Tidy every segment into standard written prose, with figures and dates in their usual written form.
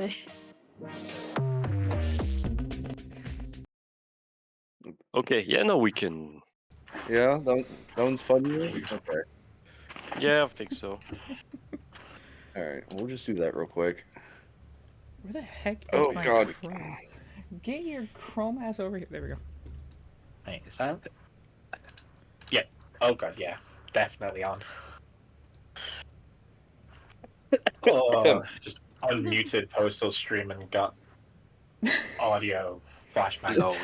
actually. Okay, yeah, no, we can. Yeah, that one's fun. Okay. Yeah, I think so. All right, we'll just do that real quick. Where the heck is Oh my God. Chrome? Get your Chrome ass over here. There we go. Wait, is that? Yeah. Oh god, yeah. Definitely on. Oh, just unmuted Postal stream and got audio flashback. Load.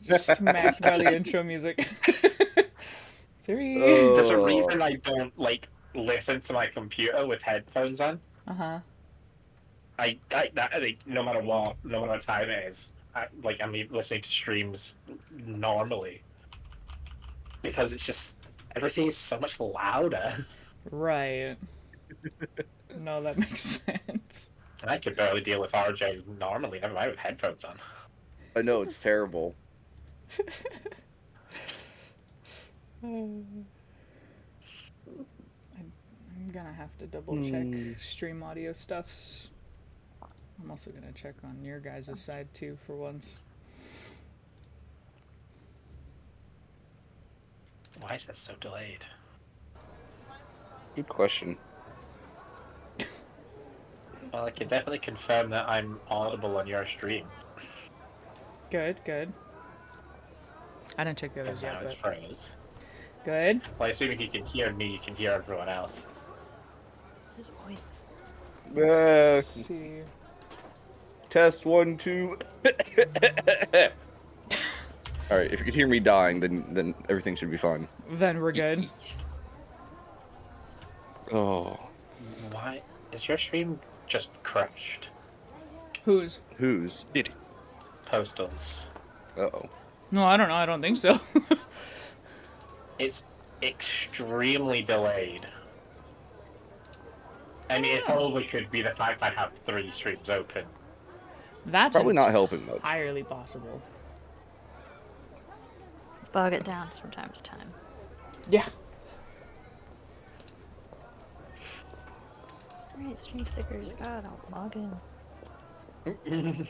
Just smacked by the intro music. Siri. There's a Oh. reason I don't like listen to my computer with headphones on. Uh-huh. No matter what time it is, I'm listening to streams normally because it's just everything is so much louder, Right. No, that makes sense. and I could barely deal with RJ normally. Never mind with headphones on. I know it's terrible. I'm gonna have to double check stream audio stuffs. I'm also gonna check on your guys' side too for once. Why is this so delayed? Good question. Well, I can definitely confirm that I'm audible on your stream. Good, good. I didn't check the And others now yet, it's but froze. good. Well, assuming you can hear me, you can hear everyone else. This is always Let's see. Test 1, 2. All right, if you could hear me dying, then everything should be fine. Then we're good. Oh, Why is your stream just crashed? Whose? whose? Postals. Uh-oh. No, I don't know. I don't think so. It's extremely delayed. I mean, it probably could be the fact I have 3 streams open. That's Probably not helping much. entirely possible. let's bog it down from time to time. Yeah. Alright, stream stickers. God, I'll log in.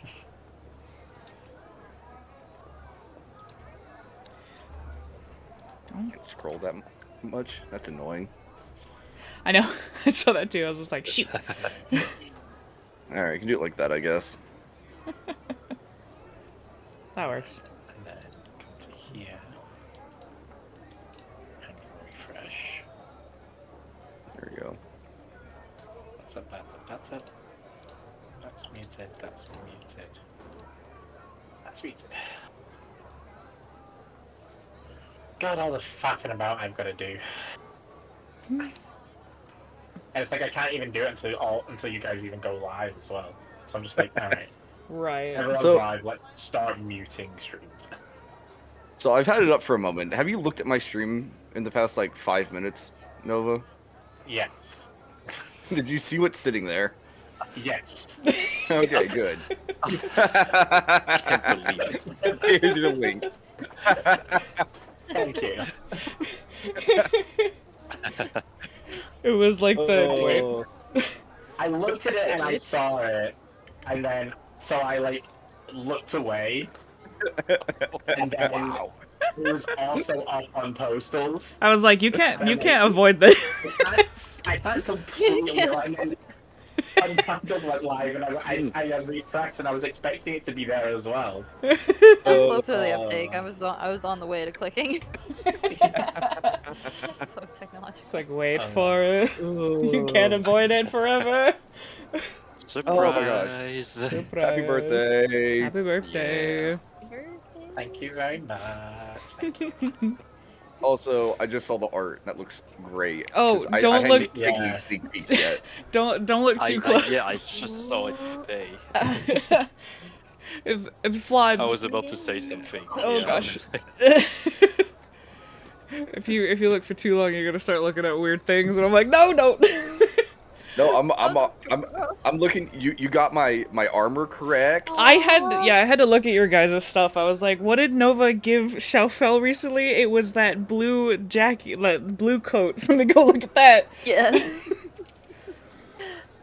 Can't scroll that much. That's annoying. I know. I saw that too. I was just like, shoot. All right, you can do it like that, I guess. That works. And then come to here. And refresh. There we go. That's up, that's up, that's up. That's muted, that's muted. That's muted. God, all the faffing about I've got to do. And it's like I can't even do it until you guys even go live as well. So I'm just like, alright. Right. Everyone's So- live, let's start muting streams. So I've had it up for a moment. Have you looked at my stream in the past, like, 5 minutes, Nova? Yes. Did you see what's sitting there? Yes. Okay, good. Can't believe it. Here's your link. Thank you. It was like the. Oh. I looked at it and I saw it, and then so I looked away, and then Wow. it was also up on postals. I was like, you can't avoid this. I can't completely and then Untitled went live, and I refreshed, and I was expecting it to be there as well. I'm slow through the uptake. I was on the way to clicking. Slow technology. It's like, wait for it. You can't avoid it forever. Surprise! Surprise. Happy birthday. Happy birthday. Thank you very much. Thank you. Also, I just saw the art. That looks great. Oh, 'Cause don't I hadn't look- taken Yeah. any sneak peeks yet. Don't look too close. Yeah, I just saw it today. It's flawed. I was about to say something. Oh yeah. gosh. If you look for too long, you're gonna start looking at weird things, and I'm like, no, don't. No, I'm looking. You got my armor correct. I had to look at your guys' stuff. I was like, what did Nova give Xiaofel recently? It was that blue jacket, that blue coat. Let me go look at that. Yes.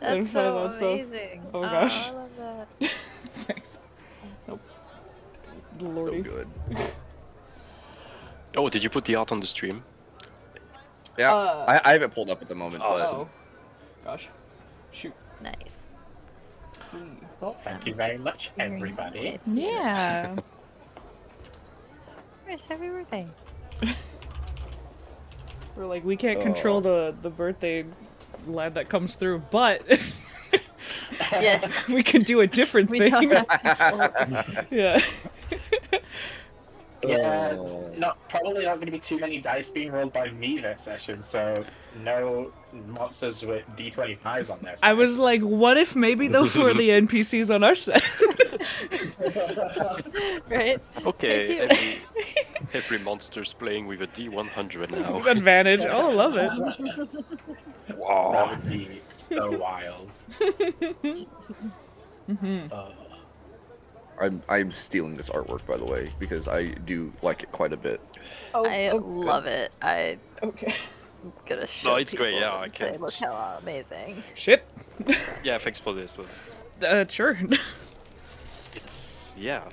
And That's find so that stuff. amazing. Oh, gosh. I love that. that. Thanks. Nope. So Lordy. good. Oh, did you put the art on the stream? Yeah, Uh, I have it pulled up at the moment. Awesome. Oh. Gosh. Shoot. Nice. Well, thank you very much, everybody. Yeah. Chris, happy birthday. We're like, we can't control the birthday lad that comes through, but Yes. we can do a different We thing. don't have to. Yeah. Yeah, Oh. it's probably not going to be too many dice being rolled by me this session, so no monsters with D25s on there. I was like, what if maybe those were the NPCs on our set? Right? Okay, Thank you. every monster's playing with a D100 now. Advantage. Oh, I love it. That Wow. would be so wild. Mhm. I'm stealing this artwork, by the way, because I do like it quite a bit. Oh, I oh, love it. I'm okay. gonna show it's great, people yeah, I and say, can- look how amazing. Shit. Yeah, thanks for this. Sure. It's yeah.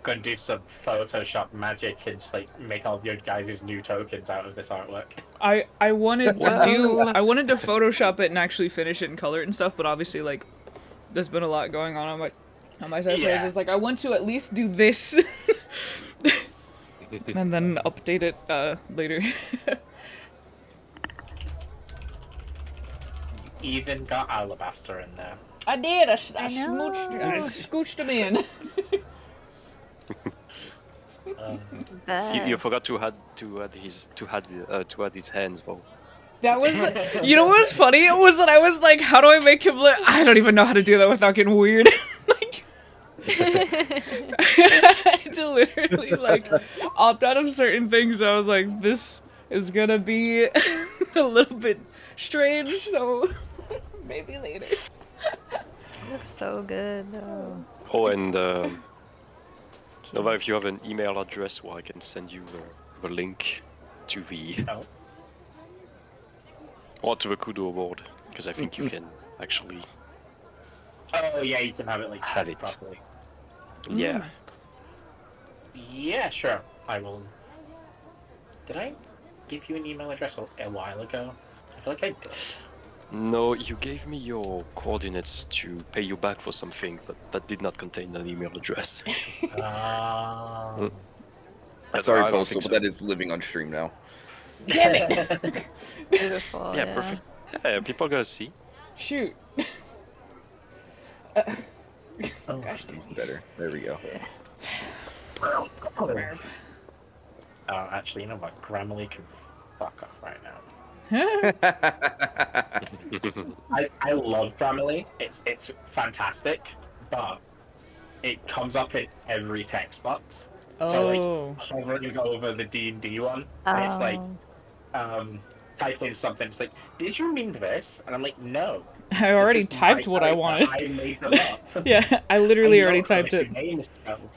Gonna do some Photoshop magic and just like make all of your guys' new tokens out of this artwork. I wanted to Whoa. I wanted to Photoshop it and actually finish it and color it and stuff, but obviously like there's been a lot going on my side, so I was Yeah. just like I want to at least do this and then update it later. Even got Alabaster in there. I did. I know. scooched him in. You forgot to add his hands though. That was the, you know what was funny? It was that I was like, how do I make him look? I don't even know how to do that without getting weird. Like, I had to literally like opt out of certain things. So I was like, this is gonna be a little bit strange, so maybe later. Looks so good though. Oh, and Nova, if you have an email address where I can send you the link to the Oh. or to the Kudo board, because I think you can actually. Oh yeah, you can have it like Have set it. properly. Yeah. Yeah, sure. I will. Did I give you an email address a while ago? I feel like I did. No, you gave me your coordinates to pay you back for something, but that did not contain an email address. But Sorry, I don't Postal, think so. but that is living on stream now. Damn it! Beautiful. Yeah, perfect. Yeah, people are gonna see. Shoot. Oh, Gosh damn. Better. There we go. Actually, you know what? Grammarly can fuck off right now. I love Grammarly. It's fantastic, but it comes up in every text box. So like Oh. hovering over the D&D one, and it's like Oh. type in something. It's like, did you mean this? And I'm like, no. I already this is typed my what I type, wanted. I made them up. Yeah, I literally And already also, typed like, it. your name is spelled.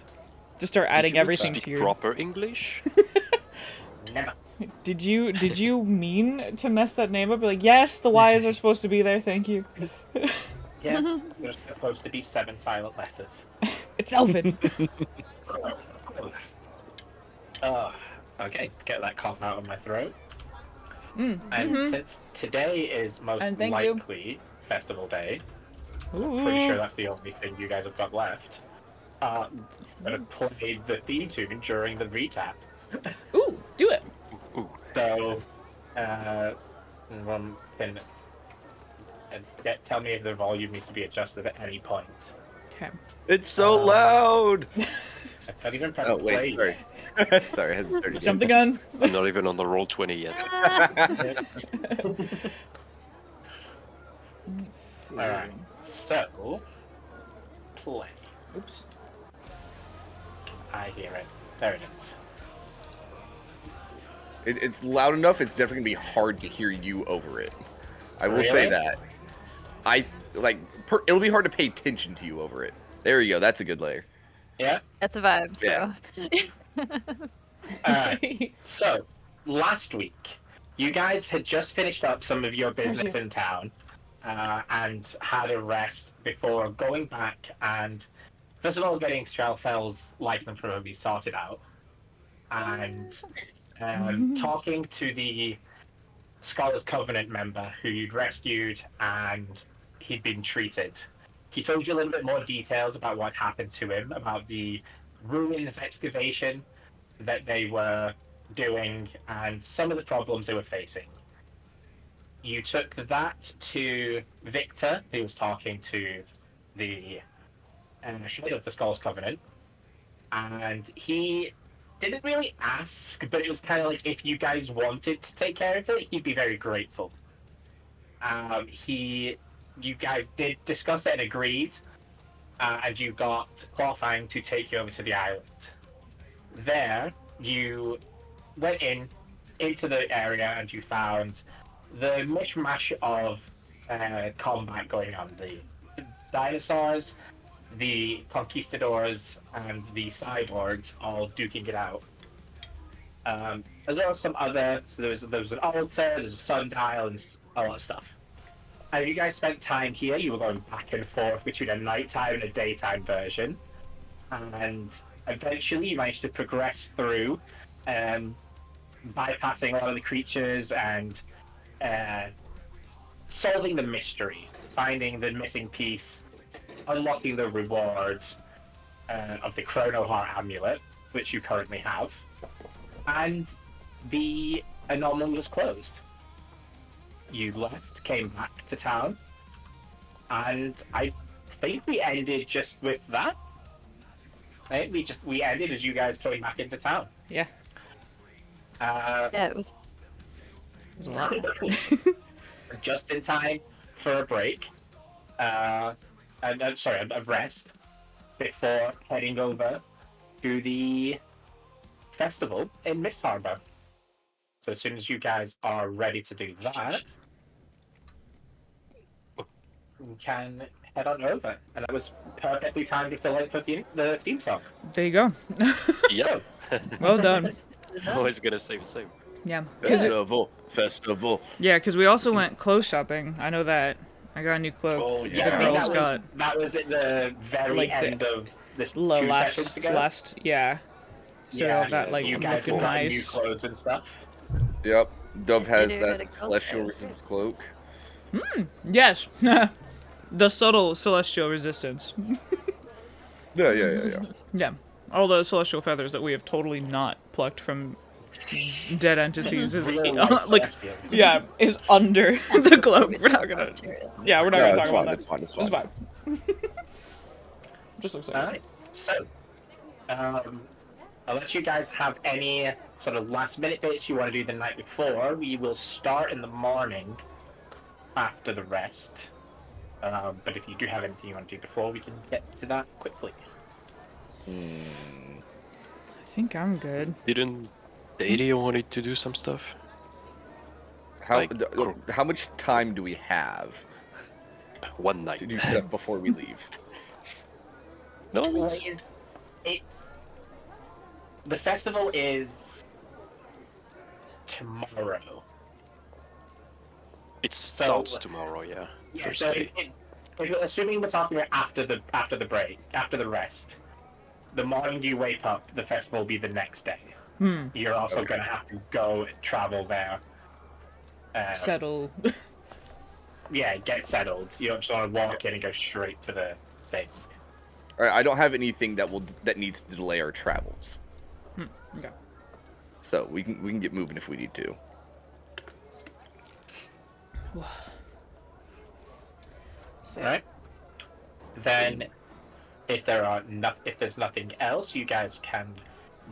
Just start adding Did you everything speak to your. proper English? Never. Did you mean to mess that name up? Be like, yes, the Y's are supposed to be there. Thank you. Yes, there's supposed to be 7 silent letters. It's Elvin. Okay, get that cough out of my throat. Mm. And Mhm. since today is most And thank you. likely Festival Day, I'm Ooh. pretty sure that's the only thing you guys have got left. I'm gonna play the theme tune during the recap. Ooh, do it. Ooh. So, one can tell me if the volume needs to be adjusted at any point. Okay. It's so loud. I can't even press Oh play. wait, sorry. Sorry, I had to start again. Jump the gun. I'm not even on the roll 20 yet. Let's see. Alright, so play. Oops. I hear it. There it is. It's loud enough. It's definitely gonna be hard to hear you over it. I will say Really? that. I like. It'll be hard to pay attention to you over it. There you go. That's a good layer. Yeah? That's a vibe. So. Yeah. Alright, so last week, you guys had just finished up some of your business in town, and had a rest before going back and, first of all, getting Strelfel's lycanthropy sorted out, and talking to the Scholars Covenant member who you'd rescued and he'd been treated. He told you a little bit more details about what happened to him, about the ruins excavation that they were doing, and some of the problems they were facing. You took that to Victor, who was talking to the head of the Scholars Covenant, and he didn't really ask, but it was kind of like if you guys wanted to take care of it, he'd be very grateful. You guys did discuss it and agreed, and you got Clawfang to take you over to the island. There, you went into the area and you found the mishmash of combat going on. The dinosaurs, the conquistadors, and the cyborgs all duking it out. As well as some other, so there was an altar, there's a sundial, and a lot of stuff. And you guys spent time here. You were going back and forth between a nighttime and a daytime version, and eventually you managed to progress through, bypassing a lot of the creatures and solving the mystery, finding the missing piece, unlocking the rewards of the Chrono Heart amulet, which you currently have, and the anomaly was closed. You left, came back to town, and I think we ended just with that. I think we ended as you guys came back into town. Yeah. Yeah, it was. It was a lot. Just in time for a break. A rest before heading over to the festival in Mist Harbor. So as soon as you guys are ready to do that, we can head on over. And that was perfectly timed with the length of the theme song. There you go. Yep. Well done. I was gonna say the same. Yeah. Festival. Yeah, because we also went clothes shopping. I know that. I got a new cloak. Oh, The yeah, girls got that was at the very Like the- end of this the 2 sessions ago. last, yeah. So yeah, that like you guys have looking got new nice. clothes and stuff. Yep. Dove has Did you get a that ghost celestial tail, resistance cloak. Yes. The subtle celestial resistance. Yeah. Yeah. All the celestial feathers that we have totally not plucked from dead entities is Real life like Celestials. yeah, is under the cloak. We're not gonna Yeah, we're not Yeah, gonna it's talk fine, about it's that. fine, it's It's fine. fine. Just looks like Alright, so unless you guys have any sort of last minute bits you want to do the night before, we will start in the morning after the rest. But if you do have anything you want to do before, we can get to that quickly. I think I'm good. Didn't Dadia wanted to do some stuff? How much time do we have One night. to do stuff before we leave? No, Well, it's, it's the festival is tomorrow. it So- starts tomorrow, yeah. Yeah, First so day. assuming we're talking about after the break, after the rest, the morning you wake up, the festival will be the next day. You're also going to have to go and travel there. Settle. Yeah, get settled. You don't just want to walk in and go straight to the thing. Alright, I don't have anything that needs to delay our travels, Okay. so we can get moving if we need to. So, Right? Then, if there's nothing else, you guys can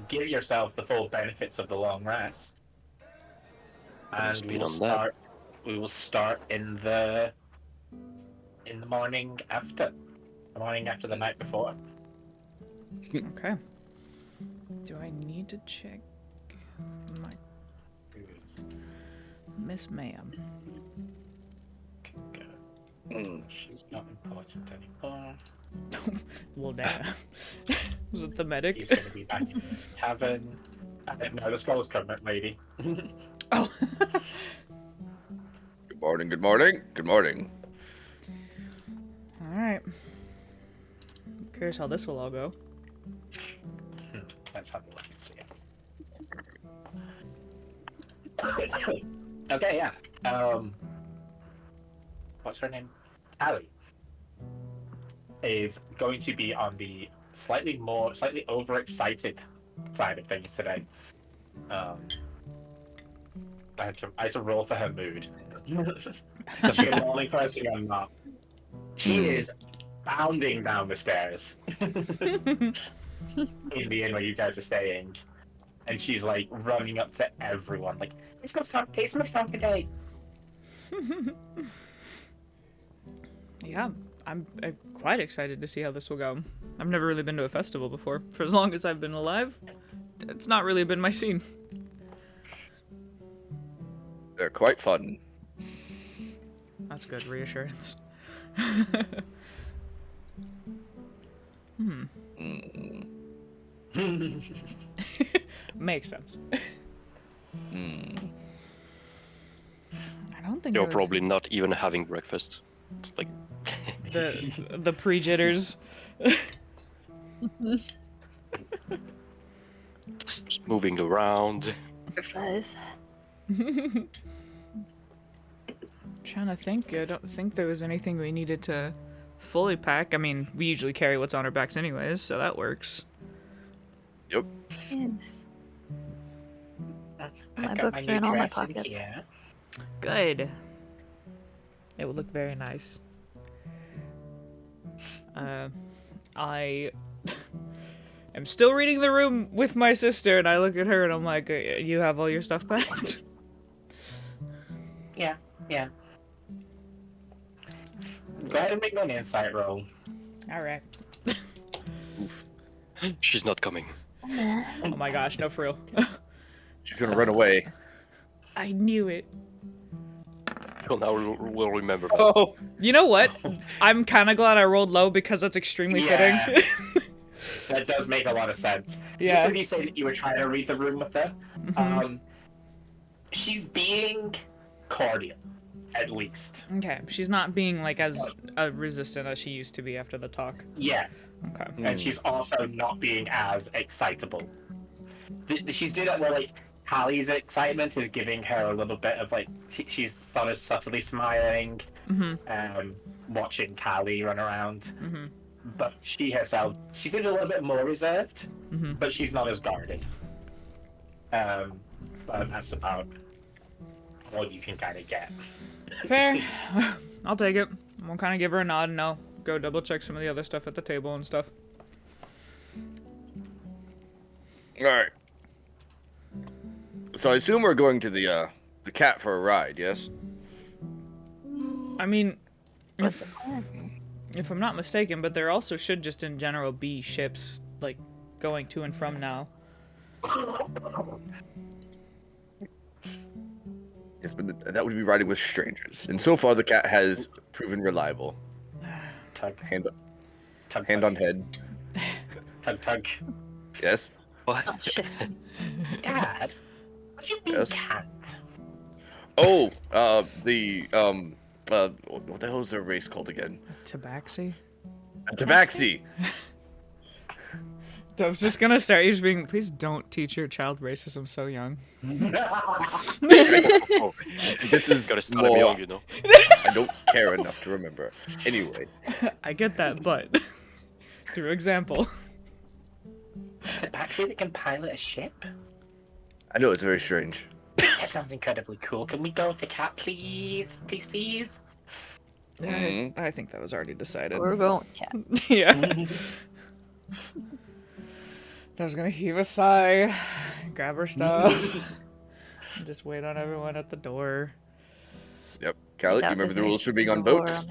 give yourself the full benefits of the long rest, and speed on that. we will start in the morning after. The morning after the night before. Okay. Do I need to check my Miss Ma'am? She's not important anymore. Well, damn. Was it the medic? He's going to be back in the tavern. No, the Scholars Covenant lady. Oh. Good morning. Curious how this will all go. Let's have a look and see it. Okay, yeah. What's her name? Allie is going to be on the slightly overexcited side of things today. I had to roll for her mood. Is she a lonely person or not? She is bounding down the stairs in the inn where you guys are staying, and she's like running up to everyone, like, it's my stop today. Yeah, I'm quite excited to see how this will go. I've never really been to a festival before. For as long as I've been alive, it's not really been my scene. They're quite fun. That's good reassurance. Makes sense. I don't think You're I was- probably not even having breakfast. It's like the pre-jitters. just moving around. Guys. Trying to think. I don't think there was anything we needed to fully pack. I mean, we usually carry what's on our backs anyways, so that works. Yep. My books are in all my pockets. Yeah. Good. It would look very nice. I am still reading the room with my sister, and I look at her and I'm like, you have all your stuff packed? Yeah. Go ahead and make me an insight roll. Alright. She's not coming. Oh my gosh, no, for real. She's gonna run away. I knew it. Well, now we'll remember. That. Oh. You know what? I'm kind of glad I rolled low because that's extremely Yeah. fitting. That does make a lot of sense. Yeah. Just when you say that you were trying to read the room with her, she's being cordial, at least. Okay, she's not being like as resistant as she used to be after the talk. Yeah, Okay. and she's also not being as excitable. She's doing that where, like, Hallie's excitement is giving her a little bit of, like, she's sort of subtly smiling, watching Callie run around. But she herself, she seems a little bit more reserved, but she's not as guarded. But that's about all you can kind of get. Fair. I'll take it. We'll kind of give her a nod and I'll go double check some of the other stuff at the table and stuff. Alright. So I assume we're going to the cat for a ride, yes? I mean, What's the plan? if I'm not mistaken, but there also should just in general be ships, like, going to and from now. Yes, but that would be riding with strangers. And so far the cat has proven reliable. Tug, Hand tug, hand on head. tug. Yes? What? Oh, shit. Dad, what do you mean Yes? cat? Oh, what the hell is their race called again? Tabaxi? Tabaxi! I was just gonna start you just being, please don't teach your child racism so young. Oh, This is gotta start me more... young, you know. I don't care enough to remember. Anyway. I get that, but through example. Is it Baxley that can pilot a ship? I know it's very strange. That sounds incredibly cool. Can we go with the cat, please? Please? I think that was already decided. We're going cat. Yeah. I was gonna heave a sigh, grab her stuff, and just wait on everyone at the door. Yep. Callie, do you remember the rules for being on boats?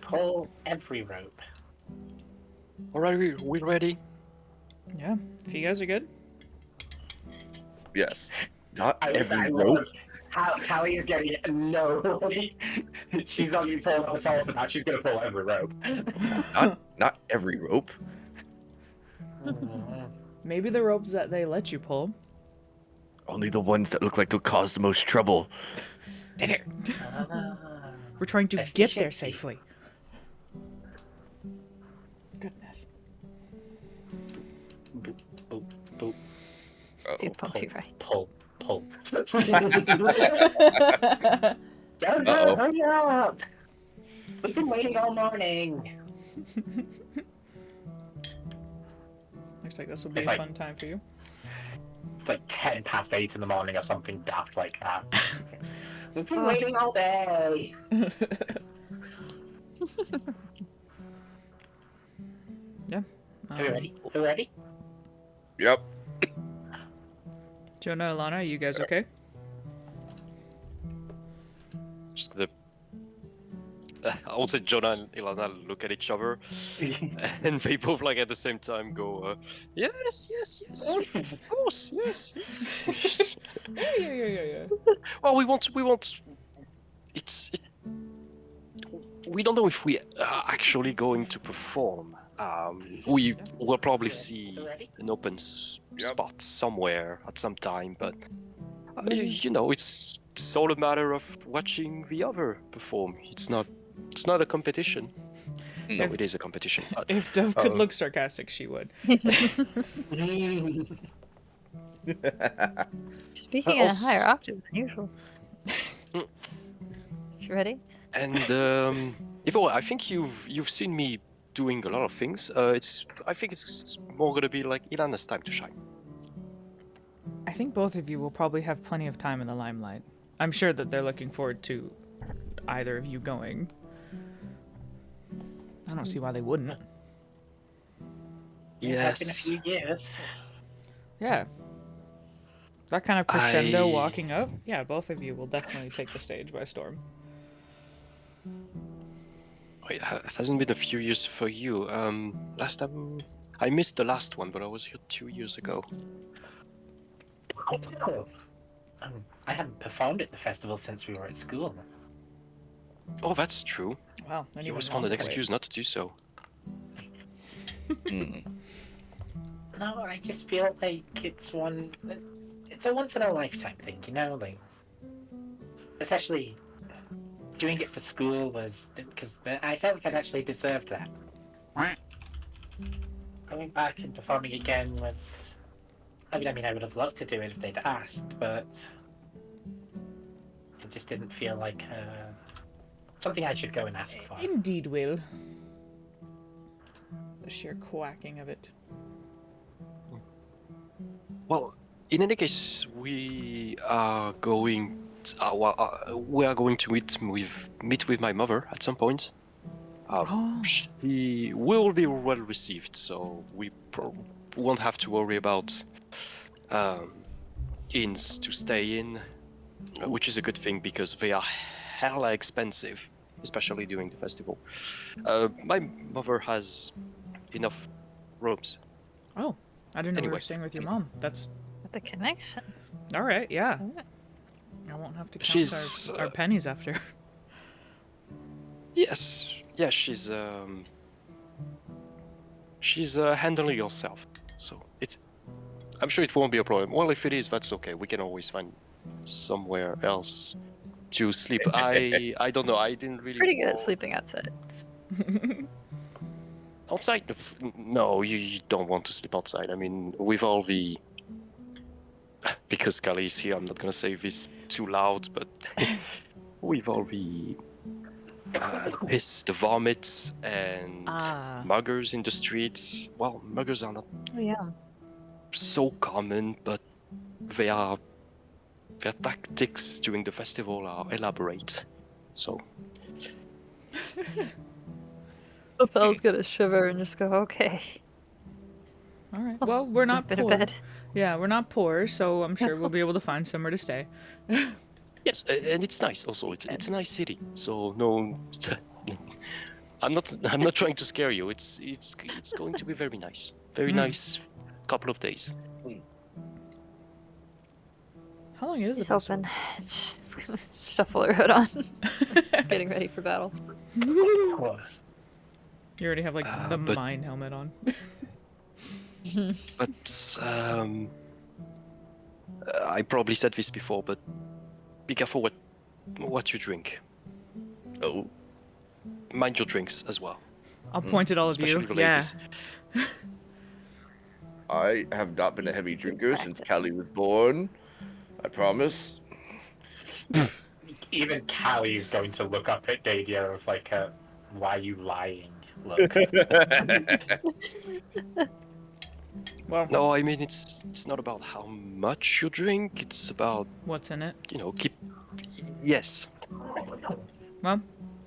Pull every rope. Alright, we ready? Yeah, if you guys are good. Yes. Not I every love rope. how Callie is getting no. She's not even told off for now. She's gonna pull every rope. Not every rope. Maybe the ropes that they let you pull. Only the ones that look like they'll cause the most trouble. We're trying to get there Efficiency. safely. Boop. You bumpy right. Pull. Don't Uh-oh. hurry up! We've been waiting all morning. Looks like this will be It's a like- fun time for you. It's like 10 past 8 in the morning or something daft like that. We've been Oh. waiting all day. Yeah. Are we ready? Are we ready? Yep. Jonah, Alana, are you guys okay? Just the. I would say Jonah and Ilana look at each other, and they both like at the same time go, yes, of course, yes. Yeah. Well, we want. We don't know if we are actually going to perform. We will probably see Ready? an open Yep. spot somewhere at some time, but you know, it's all a matter of watching the other perform. It's not a competition. No, If- it is a competition. But If Dove could look sarcastic, she would. Speaking in a Also- higher octave than usual. Mm. You ready? And Ivo, I think you've seen me doing a lot of things. I think it's more gonna be like Ilana's time to shine. I think both of you will probably have plenty of time in the limelight. I'm sure that they're looking forward to either of you going. I don't see why they wouldn't. It has been a few years. Yeah. That kind of crescendo I- walking up, yeah, both of you will definitely take the stage by storm. Wait, hasn't been a few years for you. Last time I missed the last one, but I was here 2 years ago. I haven't performed at the festival since we were at school. Oh, that's true. Wow. and You even always found an longer wait. excuse not to do so. Mm. No, I just feel like it's a once in a lifetime thing, you know, like especially doing it for school was because I felt like I'd actually deserved that. Going back and performing again was, I mean, I would have loved to do it if they'd asked, but it just didn't feel like something I should go and ask for. Indeed, Will. The sheer quacking of it. Well, in any case, we are going. We are going to meet with my mother at some point. Oh. She will be well received, so we won't have to worry about inns to stay in, which is a good thing because they are hella expensive, especially during the festival. My mother has enough rooms. Oh. I didn't know you were Anyway. staying with your mom. That's The connection. alright, yeah. Alright. I won't have to count She's, our pennies after. Yes, yeah, she's handling herself, so I'm sure it won't be a problem. Well, if it is, that's okay. We can always find somewhere else to sleep. I don't know. I didn't really. Pretty good at know- sleeping outside. Outside? No, you don't want to sleep outside. I mean, with all the. Because Kali is here, I'm not gonna say this too loud, but with all the piss, the vomits, and Ah. muggers in the streets. Well, muggers are not Oh yeah. so common, but their tactics during the festival are elaborate. So Ophel's gonna shiver and just go, okay. Alright. Well, we're not Sleep in a poor. bed. Yeah, we're not poor, so I'm sure we'll be able to find somewhere to stay. yes, and it's nice. Also, it's a nice city. So no, I'm not trying to scare you. It's going to be very nice. Very nice couple of days. How long is the She's festival? open. She's gonna shuffle her hood on. She's getting ready for battle. Oh, You already have like the but- mine helmet on. But I probably said this before, but be careful what you drink. Oh, mind your drinks as well. I'll point at all of you. Especially the Yeah. ladies. I have not been a heavy Good drinker since practice. Callie was born. I promise. Even Callie's going to look up at Dadia of like a "Why are you lying?" look. Well, No, I mean it's not about how much you drink. It's about what's in it? keep. Yes. Well,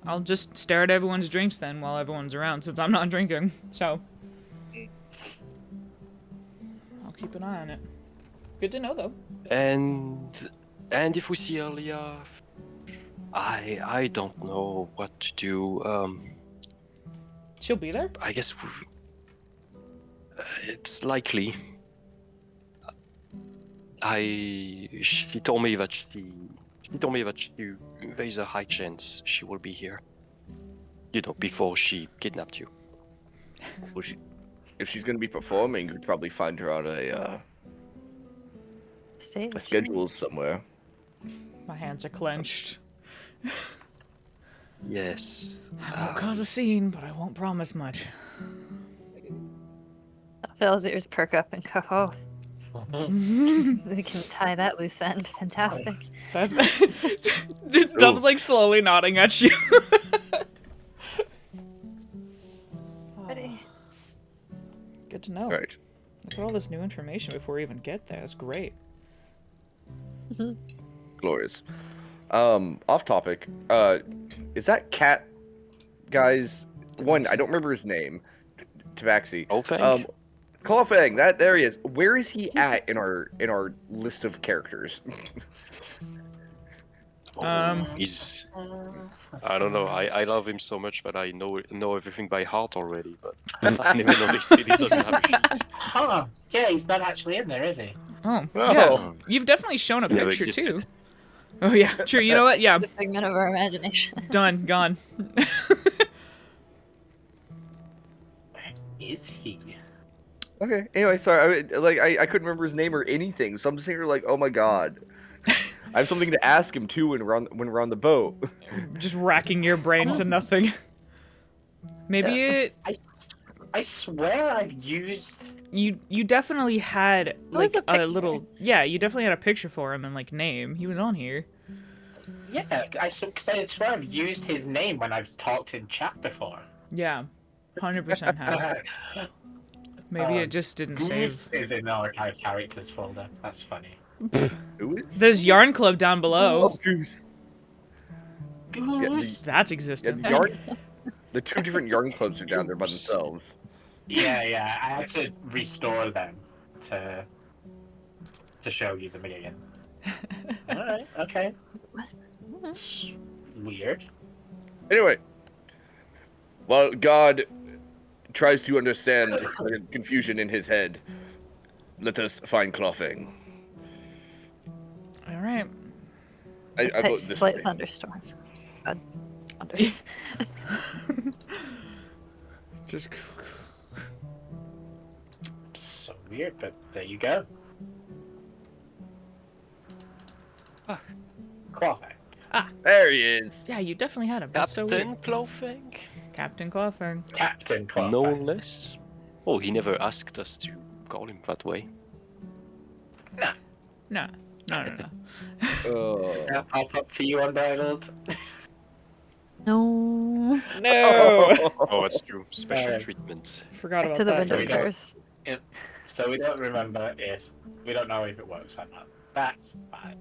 I'll just stare at everyone's drinks then while everyone's around, since I'm not drinking. So I'll keep an eye on it. Good to know, though. And if we see Elia, I don't know what to do. She'll be there. I guess it's likely. She told me that there's a high chance she will be here. Before she kidnapped you. Well, if she's going to be performing, you'd probably find her on a Stage. schedule somewhere. My hands are clenched. Yes. I won't cause a scene, but I won't promise much. Phil's ears perk up and go, oh, we can tie that loose end. Fantastic. That's Dub's like slowly nodding at you. Ready? Good to know. All right. Look at all this new information before we even get there. That's great. Glorious. Off topic. Is that cat guy's one? I don't remember his name. Tabaxi. Oh, thank. Clawfang. There he is. Where is he at in our list of characters? He's. I don't know. I love him so much that I know everything by heart already. But I never know they said he doesn't have a sheet. Huh. Yeah, he's not actually in there, is he? Oh, No. yeah. You've definitely shown a Never picture existed. too. Oh yeah, true. You know what? Yeah, It's a figment of our imagination. done, gone. Is he? Okay. Anyway, sorry. I couldn't remember his name or anything, so I'm sitting here like, oh my god. I have something to ask him too when we're on the boat. Just racking your brain to nothing. Maybe it. I swear I've used. You definitely had There like was a a picture. little. Yeah, you definitely had a picture for him and like name. He was on here. Yeah, I swear I've used his name when I've talked in chat before. Yeah, 100% have. Maybe it just didn't Goose save. is in our archive characters folder. That's funny. Who is? There's Yarn Club down below. Goose. Goose. That's Yeah, existent. the two different yarn clubs are down there by themselves. Yeah. I had to restore them to show you them again. All right. Okay. It's weird. Anyway, while God tries to understand the confusion in his head, let us find Clawfang. All right. I Just vote takes this slight way. thunderstorm. Thunders. Just. So weird, but there you go. Clawback. There he is. Yeah, you definitely had him. That's so weird. Captain Clawfang? Captain Clawfang. Captain Clawback. No less. Oh, he never asked us to call him that way. No. Oh. I'll pop for you, Unbridled. No. No. Oh, that's true. Special Alright. treatment. Forgot Back about to the that. window we go. curse. So we don't remember if we don't know if it works or not. That's fine.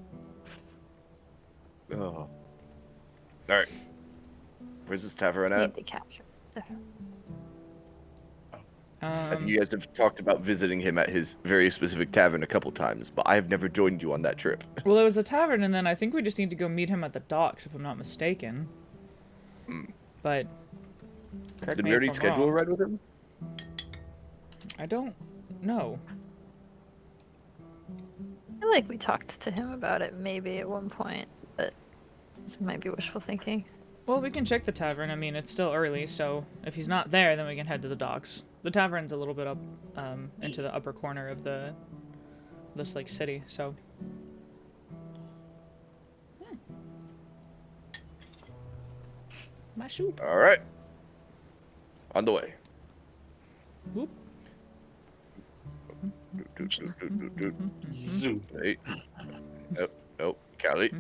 Oh. Alright. Where's this tavern at? Need to capture. I think you guys have talked about visiting him at his very specific tavern a couple times, but I have never joined you on that trip. Well, there was a tavern, and then I think we just need to go meet him at the docks, if I'm not mistaken. But correct Did me we if already I'm schedule a wrong. ride with him? I don't know. I feel like we talked to him about it maybe at one point, but this might be wishful thinking. Well, we can check the tavern. I mean, it's still early, so if he's not there, then we can head to the docks. The tavern's a little bit up into the upper corner of this like city, so. My shoe. Alright. On the way. Whoop. Zoom. Hey. Nope. Callie.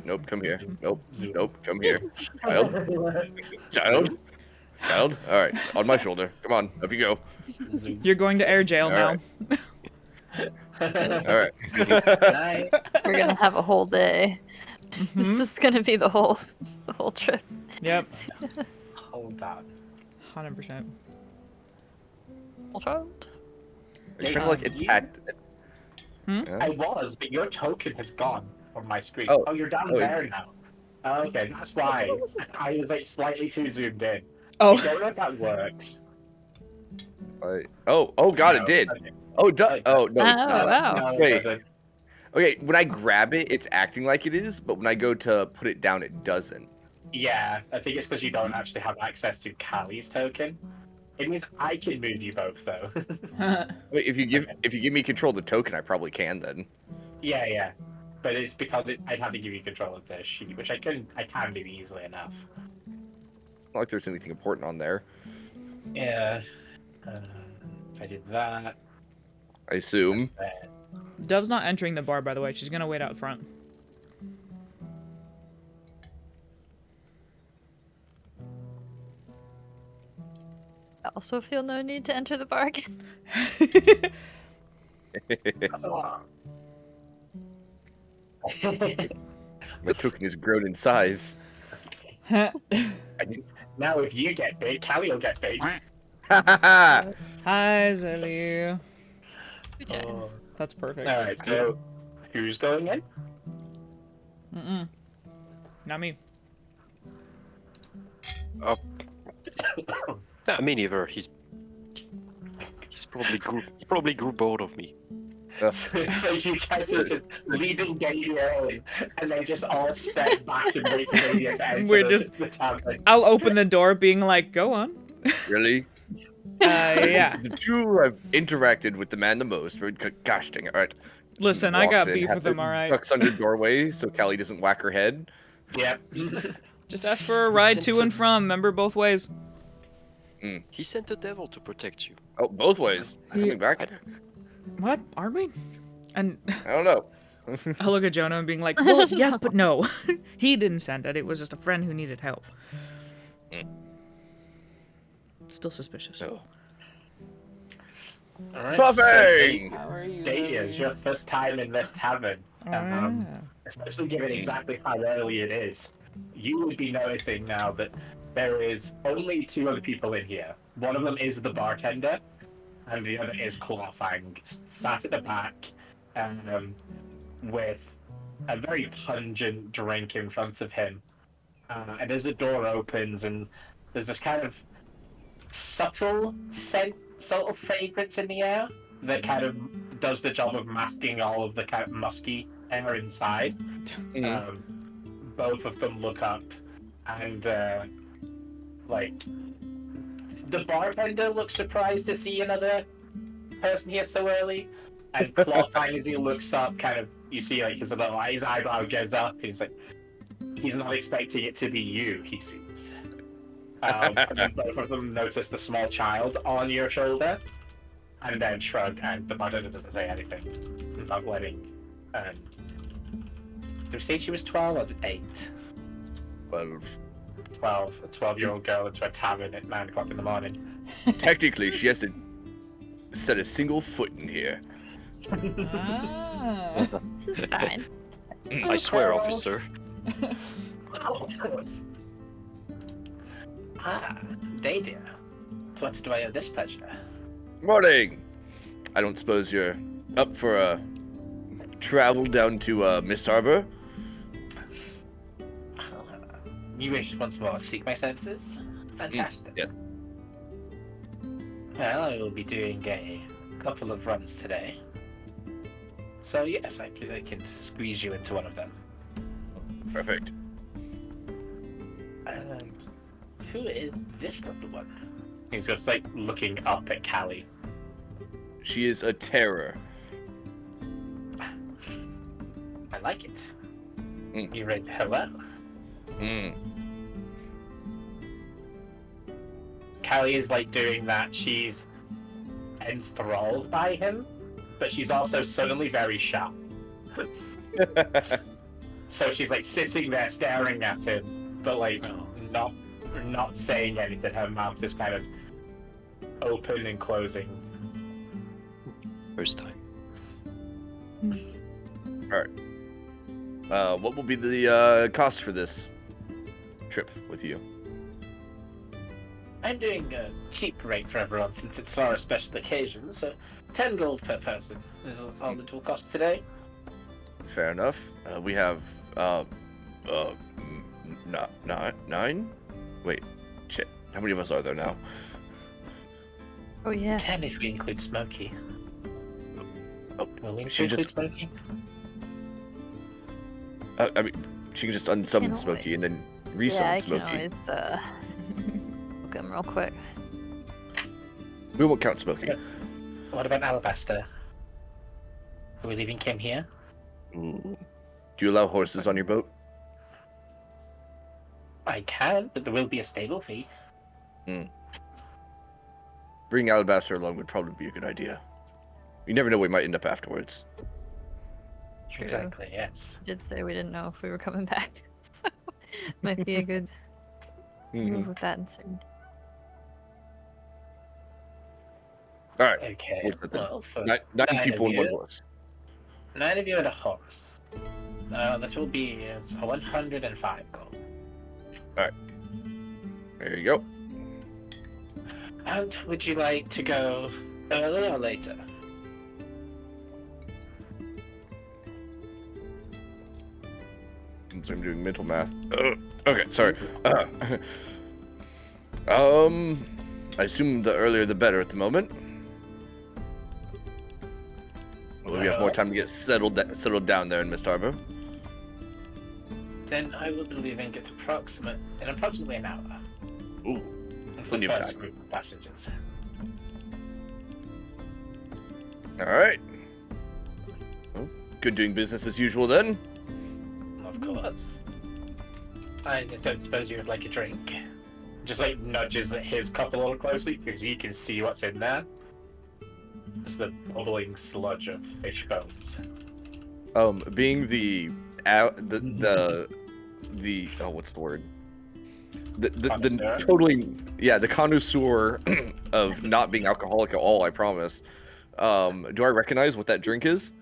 Nope. Come here. Nope. Come here. Child. All right. On my shoulder. Come on. Up you go. Zoom. You're going to air jail All now. right. All right. Nice. We're gonna have a whole day. Mhm. This is gonna be the whole trip. Yep. Hold on. 100%. Whole trip. Are you trying to like attack? I was, but your token has gone from my screen. Oh. Oh, you're down Oh, there now. Okay, that's why. I was like slightly too zoomed in. I Oh, don't know if that works. Oh God, No, it did. okay. Oh, no, it's Oh, not. wow. No, it Wait. doesn't. Okay, when I grab it, it's acting like it is, but when I go to put it down, it doesn't. Yeah, I think it's because you don't actually have access to Callie's token. It means I can move you both, though. Wait, if you give me control of the token, I probably can then. Yeah. But it's because I'd have to give you control of the sheet, which I can do easily enough. Not like there's anything important on there. Yeah. If I did that, I assume. then Dove's not entering the bar, by the way. She's gonna wait out front. I also feel no need to enter the bar again. My token has grown in size. now if you get big, Callie will get big. Hi, Zelly. Good job. That's perfect. Alright, so who's going in? Mm-mm. Not me. Nah, me neither. He's probably grew bored of me. So you guys are just leading Gabriel in, and they just all step back and wait for Gabriel to enter We're the, just- the tavern. I'll open the door, being like, "Go on." Really? Yeah. The two I've interacted with the man the most. Gosh dang it! All right. Listen, I got Walks in, beef has with him. to All right. Ducks under doorway so Callie doesn't whack her head. Yep. Just ask for a ride to and from. Remember, both ways. He sent the devil to protect you. Oh, both ways. Coming back. What are we? And I don't know. I look at Jonah and being like, "Well, yes, but no. He didn't send it. It was just a friend who needed help." Still suspicious. So, Alright, Fluffing! Dadia, it's your first time in this tavern. Especially given exactly how early it is. You would be noticing now that there is only two other people in here. One of them is the bartender, and the other is Clawfang, sat at the back with a very pungent drink in front of him. And as the door opens, and there's this kind of subtle fragrance in the air that kind of does the job of masking all of the kind of musky air inside. Both of them look up, and like the bartender looks surprised to see another person here so early, and Clawfang, as he looks up, kind of you see like his eyebrow goes up. He's like, he's not expecting it to be you. He seems. And then both of them notice the small child on your shoulder, and then shrug. And the bartender doesn't say anything, not letting. Did we say she was 12 or 8? 12. 12. A 12-year-old girl into a tavern at 9 o'clock in the morning. Technically, she hasn't set a single foot in here. Ah. This is fine. I swear, officer. Dadia. To what do I owe this pleasure? Morning. I don't suppose you're up for a travel down to Mist Harbor? You wish once more to seek my services? Fantastic. yes. Well, I will be doing a couple of runs today. So yes, I can squeeze you into one of them. Perfect. Who is this little one? He's just like looking up at Callie. She is a terror. I like it. Mm. You raise her well. Callie is like doing that. She's enthralled by him, but she's also suddenly very sharp. So she's like sitting there staring at him, but like not saying anything. Her mouth is kind of open and closing. First time. What will be the cost for this trip with you? I'm doing a cheap rate for everyone since it's for a special occasion, so 10 gold per person is all it will cost today. Fair enough. We have 9. Wait, shit. How many of us are there now? Oh yeah. 10 if we include Smokey. Oh, Will we she include just- Smokey? I mean, she can just unsummon Can Smokey and then Yeah, I resummon can Smokey. always look at him real quick. We won't count Smokey. What about Alabaster? Are we leaving Kim here? Do you allow horses on your boat? I can, but there will be a stable fee. Bringing Alabaster along would probably be a good idea. You never know where we might end up afterwards. True. Exactly, yes. We did say we didn't know if we were coming back. So might be a good move with that inserted. All right. Okay, What's the thing? well, for 9 nine people of and 1 you. horse. 9 of you and a horse. That will be 105 gold. There you go. And would you like to go earlier or later? So I'm doing mental math. Okay, sorry. I assume the earlier the better at the moment. Well, we have more time to get settled down there in Mist Harbor. Then I will be leaving it in approximately an hour. Ooh, And for plenty the of first time. group of passengers. All right. Well, good doing business as usual then. Of course. I don't suppose you would like a drink. Just like nudges at his cup a little closely because you can see what's in there. Just the bubbling sludge of fish bones. Being the what's the word? The Connoisseur? the connoisseur of not being alcoholic at all, I promise. Do I recognize what that drink is?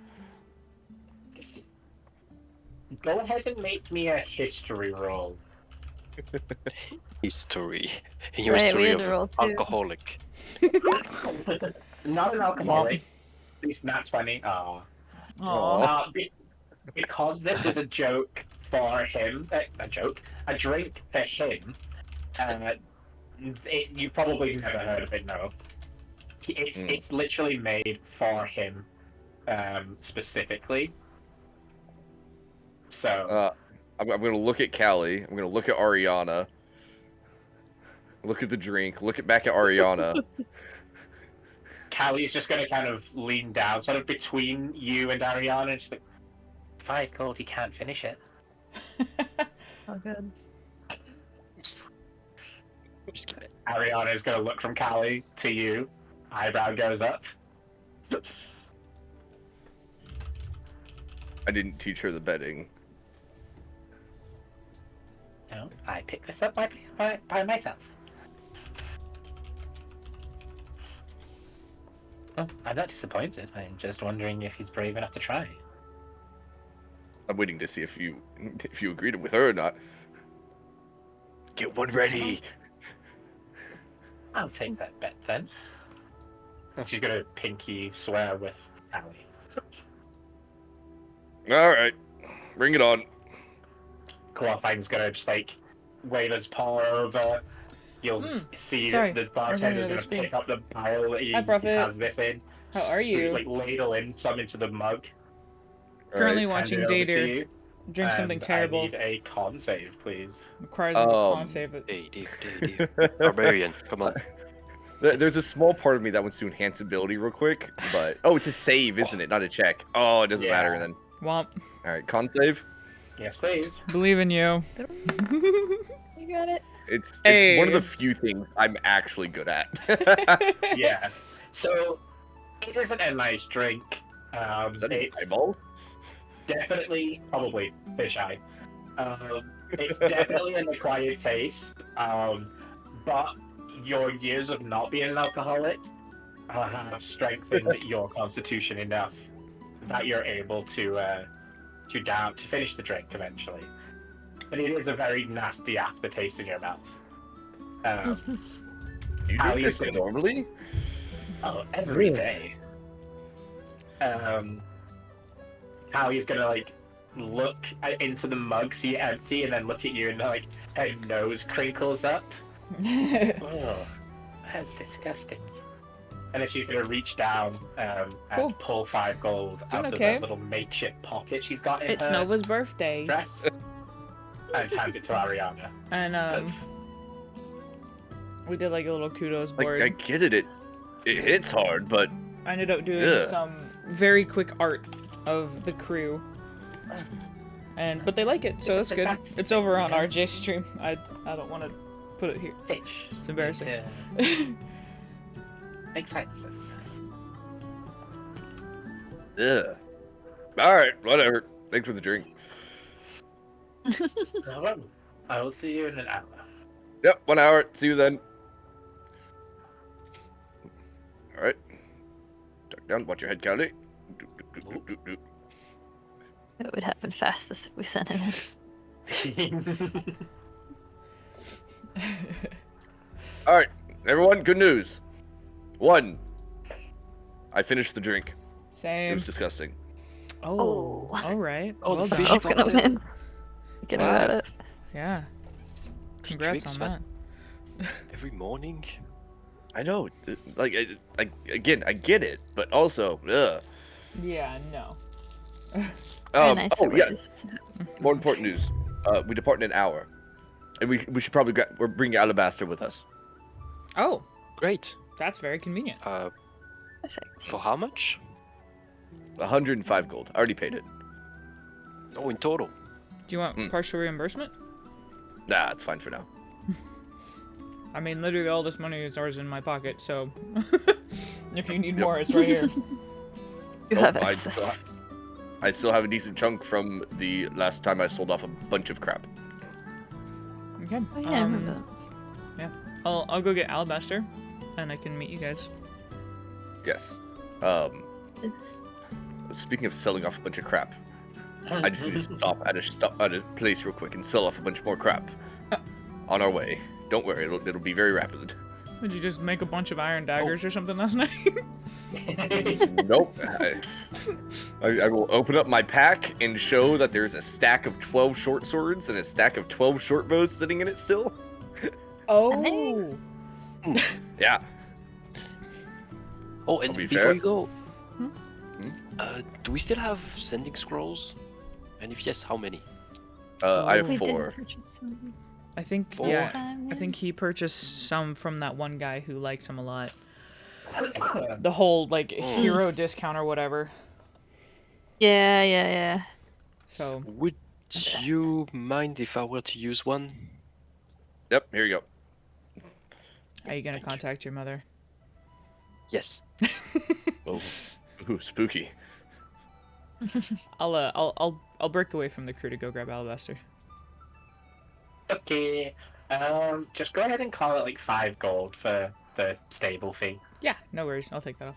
Go ahead and make me a history roll. History. That's Your right, we history had of to roll too. alcoholic. Not an alcoholic. At least not 20. Aw. Because this is a joke for him. A drink for him. You probably never heard of it, no. It's literally made for him, specifically. So I'm gonna look at Callie. I'm gonna look at Ariana. Look at the drink. Look back at Ariana. Callie's just gonna kind of lean down, sort of between you and Ariana, and just like, 5 gold, he can't finish it. Oh, good. Just kidding. Ariana is gonna look from Callie to you. Eyebrow goes up. I didn't teach her the betting. No, I picked this up by myself. Well, I'm not disappointed. I'm just wondering if he's brave enough to try. I'm waiting to see if you agreed with her or not. Get one ready. I'll take that bet then. And she's gonna pinky swear with Callie. All right, bring it on. Clawfine's gonna just like wave his paw over. You'll see Sorry. the bartender's I gonna remember this pick up the pile that he Hi, Prophet. has this in. How are you? Like ladle in some into the mug. Currently All right. watching hand it over to Dater you, drink something and terrible. I need a con save, please. Requires a con save it. Hey, Dave. Barbarian, come on. There's a small part of me that wants to enhance ability real quick, but it's a save, isn't it? Not a check. Oh, it doesn't matter Yeah. then. Womp. All right, con save. Yes, please. Believe in you. You got it. It's Hey. one of the few things I'm actually good at. Yeah. So it isn't a nice drink. Is that an It's eyeball? definitely, probably fish eye. It's definitely an acquired taste, but your years of not being an alcoholic have strengthened your constitution enough that you're able to finish the drink eventually. But it is a very nasty aftertaste in your mouth. You How drink you this gonna- normally? Every day. How he's gonna like look into the mug, see it empty, and then look at you and like her nose crinkles up. Oh, that's disgusting. And then she's gonna reach down Cool. and pull 5 gold out Doing of okay. that little makeshift pocket she's got in It's her Nova's birthday, dress and hand it to Ariana. and we did like a little kudos Like, board. I get it. It hits hard, but I ended up doing Ugh. some very quick art of the crew, but they like it, so that's good. It's over on RJ stream. I don't want to put it here. Fish. It's embarrassing. Makes sense. yeah. All right, whatever. Thanks for the drink. Well, I will see you in an hour. Yep, 1 hour. See you then. All right. Duck down. Watch your head, County. It would happen fastest if we sent him in. All right, everyone. Good news. 1. I finished the drink. It Same. was disgusting. Oh, Oh. all right. Oh, the well done. fish I was gonna cocktail. win. Thinking about Wow. it. Yeah. Congrats drinks on that that. every morning. I know. Again, I get it, but also, ugh. Yeah, no. Very nice oh yeah. ways. More important news. We depart in an hour, and we should probably we're bringing Alabaster with us. Oh, Great. that's very convenient. Perfect. For how much? 105 gold. I already paid it. Oh, in total. Do you want Mm. partial reimbursement? Nah, it's fine for now. I mean, literally all this money is ours in my pocket, so if you need more, it's right here. You Nope, have I access. still have a decent chunk from the last time I sold off a bunch of crap. Okay. Oh, yeah, I remember that. I'll go get Alabaster, and I can meet you guys. Yes. Speaking of selling off a bunch of crap, I just need to stop at a place real quick and sell off a bunch more crap. On our way. Don't worry, it'll be very rapid. Did you just make a bunch of iron daggers or something last night? Nope. I will open up my pack and show that there's a stack of 12 short swords and a stack of 12 short bows sitting in it still. Oh. Yeah. Oh, and To be before fair- you go, Hmm? do we still have sending scrolls? And if yes, how many? I have We did 4. purchase some I think Four. yeah. this time, I yeah. think he purchased some from that one guy who likes him a lot. The whole like hero discount or whatever. Yeah. So Would you mind if I were to use one? Yep, here you go. are you gonna Thank you. contact your mother? Yes. Oh, ooh, spooky. I'll break away from the crew to go grab Alabaster. Okay. Just go ahead and call it like 5 gold for the stable fee. Yeah, no worries. I'll take that off.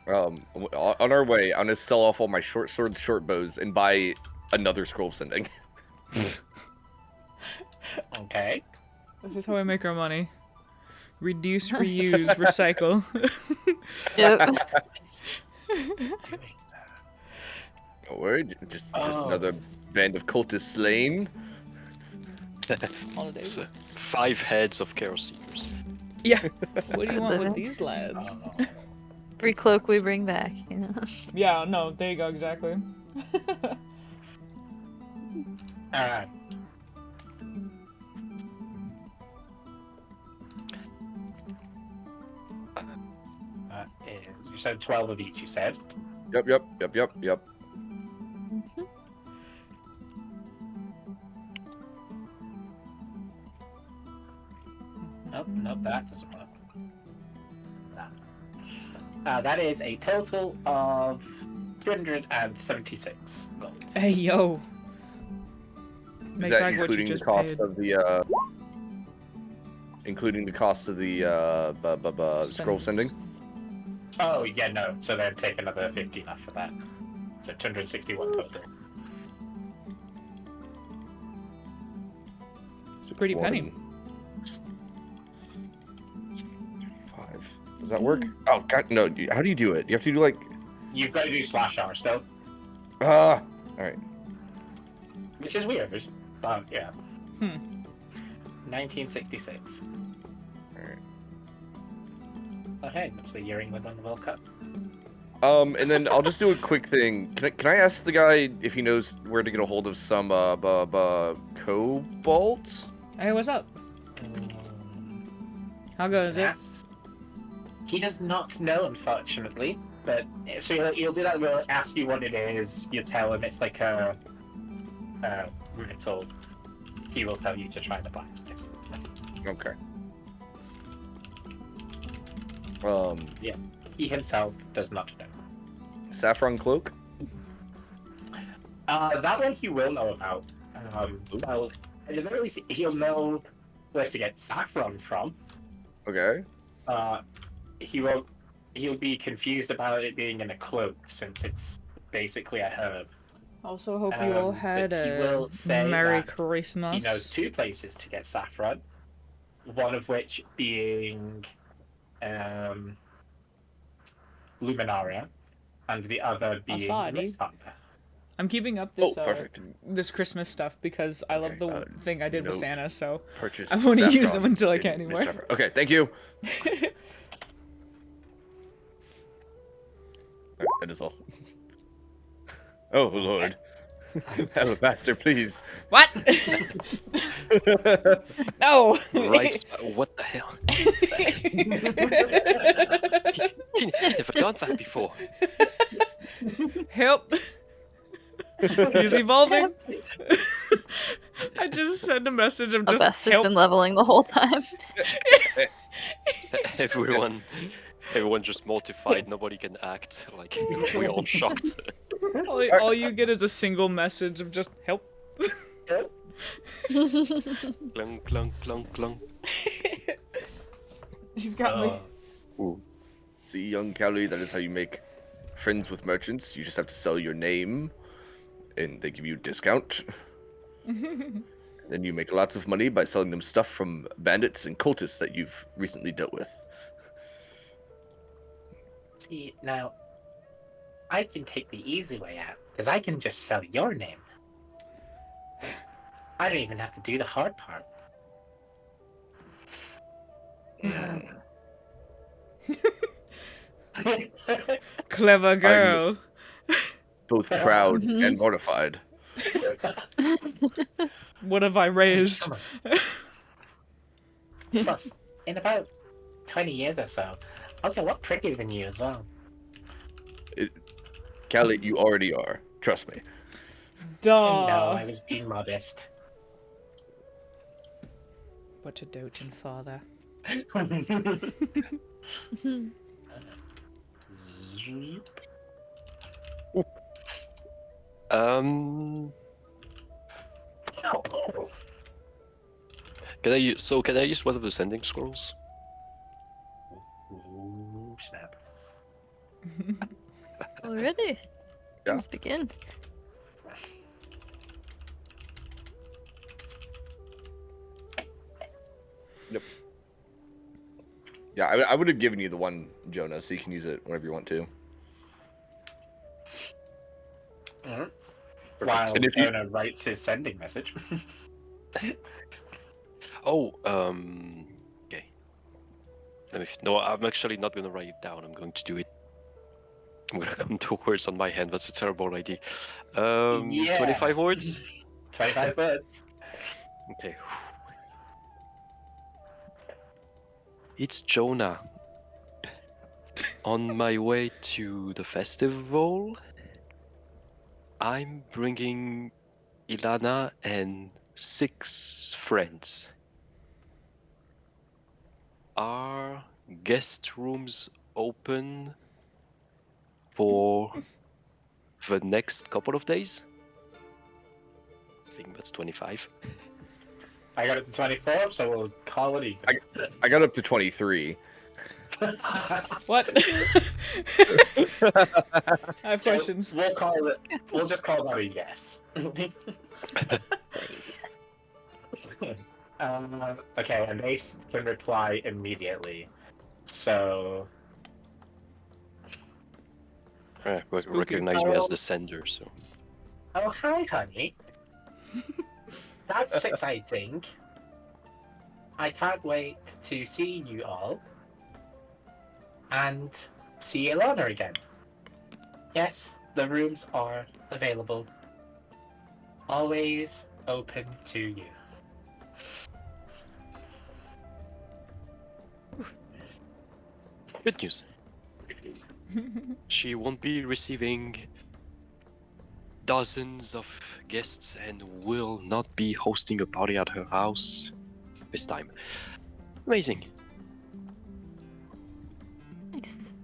On our way, I'm gonna sell off all my short swords, short bows, and buy another scroll of sending. Okay. This is how I make our money. Reduce, reuse, recycle. Yep. Don't worry, just Oh. another band of cultists slain. Holiday. So, 5 heads of Chaos Seekers. Yeah. What do you Good want with living. these lads? Free cloak we bring back, you know. Yeah, no, there you go, exactly. Alright. That is, you said 12 of each, you said? Yep. Nope, that doesn't work. That. That is a total of 276 gold. Hey yo. Is Make that back what you including the just cost paid. of the including the cost of the scroll sending? Oh, yeah, no. So then take another 15 off for that. So 261 total. Pretty penny. 5. Does that work? Oh god, no. How do you do it? You have to do like You've got to do /r still, all right. which is weird. But yeah. 1966. Alright. Okay, looks like you're England on the World Cup. And then I'll just do a quick thing. Can I ask the guy if he knows where to get a hold of some cobalt? Hey, what's up? How goes it? Yes. He does not know, unfortunately. But so you'll do that. We'll ask you what it is. You tell him it's like a metal. He will tell you to try the blacksmith. Okay. He himself does not know. Saffron cloak? That one he will know about. Well, at the very least, he'll know where to get saffron from. Okay. He'll be confused about it being in a cloak since it's basically a herb. Also, hope you all had but he a will say Merry that Christmas. He knows 2 places to get saffron. One of which being Luminaria, and the other being Asadi. Mistanda. I'm keeping up this perfect. this Christmas stuff because I love the thing I did with note. Santa, so Purchase. I won't use saffron them until I in can't anymore. Mist. Okay, thank you. Alright, that is all. Oh lord. Alabaster, please. What? No. Right. What the hell? Never done that before. Help. He's evolving. I just sent a message of The just best has help. been leveling the whole time. Everyone just mortified. Nobody can act. Like we're all shocked. All you get is a single message of just help. Clunk, clunk, clunk, clunk. He's got me. See, young Cowley, that is how you make friends with merchants. You just have to sell your name, and they give you a discount. Then you make lots of money by selling them stuff from bandits and cultists that you've recently dealt with. See, now, I can take the easy way out, because I can just sell your name. I don't even have to do the hard part. Clever girl. Both proud Mhm. and mortified. What have I raised? Come on. Plus, in about 20 years or so, I'll get a lot prettier than you as well. Cowley, you already are. Trust me. Duh. No, I was being modest. What a doting father. Can I use one of the sending scrolls? Ooh, snap. Already? Yeah. Let's begin. Yeah, I would have given you the one, Jonah, so you can use it whenever you want to. While And if you- Jonah writes his sending message. Oh, okay. No, I'm actually not gonna write it down. I'm going to do it. I'm gonna come to words on my hand. That's a terrible idea. Yeah. 25 words. 25 words. Okay. It's Jonah. On my way to the festival, I'm bringing Ilana and 6 friends. Are guest rooms open for the next couple of days. I think that's 25. I got it to 24, so we'll call it even. I got up to 23. What? I have questions. We'll call it. We'll just call that a yes. Okay, and they can reply immediately. So We Spooky. recognize me as the sender, so. oh, hi, honey. That's exciting. I can't wait to see you all. And see Ilana again. Yes, the rooms are available. Always open to you. Good news. She won't be receiving dozens of guests and will not be hosting a party at her house this time. Amazing. Nice.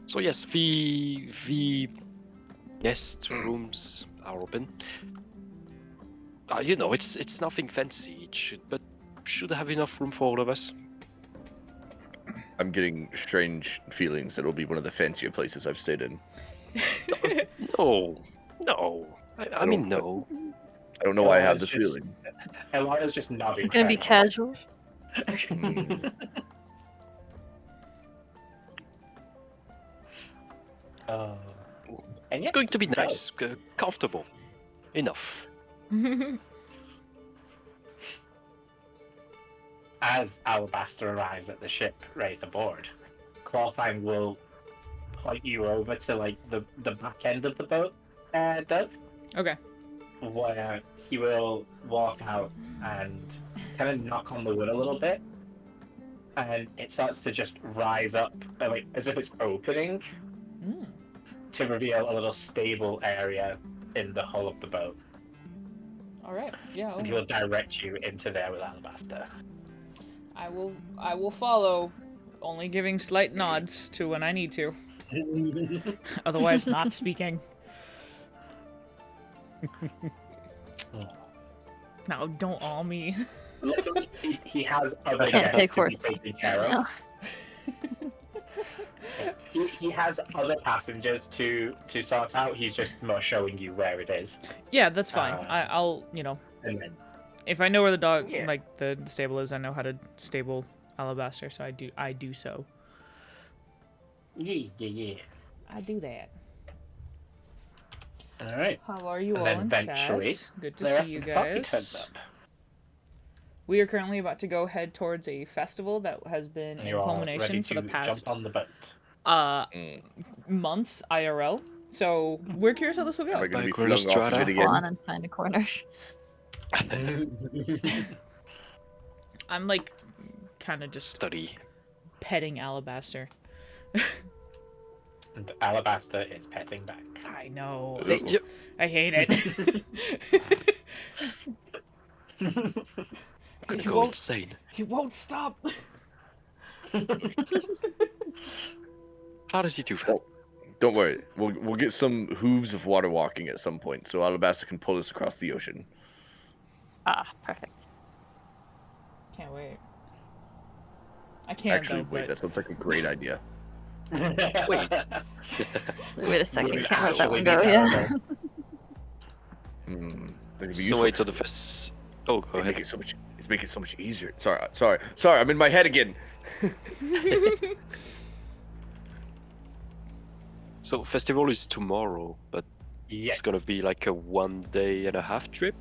So yes, the guest rooms are open. You know, it's nothing fancy. But should have enough room for all of us. I'm getting strange feelings that it'll be one of the fancier places I've stayed in. No. I mean, no. I don't know why I have It's this just- feeling. Ilana's just nodding. It's gonna be her head. casual. Mm. And It's yeah, going to be so- nice, comfortable, enough. As Alabaster arrives at the ship ready to board, Clawfang will point you over to like the back end of the boat, Dove, Okay. where he will walk out and kind of knock on the wood a little bit, and it starts to just rise up, like as if it's opening Mm. to reveal a little stable area in the hull of the boat, All right. Yeah. and he will direct you into there with Alabaster. I will follow, only giving slight nods to when I need to. Otherwise, not speaking. No, don't all me. Luckily, he has other Can't guests take to be horse taken care right of. now. He has other passengers to sort out. He's just more showing you where it is. Yeah, that's fine. Uh, I'll And then, if I know where the dog Yeah. like the stable is, I know how to stable Alabaster, so I do so. yeah. I do that. All right. How are you And all then in eventually, chat? Good The to rest see you of the party turns guys. up. We are currently about to go head towards a festival that has been And in you're all culmination ready for to the past jump on the boat. Mm. months IRL. So we're curious how this will Am I go. going to be Backroom flung off of strata. it Hold on again? and find a corner. I'm like kind of just Study. petting Alabaster. And Alabaster is petting back. I know. Yep. I hate it. Could He go won't- insane. He won't stop. How does he do that? Don't worry. We'll get some hooves of water walking at some point, so Alabaster can pull us across the ocean. Ah, perfect. Can't wait. I can't Actually, though, wait, but that sounds like a great idea. Wait. Wait a second, Would can't let that actually one be go. Yeah. terrible. Hmm. That could be So useful. wait till the fest. Oh, go It'd make ahead. it so much. It's making it so much easier. Sorry. I'm in my head again. So festival is tomorrow, but Yes. it's gonna be like a 1.5 day trip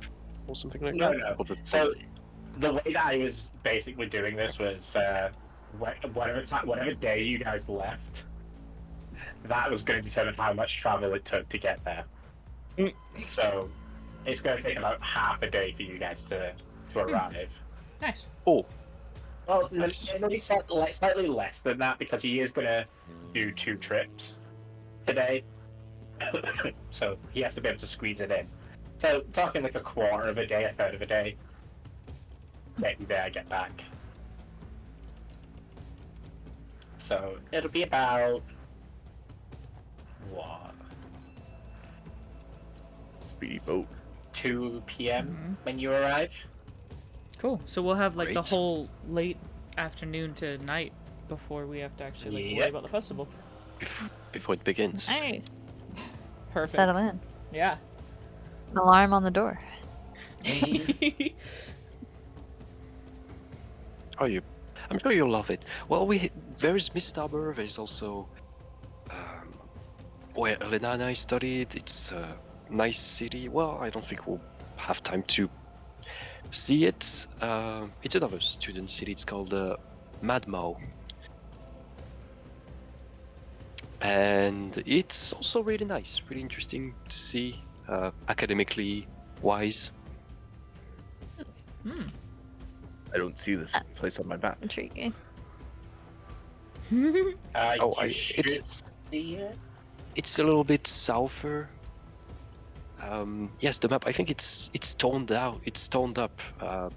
or something like No, that. no. Or the- So the way that I was basically doing this was whatever day you guys left, that was going to determine how much travel it took to get there. So it's going to take about half a day for you guys to arrive. nice. Oh, Well, Nice. maybe slightly less than that because he is going to do 2 trips today. So he has to be able to squeeze it in. So talking like a quarter of a day, a third of a day. Get you there, get back. So it'll be about what Speedy boat. 2 p.m. Mhm. when you arrive. Cool. So we'll have like the Great. whole late afternoon to night before we have to actually like worry Yep. about the festival. Before it begins. Nice. Perfect. Settle in. Yeah. An alarm on the door. Oh, I'm sure you'll love it. Well, there is Miss Tabor. There's also where Elena and I studied. It's a nice city. Well, I don't think we'll have time to see it. It's another student city. It's called Madmau. And it's also really nice, really interesting to see, academically wise. Hmm. I don't see this place on my map. Intriguing. Oh, You it's- should see it. It's a little bit souther. Yes, the map. I think it's toned out. It's toned up,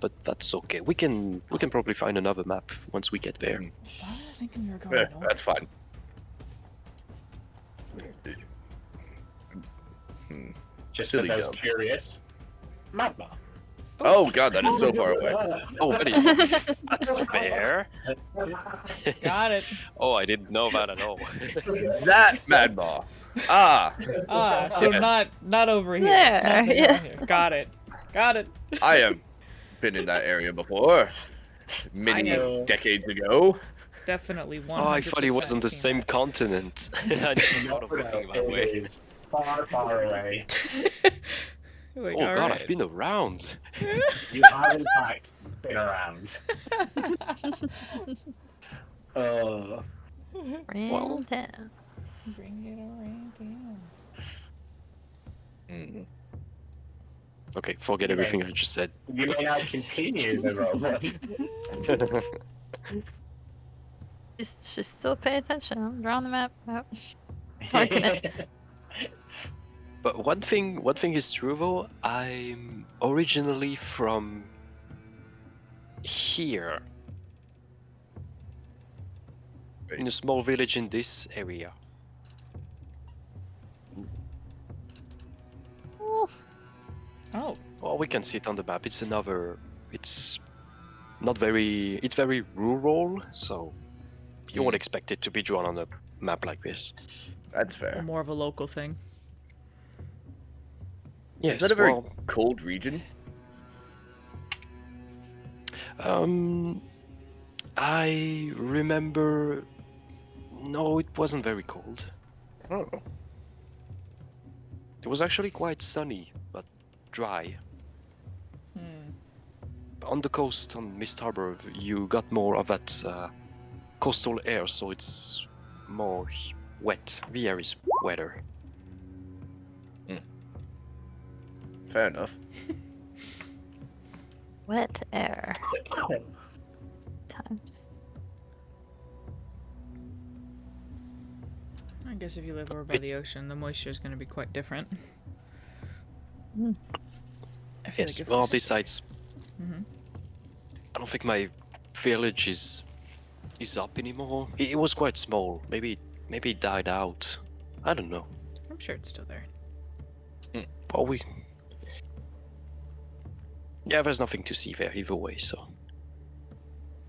but that's okay. We can probably find another map once we get there. Why was I thinking you were going Eh, north? that's fine. Just Silly for those dumb. curious. Magma. Oh god, that is so far away. Oh, really? That's fair. Got it. Oh, I didn't know that at all. That Mad Maw. Ah, Ah, so Yes. not over here. There, Nothing yeah. over here. Got it. Got it. I have been in that area before. Many know. decades ago. Definitely 100%. Oh, I thought it was on the seen same that. continent. I never thought of looking that It way. is far, far away. Like, Oh god, alright. I've been around. You have, in fact, been around. Oh. Well- Ran down. Bring it around, yeah. Mm. Okay, forget everything I just said. You may now continue the role. Just still pay attention. I'm drawing the map out. Marking it. But one thing is true though. I'm originally from here, in a small village in this area. Ooh, Oh, Well, we can see it on the map. It's another. It's not very. It's very rural, so you won't expect it to be drawn on a map like this. That's fair. more of a local thing. Yes. Is that a very well, cold region? I remember. No, it wasn't very cold. Oh. It was actually quite sunny, but dry. Hmm. On the coast, on Mist Harbor, you got more of that coastal air, so it's more wet. The air is wetter. Fair enough. wet air times. I guess if you live over by the ocean, the moisture is going to be quite different. Mm. I feel Yes. like if Well, it's- besides, Mhm. I don't think my village is up anymore. It was quite small. Maybe it died out. I don't know. I'm sure it's still there. Well, yeah, there's nothing to see there either way. So,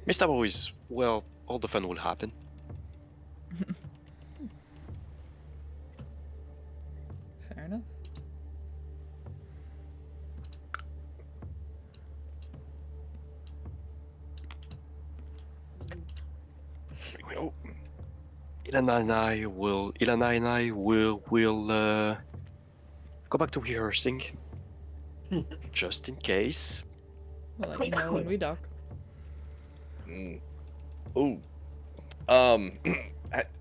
Mr. Always, well, all the fun will happen. Fair enough. Well, Ilana and I will go back to rehearsing, just in case. We'll let you know when we dock. Mm. Ooh.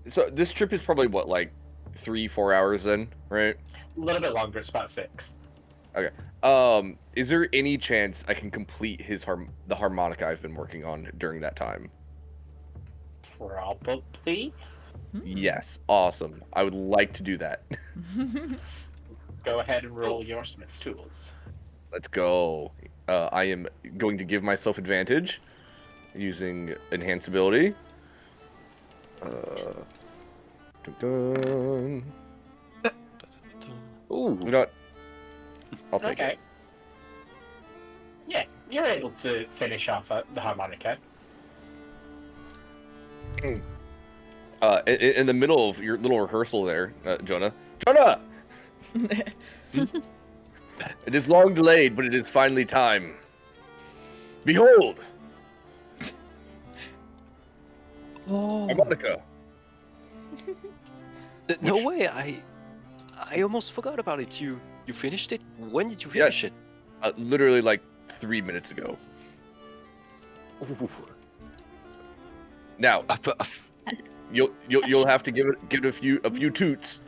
So this trip is probably what, like 3-4 hours then, right? A little bit longer, it's about 6. Is there any chance I can complete the harmonica I've been working on during that time? Probably. Yes, awesome. I would like to do that. Go ahead and roll your Smith's tools. Let's go. I am going to give myself advantage using enhance ability. Dun. Ooh. You know what? I'll take Okay. it. Yeah, you're able to finish off the harmonica. In the middle of your little rehearsal there, Jonah. Jonah! It is long delayed, but it is finally time. Behold! Oh. Harmonica. No Which- way! I almost forgot about it. You finished it? When did you finish Yes. it? Literally like 3 minutes ago. Ooh. Now, you'll have to give it a few toots,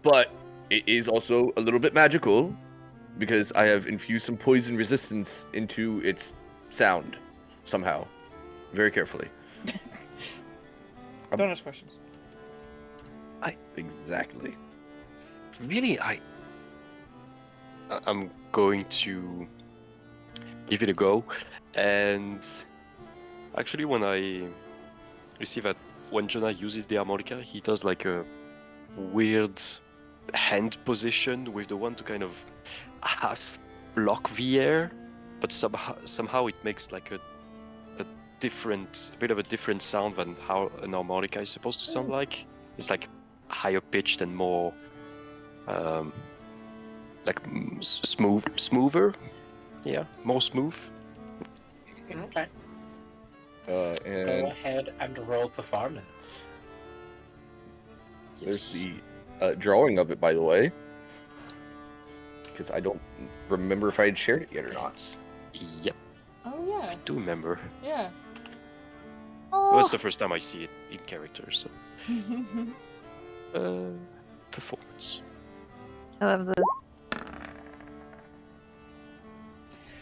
but it is also a little bit magical because I have infused some poison resistance into its sound somehow, very carefully. Don't ask questions. Exactly. Really, I'm going to give it a go, and actually, when I see that when Jonah uses the harmonica, he does like a weird hand position with the one to kind of half block the air, but somehow it makes like a bit of a different sound than how an harmonica is supposed to sound like. It's like higher pitched and more smoother. Yeah, more smooth. Okay. Go And ahead and roll performance. there's the drawing of it, by the way, because I don't remember if I had shared it yet or not. Yep, Oh yeah, I do remember. yeah. Well, it's the first time I see it in character, so performance. I love the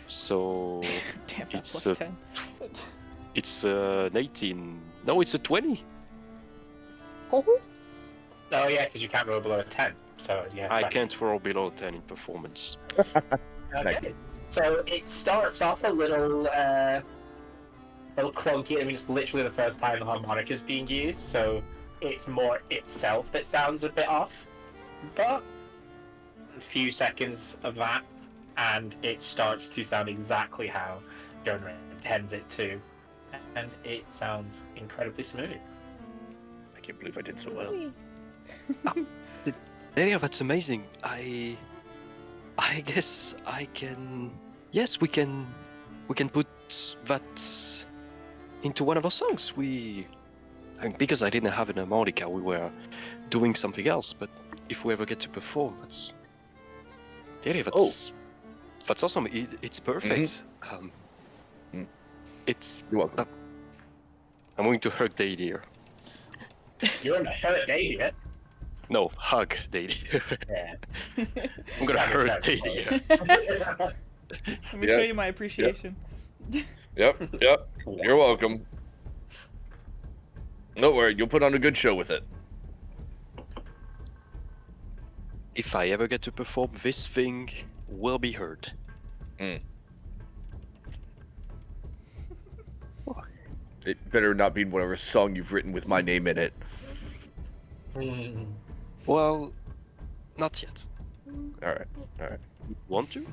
So Damn, that It's, plus 10. it's an 18. No, it's a 20. Oh yeah, because you can't roll below a 10. So yeah. I 20. can't roll below 10 in performance. Okay. Nice. So it starts off a little clunky. I mean, it's literally the first time the harmonica is being used, so it's more itself that sounds a bit off. But a few seconds of that, and it starts to sound exactly how Jonah intends it to, and it sounds incredibly smooth. I can't believe I did so well. Yeah, that's amazing. I guess I can. Yes, we can put that into one of our songs. Because I didn't have an harmonica, we were doing something else. But if we ever get to perform, that's awesome. It's perfect. It's. You're welcome. I'm going to hug Daddy here. You're in a hurt day yet. No, hug Daddy. Yeah. I'm gonna Sounded hurt very Daddy close. here. Let me show Yes. you my appreciation. Yep. You're welcome. Don't worry, you'll put on a good show with it. If I ever get to perform, this thing will be heard. It better not be whatever song you've written with my name in it. Hmm. Well, not yet. All right. Want to?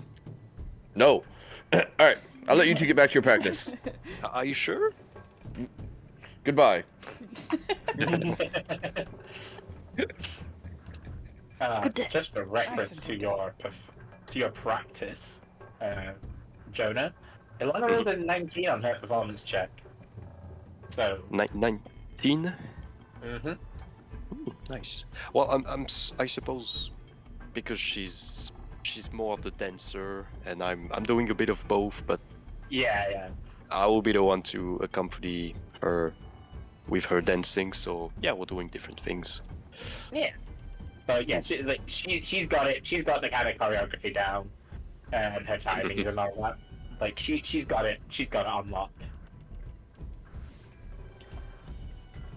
No. All right. I'll let you two get back to your practice. Are you sure? Goodbye. Good day. Just for reference Nice to and your practice, Jonah, Ilana rolled a 19 on her performance check. So, 19. mm-hmm. Ooh, nice. Well, I suppose because she's more of the dancer, and I'm doing a bit of both, but Yeah. I will be the one to accompany her with her dancing. So yeah, we're doing different things. But yeah, she's got it. She's got the kind of choreography down, and her timings and all that. Like she's got it. She's got it on lock.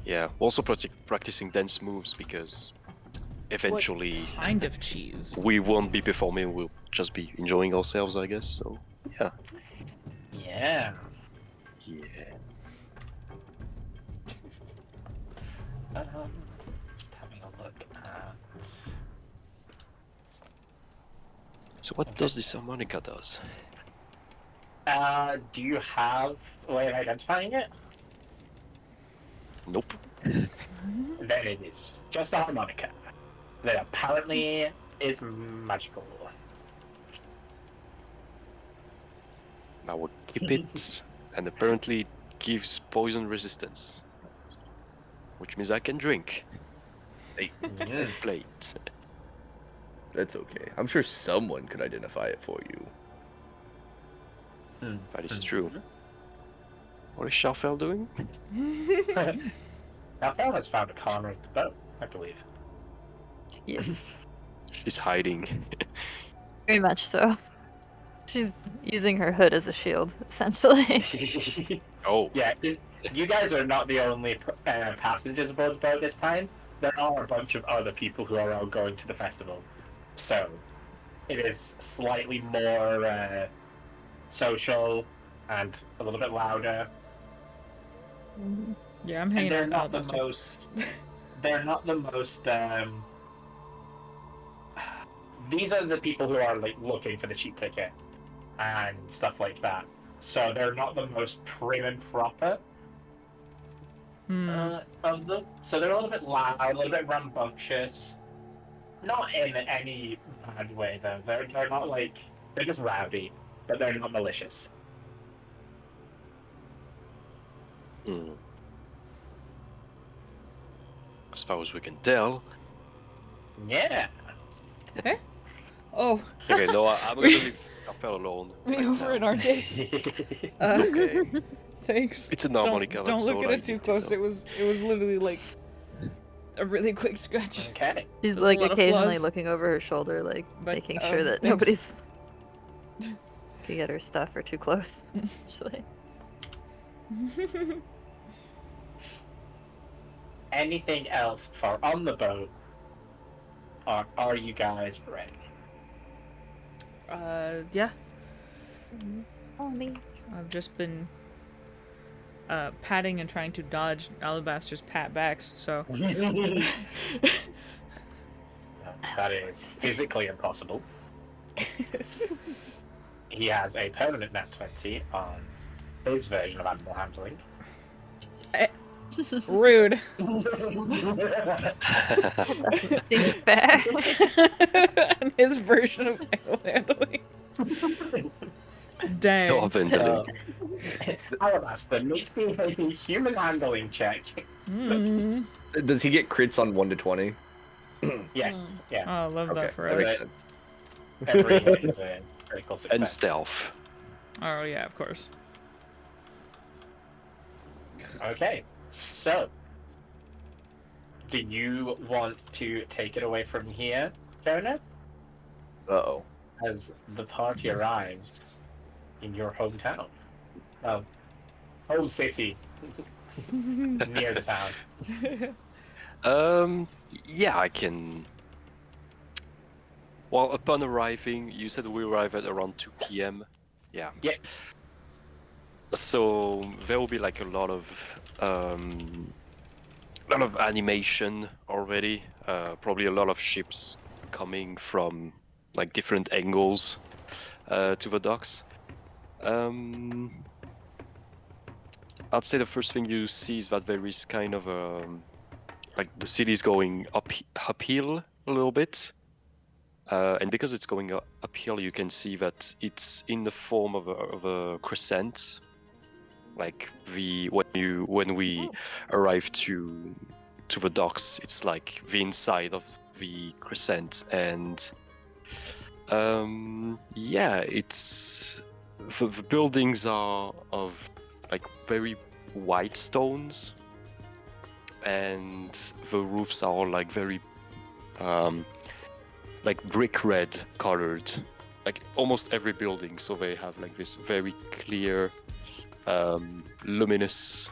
Yeah, also practicing dance moves because eventually Kind of cheese. we won't be performing. We'll just be enjoying ourselves, I guess. So yeah. Yeah. Yeah. Just having a look at. So what does this harmonica does? Do you have a way of identifying it? Nope. Then it is just a harmonica that apparently is magical. I will keep it, and apparently it gives poison resistance, which means I can drink and play it. That's okay. I'm sure someone could identify it for you. That is true. What is Sharfell doing? Alfel has found a corner of the boat, I believe. Yes, She's hiding. very much so. She's using her hood as a shield, essentially. Oh, Yeah, you guys are not the only passengers aboard the boat this time. There are a bunch of other people who are all going to the festival. So, it is slightly more social and a little bit louder. Yeah, I'm And hanging they're out not now. the most. They're not the most. These are the people who are like looking for the cheap ticket and stuff like that. So they're not the most prim and proper of them. So they're a little bit loud, a little bit rambunctious. Not in any bad way though. They're not like they're just rowdy, but they're not malicious. hmm. As far as we can tell. Yeah. Oh, Okay, no, I'm gonna leave Sharfell alone. me right over in now. Artes. Okay. Thanks. It's an harmonica. Don't That's look all at I it too need to close. know. It was literally like a really quick scratch. Okay. She's There's a like lot of occasionally flaws. looking over her shoulder, like But, making sure that thanks. nobody's can get her stuff or too close. Actually, Anything else for on the boat? Or are you guys ready? Yeah. oh me. I've just been patting and trying to dodge Alabaster's pat backs, so That is physically impossible. He has a permanent nat 20 on his version of animal handling. rude. Seems fair. And his version of animal handling. Dang. No, Vendela. Alabaster, make me a human handling check. Mm. Does he get crits on 1 to 20? Yes, yeah. Oh, I love Okay, that for that us. makes sense. Every hit is a critical success. And stealth. Oh yeah, of course. Okay, so do you want to take it away from here, Jonah? Uh-oh. As the party arrives in your hometown. Well, home city. Near the town. Yeah, I can. Well, upon arriving, you said we arrive at around 2 p.m. Yeah. Yeah. So there will be like a lot of animation already. Probably a lot of ships coming from like different angles to the docks. I'd say the first thing you see is that there is kind of like the city is going uphill a little bit, and because it's going uphill, you can see that it's in the form of a crescent. Like when we arrive to the docks, it's like the inside of the crescent, and yeah, it's the buildings are of like very white stones, and the roofs are all like very like brick red colored, like almost every building. So they have like this very clear, luminous,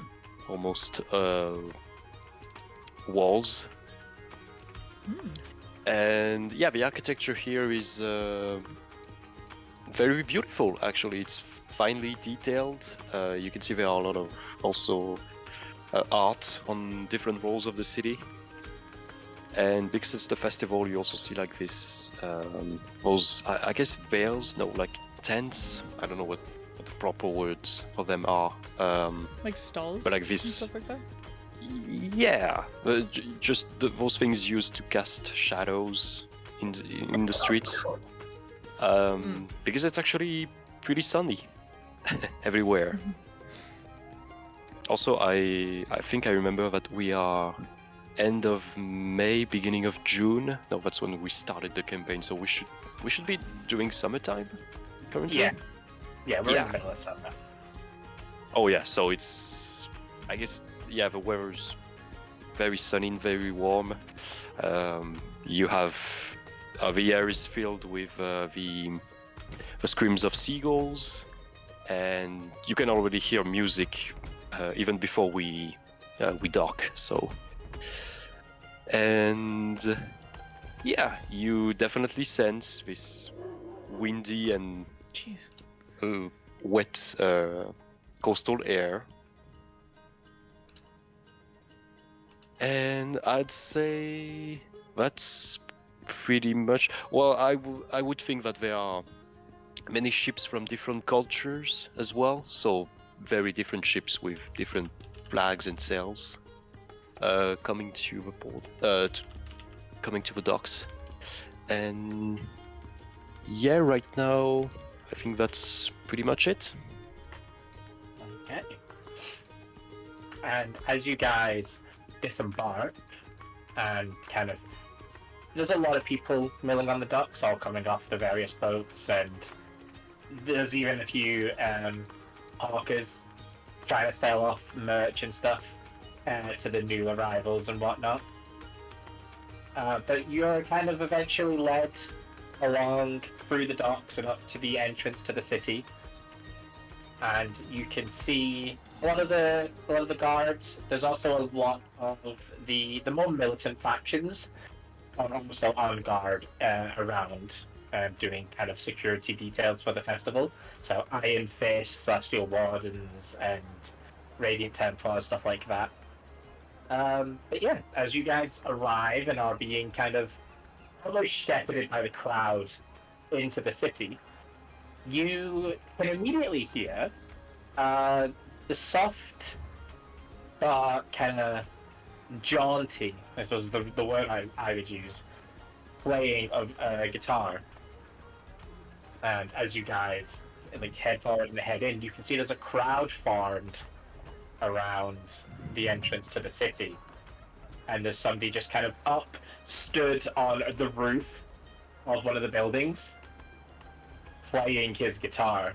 almost walls. And yeah, the architecture here is very beautiful. Actually, it's finely detailed. You can see there are a lot of also art on different walls of the city. And because it's the festival, you also see like this, those, I guess veils, no, like tents. I don't know what the proper words for them are. Like stalls But like and this, stuff like that? yeah, just those things used to cast shadows in the streets. Because it's actually pretty sunny everywhere. Also, I think I remember that we are end of May, beginning of June. No, that's when we started the campaign. So we should be doing summertime currently. Yeah. Yeah, we're Yeah. in the middle of summer. Oh yeah, so it's, I guess, yeah, the weather's very sunny and very warm. You have the air is filled with the screams of seagulls, and you can already hear music even before we dock. So, and yeah, you definitely sense this windy and Jeez. wet coastal air. And I'd say that's pretty much. Well, I would think that there are many ships from different cultures as well. So very different ships with different flags and sails coming to the port, coming to the docks. And yeah, right now I think that's pretty much it. Okay. And as you guys disembark and kind of, there's a lot of people milling on the docks, all coming off the various boats, and there's even a few hawkers trying to sell off merch and stuff to the new arrivals and whatnot. But you're kind of eventually led along through the docks and up to the entrance to the city, and you can see a lot of the guards. There's also a lot of the more militant factions are also on guard around, doing kind of security details for the festival. So Iron Fist, Celestial Wardens, and Radiant Templars, stuff like that. But yeah, as you guys arrive and are being kind of almost shepherded by the crowd into the city, you can immediately hear the soft, kind of jaunty, I suppose is the word I would use, playing of a guitar. And as you guys like head forward and head in, you can see there's a crowd formed around the entrance to the city. And there's somebody just kind of stood on the roof of one of the buildings, playing his guitar.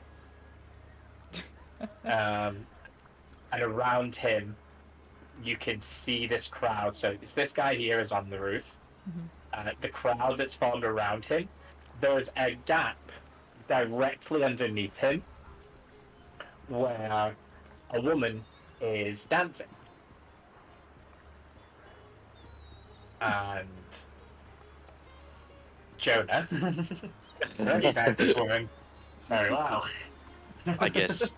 And around him, you can see this crowd. So it's this guy here is on the roof. The crowd that's formed around him, there's a gap directly underneath him where a woman is dancing. And Jonah recognized this woman very well. I guess.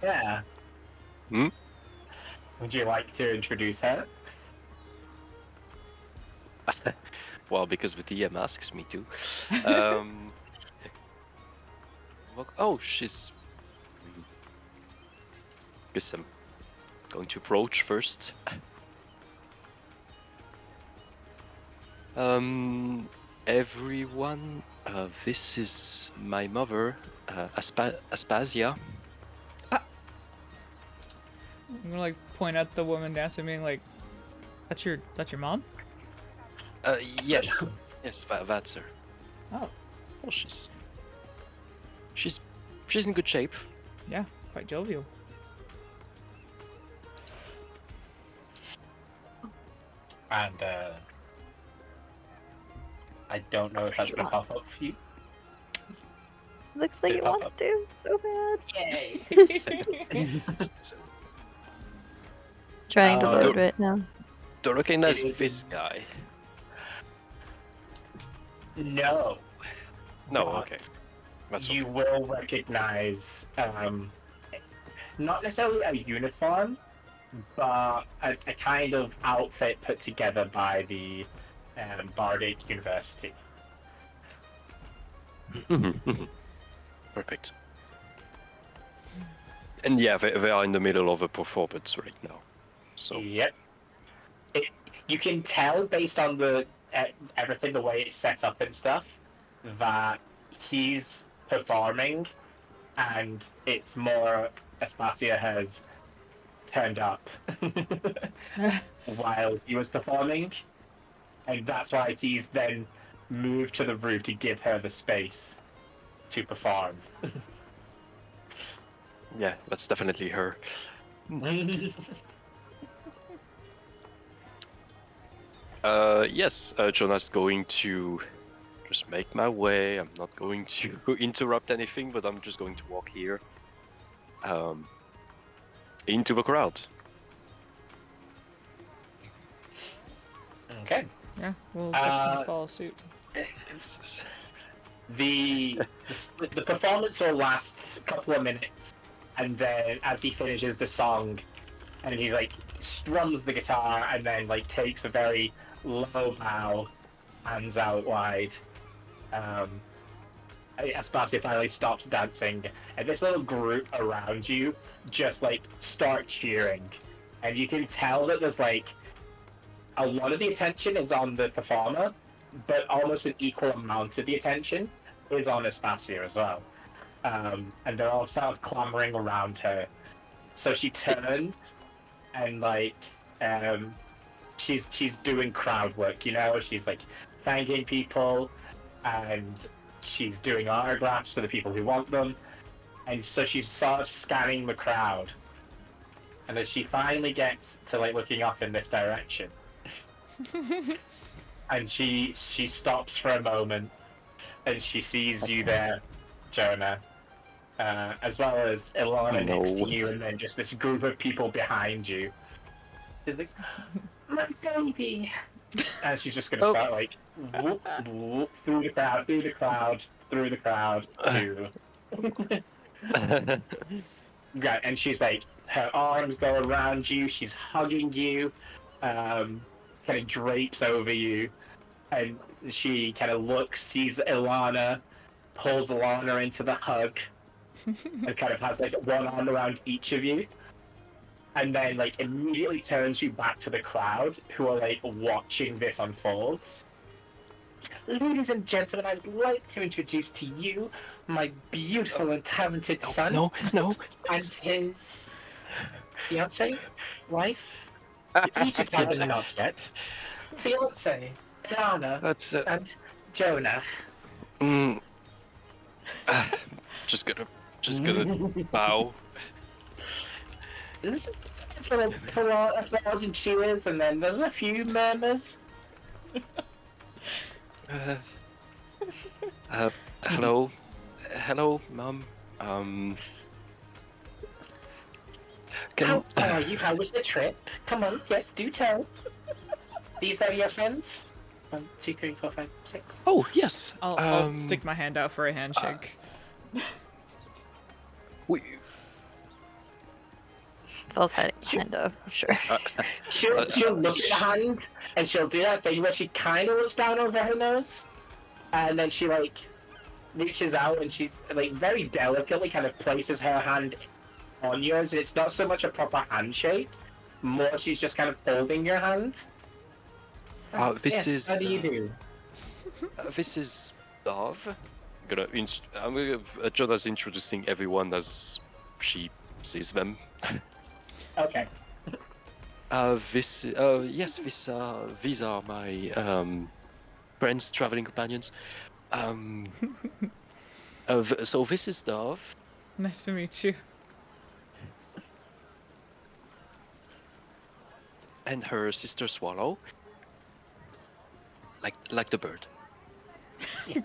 Yeah. Hmm? Would you like to introduce her? Well, because the DM asks me to. Oh, she's. Guess I'm going to approach first. Everyone, this is my mother, Aspasia. I'm gonna like point at the woman dancing, being like, "That's your mom?" Yes, yes, that's her. Oh, Well, she's in good shape. yeah, quite jovial. And I don't know if that's going to pop up for you. Looks like Did it pop wants up. to so bad. Yay! Trying to Uh, load right now. Don't recognize It is this guy. No. No, but okay. That's you will recognize, not necessarily a uniform, but a kind of outfit put together by the Bardic University. Perfect. And yeah, they are in the middle of a performance right now. So Yep. You can tell based on the everything, the way it's set up and stuff, that he's performing, and it's more Aspasia has turned up while he was performing, and that's why he's then moved to the roof to give her the space to perform. yeah, that's definitely her. Yes, Jonah's going to just make my way. I'm not going to interrupt anything, but I'm just going to walk here into the crowd. Okay. Yeah, we'll definitely Uh, follow suit. The performance will last a couple of minutes, and then as he finishes the song, and he's like strums the guitar, and then like takes a very low bow, hands out wide. Aspasia finally stops dancing, and this little group around you just like start cheering, and you can tell that there's like a lot of the attention is on the performer, but almost an equal amount of the attention is on Aspasia as well. And they're all sort of clamoring around her. So she turns and like she's doing crowd work, you know, she's like thanking people, and she's doing autographs for the people who want them. And so she's sort of scanning the crowd. And as she finally gets to like looking off in this direction, and she stops for a moment, and she sees you there, Jonah, as well as Ilana next to you, and then just this group of people behind you. She's like, my baby, and she's just gonna start like whoop, whoop, through the crowd, to. Yeah, and she's like, her arms go around you, she's hugging you, kind of drapes over you, and she kind of looks, sees Ilana, pulls Ilana into the hug, and kind of has like one arm around each of you, and then like immediately turns you back to the crowd who are like watching this unfold. Ladies and gentlemen, I'd like to introduce to you my beautiful and talented son No. and his fiance, wife. You two haven't not yet. Fiance, Dana, That's and Jonah. just gonna bow. There's a little applause and cheers, and then there's a few murmurs. Hello, Mum. How are you? How was the trip? Come on, yes, do tell. These are your friends? 1, 2, 3, 4, 5, 6. Oh yes. I'll stick my hand out for a handshake. We, Phil's hiding behind her, sure. She'll look at the hand, and she'll do that thing where she kind of looks down over her nose, and then she like reaches out, and she's like very delicately kind of places her hand on yours. And it's not so much a proper handshake, more she's just kind of holding your hand. this Yes, is. how do you do? This is Dove. Jonah's introducing everyone as she sees them. Okay. These are my friends, traveling companions. So this is Dove, Nice to meet you. and her sister Swallow. Like the bird. Yes.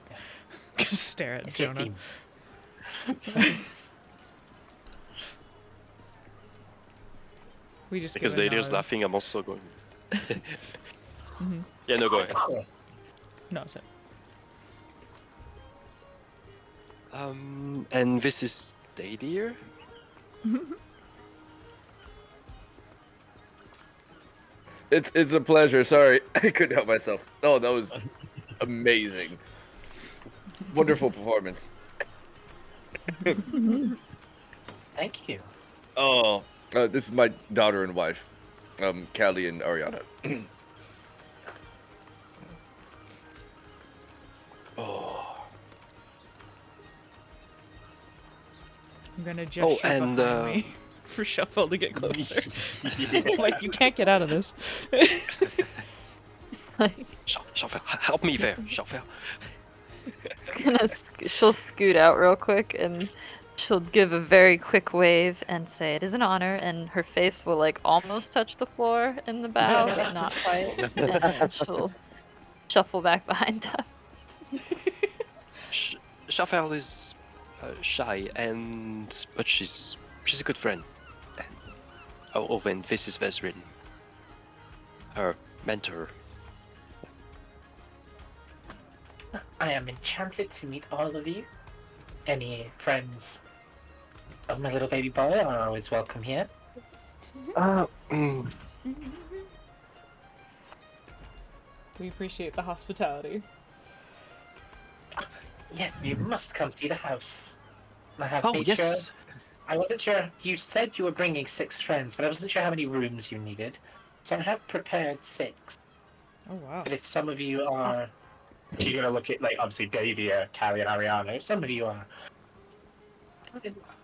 Gonna stare at It's your Jonah. theme. We just Because give a the Adio's nod. laughing, I'm also going. Mhm. Yeah, no, go ahead. No, sorry. And this is Daydeer. It's a pleasure. Sorry, I couldn't help myself. Oh, that was amazing. Wonderful performance. Thank you. Oh, this is my daughter and wife, Callie and Ariana. Oh, I'm gonna gesture and, behind me for Shuffle to get closer. Like, you can't get out of this. Like, Chauffeur, help me there, chauffeur. she'll scoot out real quick and she'll give a very quick wave and say it is an honor, and her face will like almost touch the floor in the bow, but not quite. And then she'll shuffle back behind them. Chauffeur is shy, but she's a good friend. And, and this is Vezrin, her mentor. I am enchanted to meet all of you. Any friends of my little baby boy are always welcome here. We appreciate the hospitality. Yes, you must come see the house. I have Oh made yes. sure. I wasn't sure. You said you were bringing 6 friends, but I wasn't sure how many rooms you needed. So I have prepared 6. Oh wow. But if some of you are, you're gonna look at like obviously Davia, Callie, and Ariana. If some of you are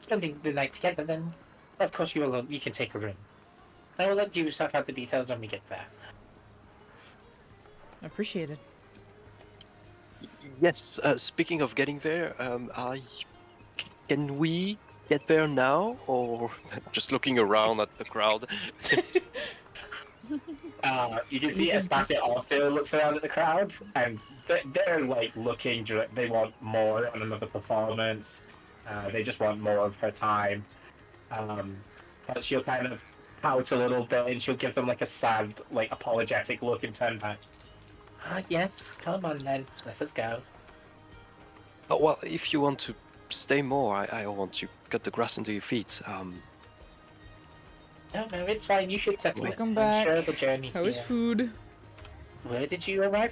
spending the night together, then of course you will. You can take a room. I will let you sort out the details when we get there. Appreciated. Yes. Speaking of getting there, can we get there now, or just looking around at the crowd? You can see Aspasia also looks around at the crowd, and they're like looking. They want more on another performance. They just want more of her time. But she'll kind of pout a little bit, and she'll give them like a sad, like apologetic look and turn back. Yes, come on then, let us go. Oh, well, if you want to stay more, I want to cut the grass under your feet. No, it's fine. You should settle Welcome it. back. I'm sure the journey How is here. food? Where did you arrive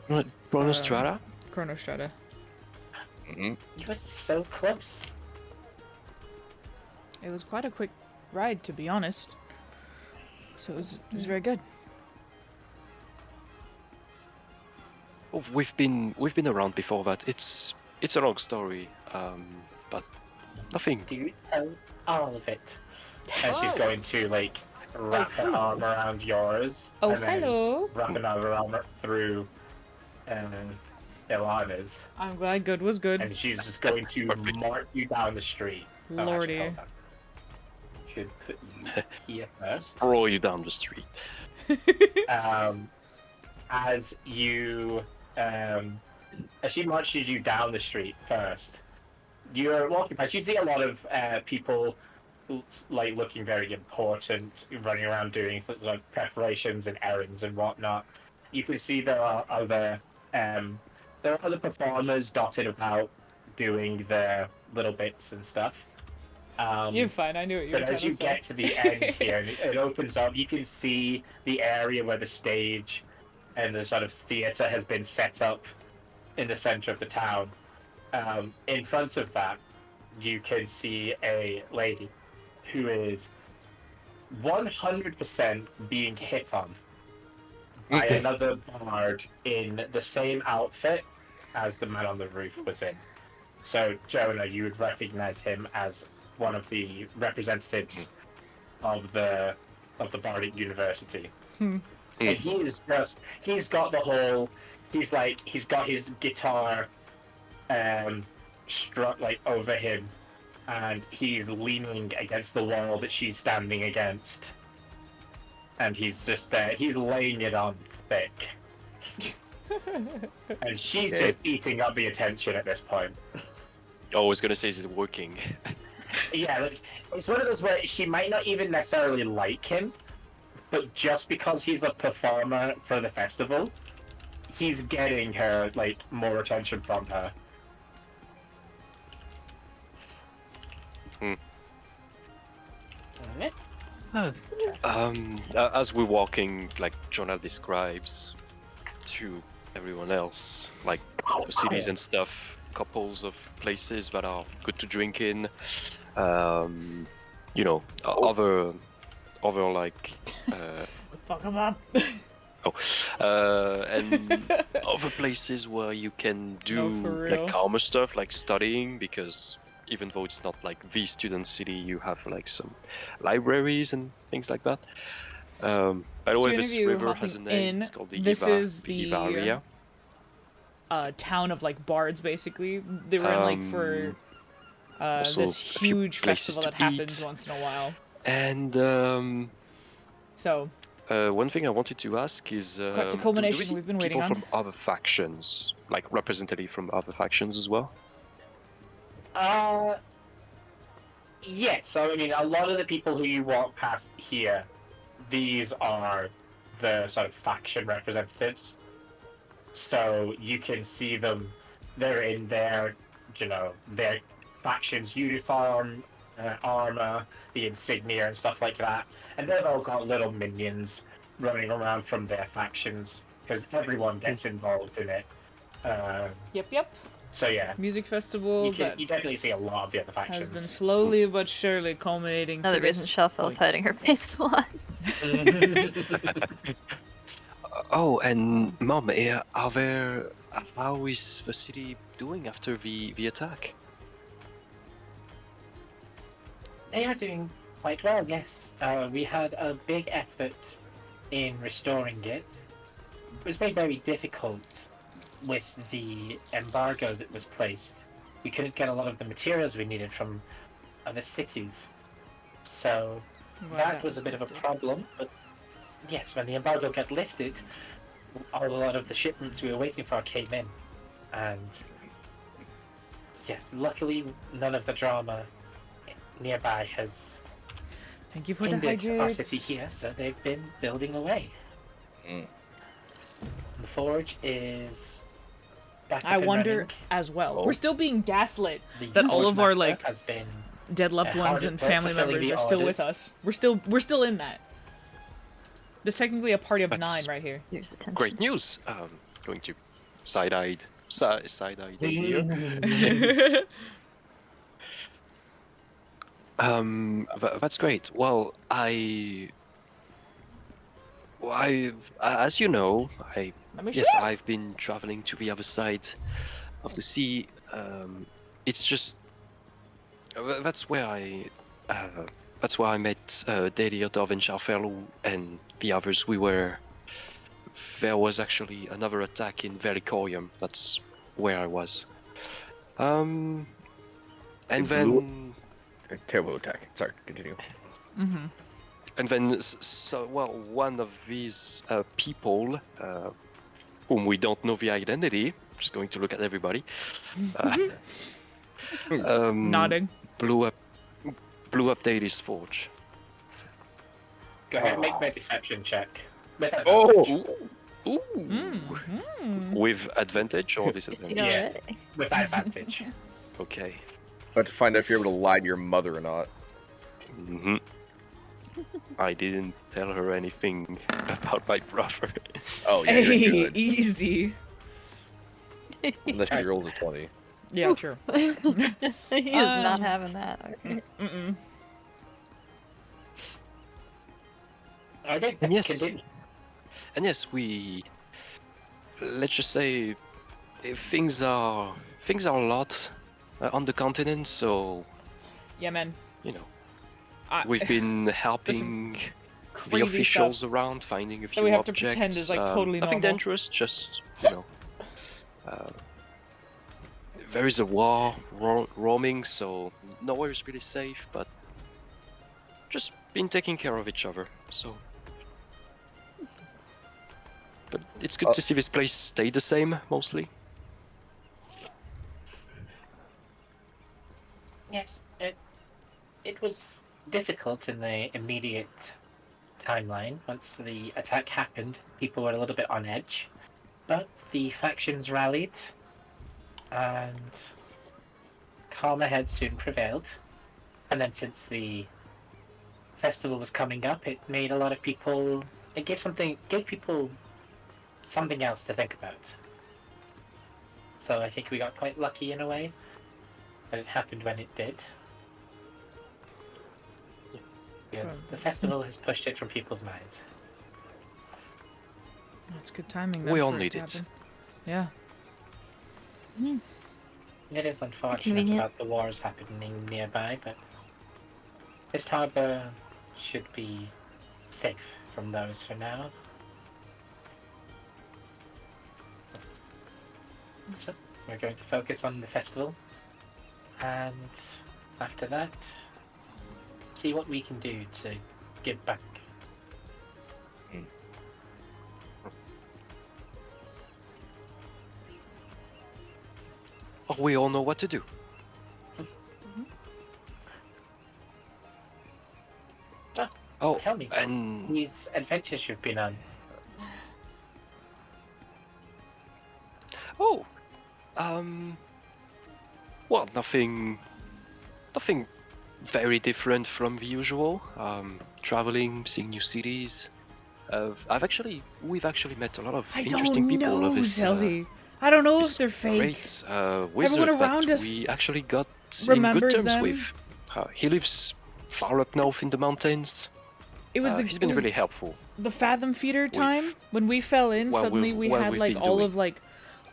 from? Chronostrata? Chronostrata. Mhm. You were so close. It was quite a quick ride, to be honest. So it was very good. Oh, we've been around before that. It's a long story, but nothing. Do you tell all of it? And she's going to like wrap her arm around yours. Oh, and then hello. wrap another arm through Ilana's, I'm glad good was good. and she's just going to Perfect. mark you down the street. Oh, actually, Lordy. hold on. Should put you here first. Throw you down the street. As you as she marches you down the street first, you're walking past. You see a lot of people like looking very important, running around doing sort of like preparations and errands and whatnot. You can see there are other performers dotted about doing their little bits and stuff. You're fine. I knew what you were But trying as you to say. get to the end here, and it opens up, you can see the area where the stage and the sort of theatre has been set up in the center of the town. In front of that, you can see a lady who is 100% being hit on by another bard in the same outfit as the man on the roof was in. So, Jonah, you would recognize him as one of the representatives of the Bardic University. And he's got his guitar struck like over him, and he's leaning against the wall that she's standing against, and he's just he's laying it on thick. And she's Okay. just eating up the attention at this point. Oh, I was gonna say, is it working? Yeah, like it's one of those where she might not even necessarily like him, but just because he's a performer for the festival, he's getting her like more attention from her. Hmm. Alright. As we're walking, like Jonah describes to everyone else, like cities and stuff, couples of places that are good to drink in, you know, other like, Fuck him up. and other places where you can do No, for real. like calmer stuff, like studying, because even though it's not like the student city, you have like some libraries and things like that. By the way, To this any of you river has a hopping name. in, It's called the this Iva, is the the, Iva area. Town of like bards, basically. They were in like for also this a few huge places festival to that happens eat. once in a while. And So one thing I wanted to ask is, cut to do culmination. we see We've been people waiting on. from other factions, like representative from other factions as well? Yes, I mean, a lot of the people who you walk past here, these are the sort of faction representatives. So you can see them, they're in their, their faction's uniform, armor, the insignia and stuff like that. And they've all got little minions running around from their factions, because everyone gets involved in it. Yep. So yeah, Music festival that you definitely see a lot of the other factions. has been slowly but surely culminating Another to reason this Shelfel's point. hiding her face a lot. Oh, and Mom, how is the city doing after the attack? They are doing quite well, yes. We had a big effort in restoring it. It was very difficult with the embargo that was placed. We couldn't get a lot of the materials we needed from other cities. So Well, that was a bit of a problem, but yes, when the embargo got lifted, a lot of the shipments we were waiting for came in. And yes, luckily none of the drama nearby has Thank you for the hindered our hydrates. city here, so they've been building away. Mm. The forge is back up I and wonder running. as well. Oh. We're still being gaslit The that all forge of our master like has been dead loved hard ones at and work family fulfilling members the are still with orders. us. We're still in that. There's technically a party of That's 9 right here. Here's the tension. Great news. Going to side-eye here. That's great. Well, as you know, Let me yes, show you. I've been traveling to the other side of the sea. It's just that's where I met Deliot of Encharfello and the others. There was actually another attack in Velicorium. That's where I was. And They then. blew- A terrible attack. Sorry, continue. Mm-hmm. And then, one of these people, whom we don't know the identity, just going to look at everybody, Nodding. blew up Daily's forge. Go ahead and make my deception check. With Oh! advantage. Ooh. Mm. With advantage or You disadvantage? see Yeah. already. With advantage. Okay. About to find out if you're able to lie to your mother or not. hmm I didn't tell her anything about my brother. Oh yeah, Hey, you're good. easy. Unless she rolls a 20. Yeah, true. He is not Um, having that. Okay. Mm-mm. Okay, And yes. continue. And yes, let's just say, things are a lot on the continent, so Yeah, man. you know. I, We've been helping the crazy officials stuff around, finding a few that we have to objects. pretend is like totally nothing normal. dangerous, just there is a war roaming, so nowhere is really safe. But just been taking care of each other. So, but it's good to see this place stay the same mostly. Yes, it was difficult in the immediate timeline. Once the attack happened, people were a little bit on edge, but the factions rallied, and calmer heads soon prevailed. And then since the festival was coming up, it made a lot of people. It gave people something else to think about. So I think we got quite lucky in a way that it happened when it did. Because the festival has pushed it from people's minds. That's good timing. We then all for need to it. happen. Yeah. It is unfortunate Convenient. about the wars happening nearby, but this harbor should be safe from those for now. So we're going to focus on the festival, and after that, see what we can do to give back. Oh, we all know what to do. Oh, Tell me, and these adventures you've been on. oh, well, nothing very different from the usual. Traveling, seeing new cities. We've actually met a lot of I interesting don't people. know, Of this, Zelly. I don't know if this they're fake. great wizard around that us we actually got in remembers good terms them. with. He lives far up north in the mountains. It was He's been really helpful. the Fathom Feeder time when we fell in. well, Suddenly we had we've like been all doing. of like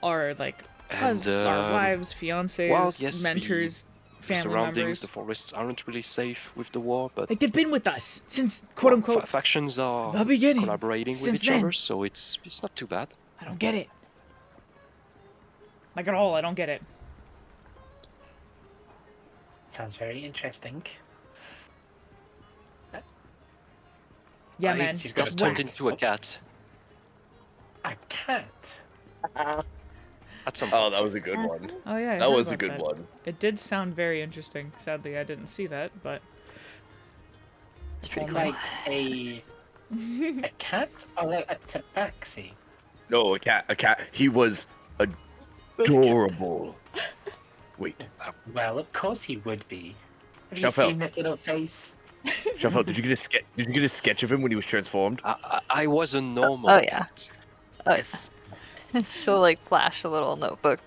our like And our wives, fiancés, well, yes, mentors, the family surroundings, members. the forests aren't really safe with the war, but Like they've been with us since quote unquote factions are the beginning. collaborating with Since each then. other, so it's not too bad. I don't get it. Like at all, I don't get it. Sounds very interesting. Yeah, I man. she's got got a turned whack. into a cat I can't. at some Oh, point. that was a good one. Oh yeah, I That heard was a about good that. one. It did sound very interesting. Sadly, I didn't see that, but It's pretty Or cool. like a cat or like a tabaxi. No, a cat. A cat. He was adorable. Wait, Well, of course he would be. Have you Shafel. seen this little face? Shafel, did you get a sketch? Did you get a sketch of him when he was transformed? I was a normal oh, yeah. cat. Oh, yeah. She'll like flash a little notebook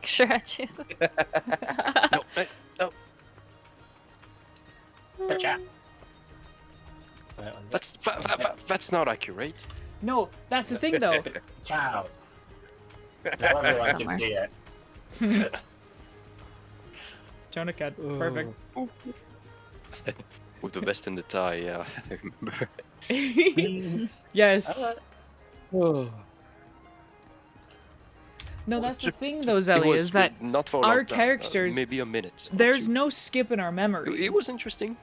picture at you. No, no, The cat. that's not accurate. no, that's the thing though. Ciao. Now everyone can Somewhere. see it. Jonah cat, perfect. With the vest and the tie, yeah, I remember. Yes. Oh. No, that's the thing though, It Zelly, was is that not for a our long time, characters- maybe a minute. or there's two. no skip in our memory. It was interesting.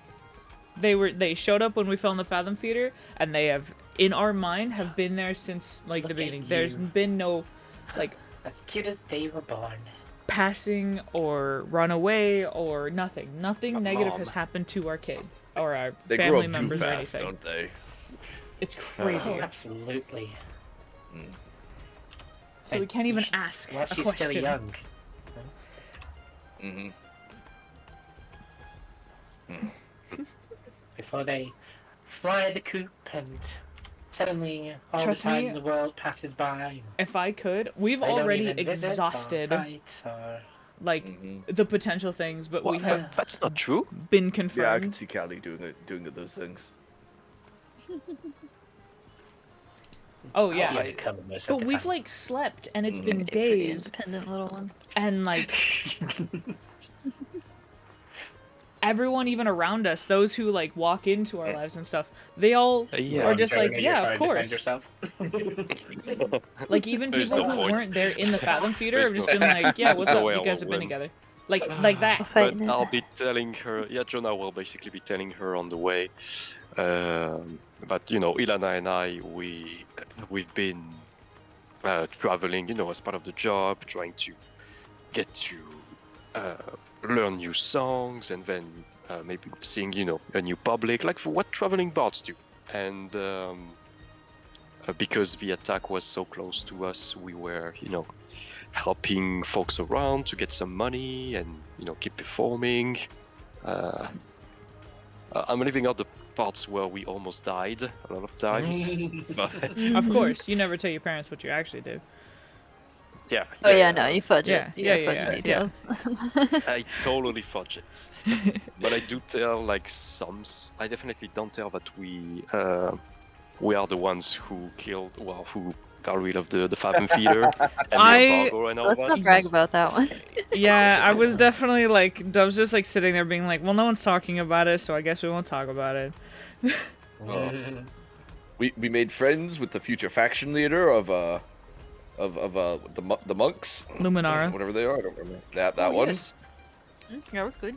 They showed up when we fell in the Fathom Feeder, and they have in our mind have been there since like the Look at beginning. There's you. been no like As cute as they were born. passing or run away or nothing. Nothing But negative Mom. has happened to our kids or our They grow family up members too or fast, anything. don't they? It's crazy. Oh, absolutely. So we can't even ask While a she's question. still young. Mm-hmm. Before they fly the coop and suddenly all Trust the time me, the world passes by. If I could, we've They don't already even visit or exhausted fight or... like Mm-hmm. the potential things, but we Well, have that's not true. been Yeah, I confirmed. can see Callie doing those things. Oh, I'll yeah. be undercover most of But the we've time. like slept and it's Mhm. been Pretty- pretty days independent little one. and like everyone even around us, those who like walk into our lives and stuff, they all Yeah. are just like, Jeremy, yeah, you're of trying to course. defend yourself. Like even There's people no who point. weren't there in the Fathom Feeder There's have just no- been like, yeah, what's there's no up? way You I guys will have been win. together. Like that. Fighting But it. I'll be telling her. Yeah, Jonah will basically be telling her on the way. But you know, Ilana and I, we've been traveling, you know, as part of the job, trying to get to learn new songs and then maybe sing, you know, a new public, like what traveling bards do. And because the attack was so close to us, we were, you know, helping folks around to get some money and, you know, keep performing. I'm leaving out the parts where we almost died a lot of times. But Of course, you never tell your parents what you actually do. yeah. Oh yeah, no, you fudge Yeah, it. You yeah, gotta yeah, fudge yeah, details. I totally fudge it. But I do tell like I definitely don't tell that we are the ones who killed, well, who got rid of the Fathom Feeder and the embargo and all Let's that. not brag about that one. Yeah, I was definitely like, I was just like sitting there being like, well, no one's talking about it, so I guess we won't talk about it. We made friends with the future faction leader of the monks, Luminara. whatever they are. I don't remember that Oh, one. yes. That was good.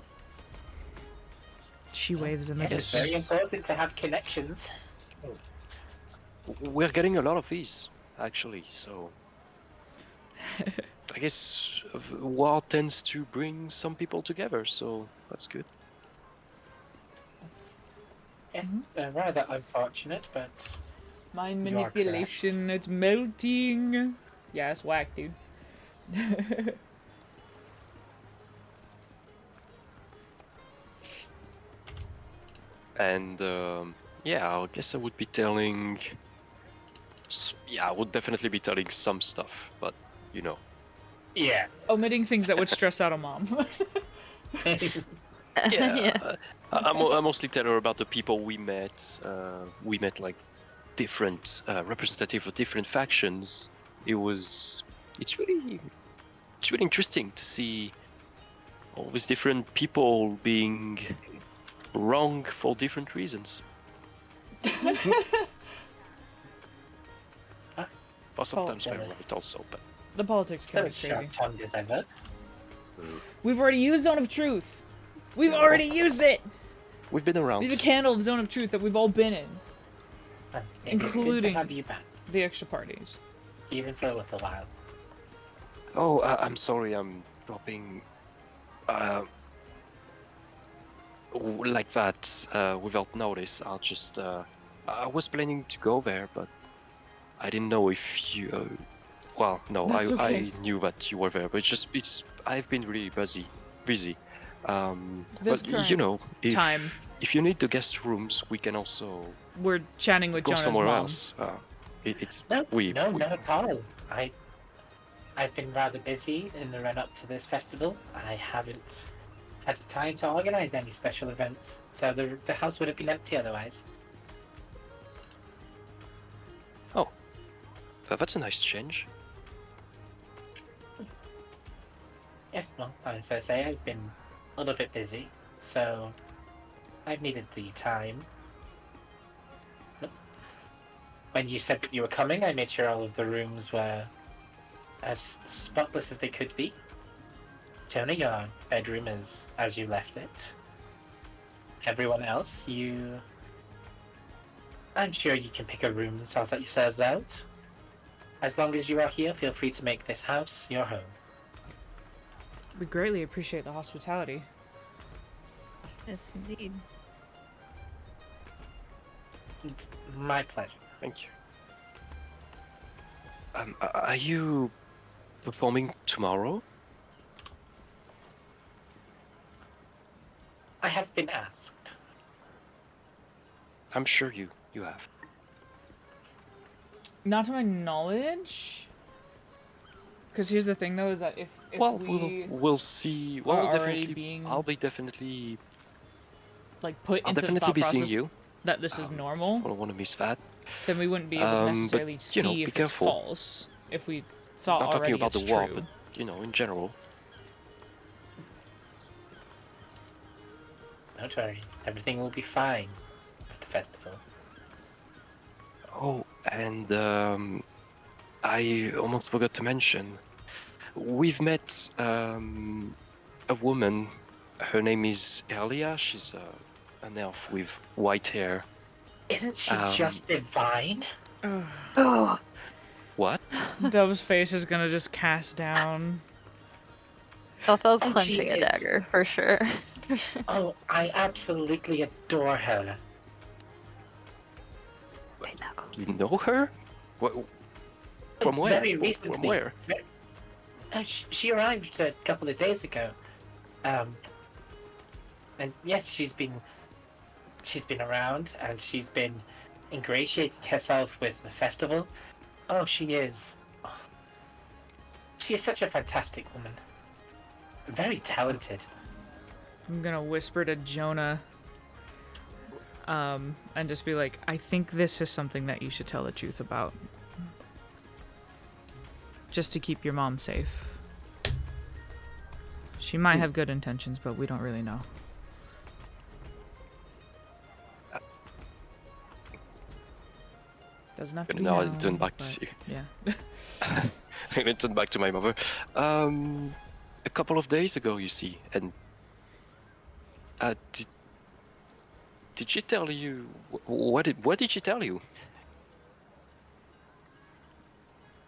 She waves in the Yes, it's very distance. important to have connections. We're getting a lot of these, actually, so. I guess war tends to bring some people together, so that's good. Yes, rather unfortunate, but Mind You are manipulation, it's melting. Yeah, it's whack, dude. And yeah, I guess I would be telling. Yeah, I would definitely be telling some stuff, but you know. yeah. Omitting things that would stress out a mom. Yeah, I mostly tell her about the people we met. We met like different representative of different factions. It's really interesting to see all these different people being wrong for different reasons. Or sometimes they're jealous. right also, but The politics So can be crazy. sharp-tongued as ever. We've already used Zone of Truth. We've already used it. we've been around. We've a candle of Zone of Truth that we've all been in. And it is good Including- to have you back, The extra parties. even for a little while. Oh, I'm sorry, I'm dropping like that without notice. I was planning to go there, but I didn't know if you. Well, no, That's okay. I knew that you were there, but I've been really busy. This But you current know, time. if you need the guest rooms, we can also We're chatting with go Jonah's somewhere mom. else. It's No, we. not at all. I've been rather busy in the run-up to this festival. I haven't had time to organize any special events, so the house would have been empty otherwise. That's a nice change. Yes, well, as I say, I've been a little bit busy, so I've needed the time. When you said that you were coming, I made sure all of the rooms were as spotless as they could be. Tony, your bedroom is as you left it. Everyone else, I'm sure you can pick a room and sort yourselves out. As long as you are here, feel free to make this house your home. We greatly appreciate the hospitality. Yes, indeed. It's my pleasure. Thank you. Are you performing tomorrow? I have been asked. I'm sure you have. Not to my knowledge. Because here's the thing, though, is that if Well, we we'll see. are Well, already definitely. being- I'll be definitely. like put I'll into the definitely thought be process seeing you. that this is I normal, don't want to miss that. then we wouldn't be able to but, necessarily you know, see be if it's careful. false. If we thought Not already talking about it's the war, true. but you know, in general. Don't worry, everything will be fine with the festival. Oh, and I almost forgot to mention, we've met a woman. Her name is Elia. She's an elf with white hair. Isn't she Um, just divine? Oh, What? Dove's face is gonna just cast down. Thelthel's And she clenching a is- dagger for sure. Oh, I absolutely adore her. Wait, now go. You know her? From where? Very From recently. where? She arrived a couple of days ago. And yes, she's been she's been around and she's been ingratiating herself with the festival. Oh, she is. She is such a fantastic woman. Very talented. I'm gonna whisper to Jonah, and just be like, I think this is something that you should tell the truth about. Just to keep your mom safe. She might have good intentions, but we don't really know. Doesn't have to be Now I now, turn back but to yeah. I'm gonna turn back to my mother. A couple of days ago, you see, and did she tell you what did she tell you?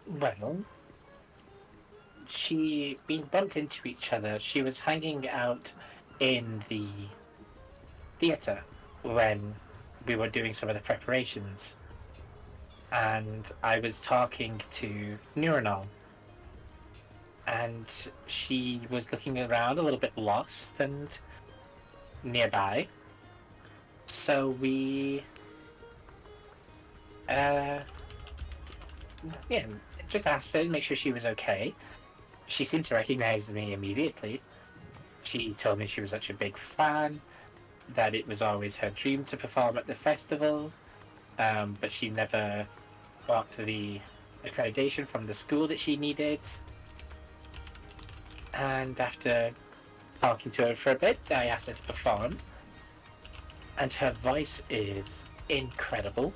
Well, we bumped into each other. She was hanging out in the theater when we were doing some of the preparations. And I was talking to Neuronal. And she was looking around a little bit lost and nearby. So we just asked her to make sure she was okay. She seemed to recognize me immediately. She told me she was such a big fan, that it was always her dream to perform at the festival, but she never got the accreditation from the school that she needed. And after talking to her for a bit, I asked her to perform. And her voice is incredible.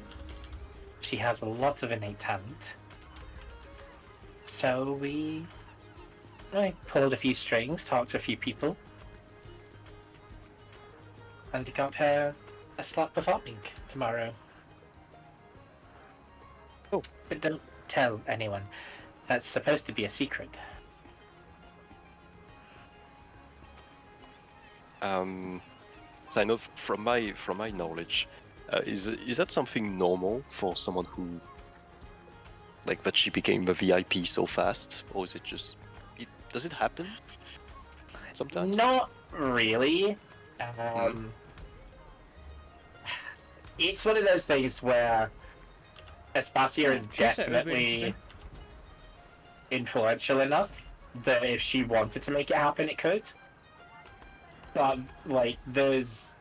She has a lot of innate talent. So I pulled a few strings, talked to a few people, and got her a slot performing tomorrow. Oh. But don't tell anyone. That's supposed to be a secret. So I know from my knowledge, is that something normal for someone who, like, that she became a VIP so fast, or is it just does it happen sometimes? Not really. It's one of those things where Aspasia is She said it would be definitely interesting. influential enough that if she wanted to make it happen, it could. But like, it's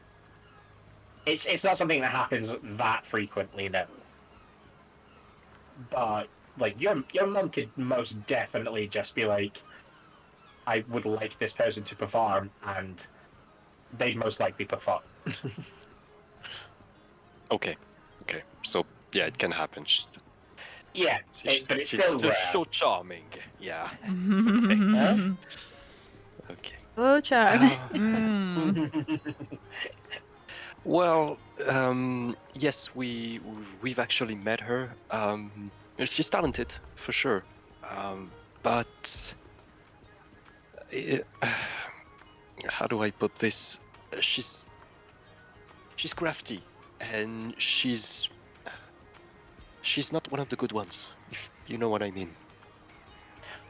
not something that happens that frequently, no. But like, your mum could most definitely just be like, I would like this person to perform, and they'd most likely perform. Okay, so yeah, it can happen. Yeah, but it's still she's rare. so charming. Yeah. Huh? Okay. Oh, charm. Well, yes, we've actually met her. She's talented for sure, but how do I put this? She's crafty, and she's not one of the good ones, if you know what I mean.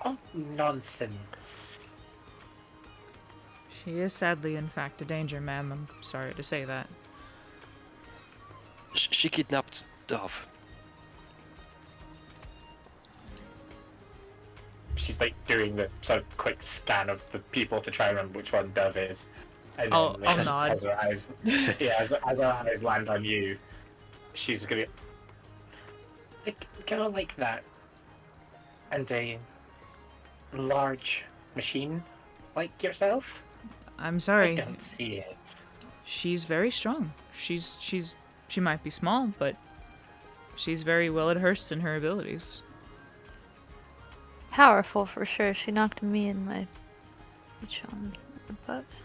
Oh, nonsense. She is sadly, in fact, a danger, ma'am. I'm sorry to say that. She kidnapped Dove. She's like doing the sort of quick scan of the people to try and remember which one Dove is. And I'll then nod. as her eyes, as her eyes land on you, she's gonna be like, girl like that, and a large machine like yourself. I'm I sorry. don't see it. She's very strong. She might be small, but she's very well rehearsed in her abilities. Powerful for sure. She knocked me and my bitch on the butts.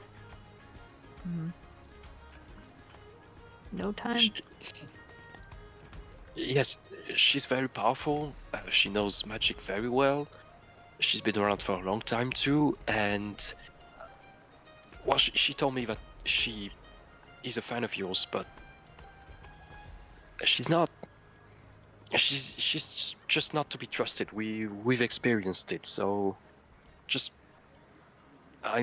No time. Yes, she's very powerful. She knows magic very well. She's been around for a long time too, and well, she told me that she is a fan of yours, but she's not. She's just not to be trusted. We've experienced it, so just I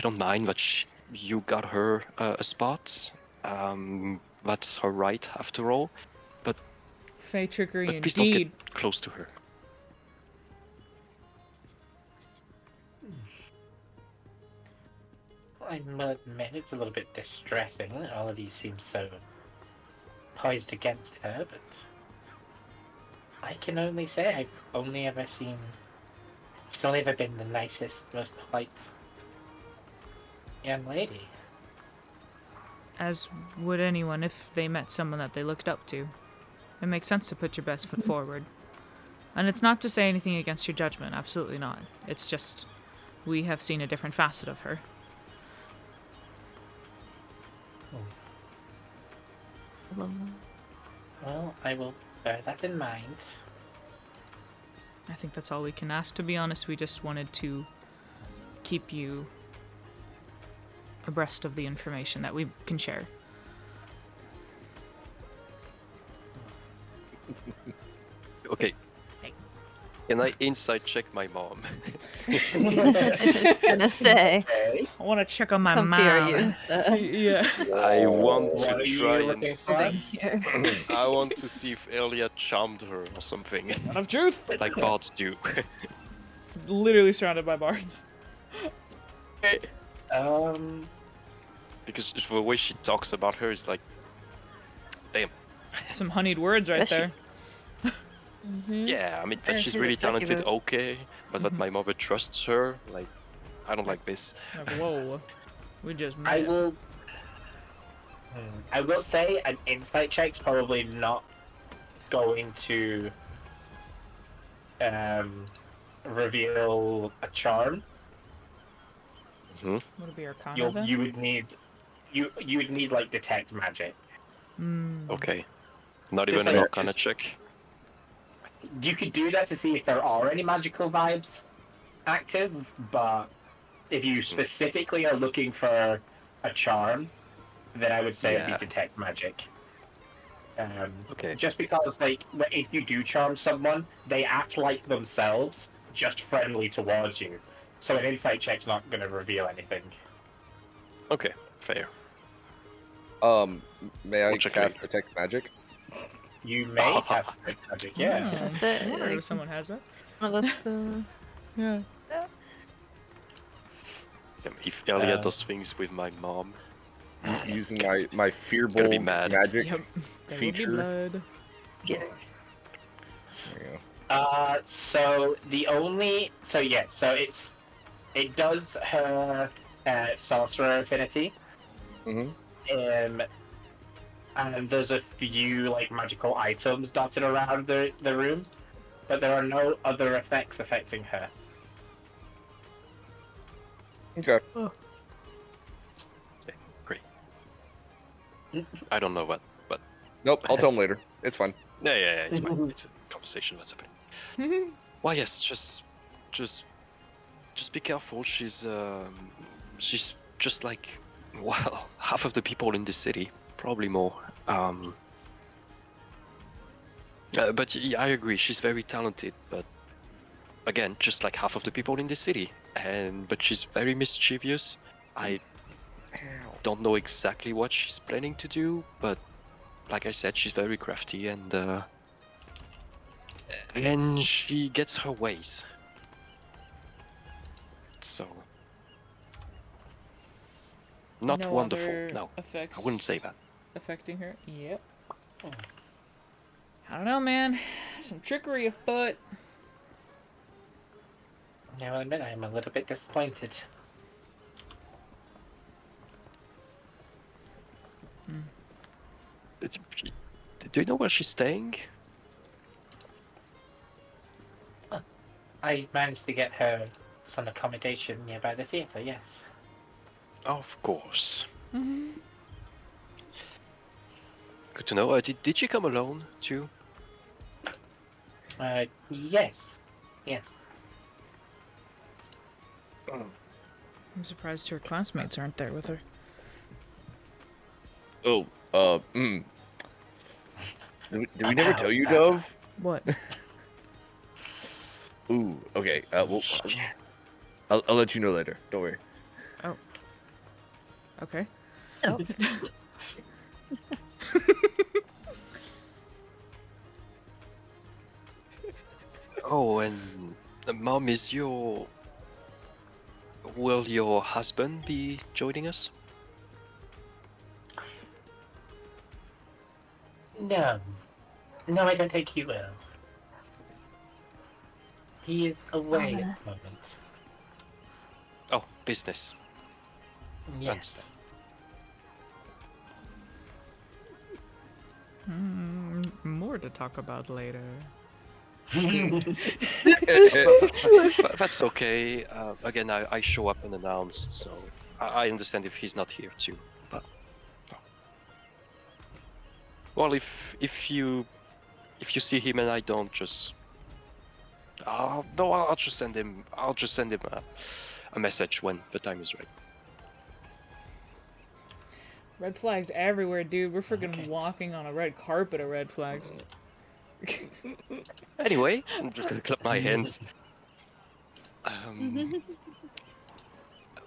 don't mind that you got her a spot, That's her right, after all. Fey trickery But please don't indeed. get close to her. I must admit, it's a little bit distressing that all of you seem so poised against her, but I can only say I've only ever seen. She's only ever been the nicest, most polite young lady. As would anyone if they met someone that they looked up to. It makes sense to put your best foot forward. And it's not to say anything against your judgment, absolutely not. It's just we have seen a different facet of her. Well, I will bear that in mind. I think that's all we can ask. To be honest, we just wanted to keep you abreast of the information that we can share. Okay. Can I inside check my mom? Gonna say, Okay. I want to check on my come mom. theory. Yeah. I want What to are you try and looking for? Thing here. I want to see if Elia charmed her or something, Son of truth! like bards do. Literally surrounded by bards. Because the way she talks about her is like, damn. Some honeyed words right Does she- there. Mhm. Yeah, I mean that Yeah, she's she's a really talented, succubus. okay, but that my mother trusts her, like, I don't like this. Like, whoa. We just I met. will. I will say an insight check's probably not going to reveal a charm. Hmm. Would it be Arcana then? You would need you would need like detect magic. Okay. Not Just even an like- arcana just- check. You could do that to see if there are any magical vibes active, but if you specifically are looking for a charm, then I would say it'd Yeah. be detect magic. Okay. Just because, like, if you do charm someone, they act like themselves, just friendly towards you. So an insight check's not going to reveal anything. Okay, fair. May I We'll check cast later. detect magic? You may cast detect magic, yeah. That's I it. wonder Like, if someone has that. well, that's the- Yeah. If Elia Um, does things with my mom, Using my fear Gonna be bolt mad. magic. Yep. There Feature. will be blood. There you So the only so it does her sorcerer affinity. go. Mm-hmm. And there's a few like magical items dotted around the room, but there are no other effects affecting her. Okay. great. I don't know what. Nope. I'll tell him later. It's fine. Yeah, it's fine. It's a conversation that's happening. Well, yes, just be careful. She's just like, well, half of the people in the city, probably more. But yeah, I agree. She's very talented, but again, just like half of the people in the city. But she's very mischievous. I don't know exactly what she's planning to do, but like I said, she's very crafty and she gets her ways. So not No wonderful. other No, effects I wouldn't say that. affecting her. Yep. I don't know, man. Some trickery afoot. I will admit I am a little bit disappointed. Do you know where she's staying? I managed to get her some accommodation nearby the theatre, yes. Of course. Good to know. Did she come alone too? Yes. Yes. I'm surprised her classmates aren't there with her. Oh. Did we never tell you, Dove? What? Ooh. Okay. Well, I'll let you know later. Don't worry. Okay. Oh. Oh, and Mom, will your husband be joining us? No. No, I don't think he will. He is away at the moment. Oh, business. Yes. More to talk about later. That's okay. Again, I show up unannounced, so I understand if he's not here too. But well, if you see him and I don't, just no, I'll just send him. I'll just send him a message when the time is right. Red flags everywhere, dude. We're freaking Okay. walking on a red carpet of red flags. Anyway, I'm just gonna clap my hands.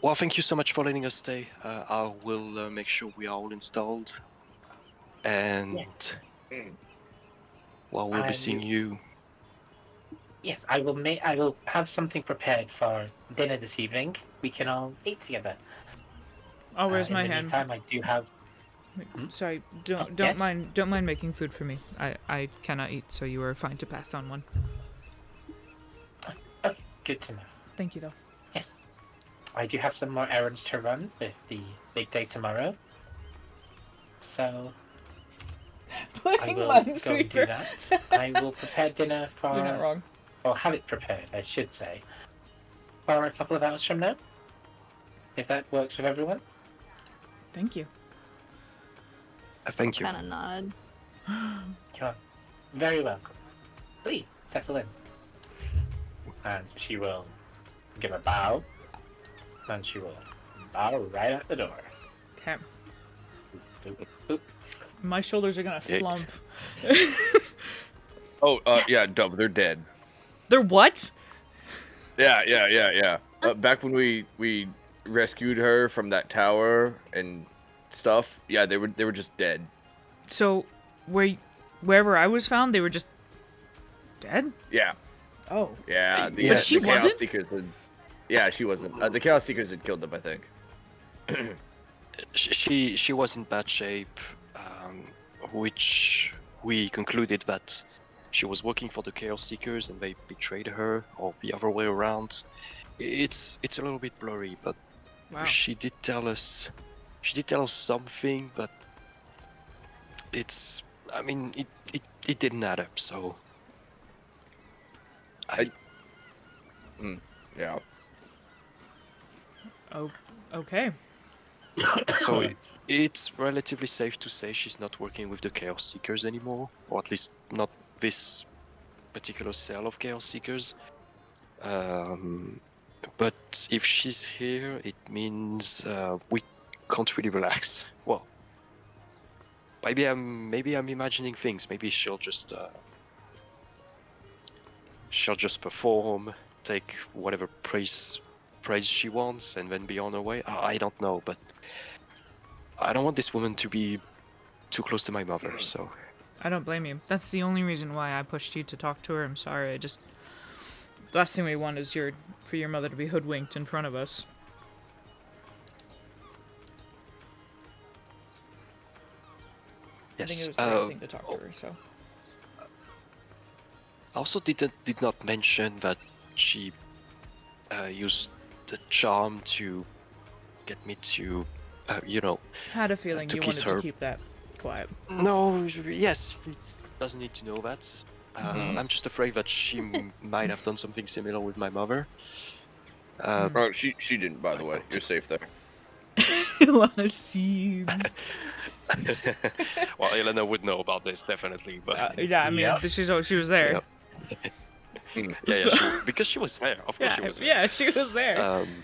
Well, thank you so much for letting us stay. I will make sure we are all installed, and well, we'll be And seeing you. Yes, I will have something prepared for dinner this evening. We can all eat together. Oh, where's In my the hand? meantime, I do have. Sorry, don't yes? mind making food for me. I cannot eat, so you are fine to pass on one. Okay, good to know. Thank you though. Yes, I do have some more errands to run with the big day tomorrow. So I will go and do that. I will prepare dinner for. You're not wrong. Or have it prepared, I should say, for a couple of hours from now. If that works with everyone. Thank you. Thank you. Kind of nod. You're very welcome. Please settle in. And she will give a bow, and she will bow right at the door. Okay. Boop, boop. My shoulders are gonna Yeah. slump. Oh, yeah, Dub, they're dead. They're what? Yeah. Back when we rescued her from that tower and stuff, yeah, they were just dead. So, wherever I was found, they were just dead. Yeah, Oh. yeah. But she Chaos wasn't? Seekers had, yeah, she wasn't. The Chaos Seekers had killed them, I think. She was in bad shape, which we concluded that she was working for the Chaos Seekers and they betrayed her, or the other way around. It's a little bit blurry, but Wow. she did tell us something, but it didn't add up. So Yeah. Oh. Okay. So it's relatively safe to say she's not working with the Chaos Seekers anymore, or at least not this particular cell of Chaos Seekers. But if she's here, it means we can't really relax. Well, maybe I'm imagining things. Maybe she'll just perform, take whatever praise she wants, and then be on her way. I don't know, but I don't want this woman to be too close to my mother. So I don't blame you. That's the only reason why I pushed you to talk to her. I'm sorry. The last thing we want is for your mother to be hoodwinked in front of us. yes. I think it was the right thing to talk to her. So. I also did not mention that she used the charm to get me to, Had a feeling to you kiss wanted her. to keep that quiet. No, yes, she doesn't need to know that. I'm just afraid that she might have done something similar with my mother. Oh, she didn't, by the way. You're safe there. A lot of seeds. Well, Elena would know about this definitely, but Yeah, I mean, Yep. she was there. Yep. because she was there. Of course, she was there. Yeah, she was there.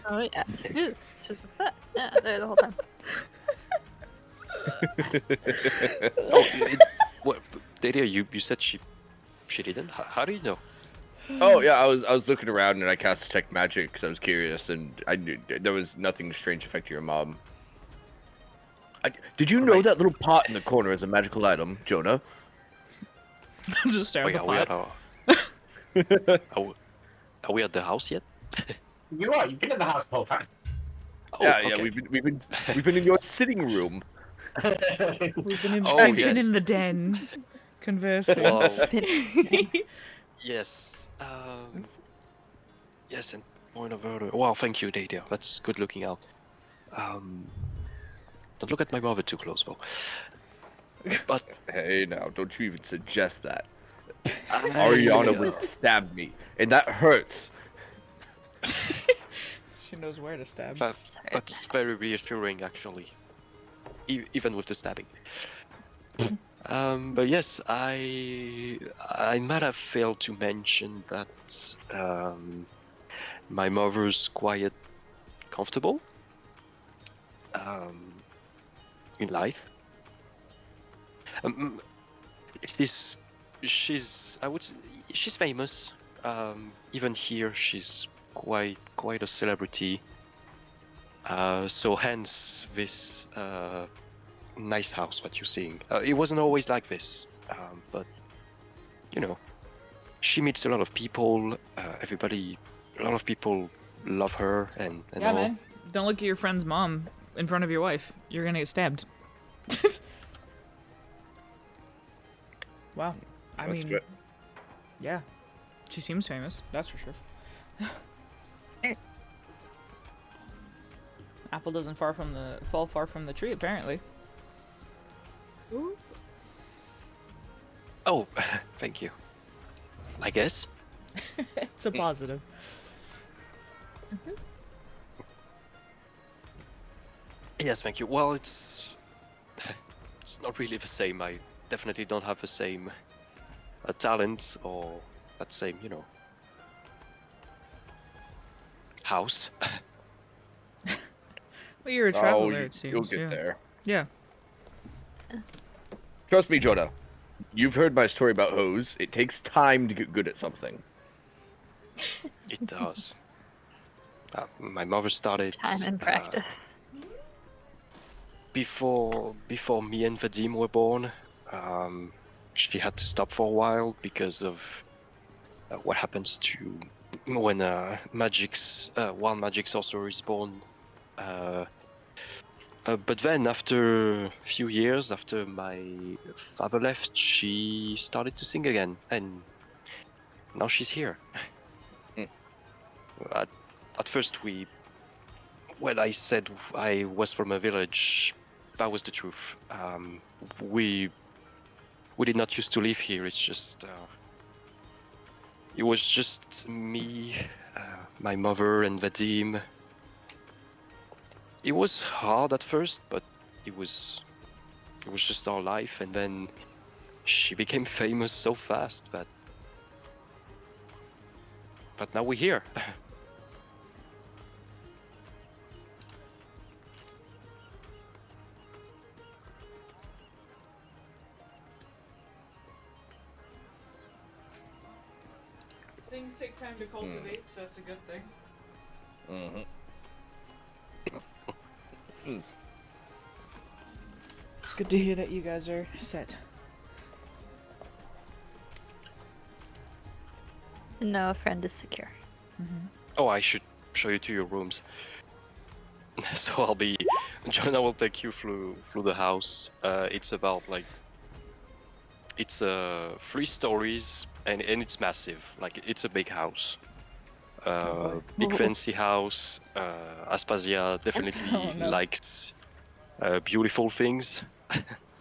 Oh yeah, she was upset. Yeah, there the whole time. What, Daria, you said she didn't. How do you know? Oh yeah, I was looking around and I cast detect magic because I was curious and I knew there was nothing strange affecting your mom. Did you know that little pot in the corner is a magical item, Jonah? Just stare at Wait, the are we pot. at our... are we at the house yet? You are. You've been in the house the whole time. Oh, yeah, okay. we've been in your sitting room. We've been in, Oh, we've been yes. in the den, conversing. Well, yes. Yes, and point of order. Well, thank you, Dadia. That's good looking out. Don't look at my mother too close, though. But Hey, now, don't you even suggest that. I, Ariana would stab me, and that hurts. She knows where to stab. that's very reassuring, actually. Even with the stabbing. But yes, I might have failed to mention that my mother's quite comfortable in life. She's I would say, she's famous. Even here, she's quite a celebrity. So hence this nice house that you're seeing. It wasn't always like this, but you know, she meets a lot of people. A lot of people love her and Yeah, all. man. Don't look at your friend's mom in front of your wife. You're gonna get stabbed. Wow. I That's mean, fair. yeah. She seems famous, that's for sure. Apple doesn't fall far from the tree, apparently. Oh, thank you. I guess. It's a positive. Yes, thank you. Well, it's not really the same. I definitely don't have the same talent or that same, house. Well, you're a traveler, it seems. You'll get yeah. there. Yeah. Trust me, Jonah. You've heard my story about hose. It takes time to get good at something. It does. My mother started Time and practice. before me and Vadim were born. She had to stop for a while because of what happens to when wild magic sorcerer is born. But then, after a few years, after my father left, she started to sing again, and now she's here. At first, when I said I was from a village, that was the truth. We did not used to live here. It's just it was just me, my mother, and Vadim. It was hard at first, but it was just our life, and then she became famous so fast that. But now we're here. Things take time to cultivate, so it's a good thing. Mm-hmm. It's good to hear that you guys are set. To know a friend is secure. Oh, I should show you to your rooms. So Jonah will take you through the house. It's about it's 3 stories and it's massive. Like it's a big house. Big fancy house. Aspasia definitely Oh, no. likes beautiful things,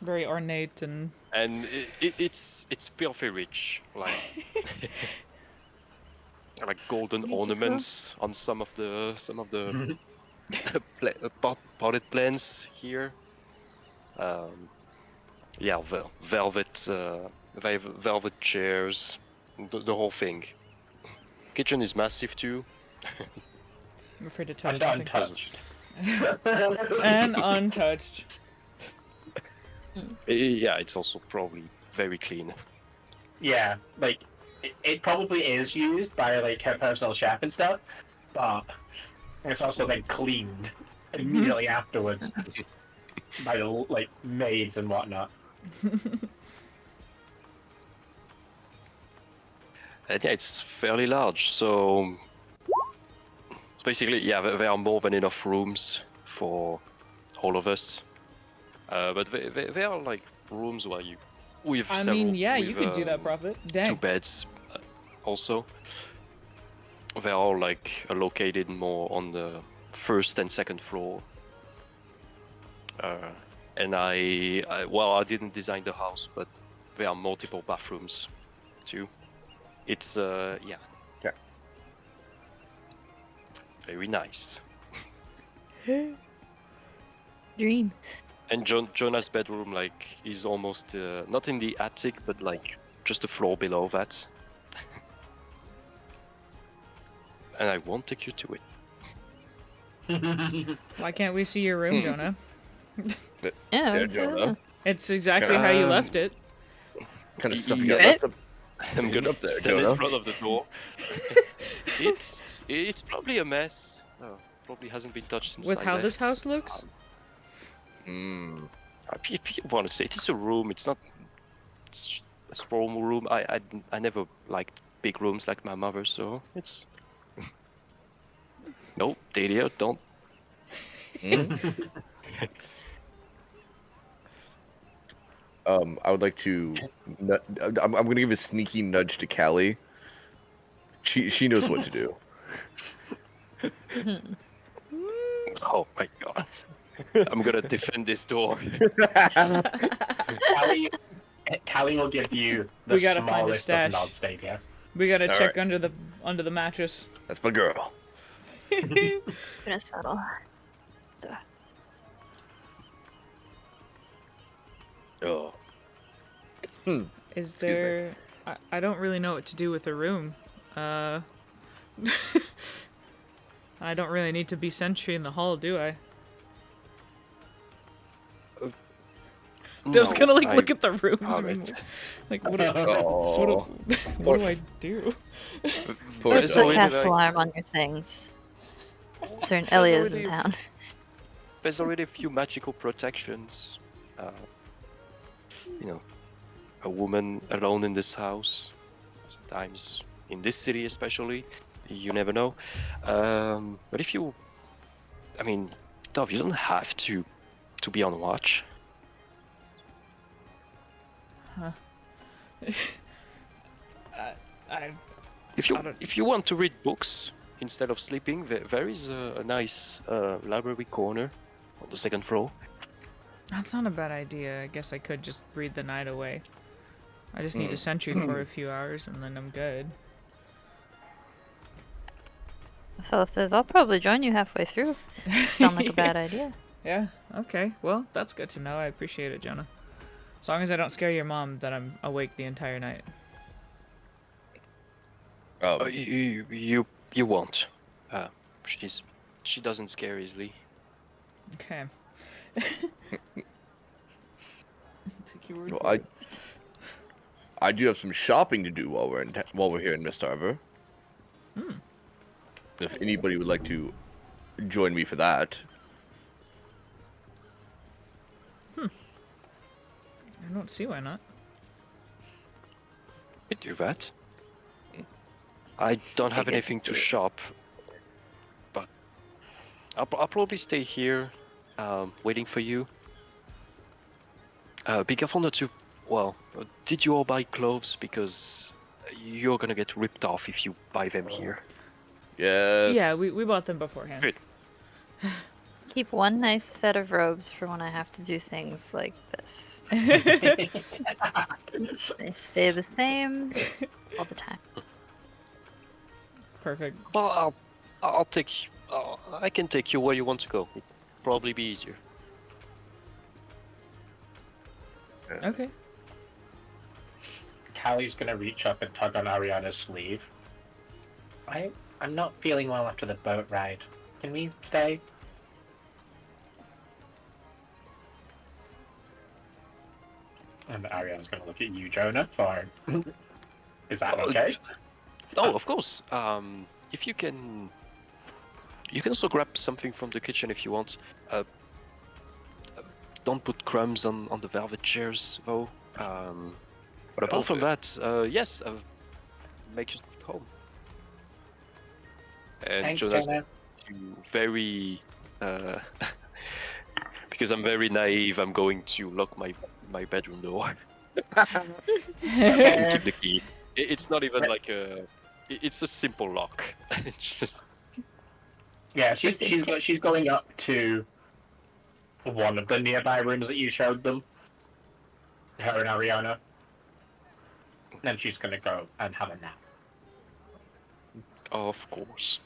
Very ornate and and it's filthy rich. Like like golden Beautiful. ornaments on some of the potted plants here. Yeah, velvet chairs, the whole thing. Kitchen is massive too. I'm afraid to touch And anything. untouched. And untouched. Yeah, it's also probably very clean. Yeah, like it probably is used by like her personal chef and stuff, but it's also then cleaned immediately afterwards. by the like maids and whatnot. And yeah, it's fairly large, so basically, yeah, there are more than enough rooms for all of us. But they are like rooms where you, with I several, mean, yeah, you with, could do that, Prophet. 2 Dang. beds, also. They're all like located more on the first and second floor. And I didn't design the house, but there are multiple bathrooms too. It's yeah. Yeah. Very nice. Dream. And Jonah's bedroom like is almost not in the attic, but like just a floor below that. And I won't take you to it. Why can't we see your room, Jonah? Yeah, Yeah, we Jonah. could. It's exactly how you Um, left it. Kind of stuff you Yeah. got left up. I'm gonna up there, stand Jonah. in front of the door. it's probably a mess. Probably hasn't been touched since With I how this left. house looks? Mm. If you want to say it's a room, it's not it's a small room. I never liked big rooms like my mother, so it's no, Dario, don't. I would like to. I'm gonna give a sneaky nudge to Callie. She knows what to do. Oh my god, I'm gonna defend this door. Callie will give you the We gotta find a smallest stash. of nods, Stadia. We gotta All check right. under the mattress. That's my girl. Gonna settle. So, Oh. Is me. there? I don't really know what to do with a room. I don't really need to be sentry in the hall, do I? Just gonna like look at the rooms. Alright. Like what? Do, Oh. what do I do? Poor let's so put we cast like- alarm on your things. Certain Elia's in already- town. There's already a few magical protections. You know, a woman alone in this house. Sometimes in this city, especially, you never know. But if you, I mean, Dov, you don't have to be on watch. I If you I don't- if you want to read books instead of sleeping, there is a nice library corner on the second floor. That's not a bad idea. I guess I could just breathe the night away. I just need a sentry for a few hours and then I'm good. The fellow says, I'll probably join you halfway through. Sound like a bad idea. Yeah, okay. Well, that's good to know. I appreciate it, Jonah. As long as I don't scare your mom that I'm awake the entire night. You won't. She doesn't scare easily. Okay. Take your word Well, for it. I do have some shopping to do while we're here in Mist Harbor. If anybody would like to join me for that. I don't see why not. We do that. I don't have Take it anything to easy. shop, but I'll probably stay here, waiting for you. Be careful not to. Well, did you all buy clothes? Because you're gonna get ripped off if you buy them here. Yes. Yeah, we bought them beforehand. Good. Keep one nice set of robes for when I have to do things like this. They stay the same all the time. Perfect. Well, I'll take. I can take you where you want to go. It'd probably be easier. Okay. Callie's gonna reach up and tug on Ariana's sleeve. I'm not feeling well after the boat ride. Can we stay? And Ariana's gonna look at you, Jonah, for... Is that okay? Oh, of course. If you can also grab something from the kitchen if you want. don't put crumbs on the velvet chairs, though. But apart from that, yes, make yourself at home. And Thanks, Jonas, Jenna. you very, because I'm very naive, I'm going to lock my bedroom door and keep the key. It's not even like it's a simple lock. It's just Yeah, she's going up to one of the nearby rooms that you showed them. Her and Ariana. Then she's gonna go and have a nap. of course.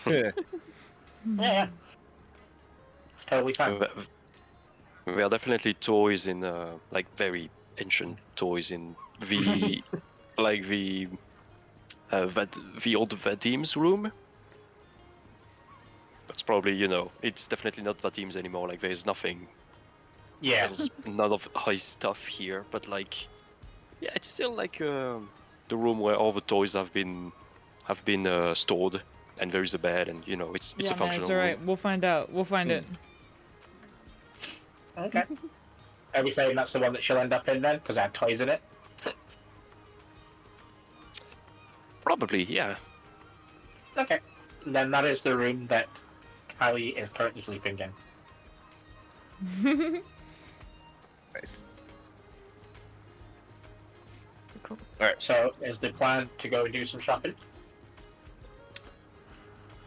Yeah. Yeah. It's totally fine. There are definitely toys in like very ancient toys in the like the old Vadim's room. That's probably, it's definitely not Vadim's anymore. Like there's nothing, Yeah. there's none of his stuff here. But like, yeah, it's still like the room where all the toys have been stored, and there is a bed, and it's Yeah, a functional man, it's alright. room. We'll find out. We'll find it. Okay. Are we saying that's the one that she'll end up in then? Because I had toys in it? Probably, yeah. Okay. Then that is the room that Callie is currently sleeping in. Nice. So, is the plan to go and do some shopping?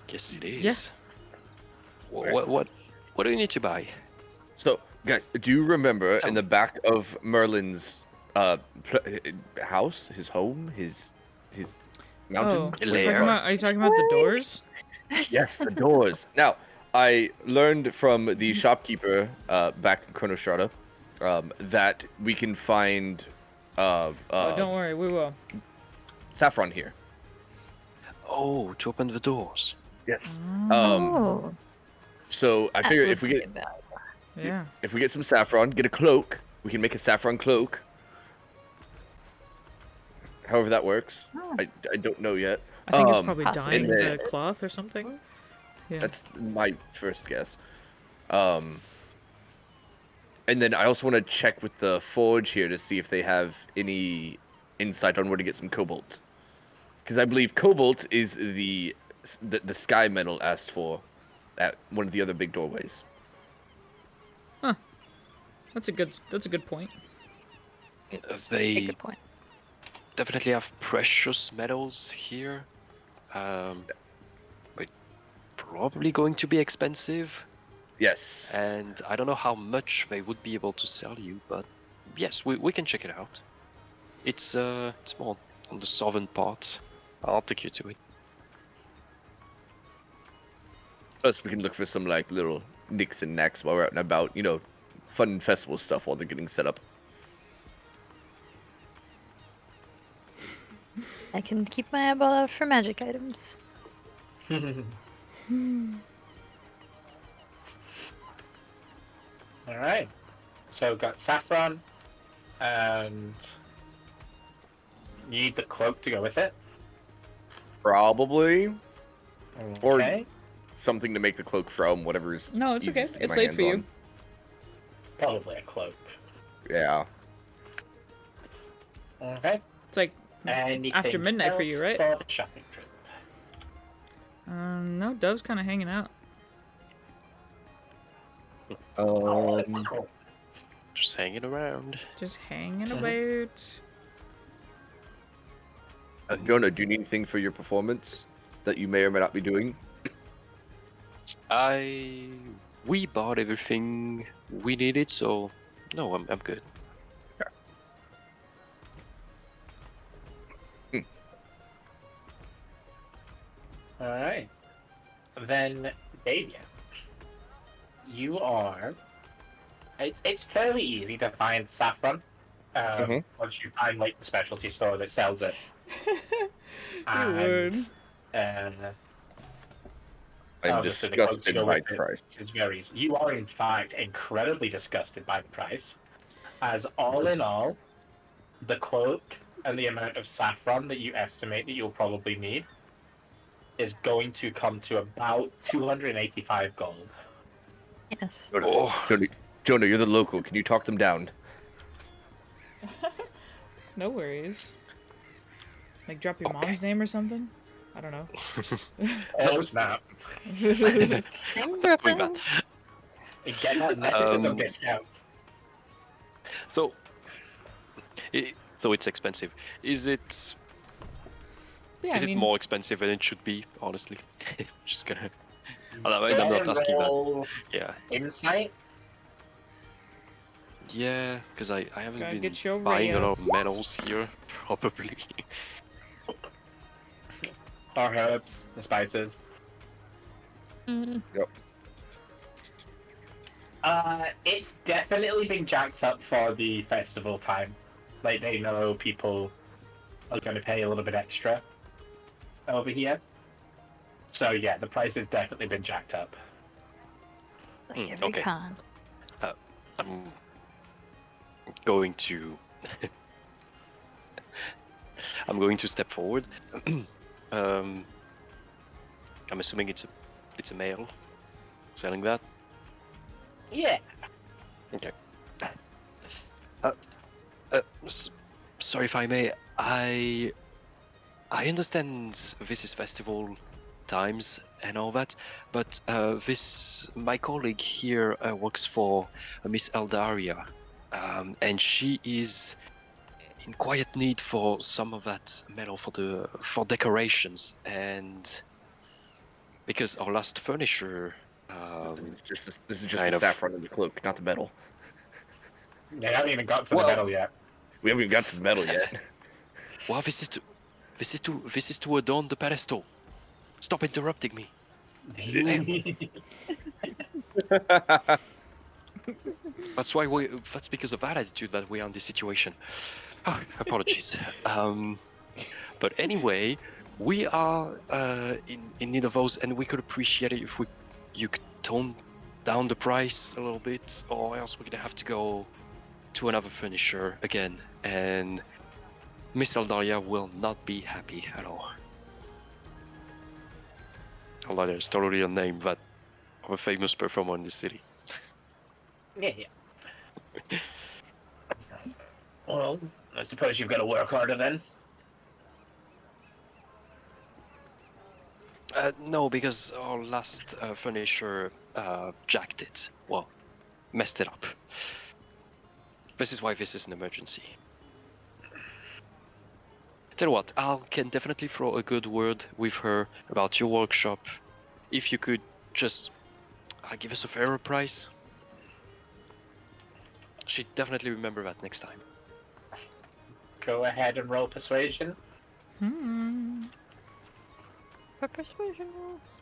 Guess it Yeah. is. What do you need to buy? So, guys, do you remember Tell in me. the back of Merlin's house, his home, his mountain? Oh, What's it Lair. called? are you talking about the doors? Yes, the doors. Now, I learned from the shopkeeper back in Chronostrata that we can find Oh, don't worry, we will. saffron here. Oh, to open the doors. Yes. Oh. So I that figure would if we be get about- Yeah. if we get some saffron, get a cloak, we can make a saffron cloak. However that works, Oh. I don't know yet. I think it's probably possibly. dyeing And the cloth or something. Yeah. That's my first guess. And then I also want to check with the forge here to see if they have any insight on where to get some cobalt. Because I believe cobalt is the sky metal asked for at one of the other big doorways. That's a good point. a They good point. definitely have precious metals here. But probably going to be expensive. Yes. And I don't know how much they would be able to sell you, but yes, we can check it out. It's more on the southern part. I'll take you to it. Plus, we can look for some like little nicks and knacks while we're out and about. Fun festival stuff while they're getting set up. I can keep my eyeball out for magic items. Alright. So we've got saffron, and you need the cloak to go with it. Probably Or- Okay. something to make the cloak from. Whatever's No, it's okay. easiest to get It's my late hands for you. on. Probably a cloak. Yeah. Okay. It's like Anything after midnight for you, else right? For the shopping trip. no, Dove's kind of hanging out. Cool. Just hanging around. Just hanging Mhm. about. Jonah, do you need anything for your performance that you may or may not be doing? We bought everything we needed, so no, I'm good. Alright. Then, Davia. You are. It's fairly easy to find saffron. Mhm. Once you find like the specialty store that sells it. would. And I'm obviously the cloaks disgusted go by with the it. price. It's very easy. You are in fact incredibly disgusted by the price. As all in all, the cloak and the amount of saffron that you estimate that you'll probably need is going to come to about 285 gold. Yes. Jonah, Oh. Jonah, Jonah, you're the local. Can you talk them down? No worries. Like drop your Okay. mom's name or something? I don't know. Oh snap! Name Doing dropping. that. Get that nepotism Um, discount. So, though it's expensive, is it Yeah, is I it mean, more expensive than it should be? Honestly, just gonna. I'm Go not ahead and asking that. roll Yeah, Insight. yeah, because I haven't Gotta been get your buying a lot of reyes. metals here, probably. Or herbs, the spices. Mm, It's definitely been jacked up for the festival time. Like they know people are going to pay a little bit extra over here. So yeah, the price has definitely been jacked up. like every okay. con. I'm going to. I'm going to step forward. I'm assuming it's a male selling that. Yeah. Okay. Sorry if I may. I understand this is festival times and all that, but my colleague here works for Miss Eldaria, and she is in quiet need for some of that metal for decorations, and because our last furniture. This is just Kind the of. saffron in the cloak, not the metal. They haven't even got to Well- the metal yet. We haven't even got to the metal yet. Well, this is to adorn the pedestal. Stop interrupting me. That's because of that attitude that we are in this situation. Oh, apologies. But anyway, we are in need of those, and we could appreciate it if you could tone down the price a little bit, or else we're gonna have to go to another furnisher again, and Miss Eldaria will not be happy at all. Eldaria is totally a name that of a famous performer in the city. Yeah. Well, I suppose you've got to work harder then. No, because our last furniture jacked it. Well, messed it up. This is why this is an emergency. Tell you what, I can definitely throw a good word with her about your workshop. If you could just give us a fairer price. She'd definitely remember that next time. Go ahead and roll persuasion. Hmm. For persuasion rolls.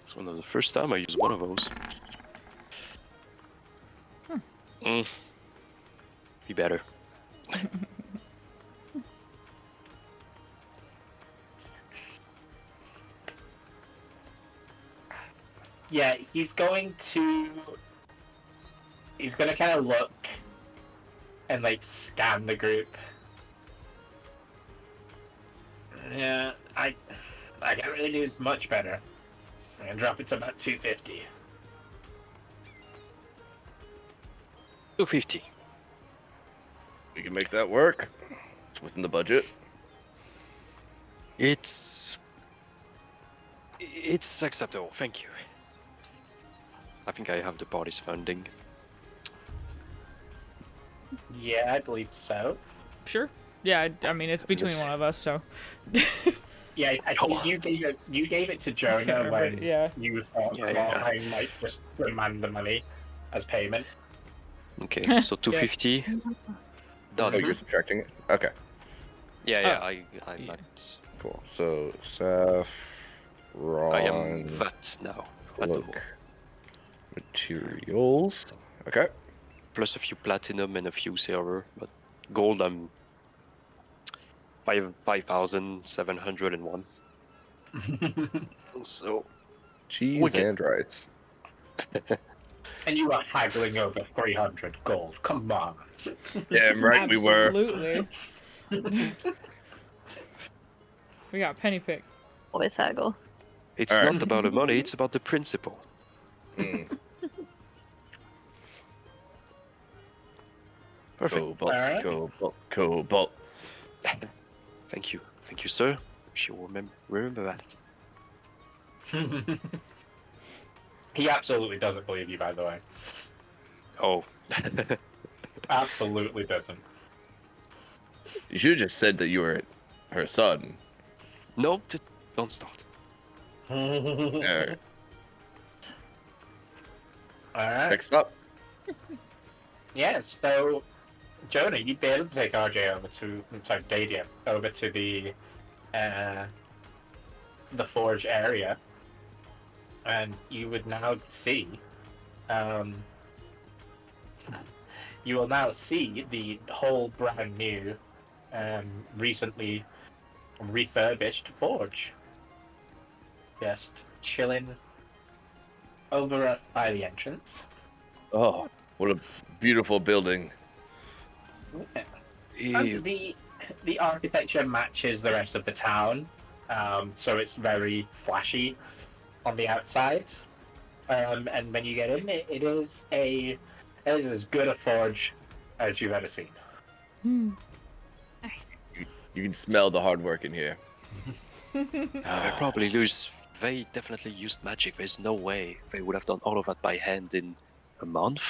It's one of the first time I use one of those. Be better. Yeah, he's going to kind of look and like scan the group. Yeah, I can't really do much better. I'm gonna drop it to about 250. 250. We can make that work. It's within the budget. It's acceptable. Thank you. I think I have the party's funding. Yeah, I believe so. Sure. Yeah, I mean it's between one of us, so. Yeah, I think you gave it to Jonah when Yeah. you thought I might just demand the money as payment. Okay, so 250. Done. Oh, you're subtracting it? Okay, Yeah, Oh. I Yeah. that's cool. So, saffron. I am that now. At the Look. moment. Materials. Okay. Plus a few platinum and a few silver, but gold I'm 5,701. So Cheese Wicked. and rice. And you are haggling over 300 gold. Come on. Damn right we were. Absolutely. We got penny pick. Always haggle. it's Alright. not about the money; it's about the principle. Mm. Perfect. Cobalt, Alright. cobalt, cobalt. Thank you, sir. She'll remember that. He absolutely doesn't believe you, by the way. Oh. Absolutely doesn't. You should have just said that you were her son. No, don't start. Alright. Alright. Next up. Yeah, so Jonah, you'd be able to take RJ over to, sorry, Dadia, over to the forge area, and you would now see, you will now see the whole brand new, recently refurbished forge, just chilling over by the entrance. Oh, what a beautiful building. And the architecture matches the rest of the town, so it's very flashy on the outside. And when you get in, it is as good a forge as you've ever seen. You can smell the hard work in here. They definitely used magic. There's no way they would have done all of that by hand in a month.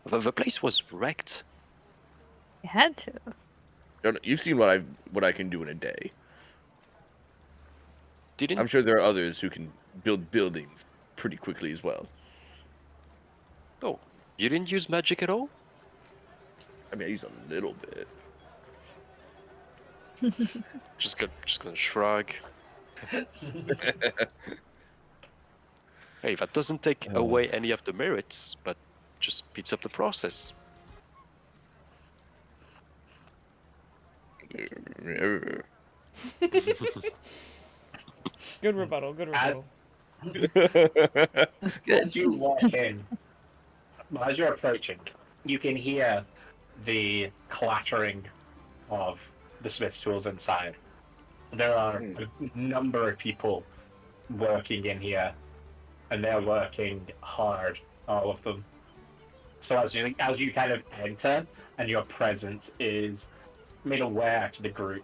The place was wrecked. You had to. You've seen what I can do in a day. Didn't I'm sure there are others who can build buildings pretty quickly as well. Oh, you didn't use magic at all? I mean, I use a little bit. Just gonna shrug. Hey, that doesn't take away any of the merits, but just speeds up the process. Good rebuttal. Good rebuttal. That's good. As you walk in, as you're approaching, you can hear the clattering of the smith's tools inside. There are a number of people working in here, and they're working hard, all of them. So as you kind of enter, and your presence is made aware to the group,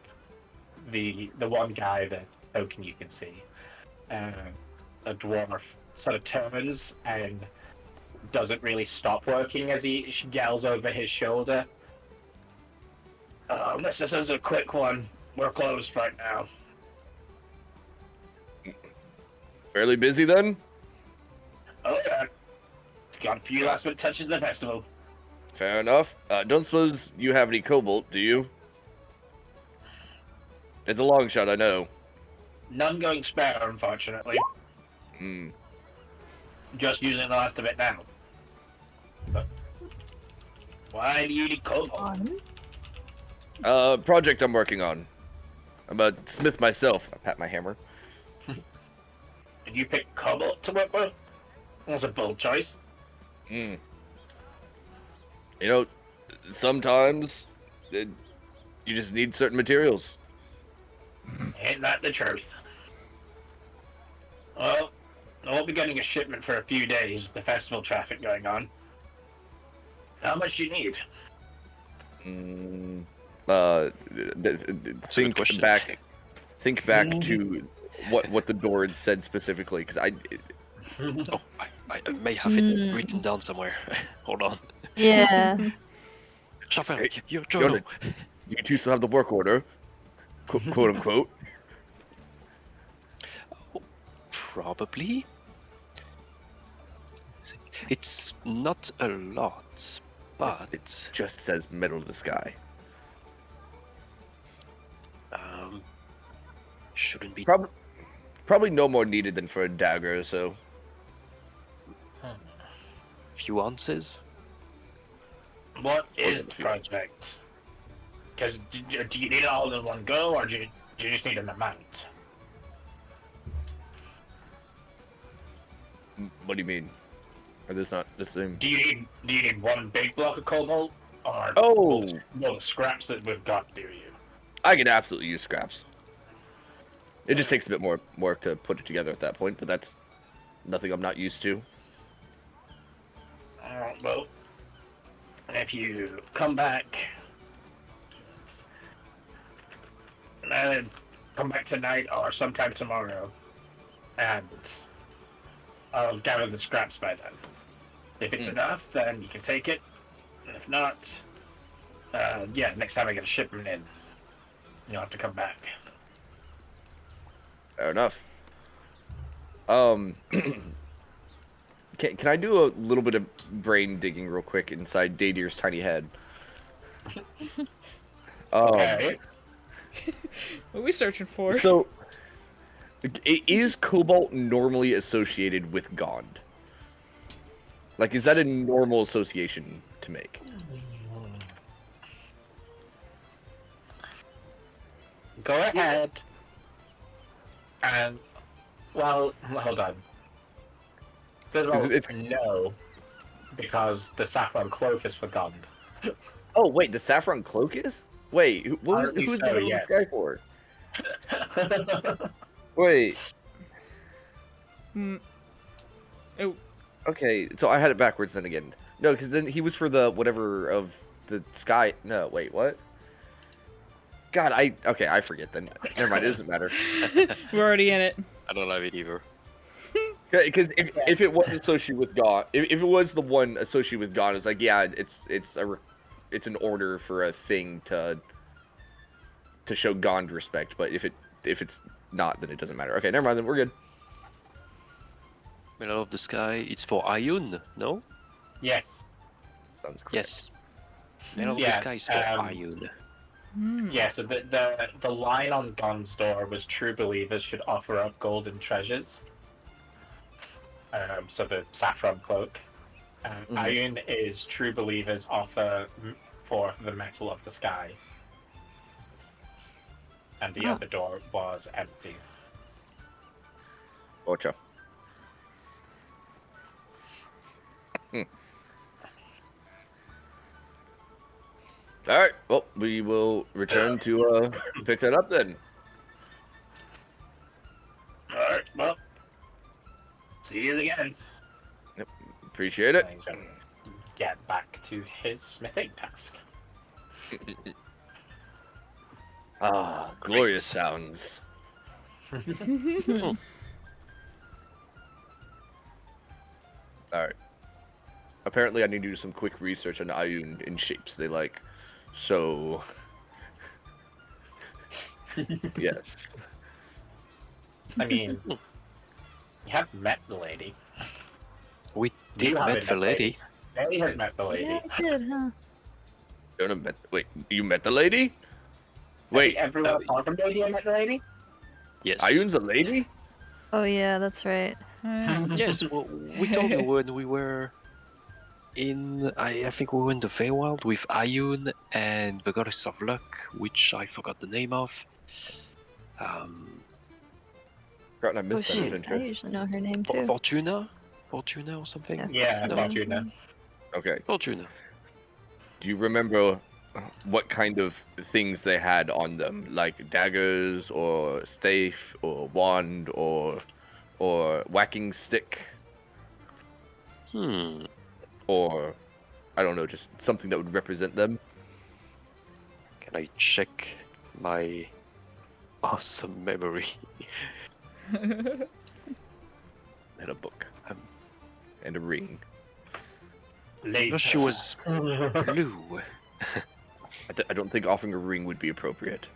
the one guy, the token you can see, a dwarf, sort of turns and doesn't really stop working as he yells over his shoulder. This is a quick one. We're closed right now. Fairly busy then? Oh yeah. Got a few last minute touches of the festival. Fair enough. Don't suppose you have any cobalt, do you? It's a long shot, I know. None going spare, unfortunately. Hmm. Just using the last of it now. But why do you need cobalt? Project I'm working on. I'm a smith myself. I pat my hammer. Did you pick cobalt to work with? That's a bold choice. Hmm. You know, sometimes you just need certain materials. Ain't that the truth? Well, I won't be getting a shipment for a few days with the festival traffic going on. How much do you need? Think question. back. Think back to what the door had said specifically, because Oh, I may have it written down somewhere. Hold on. Yeah. Shafel, Hey, you're Jonah, Jono. you two still have the work order, quote unquote. Probably. It's not a lot, but It just says metal to the sky. Shouldn't be. Probably no more needed than for a dagger or so. Few ounces. What is the project? Because do you need it all in one go, or do you just need an amount? What do you mean? Are this not the same? Do you need one big block of cobalt, or Oh! all the scraps that we've got? Do you? I could absolutely use scraps. It just takes a bit more work to put it together at that point, but that's nothing I'm not used to. Well, if you come back, come back tonight or sometime tomorrow, and I'll gather the scraps by then. If it's enough, then you can take it. And if not, next time I get a shipment in, you'll have to come back. Fair enough. Can I do a little bit of brain digging real quick inside Dadir's tiny head? Okay. What are we searching for? So, is Cobalt normally associated with Gond? Like, is that a normal association to make? Go ahead. And, well, hold on. First of all, no, because the saffron cloak is for Gond. Oh, wait, the saffron cloak is? Wait, who's Apparently the so, middle yes. of the sky for? Wait, Oh, okay, so I had it backwards then again. No, because then he was for the whatever of the sky. No, wait, what? God, okay, I forget then. Never mind, it doesn't matter. we're already in it. I don't have it either. Because if it was associated with God, if it was the one associated with God, it's like, yeah, it's an order for a thing to show Gond respect. But if it's not, then it doesn't matter. Okay, never mind. Then we're good. Middle of the sky, it's for Ayun, no? Yes. Sounds correct. Yes. Middle of the Yeah, sky is for Ayun. Yeah, so the line on Gond's door was true believers should offer up golden treasures. So the saffron cloak. Ayun is true believers offer forth the metal of the sky. And the other door was empty. Gotcha. All right. Well, we will return to pick that up then. Alright, well. See you again. Appreciate it. And he's gonna get back to his smithing task. Ah, glorious sounds. All right. Apparently, I need to do some quick research on Ayun in shapes they like. So, yes. I mean, you haven't met the lady. We did You met haven't the met lady. They had met the lady. Yeah, I did, huh? Wait, you met the lady? Wait, Everyone apart from lady met the lady? Yes. Ayun's a lady? Oh yeah, that's right. Yes, well, we told her when we were in. I think we were in the Feywild with Ayun and the Goddess of Luck, which I forgot the name of. Forgotten I Oh missed that shoot, I adventure. usually know her name too. Fortuna or something. Yeah. Yeah, No. Fortuna. Okay. Fortuna. Do you remember what kind of things they had on them? Like daggers or staff or wand or whacking stick or I don't know, just something that would represent them? Can I check my awesome memory? And a book. And a ring. Lady. No, she was blue. I don't think offering a ring would be appropriate.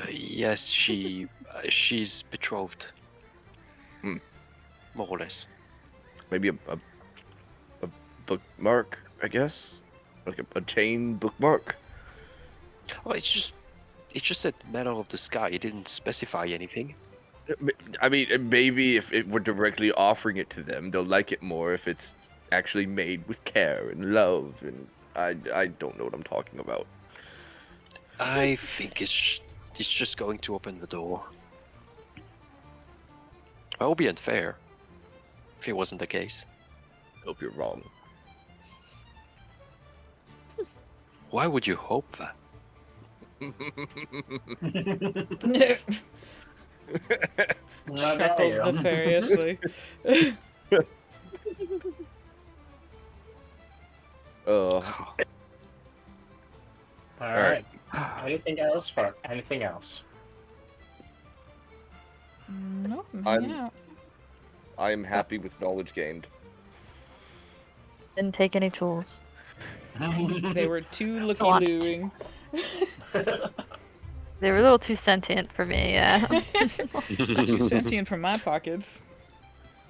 Yes, she's betrothed. More or less. Maybe a bookmark, I guess? Like a chain bookmark? Oh, it just said Metal of the Sky. It didn't specify anything. I mean, maybe if it were directly offering it to them, they'll like it more if it's actually made with care and love, and I don't know what I'm talking about. I think it's just going to open the door. That would be unfair if it wasn't the case. Hope you're wrong. Why would you hope that? Chuckles nefariously. Uh, All right. right. Anything else for anything else? Nope, I'm I'm- hanging out. I am happy with knowledge gained. Didn't take any tools. They were too Go on. looky-looing. They were a little too sentient for me, yeah. Too sentient from my pockets.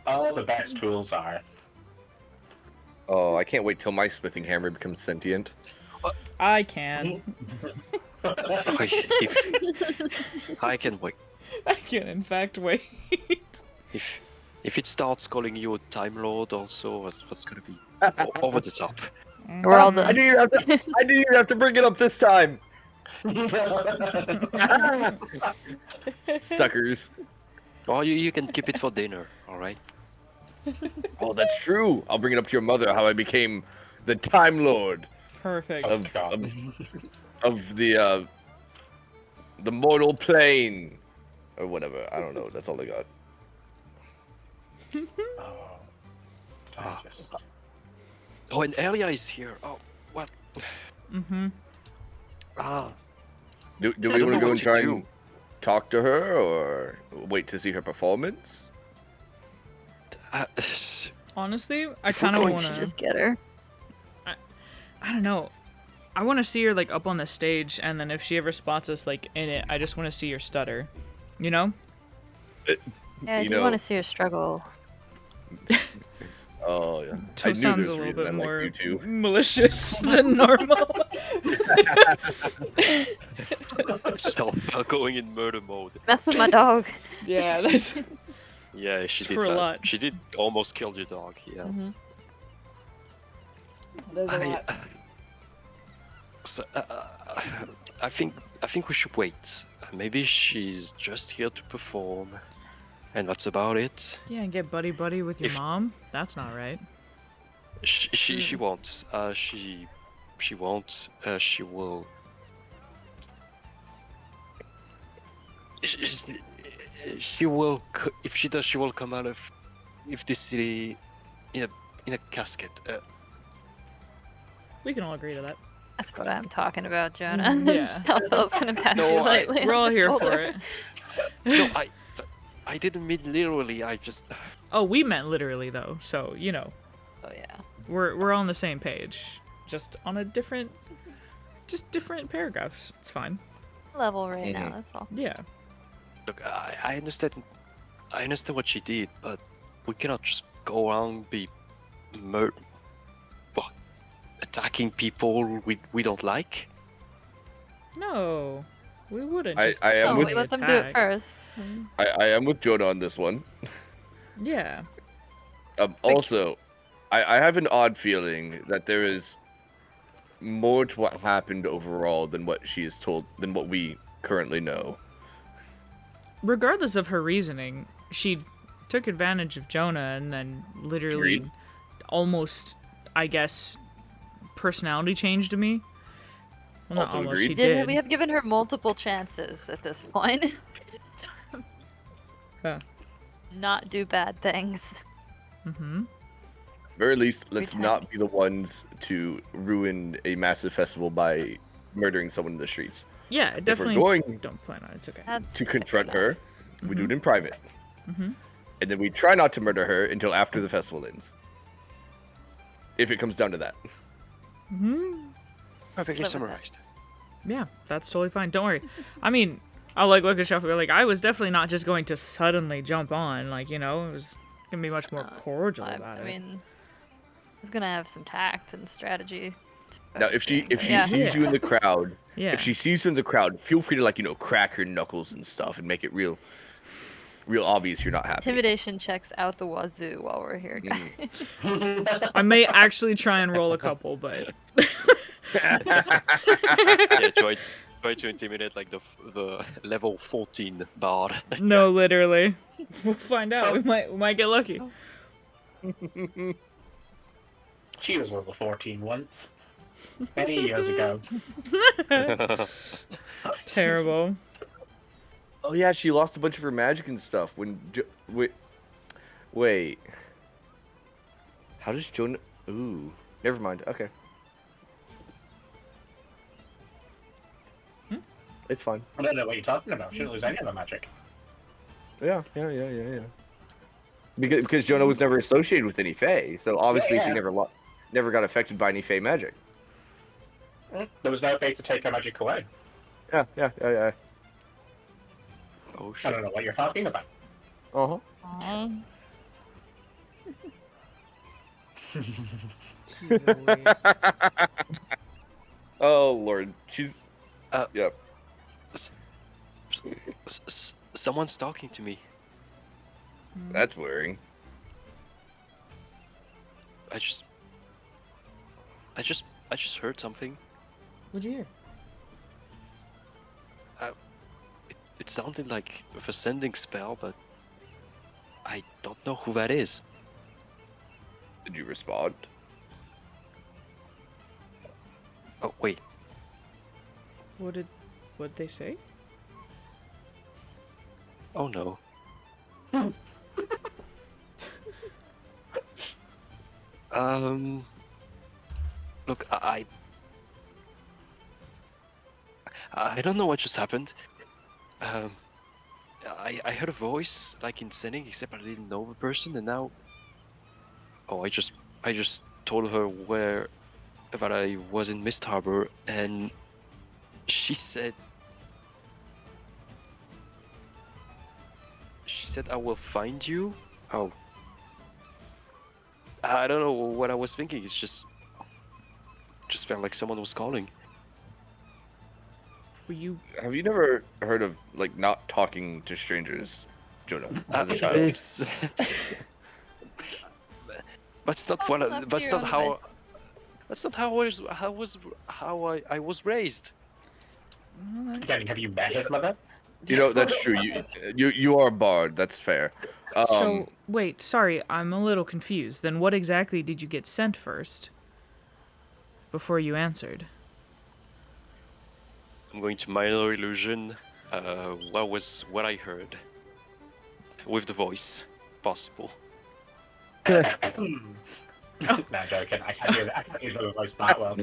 All the best tools are. Oh, I can't wait till my smithing hammer becomes sentient. I can. If I can wait. I can, in fact, wait. If it starts calling you a Time Lord, also, what's gonna be over the top? We're all I done. didn't even have to bring it up this time. Suckers. Or you can keep it for dinner, all right? Oh, that's true. I'll bring it up to your mother how I became the Time Lord Perfect. of the mortal plane or whatever. I don't know. That's all I got. Oh, I just... Oh, and Elia is here. Oh, what? Mm-hmm. Ah, Do I we don't want to know go what and to try do. and talk to her or wait to see her performance? Honestly, I If we're kind of going want Should to. just get her. I don't know. I want to see her like up on the stage, and then if she ever spots us like in it, I just want to see her stutter. You know? Yeah, I You do know- want to see her struggle. Oh yeah. Toe I knew sounds there's a little reason bit I like more you two. malicious than normal. so going in murder mode. Mess with my dog. Yeah, that's. Yeah, she It's did for a that. lot. She did almost kill your dog. Yeah. Mhm. There's a lot. So, I think we should wait. Maybe she's just here to perform, and that's about it. Yeah, and get buddy buddy with your If- mom. That's not right. She won't. She won't. She will. She will. If she does, she will come out of this city in a casket. We can all agree to that. That's what I'm talking about, Jonah. Mm, yeah. Shellfell's gonna pat No, you I- lightly We're on all the here for shoulder. it. No, I didn't mean literally. I just. Oh, we meant literally though, so you know, Oh yeah. we're on the same page, just on a different paragraphs. It's fine. Level right now, Mhm. that's all. Yeah. Look, I understand. I understand what she did, but we cannot just go around attacking people we don't like. No, we wouldn't. I Just am So with- we suddenly let them do it attack. first. I am with Jonah on this one. Yeah. Also, I have an odd feeling that there is more to what happened overall than what she is told, than what we currently know. Regardless of her reasoning, she took advantage of Jonah and then literally Agreed. almost, I guess, personality changed to me. Well, not Also almost. agreed. She Did did. we have given her multiple chances at this point? Huh. Not do bad things. Mm-hmm. Very least, let's Pretend. not be the ones to ruin a massive festival by murdering someone in the streets. Yeah, definitely. If we're going Don't plan on it. It's okay. That's to fair confront enough. her, we do it in private. Mm-hmm. And then we try not to murder her until after the festival ends. If it comes down to that. Mm-hmm. Perfectly Live with summarized. Yeah, that's totally fine. Don't worry. I mean, I'll like look at Shuffle. Like, I was definitely not just going to suddenly jump on. Like, you know, it was gonna be much more cordial I about it. mean, he's gonna have some tact and strategy. to Now, if she posting, but sees yeah. you in the crowd, yeah. if she sees you in the crowd, feel free to crack her knuckles and stuff and make it real obvious you're not happy. Intimidation checks out the wazoo while we're here, guys. I may actually try and roll a couple, but Yeah, try to intimidate like the level 14 bard. no, literally. We'll find out. We might get lucky. She was level 14 once. Many years ago. Terrible. Oh yeah, she lost a bunch of her magic and stuff when. Wait. How does Jonah? Ooh, never mind. Okay. It's fine. I don't know what you're talking about. Shouldn't lose any of the magic. Yeah. Because Jonah was never associated with any Fae, so obviously she yeah. never got affected by any Fae magic. There was no fate to take her magic away. Yeah. Oh I shit. don't know what you're talking about. Uh-huh. Aw. Jeez Louise. Oh Lord, she's. Uh, Yep. Someone's talking to me. That's worrying. I just heard something. What'd you hear? It sounded like a sending spell, but I don't know who that is. Did you respond? Oh wait, What'd they say? oh no. Look, I don't know what just happened. I heard a voice like in sending, except I didn't know the person, and now. Oh, I just told her that I was in Mist Harbor, and she said I will find you. Oh, I don't know what I was thinking. It's just felt like someone was calling. Were you? Have you never heard of like not talking to strangers, Jonah, as a child? It's that's not what. Open up That's your not own how. eyes. That's not how I was raised. Again, have you met his mother? You know that's true. You are a bard. That's fair. So wait, sorry, I'm a little confused. Then what exactly did you get sent first? Before you answered. I'm going to minor illusion. What I heard with the voice possible. No, I'm joking. I can't hear the voice that well.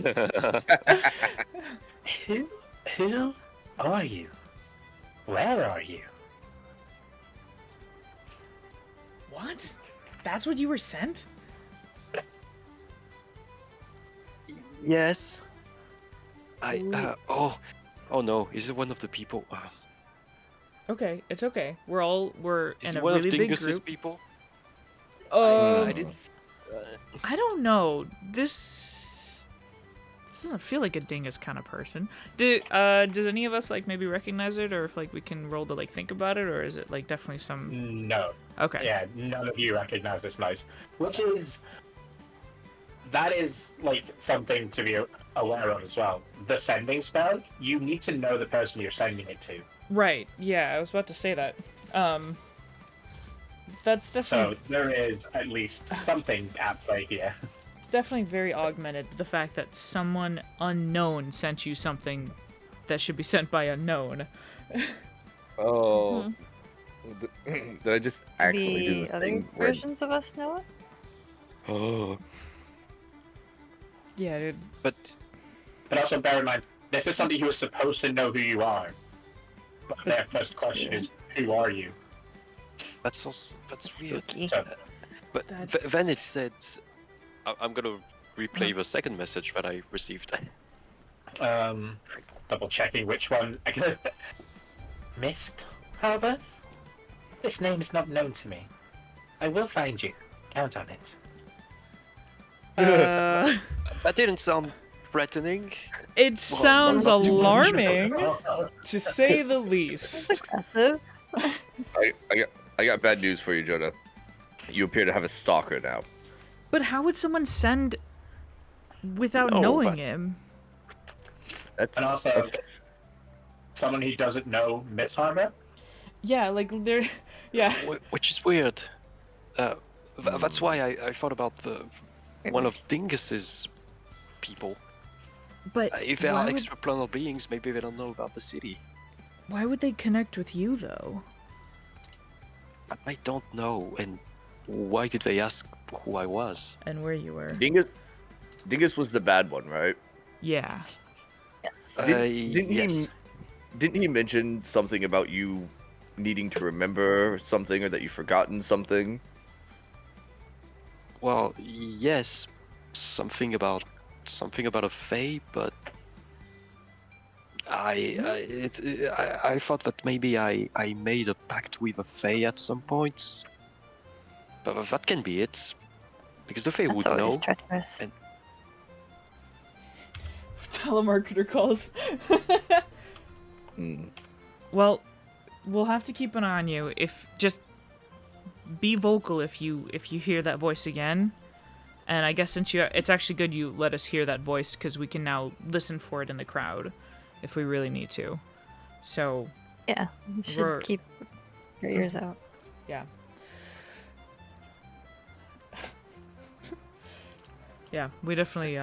Who are you? Where are you? What? That's what you were sent? Yes. Oh no! Is it one of the people? Okay, it's okay. We're Is in it a one really of big Dingus's group. people? Oh, I didn't. I don't know. This doesn't feel like a dingus kind of person. Does any of us like maybe recognize it, or if like we can roll to like think about it, or is it like definitely some? No. Okay. Yeah, none of you recognize this noise. That is like something to be aware of as well. The sending spell, you need to know the person you're sending it to. Right. Yeah, I was about to say that. That's So definitely there is at least something at play here. definitely very augmented. The fact that someone unknown sent you something that should be sent by unknown. Oh. Did I just actually do The the other thing where- versions of us know it? Oh. Yeah, dude. But also bear in mind, this is somebody who is supposed to know who you are. But their first question is, who are you? That's weird. Spooky. So, But That's- then it said, I'm gonna replay the second message that I received. double checking which one. Mist Harbor? This name is not known to me. I will find you. Count on it. That didn't sound threatening. It sounds not too much. alarming, to say the It's least. aggressive. I got bad news for you, Jonah. You appear to have a stalker now. But how would someone send without No, knowing but- him? That's And also, someone who doesn't know Mist Harbor? Yeah, like they're, yeah. Which is weird. That's why I thought about one of Dingus's people. But If they why are would, extraplanar beings, maybe they don't know about the city. why would they connect with you though? I don't know. And why did they ask who I was? And where you were? Dingus was the bad one, right? Yeah. Yes. Didn't Yes. Didn't he mention something about you needing to remember something or that you've forgotten something? Well, yes, something about a fae, but I thought that maybe I made a pact with a fae at some point, but that can be it, because the fae That's would always know. treacherous. and- Telemarketer calls. Hmm. Well, we'll have to keep an eye on you. If just be vocal if you hear that voice again. And I guess since it's actually good you let us hear that voice because we can now listen for it in the crowd if we really need to. So Yeah, you should We're- keep your ears out. yeah. Yeah, we definitely.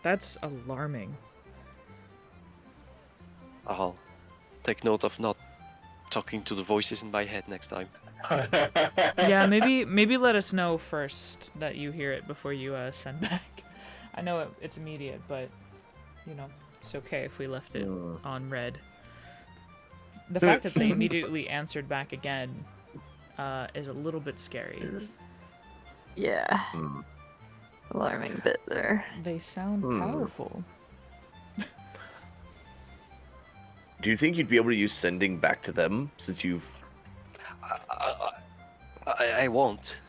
That's alarming. I'll take note of not talking to the voices in my head next time. Yeah, maybe let us know first that you hear it before you send back. I know it's immediate, but you know it's okay if we left it on red. The fact that they immediately answered back again is a little bit scary. Yeah, Hmm. alarming bit there. They sound powerful. Do you think you'd be able to use sending back to them since you've? I won't.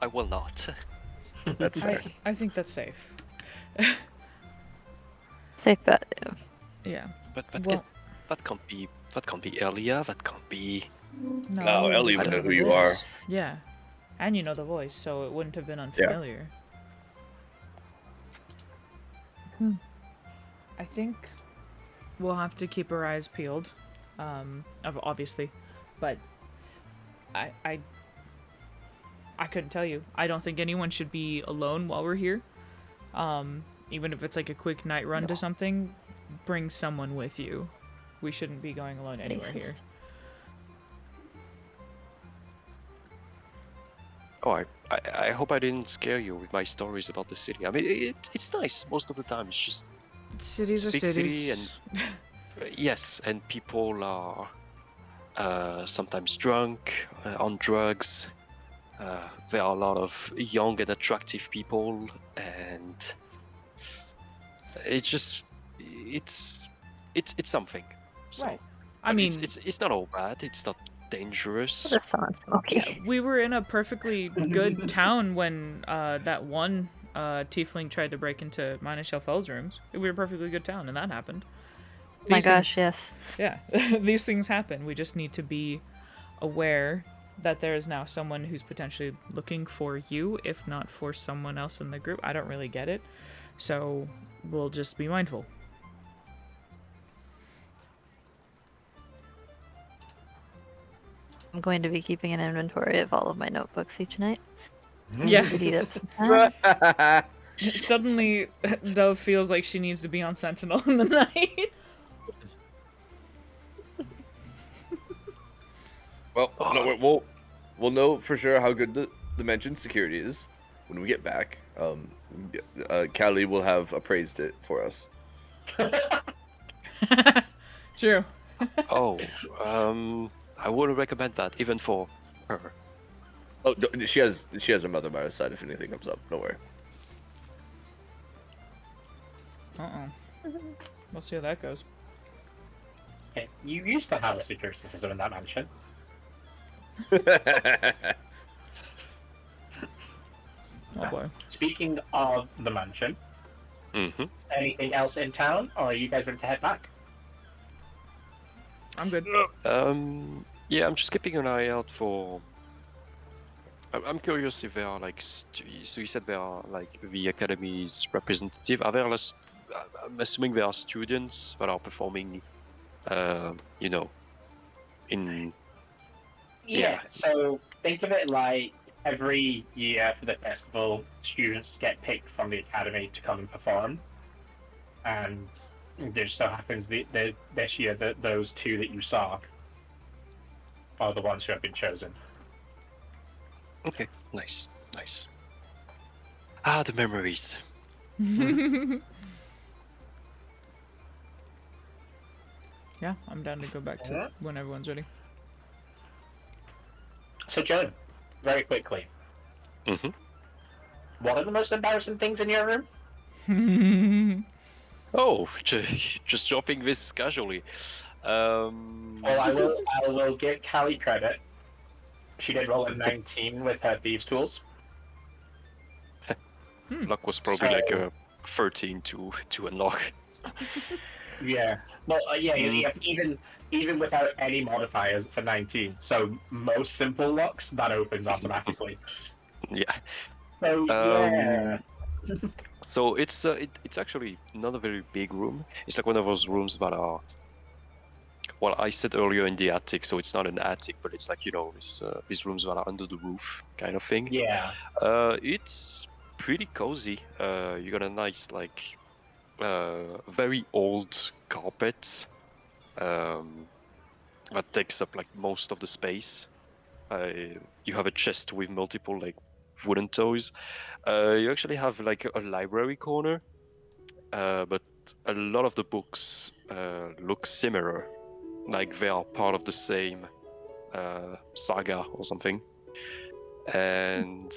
I will not. That's fair. I think that's safe. Safe bet. Yeah. Yeah. But Well, that can't be Elia. That can't be. No, Ellie but would know the who you are. voice. Yeah. And you know the voice, so it wouldn't have been unfamiliar. I think we'll have to keep our eyes peeled, obviously, but I couldn't tell you. I don't think anyone should be alone while we're here. Even if it's like a quick night run to something, bring someone with you. We shouldn't be going alone anywhere here. Racist. Oh, I hope I didn't scare you with my stories about the city. I mean, it's nice most of the time. It's just Cities are It's a big cities. city yes, and people are sometimes drunk, on drugs. There are a lot of young and attractive people, and it's something. So, Right. I mean, it's not all bad. It's not dangerous. Just someone smoky. we were in a perfectly good town when that one tiefling tried to break into Mina Shelfel's rooms. We were a perfectly good town, and that happened. My These gosh, things- yes. Yeah, these things happen. We just need to be aware that there is now someone who's potentially looking for you, if not for someone else in the group. I don't really get it, so we'll just be mindful. I'm going to be keeping an inventory of all of my notebooks each night. Yeah. Could eat up some time. Suddenly, Dove feels like she needs to be on Sentinel in the night. Well, no, we'll know for sure how good the mansion security is when we get back. Callie will have appraised it for us. True. Oh, I wouldn't recommend that even for her. Oh, no, she has her mother by her side if anything comes up. Don't worry. We'll see how that goes. Okay, you used to have a security system in that mansion. Oh boy. Speaking of the mansion, Mm-hmm. anything else in town, or are you guys ready to head back? I'm good. Yeah, I'm just keeping an eye out for. I'm curious if there are like. So you said there are like the academy's representative. Are there? I'm assuming there are students that are performing. You know, in. Yeah. So think of it like every year for the festival, students get picked from the academy to come and perform, and there just so happens this year that those two that you saw are the ones who have been chosen. Okay. Nice. Nice. Ah, the memories. Yeah, I'm down to go back to Yeah. when everyone's ready. So, Joan, very quickly, Mm-hmm. what are the most embarrassing things in your room? Oh, just dropping this casually. Well, I will give Callie credit. She did roll a 19 with her thieves' tools. luck was probably like So- a 13 to unlock. Yeah. Well, yeah, Mm. even without any modifiers, it's a 19. So most simple locks that opens automatically. Yeah. So yeah. So it's actually not a very big room. It's like one of those rooms that are. Well, I said earlier in the attic, so it's not an attic, but it's like these rooms that are under the roof kind of thing. Yeah. It's pretty cozy. You got a nice very old carpet that takes up like most of the space. You have a chest with multiple like wooden toys. You actually have like a library corner, but a lot of the books look similar, like they are part of the same saga or something. And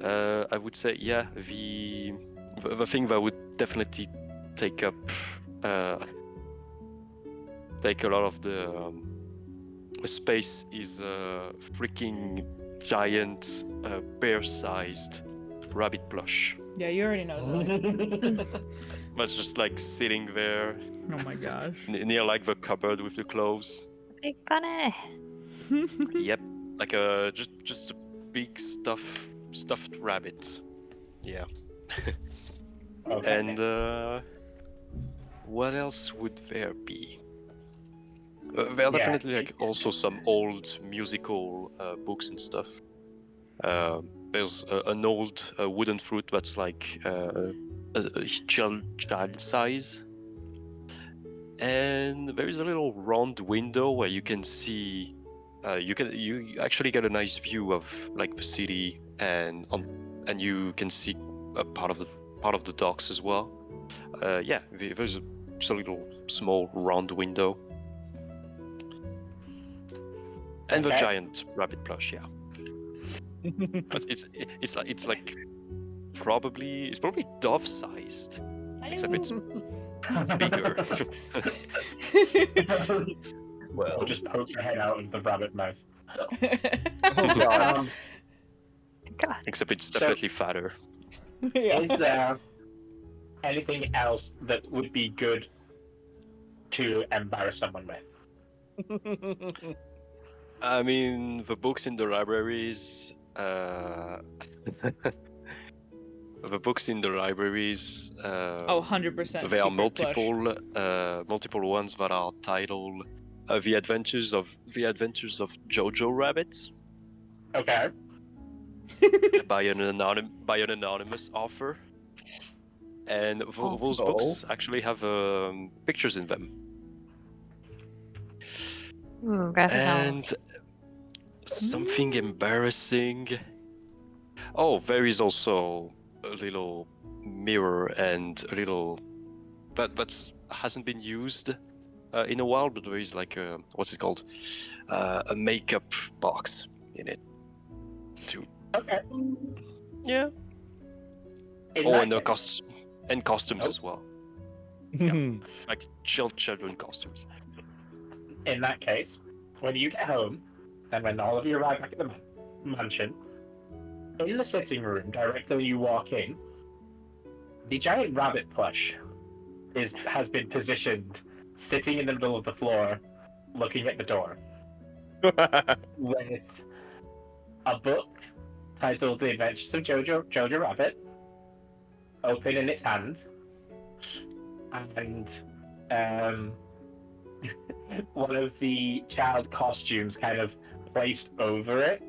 I would say, yeah, the thing that would definitely take up take a lot of the space is a freaking giant bear-sized rabbit plush Yeah, you already know, Zoe. that's just like sitting there Oh my gosh. near like the cupboard with the clothes. Big bunny. Yep, like just a big stuffed rabbit. Yeah. Okay. And what else would there be? There are Yeah. definitely like also some old musical books and stuff. There's an old wooden fruit that's like a child size, and there is a little round window where you can see. You actually get a nice view of like the city and you can see a part of the docks as well. Yeah, there's just a little small round window. And the Okay. giant rabbit plush, yeah. But it's like probably dove sized, except it's bigger. Well, Or just pokes her head out of the rabbit mouth. oh god. Um, God. Except it's So- definitely fatter. Yeah. Is there anything else that would be good to embarrass someone with? I mean, the books in the libraries. The books in the libraries. Oh, 100%. There are super plush. multiple ones that are titled "The Adventures of Jojo Rabbit" Okay. by an anonymous author, and those Oh. books actually have pictures in them. Ooh, graphic And novels. something embarrassing. Oh, there is also a little mirror and a little that's hasn't been used in a while, but there is like a what's it called? A makeup box in it too. Okay. Yeah. In Oh, that and the case- costumes Oh. as well, like children costumes. In that case, when you get home, and when all of you arrive back at the mansion, in the sitting room, directly when you walk in, the giant rabbit plush has been positioned, sitting in the middle of the floor, looking at the door, with a book titled "The Adventures of Jojo Rabbit" open in its hand, and one of the child costumes kind of placed over it,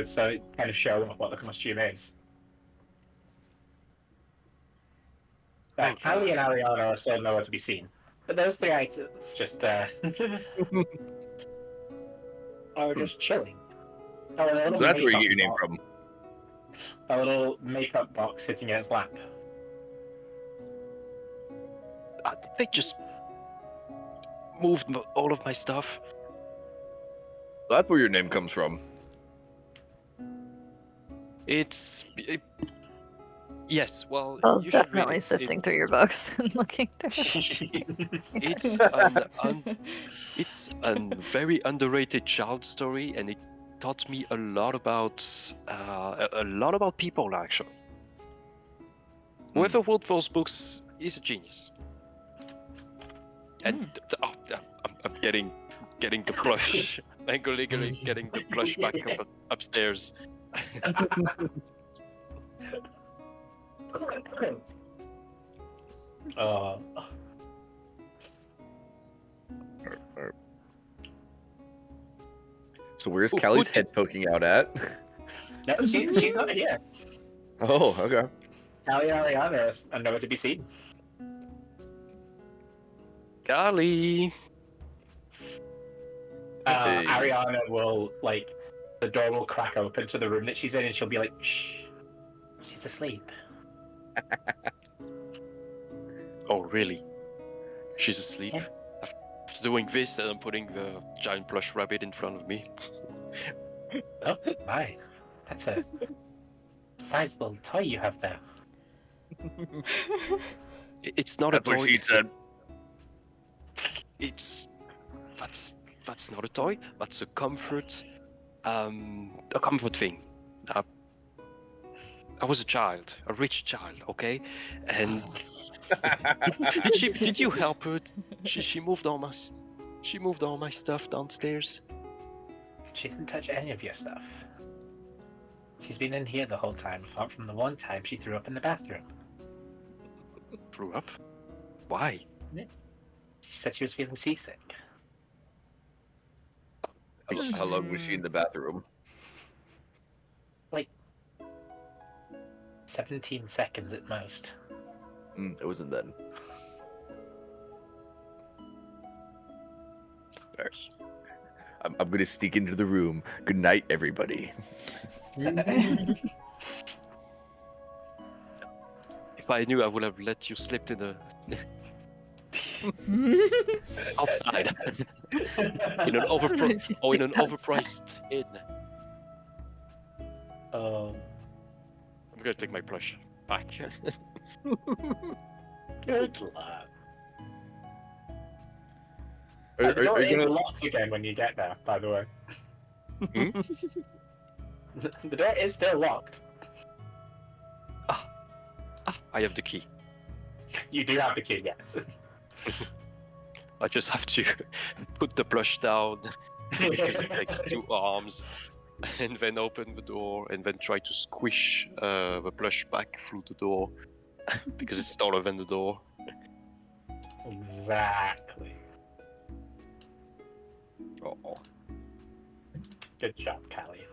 so it kind of show off what the costume is. Oh, Callie and Ariana are still nowhere to be seen, but those three items just are just chilling. Oh, and a little So that's where you get your makeup name box- from. A little makeup box sitting in its lap. They just moved all of my stuff. That's where your name comes from. Yes, well, Oh, you should read definitely it. sifting through your books and looking through. It's it's a very underrated child story, and it taught me a lot about people actually. Whoever wrote those books is a genius. And I'm getting the blush. Angrily getting the blush back upstairs. Uh, So where's Who Callie's did- head poking out at? no, she's not here. Oh, okay. Callie and Ariana are nowhere to be seen. Golly. Hey. Ariana will, like, the door will crack open to the room that she's in, and she'll be like, shh, she's asleep. Oh, really? She's asleep? Yeah. After doing this, and I'm putting the giant plush rabbit in front of me. Oh, my. That's a sizable toy you have there. It's not a That's what toy. she said. That's not a toy. That's a comfort thing. I was a child, a rich child, okay, and did you help her? She moved all my stuff downstairs. She didn't touch any of your stuff. She's been in here the whole time, apart from the one time she threw up in the bathroom. Threw up? Why? She said she was feeling seasick. How long was she in the bathroom? 17 seconds at most. It wasn't then. Alright. I'm gonna sneak into the room. Good night, everybody. If I knew, I would have let you slip in the outside in an overpriced inn. I'm gonna take my plush back. Good luck. Are The door you is gonna... locked again when you get there, by the way. Hmm? The door is still locked. I have the key. You do have the key, yes. I just have to put the plush down because it takes 2 arms, and then open the door, and then try to squish the plush back through the door because it's taller than the door. Exactly. Oh. Good job, Callie.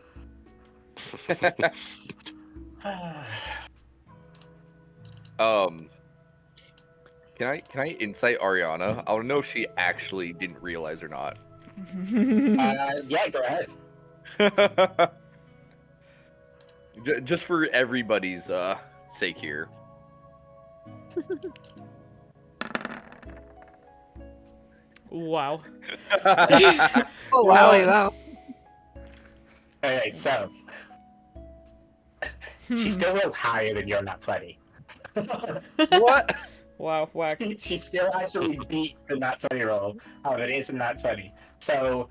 Can I insight Ariana? I want to know if she actually didn't realize or not. Yeah, go ahead. Just for everybody's sake here. Wow. Oh wow! Okay, so she still rolls higher than your nat 20. What? Wow, whack. She still actually beat the nat 20 roll. However, it is a nat 20. So,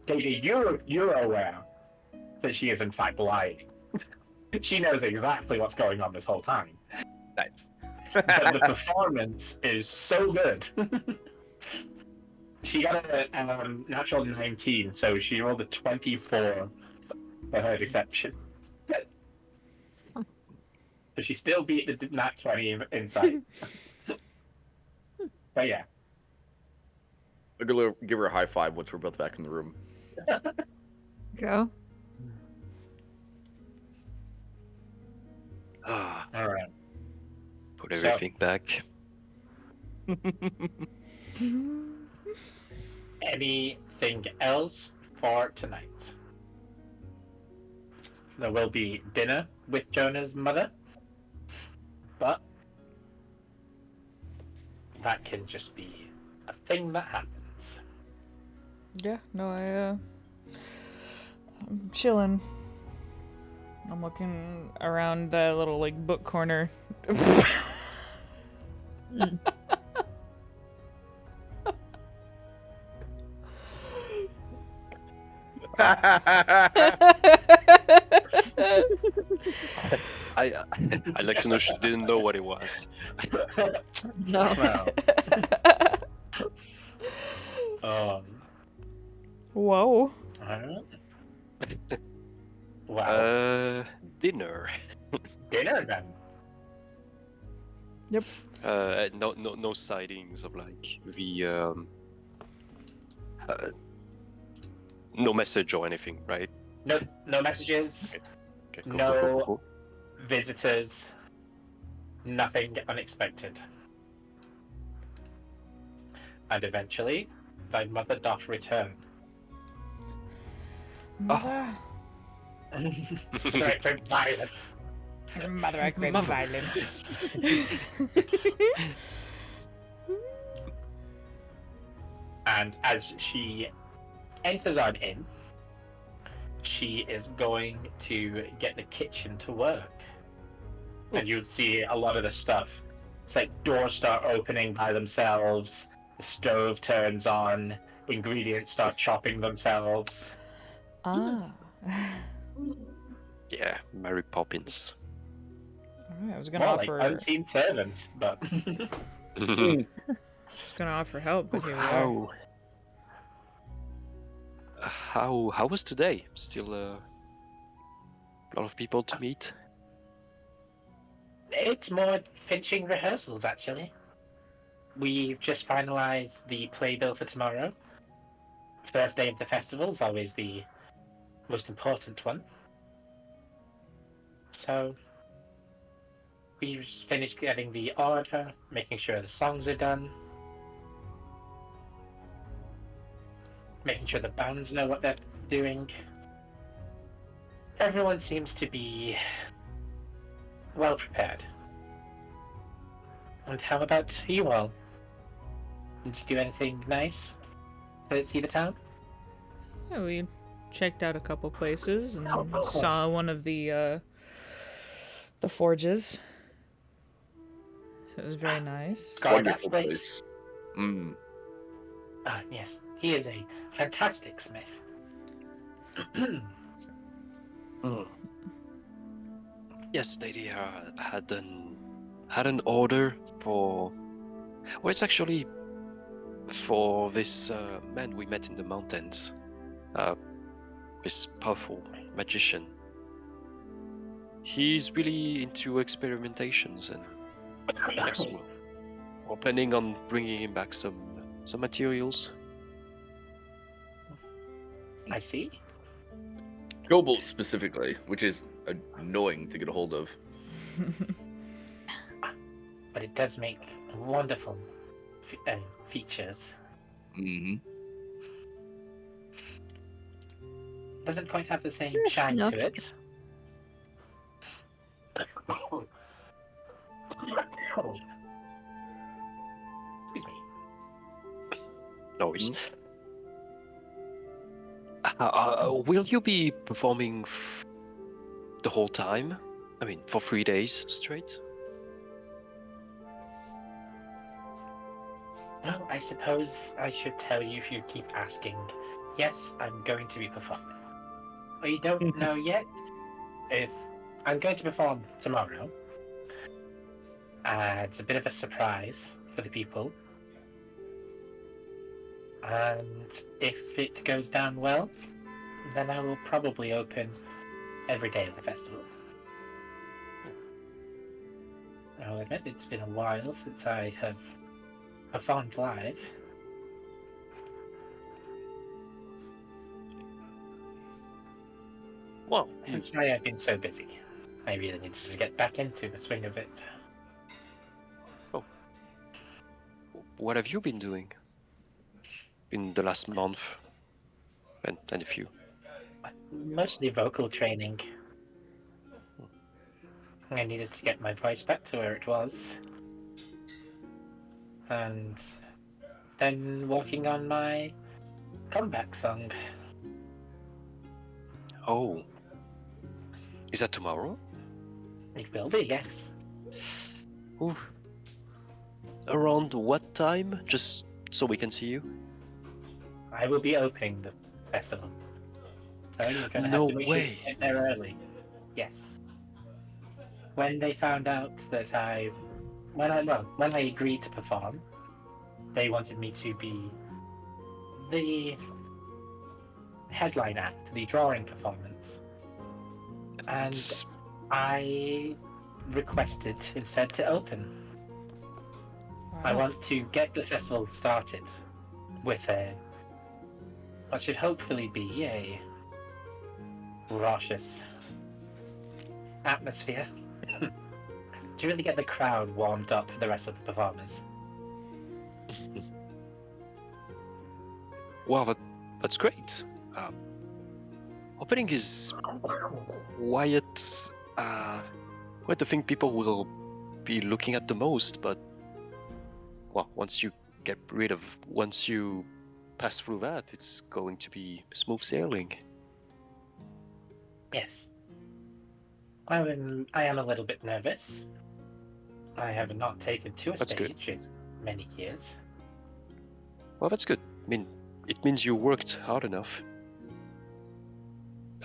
Data, you're aware that she is in fact lying. She knows exactly what's going on this whole time. Nice. But the performance is so good. She got a natural 19, so she rolled a 24 for her deception. So she still beat the nat 20 inside. But yeah. I'm gonna give her a high five once we're both back in the room. Go. All right. Put everything back. Anything else for tonight? There will be dinner with Jonah's mother, but that can just be a thing that happens. Yeah, no, I'm chilling. I'm looking around the little like book corner. Mm. I I'd like to know she didn't know what it was. No. Well, um, Whoa. alright. Well, Dinner. dinner then. No sightings of like the no message or anything, right? No messages, Okay, No. cool. visitors, nothing unexpected. And eventually, thy mother doth return. Mother. Great big violence. Mother, I crave Mother. violence. And as she enters on in, she is going to get the kitchen to work. And you'll see a lot of the stuff. It's like doors start opening by themselves, the stove turns on, ingredients start chopping themselves. Ah. Yeah, Mary Poppins. Alright, I was gonna More like offer. unseen servants, but was gonna offer help, but here we are. How was today? Still a lot of people to meet. it's more finishing rehearsals actually. We've just finalized the playbill for tomorrow. First day of the festival is always the most important one. So we've just finished getting the order, making sure the songs are done, making sure the bands know what they're doing. Everyone seems to be well prepared. And how about you all? Did you do anything nice? Did see the town? Yeah, we checked out a couple places and Oh, of course. saw one of the forges. So it was very nice. Scargat's Wonderful place. place. Mm. Ah, yes, he is a fantastic smith. Yes, they had an order for. Well, it's actually for this man we met in the mountains. This powerful magician. He's really into experimentations, and yes, we're planning on bringing him back some materials. I see. Cobalt specifically, which is annoying to get a hold of. But it does make wonderful features. Mm-hmm. Doesn't quite have the same Yes, shine no. to it. Excuse me. No, it's. Will you be performing the whole time? I mean, for 3 days straight? Well, I suppose I should tell you if you keep asking. Yes, I'm going to be performing. But you don't know yet if I'm going to perform tomorrow. It's a bit of a surprise for the people. And if it goes down well, then I will probably open every day of the festival. I'll admit it's been a while since I have performed live. Well, That's why I've been so busy. I really need to get back into the swing of it. what have you been doing in the last month and a few? Mostly vocal training. I needed to get my voice back to where it was. And then working on my comeback song. Oh. Is that tomorrow? It will be, yes. Ooh. Around what time? Just so we can see you? I will be opening the festival. So you're gonna No have to make sure you way. get there early. Yes. When they found out that when I agreed to perform, they wanted me to be the headline act, the drawing performance. And It's- I requested instead to open. I Wow. want to get the festival started with what should hopefully be a raucous atmosphere to really get the crowd warmed up for the rest of the performers. Wow, that's great. Opening is quiet. Quite the thing people will be looking at the most, but well, once you pass through that, it's going to be smooth sailing. Yes. I am a little bit nervous. I have not taken to a That's good. stage in many years. Well, that's good. I mean, it means you worked hard enough.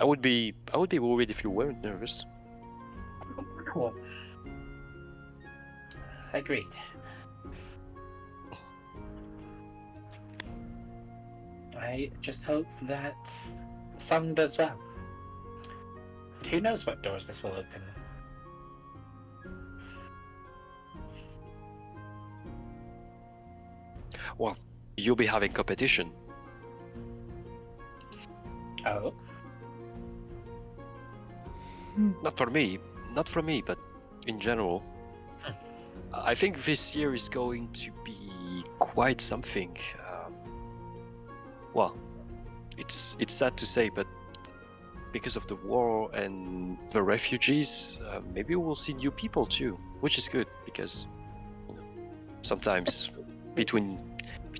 I would be worried if you weren't nervous. Cool. Agreed. I just hope that some does well. But who knows what doors this will open? Well, you'll be having competition. Oh, Not for me, but in general. I think this year is going to be quite something. Well, it's sad to say, but because of the war and the refugees, maybe we'll see new people too, which is good because sometimes between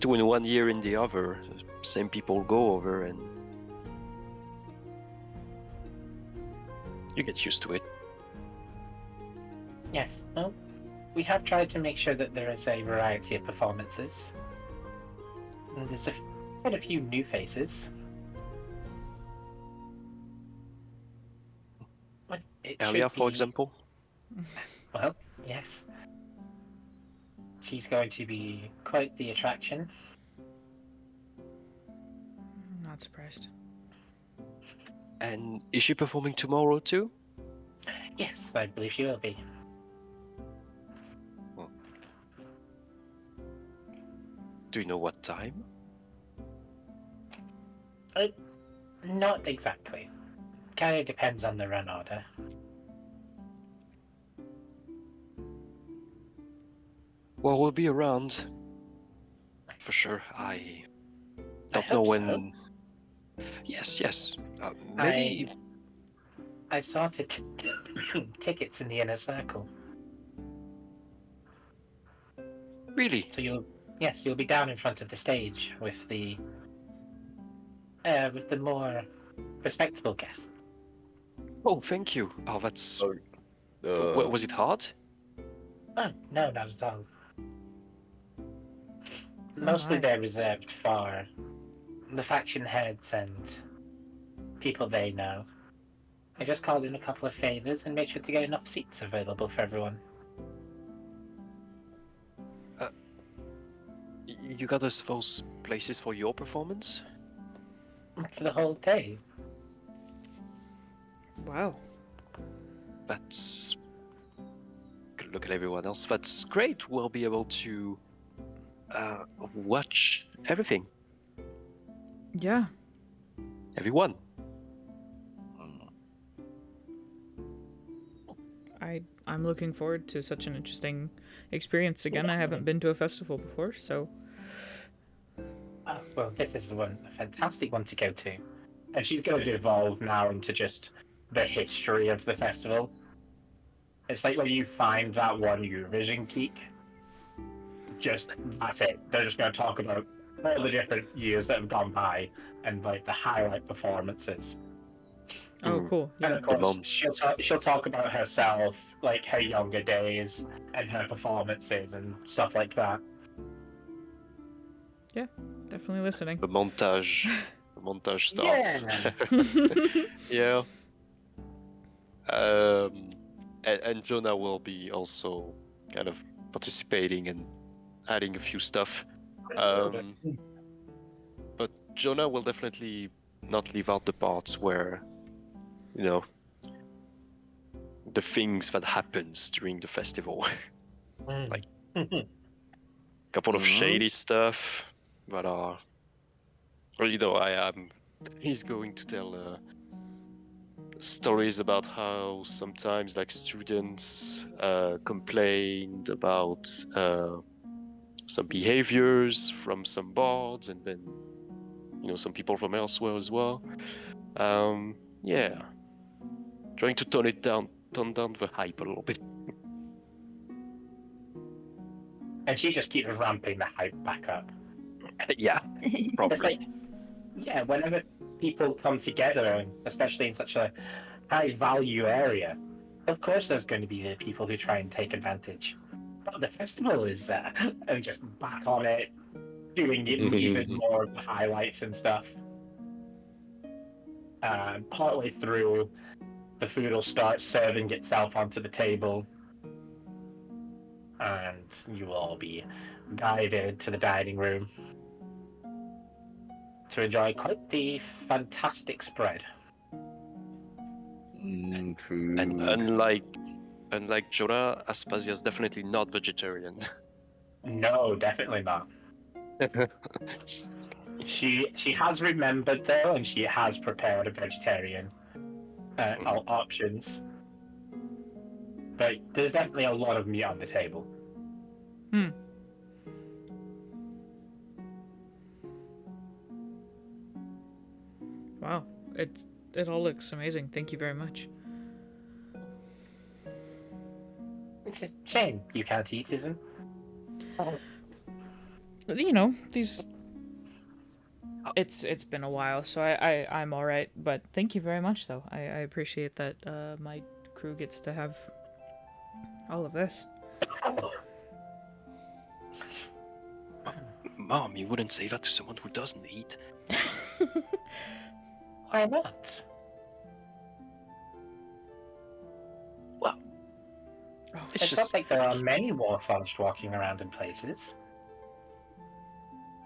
1 year and the other, same people go over and you get used to it. yes. Well, we have tried to make sure that there is a variety of performances. And there's quite a few new faces. But it Elia, should for be- example. Well, yes. She's going to be quite the attraction. Not surprised. And is she performing tomorrow too? Yes, I believe she will be. Do you know what time? Not exactly. Kind of depends on the run order. Well, we'll be around. For sure. I don't know hope when. Yes. Maybe. I've sorted tickets in the inner circle, Really? so you'll be down in front of the stage with the more respectable guests. Oh, thank you. Oh, that's. Oh, Was it hard? Oh no, not at all. Mostly right. they're reserved for the faction heads and people they know. I just called in a couple of favors and made sure to get enough seats available for everyone. You got us those places for your performance? For the whole day. Wow. That's. Look at everyone else. That's great. We'll be able to watch everything. Yeah. Everyone. I'm looking forward to such an interesting experience again. I haven't been to a festival before, so Oh, well, this is a fantastic one to go to. And she's going to devolve now into just the history of the festival. It's like when you find that one Eurovision geek. Just, that's it. They're just going to talk about all the different years that have gone by and like the highlight performances. Oh, Mm. cool. And Yeah. of course, mom. she'll talk about herself, like her younger days and her performances and stuff like that. Definitely listening. The montage starts. Yeah. And Jonah will be also kind of participating and adding a few stuff. But Jonah will definitely not leave out the parts where, you know, the things that happens during the festival. Like, couple of Mhm. shady stuff that are, well, you know, he's going to tell stories about how sometimes like students complained about some behaviors from some boards, and then, you know, some people from elsewhere as well. Yeah, trying to tone down the hype a little bit. And she just keeps ramping the hype back up. Yeah, It's probably. like, yeah, whenever people come together, and especially in such a high value area, of course there's going to be the people who try and take advantage. But the festival is and just back on it, doing it even more of the highlights and stuff. Partway through, the food will start serving itself onto the table, and you will all be guided to the dining room to enjoy quite the fantastic spread. Food. And unlike Jonah, Aspasia is definitely not vegetarian. No, definitely not. She has remembered though, and she has prepared a vegetarian options. But there's definitely a lot of meat on the table. Wow. It all looks amazing. Thank you very much. It's a shame you can't eat, isn't You know, these. It's been a while, so I'm all right. But thank you very much, though. I appreciate that my crew gets to have all of this. Mom, you wouldn't say that to someone who doesn't eat. Why not? Well, It's just not like there are many Warforged walking around in places.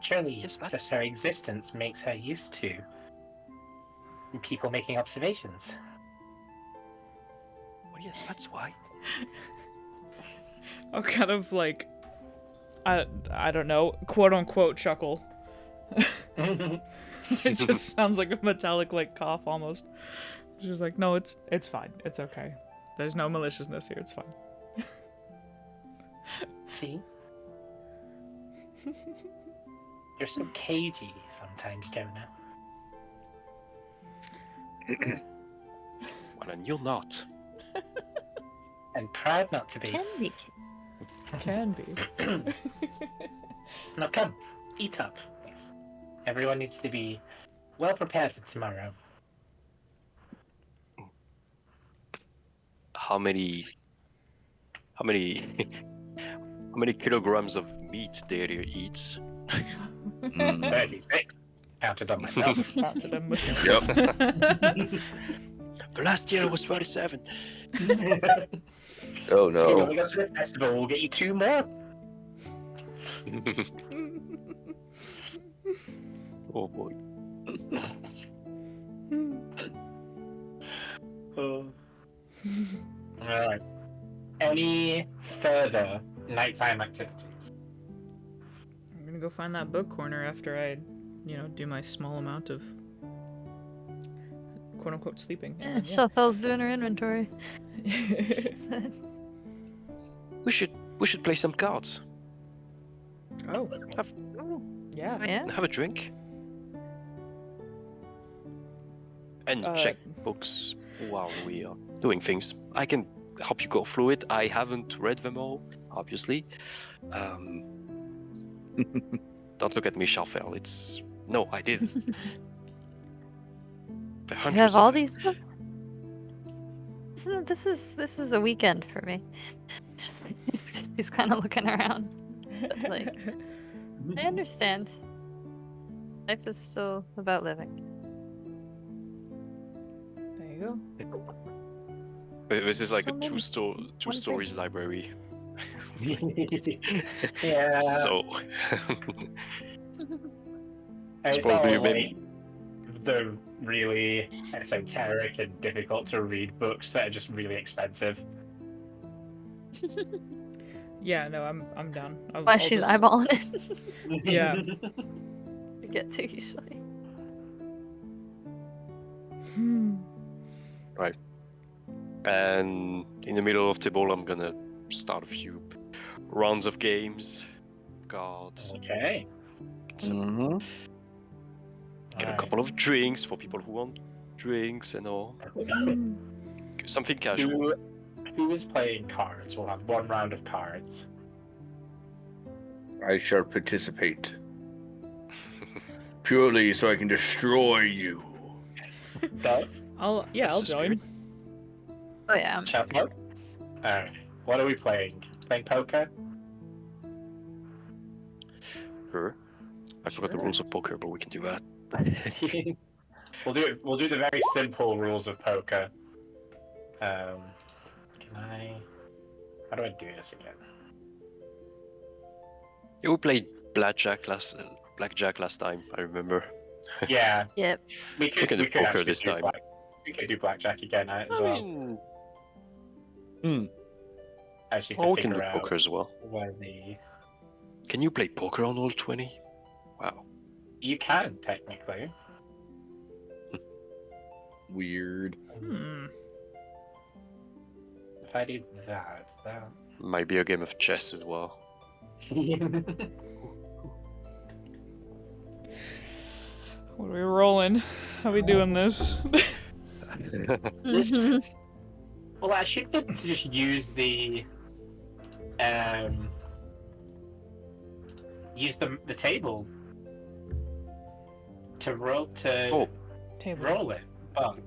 Surely, Yes, but- just her existence makes her used to people making observations. well, yes, that's why. I'll kind of like, I don't know, quote unquote chuckle. It just sounds like a metallic like cough almost. She's like, no, it's fine. It's okay. There's no maliciousness here. It's fine. See? You're so cagey sometimes, Jonah. Well, and you're not. And proud not to be. Can be. Can be. Now come, eat up. Yes. Everyone needs to be well prepared for tomorrow. How many how many kilograms of meat Daria eats? 36. Counted on myself. Counted them with Yep. The last year was 37. Oh So when no. we go to the festival, we'll get you 2 more. Oh boy. Alright. Any further nighttime activities? I'm gonna go find that book corner after I, do my small amount of quote unquote sleeping. Yeah, And Shelfel's doing her inventory. We should play some cards. Oh, Have, yeah. Yeah. have a drink. And Uh, check books while we are doing things. I can help you go through it. I haven't read them all, obviously. Don't look at me, Shalfel. It's no, I didn't. The You hundreds have all of them. these books? This is a weekend for me. She's kind of looking around. But, like, I understand. Life is still about living. There you go. This is like So a many two stories things. library. Yeah. So It's probably all maybe- like the really esoteric and difficult to read books that are just really expensive. Yeah, no, I'm down. Why she's eyeballing it Yeah. to get to usually. and in the middle of table, I'm gonna start a few rounds of games, cards, Okay. get a couple of drinks for people who want drinks and all. Something casual. Who is playing cards? We'll have one round of cards. I shall participate. Purely so I can destroy you. Dove? I'll That's the join. spirit. Oh yeah. Shuffle? Alright. What are we playing? Playing poker? Sure. I forgot the Sure. rules of poker, but we can do that. We'll do the very simple rules of poker. How do I do this again? Yeah, we played blackjack last time. I remember. Yeah, Yep. we could do poker actually this do time. we could do blackjack again as I well. mean, I just need or to we can do figure out poker as well. where the Can you play poker on Roll20? Wow. you can technically. Weird. If I do that. Might be a game of chess as well. What are we rolling? How we doing this? Mhm. Well, I should be able to just use the table to roll Oh. Table. roll it. But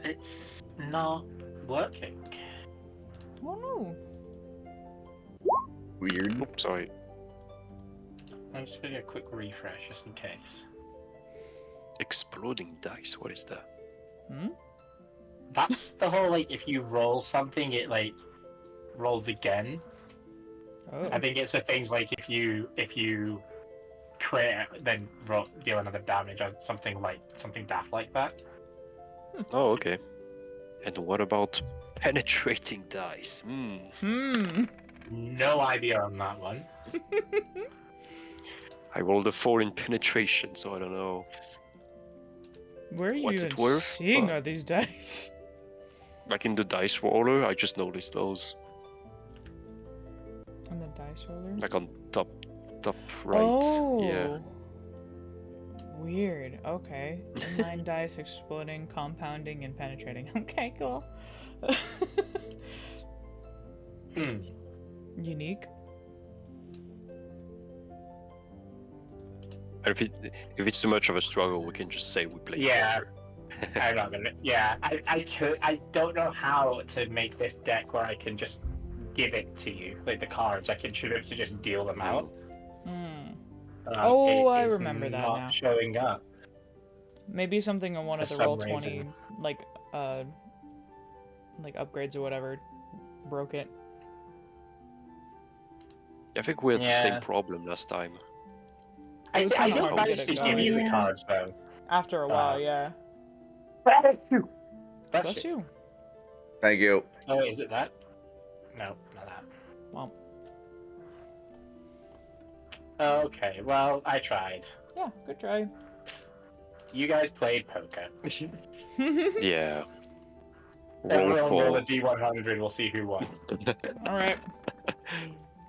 it's not working. Oh no. Weird. Oops, sorry. I'm just gonna do a quick refresh just in case. Exploding dice. What is that? That's the whole like if you roll something, it like rolls again. Oh. I think it's for things like if you crit then deal another damage or something daft like that. Oh, okay. And what about penetrating dice? No idea on that one. I rolled a 4 in penetration, so I don't know. Where are you What's even it worth? seeing Oh. are these dice? Like in the dice roller, I just noticed those. On the dice roller? Like on top right. Oh. Yeah. Weird. Okay. Inline dice exploding, compounding, and penetrating. Okay, cool. Unique. And if it's too much of a struggle, we can just say we play Yeah. poker. I'm not gonna. Yeah, I don't know how to make this deck where I can just give it to you, like the cards. I should be able to just deal them out. Oh, It I is remember that not now. showing up. Maybe something on one of For the some roll 20 reason. like upgrades or whatever broke it. I think we had the same Yeah. problem last time. It was I kinda did hard to manage get to it give you the going. cards though. After a while, yeah. Bless Bless you. you. Thank you. Oh, wait, is it that? No, not that. Well, Okay, well, I tried. yeah, good try. You guys played poker. Yeah. Everyone roll Roll a D100. We'll see who won. All right.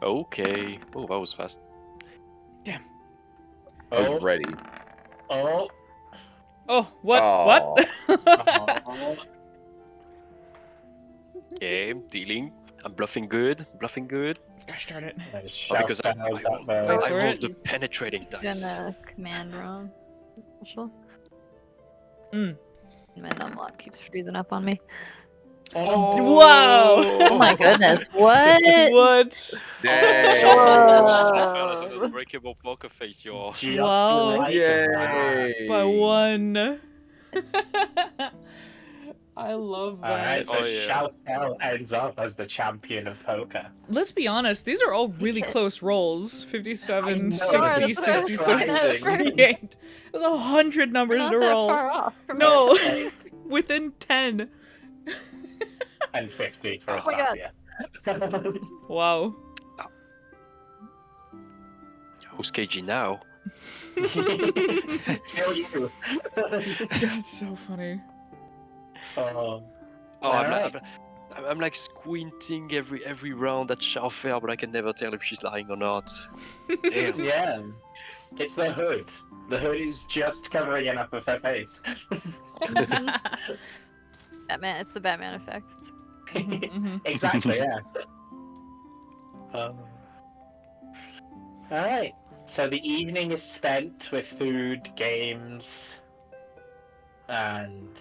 Okay. Oh, that was fast. I was Oh, ready. oh, Oh, what? Oh. What? oh. Game dealing. I'm bluffing good. Bluffing good. Gosh darn it. Oh, because I, Shelfell's I, up there. Wait I for rolled it. the penetrating Doing dice. the command wrong. Special. Mm. My numlock keeps freezing up on me. Wow. Oh my goodness! What? What? Dang. Schaufel has an Whoa. unbreakable poker face, y'all. Just Wow. like that. Yay! By one. I love that. Alright, so Oh, yeah. Shelfell ends up as the champion of poker. Let's be honest, these are all really close rolls. 57, I know, 60, that's what I was 67, looking at 68. There's 100 We're numbers not to that roll. far off. From No, each other. within 10. And 50 for Oh my God. Aspasia. Wow. Who's KG now? Still you. That's so funny. Oh, Oh, I'm, Alright. I'm like squinting every round at Schaufel, but I can never tell if she's lying or not. Damn. yeah. It's the hood. The hood is just covering enough of her face. Batman. It's the Batman effect. Mhm. Exactly, yeah. Alright. So the evening is spent with food, games, and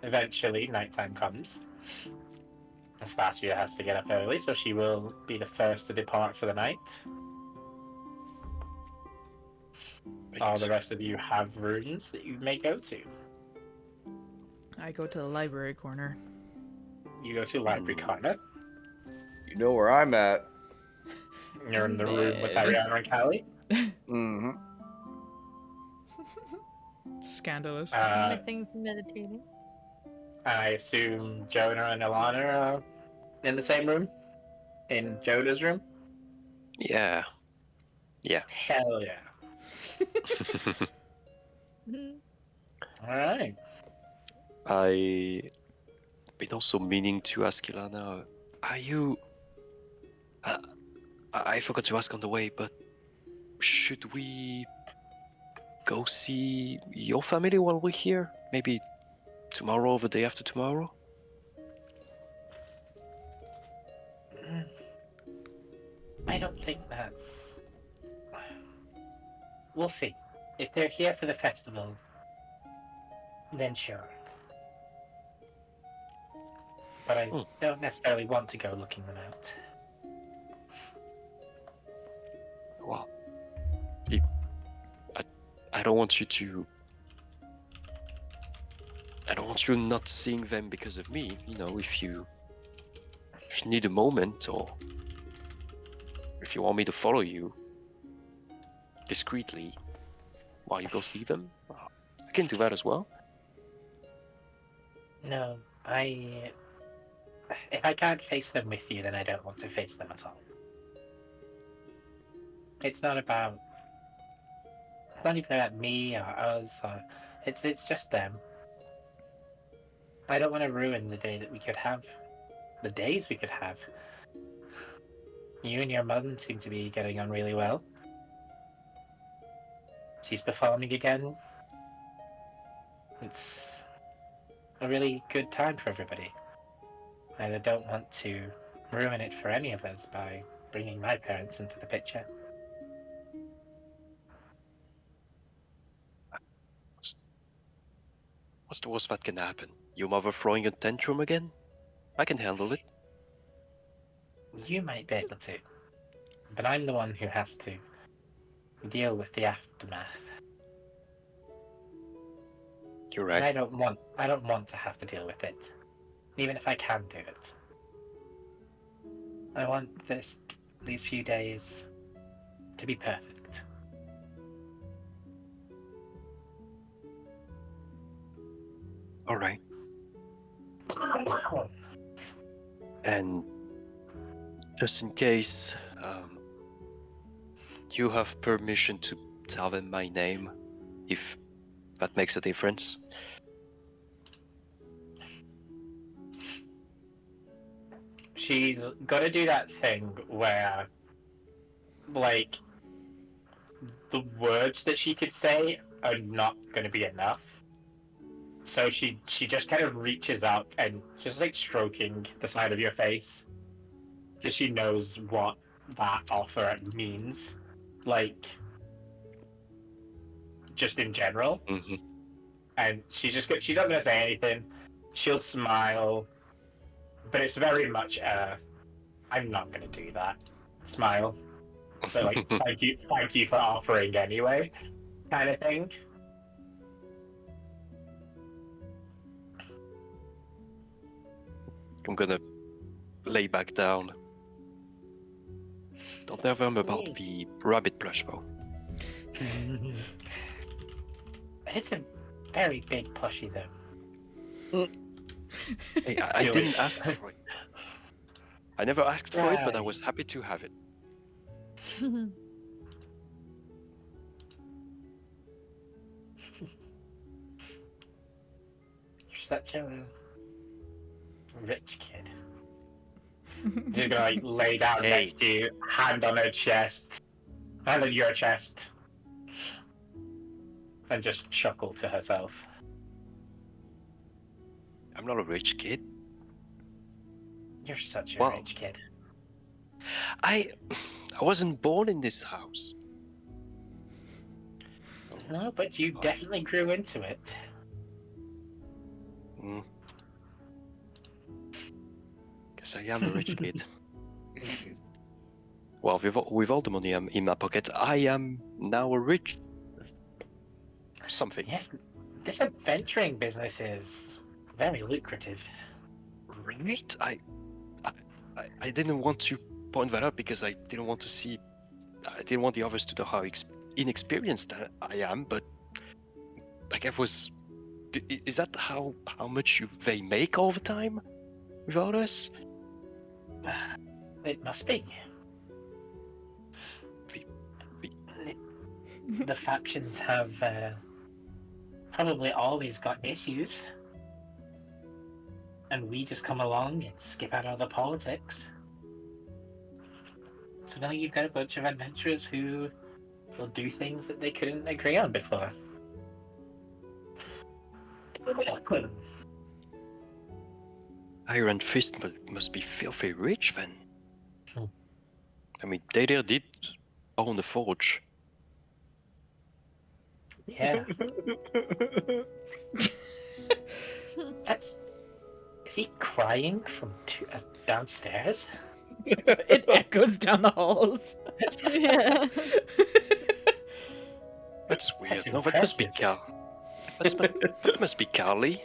eventually nighttime comes. Aspasia has to get up early, so she will be the first to depart for the night. All the rest of you have rooms that you may go to. I go to the library corner. You go to library corner. You know where I'm at. You're in the room with Man. Ariana and Callie. Mm-hmm. Scandalous. My thing's meditating. I assume Jonah and Alana are in the same room? In Jonah's room? Yeah. Hell yeah. Mhm. Alright. I've been also meaning to ask Ilana, are you... I forgot to ask on the way, but should we go see your family while we're here? Maybe tomorrow or the day after tomorrow? I don't think that's. We'll see. If they're here for the festival, then sure. But I don't necessarily want to go looking them out. Well, I don't want you to... I don't want you not seeing them because of me. You know, if you need a moment, or if you want me to follow you discreetly while you go see them, I can do that as well. No, if I can't face them with you, then I don't want to face them at all. It's not about. It's not even about me or us. It's just them. I don't want to ruin the day that we could have. The days we could have. You and your mum seem to be getting on really well. She's performing again. It's a really good time for everybody. I don't want to ruin it for any of us by bringing my parents into the picture. What's the worst that can happen? Your mother throwing a tantrum again? I can handle it. You might be able to, but I'm the one who has to deal with the aftermath. You're And right. I don't want to have to deal with it, even if I can do it. I want these few days to be perfect. All right. And just in case, you have permission to tell them my name, if that makes a difference. She's gonna do that thing where, like, the words that she could say are not gonna be enough. So she just kind of reaches up and just like stroking the side of your face, because she knows what that offer means, like just in general. Hmm. And she's not gonna say anything. She'll smile, but it's very much I'm not gonna do that smile. So like thank you for offering anyway, kind of thing. I'm gonna lay back down. Don't tell them about the rabbit plush, though. It's a very big plushie, though. Hey, I didn't ask for it. I never asked for it, but I was happy to have it. You're such a rich kid. She's gonna like lay down Hey. next to you, hand on her chest, hand on your chest, and just chuckle to herself. I'm not a rich kid. You're such a Wow. rich kid. I wasn't born in this house. No, but you definitely grew into it. Mm. Guess I am a rich kid. Well, with all the money in my pocket, I am now a rich something. Yes, this adventuring business is very lucrative. Right? I didn't want to point that out because I didn't want to see. I didn't want the others to know how inexperienced I am. But like I was. Is that how much they make all the time without us? It must be. The factions have probably always got issues. And we just come along and skip out all the politics. So now you've got a bunch of adventurers who will do things that they couldn't agree on before. Iron Fist must be filthy rich then. Hmm. I mean, they did own the forge. Yeah. That's. Is he crying from downstairs? It echoes down the halls. Yeah. That's weird. That's No, that must be impressive. that must be Carly.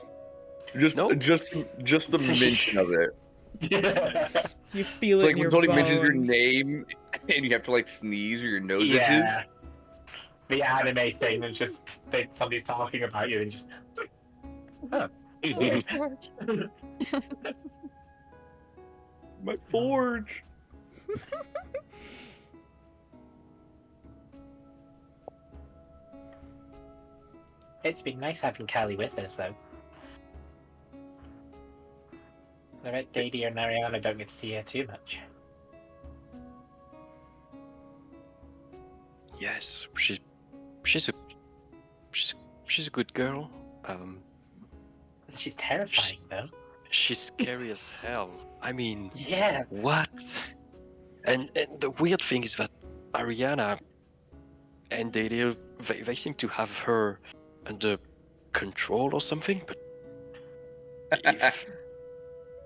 Just No. just the mention of it. You feel It's it like in when your somebody mentions your bones. name and you have to like sneeze or your nose itches. Yeah. The anime thing and just somebody's talking about you and just. Oh. My forge. It's been nice having Callie with us, though. I bet Dady or Nariana don't get to see her too much. Yes, she's a good girl. She's terrifying, though. She's scary as hell. I mean, Yeah. what? And the weird thing is that Ariana and they seem to have her under control or something. But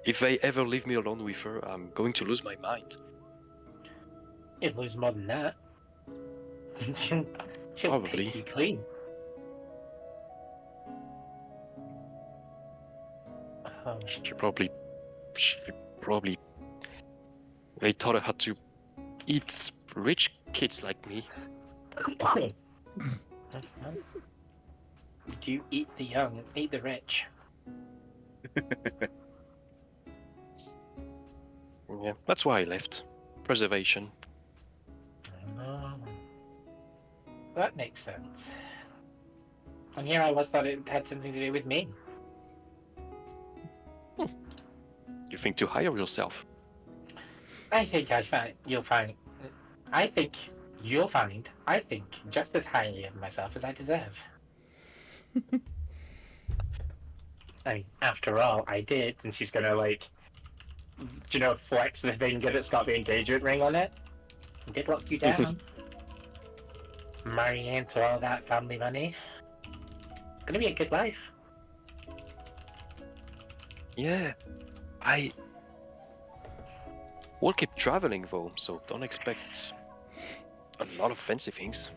if they ever leave me alone with her, I'm going to lose my mind. You'd lose more than that. she'll Probably. pick you clean. Oh. She probably they taught her how to eat rich kids like me. Do you eat the young, eat the rich? Yeah, that's why I left. Preservation. Oh. That makes sense. And here I was thought it had something to do with me. You think to hire yourself? I think you'll find. I think you'll find. I think just as highly of myself as I deserve. I mean, after all, I did, and she's gonna like, flex the finger that's got the engagement ring on it. I did lock you down. Marrying into all that family money. Gonna be a good life. Yeah, I. We'll keep traveling though, so don't expect a lot of fancy things.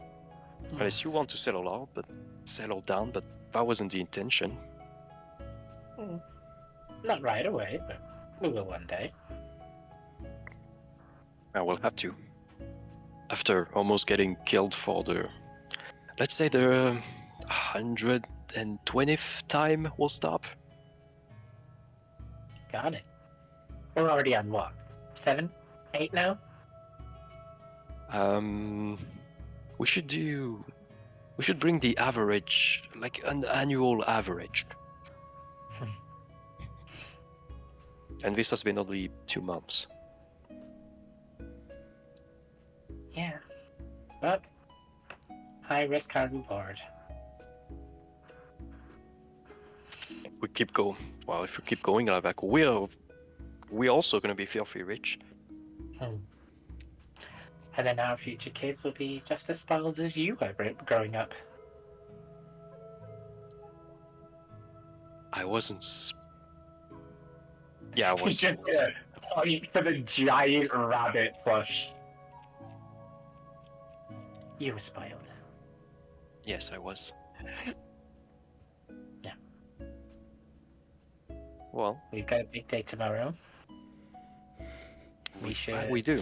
Unless you want to settle down, but that wasn't the intention. Not right away, but we will one day. I will have to. After almost getting killed for let's say the 120th time we'll stop. Got it. We're already on what? 7? 8 now? We should bring the average, like an annual average. And this has been only 2 months. Yeah. But high risk, high reward. If we keep going like that, we're also gonna be filthy rich. And then our future kids will be just as spoiled as you were growing up. I wasn't. Yeah, I was. Just point for the giant rabbit plush. You were spoiled. Yes, I was. Yeah. Well, We've got a big day tomorrow. We should. we do.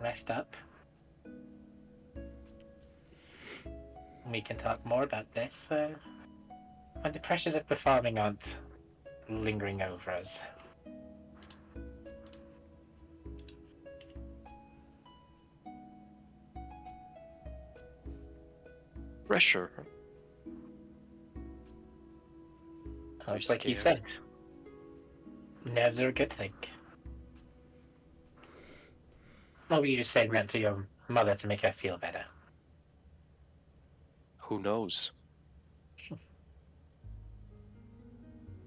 Rest up. We can talk more about this when the pressures of performing aren't lingering over us. Pressure. Much like you scared. said, nerves are a good thing. What were you just saying that to your mother to make her feel better? Who knows?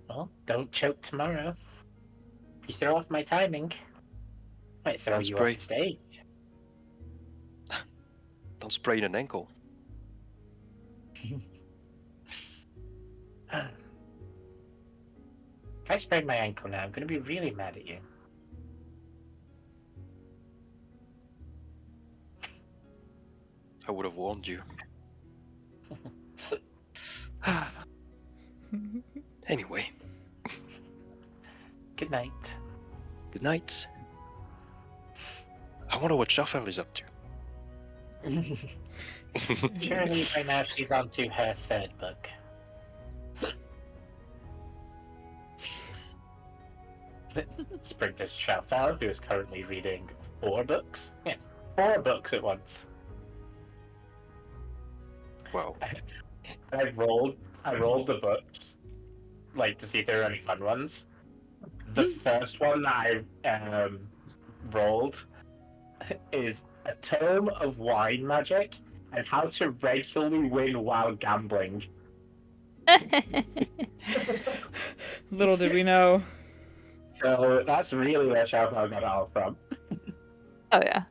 Well, don't choke tomorrow. If you throw off my timing, might throw Don't you spray. off the stage. Don't sprain an ankle. If I sprain my ankle now, I'm going to be really mad at you. I would have warned you. Anyway, Good night. good night. I wonder what Shafel is up to. Surely by now she's on to her 3rd book. Sprintus Shafel, who is currently reading 4 books. Yes, 4 books at once. Wow. I rolled the books, like to see if there were any fun ones. The first one that I rolled is A Tome of Wine Magic and How to Regularly Win While Gambling. Little did we know. So that's really where Shafel got it all from. Oh yeah.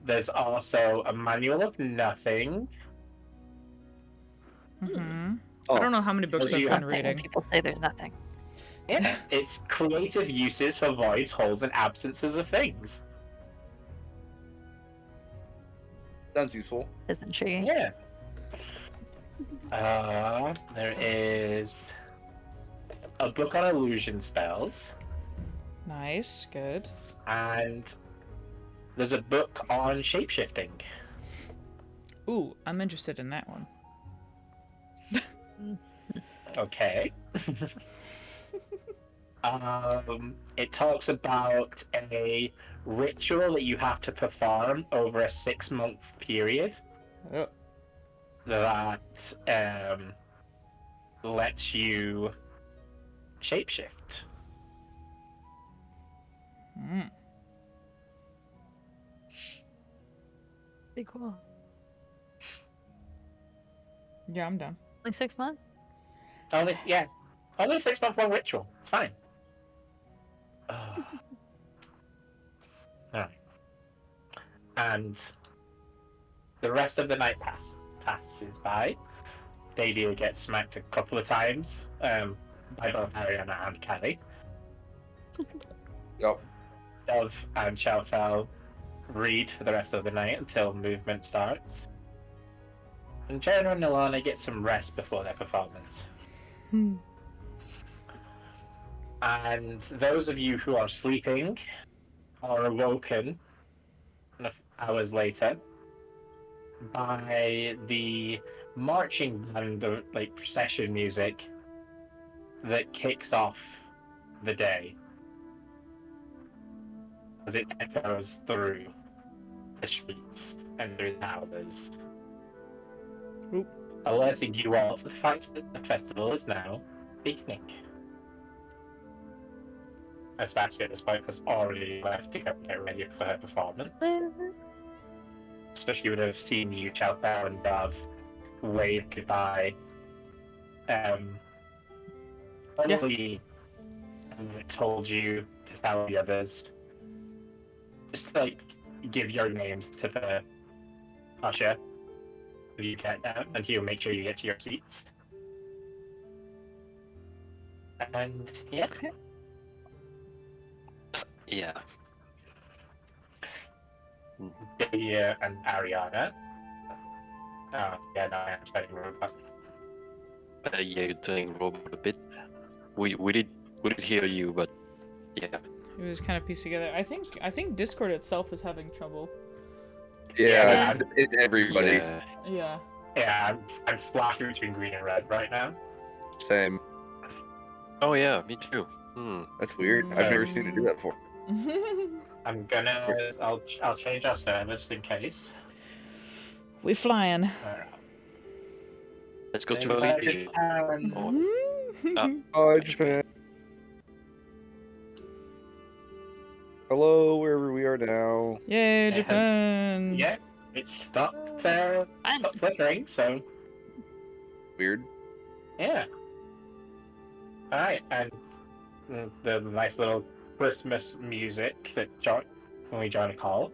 There's also a Manual of Nothing. Hmm. Oh. I don't know how many books There's I've There's been nothing when reading. people say there's nothing. Yeah, it's creative uses for voids, holes, and absences of things. Sounds useful. It's intriguing. Yeah. There is a book on illusion spells, Nice, good. and there's a book on shapeshifting. Ooh, I'm interested in that one. Okay. It talks about a ritual that you have to perform over a 6-month period Oh, that lets you shapeshift. mm. Pretty cool. Yeah, I'm done. Only 6 months? Oh, yeah, Only a 6-month-long ritual. It's fine. Alright. And the rest of the night passes by. Dadia gets smacked a couple of times by both Ariana and Callie. Yep. Dove and Shalfel read for the rest of the night until movement starts. And Jonah and Alana get some rest before their performance. And those of you who are sleeping are awoken hours later by the marching band, like procession music that kicks off the day as it echoes through the streets and through the houses, alerting you all to the fact that the festival is now beginning. As Sebastian at this point has already left to go get ready for her performance. So she would have seen you, Chalfel and Dove, wave goodbye. Probably told you to tell the others. Just like give your names to the usher when you get down, and he'll make sure you get to your seats. And yeah. Okay. Yeah. Dadia and Ariana. Yeah, no, I'm studying robot. Yeah, you're doing robot a bit. We did hear you, but yeah. It was kind of pieced together. I think Discord itself is having trouble. Yeah, it's everybody. Yeah. Yeah. I'm flashing between green and red right now. Same. Oh yeah, me too. That's weird. I've never seen it do that before. I'll change our server just in case. We flying. Alright. Let's go to Malaysia. Oh, Japan. Hello, wherever we are now. Yay, It has- Japan! Yeah, it stopped flickering, so Weird. yeah. Alright, and the nice little Christmas music that when we join a call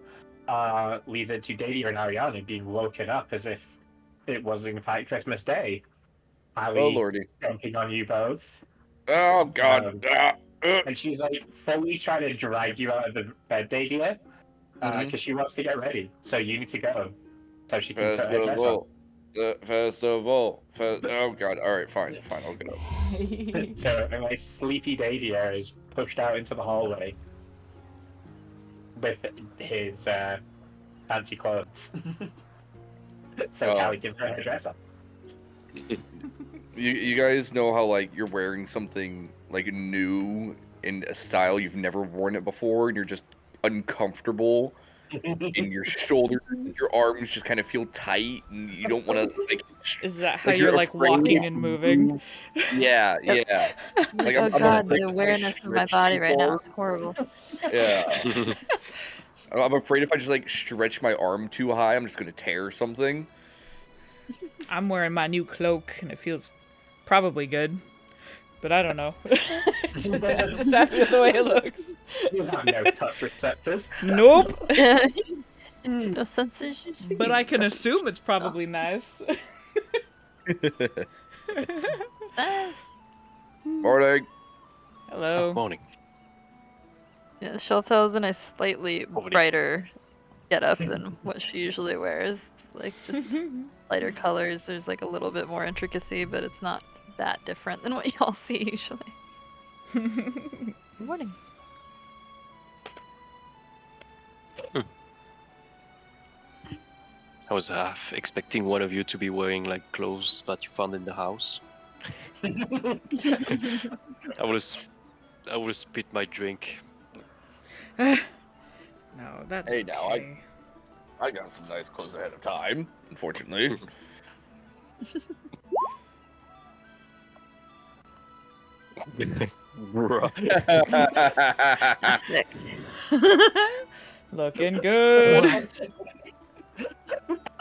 leads into Dadia and Ariana being woken up as if it was in fact Christmas Day. Ali Oh lordy. jumping on you both. Oh god. And she's like fully trying to drag you out of the bed, Dadia, because she wants to get ready. So you need to go, so she can put her dress on. Festival. Oh god. All right, fine. I'll get up. So a nice sleepy Dadia is pushed out into the hallway with his fancy clothes, so Callie can throw her dress on. You guys know how like you're wearing something like new in a style you've never worn it before, and you're just uncomfortable, and your shoulders, your arms just kind of feel tight, and you don't want to like. Is that how Like, you're you're like afraid. walking and moving? Yeah, Yep. yeah, Like, I'm oh not god, afraid the to awareness of my stretch body too right now far. is horrible. Yeah. I'm afraid if I just like stretch my arm too high, I'm just gonna tear something. I'm wearing my new cloak and it feels probably good, but I don't know. Just happy with the way it looks. You have no touch receptors. Nope. No censorship. But I can assume it's probably nice. Nice. Morning. Hello. Morning. Yeah, Shelfel's in a slightly Morning. brighter getup than what she usually wears. It's like just lighter colors. There's like a little bit more intricacy, but it's not that different than what y'all see usually. Good morning. I was half expecting one of you to be wearing like clothes that you found in the house. I would have spit my drink. No, that's Hey, now, okay. I got some nice clothes ahead of time, unfortunately. Sick. Looking good.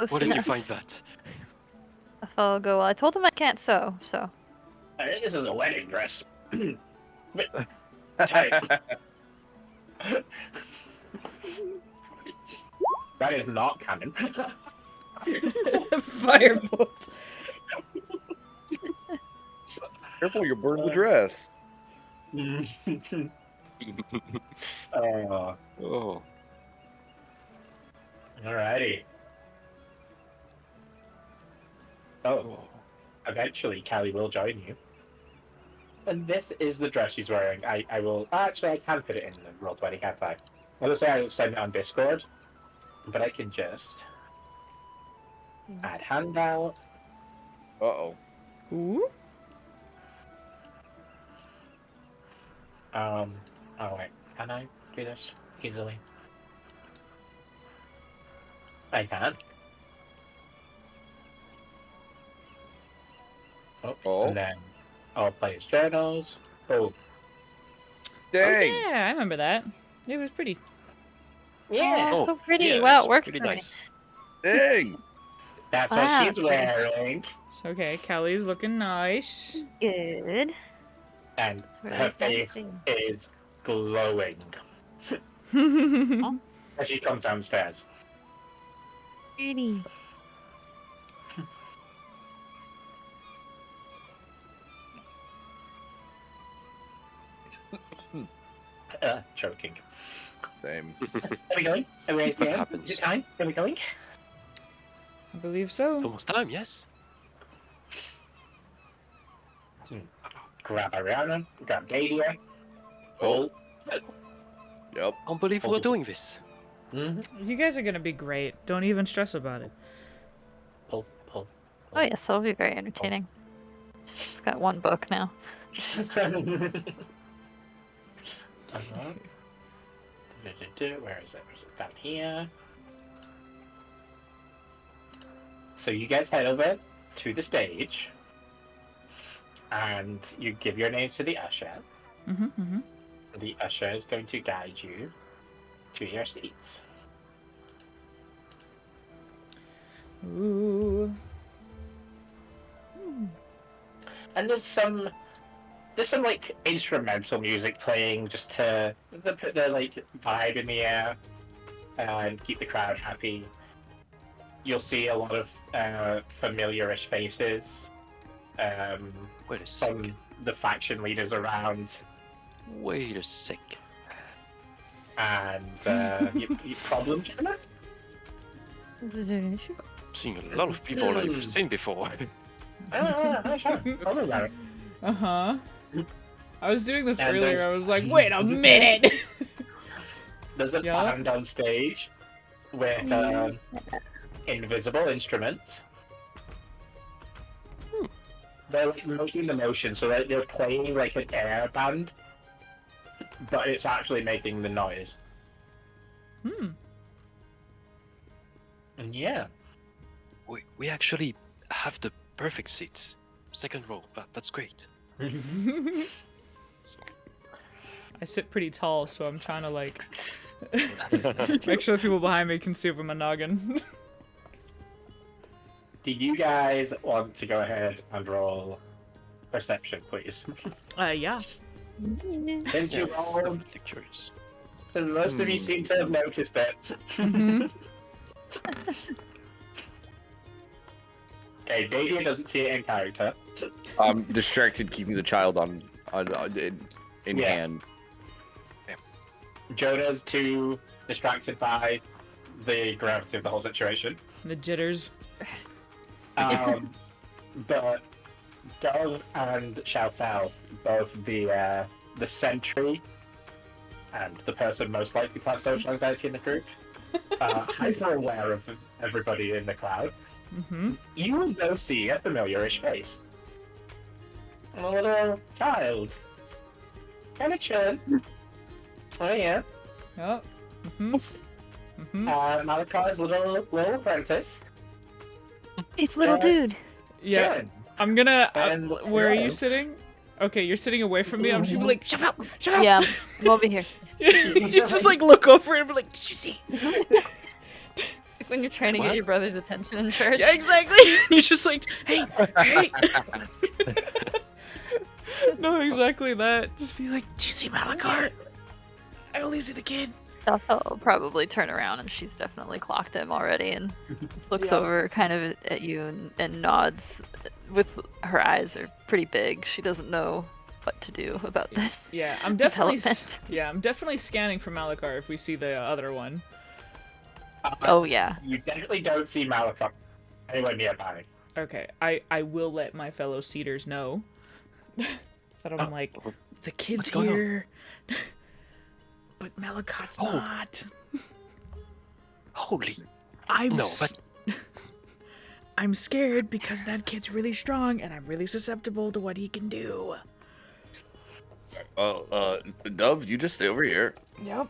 Oh, Where did you snap. find that? I'll go. Well, I told him I can't sew, so This is a wedding dress. Tight. That is not canon. Firebolt. Careful, you're burning the dress. Oh, Oh. alrighty. Oh, eventually Callie will join you. And this is the dress she's wearing. I will actually I can put it in the World Wedding, can't I? I will say I will send it on Discord, but I can just add handout. Uh-oh. Ooh. Oh wait, can I do this easily? I can. Oh. And then all players' journals. Oh, Dang. Oh, yeah, I remember that. It was pretty. yeah. Oh, so pretty. Yeah, Wow, it's it works pretty for nice. Dang. That's Wow, what she's that's pretty. wearing. Okay, Callie's looking nice. me. Good. And It's really her face fancy. is glowing as she comes downstairs. Pretty. Choking. Same. Are we going? Are we What happens? Is it time? Are we going? I believe It's so. almost time, yes. Grab Ariana, grab Dadia. Oh. Yep. Can't believe we're doing this. You guys are gonna be great. Don't even stress about it. Pull. Oh yes, that'll be very entertaining. Just got one book now. Uh-huh. Where is it? It's down here. So you guys head over to the stage, and you give your name to the usher. Mm-hmm. The usher is going to guide you to your seats. Ooh. And there's some like instrumental music playing just to put the like vibe in the air and keep the crowd happy. You'll see a lot of familiar-ish faces. Wait a Some sec. the faction leaders around, Wait a sec. and you problem, Jonah? I'm seeing a lot of people I've seen before. Sure. Problem about it. Uh-huh. I was doing this And earlier. there's- I was like, wait a minute. There's a Yeah. band on stage with invisible instruments. They're like making the motion, so they're playing like an air band, but it's actually making the noise. And yeah, We actually have the perfect seats. Second row. That's great. I sit pretty tall, so I'm trying to like make sure the people behind me can see over my noggin. do you guys want to go ahead and roll perception, please? Yeah. Since you rolled, Definitely curious. most of you seem to have noticed it. Mhm. Okay, Dadia doesn't see it in character. I'm distracted keeping the child in Yeah. hand. Jonah's too distracted by the gravity of the whole situation. The jitters. But Dog and Xiaofao, both the sentry and the person most likely to have social anxiety in the group, are hyper aware of everybody in the crowd. Mm-hmm. You will now see a familiar-ish face. A little child. Kind of chilling. Oh yeah. Oh. Mm-hmm. Mm-hmm. Malachi's little apprentice. It's little Just- dude. Yeah. Chilling. I'm gonna. And- where are yeah. you sitting? Okay, you're sitting away from me. I'm just gonna be like, shut up, shut up. Yeah, I'm over here. You just like look over and be like, did you see? Like when you're trying to What? get your brother's attention in church. Yeah, exactly. You're just like, hey, hey. No, exactly that. Just be like, do you see Malachar? I only see the kid. Delphi will probably turn around and she's definitely clocked him already and looks Yeah. over kind of at you and nods with her eyes are pretty big. She doesn't know what to do about this. Yeah, I'm definitely development. I'm definitely scanning for Malachar if we see the other one. Oh yeah. You definitely don't see Malachar anywhere nearby. Okay, I will let my fellow Cedars know that I'm like, the kid's what's going on? here, but Malachot's Oh. not. Holy. I'm No, s- I'm scared because that kid's really strong and I'm really susceptible to what he can do. Dove, you just stay over here. Yep.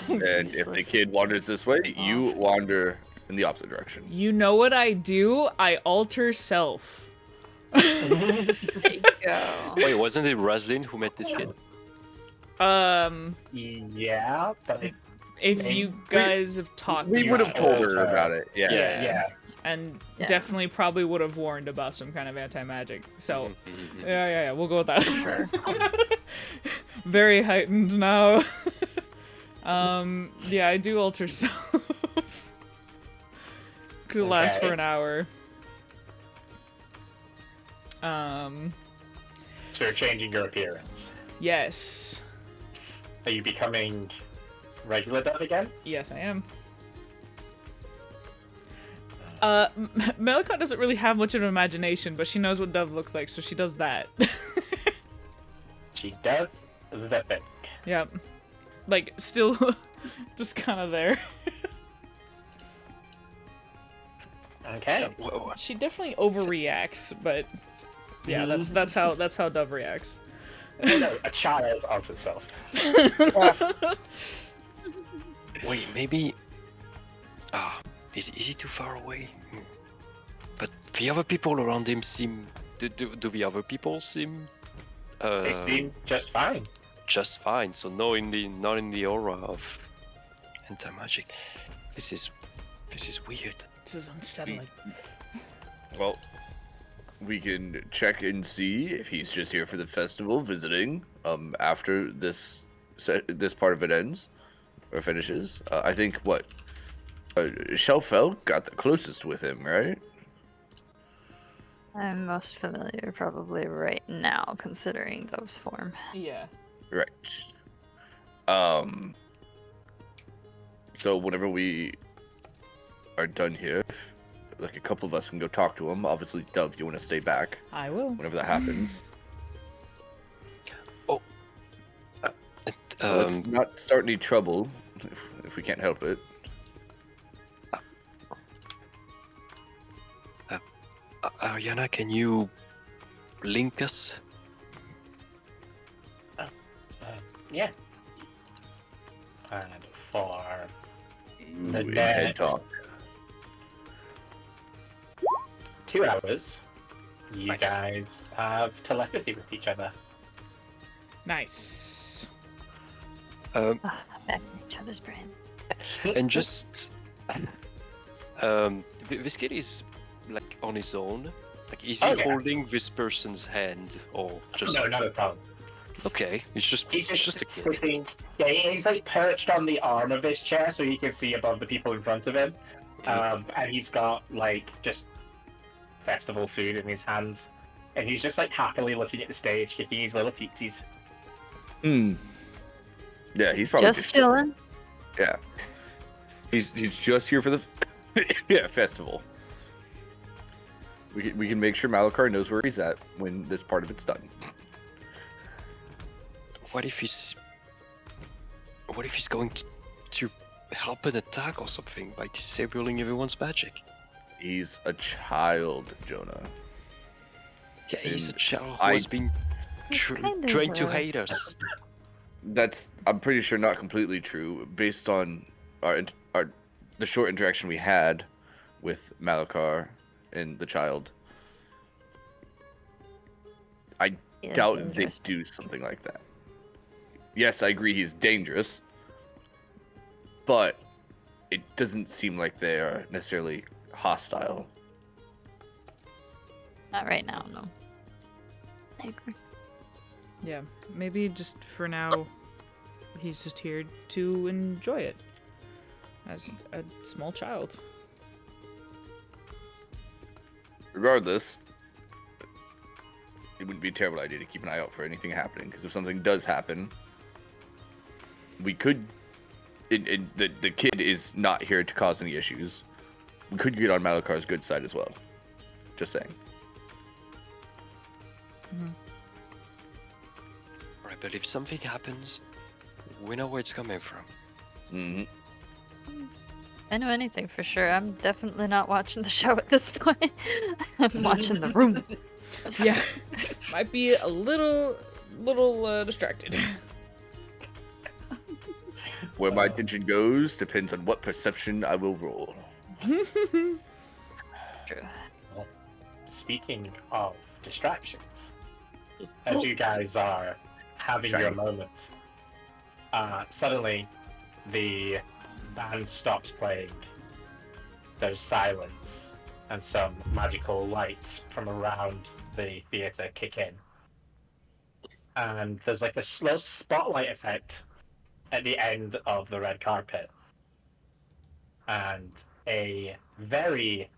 And if the Useless. kid wanders this way, you wander in the opposite direction. You know what I do? I alter self. There you go. Wait, wasn't it Raslin who met this kid? Yeah, but If you guys have talked We about would have it, told her about it. Yeah. yeah. and Yeah. definitely probably would have warned about some kind of anti-magic. So, Mhm. yeah, we'll go with that. Sure. Very heightened now. Yeah, I do alter self. Could last for Okay. an hour. So you're changing your appearance. Yes. Are you becoming regular Dove again? Yes, I am. Melicott doesn't really have much of an imagination, but she knows what Dove looks like, so she does that. She does the thing. Yep. Like, still just kind of there. Okay. She definitely overreacts, but yeah, that's how Dove reacts. No, a child alters self. Wait, maybe. Is he too far away? But the other people around him seem. Do the other people seem? They seem just fine. Just fine. So not in the aura of anti-magic. This is weird. This is unsettling. Well, we can check and see if he's just here for the festival, visiting. After this part of it ends or finishes, I think what Shelfell got the closest with him, right? I'm most familiar probably right now, considering Dove's form. Yeah. Right. So whenever we are done here, like a couple of us can go talk to him. Obviously, Dove, you want to stay back I will. whenever that happens. Let's not start any trouble if we can't help it. Ariana, can you link us? Yeah. And for Ooh, The in next- head talk. 2 hours, you Nice. guys have telepathy with each other. Nice. Back in each other's brain. And just this kid is like on his own. Like, is he Oh, yeah. holding this person's hand or just? No, not at all. Okay, it's just He's a just kid. sitting. Yeah, he's like perched on the arm of his chair so he can see above the people in front of him. And he's got like just festival food in his hands. And he's just like happily looking at the stage, kicking his little feetsies. Yeah, he's probably Just chilling. Yeah. He's just here for the festival. We can make sure Malachar knows where he's at when this part of it's done. What if he's going to help an attack or something by disabling everyone's magic? He's a child, Jonah. Yeah, he's a And child who I- has been kind of trained to a- hate us. That's, I'm pretty sure, not completely true based on the short interaction we had with Malachar and the child. I Yeah, doubt dangerous. they'd do something like that. Yes, I agree he's dangerous, but it doesn't seem like they are necessarily hostile. Not right now, no. I agree. Yeah, maybe just for now, he's just here to enjoy it as a small child. Regardless, it wouldn't be a terrible idea to keep an eye out for anything happening, because if something does happen, we could. The kid is not here to cause any issues. We could get on Malakar's good side as well. Just saying. Right, but if something happens, we know where it's coming from. Mm-hmm. I know anything for sure. I'm definitely not watching the show at this point. I'm watching the room. Yeah, might be a little distracted. Where my attention goes depends on what perception I will roll. True. Speaking of distractions, as you guys are having your Shiny. moment, suddenly the band stops playing. There's silence, and some magical lights from around the theater kick in. And there's like a slow spotlight effect at the end of the red carpet. And a very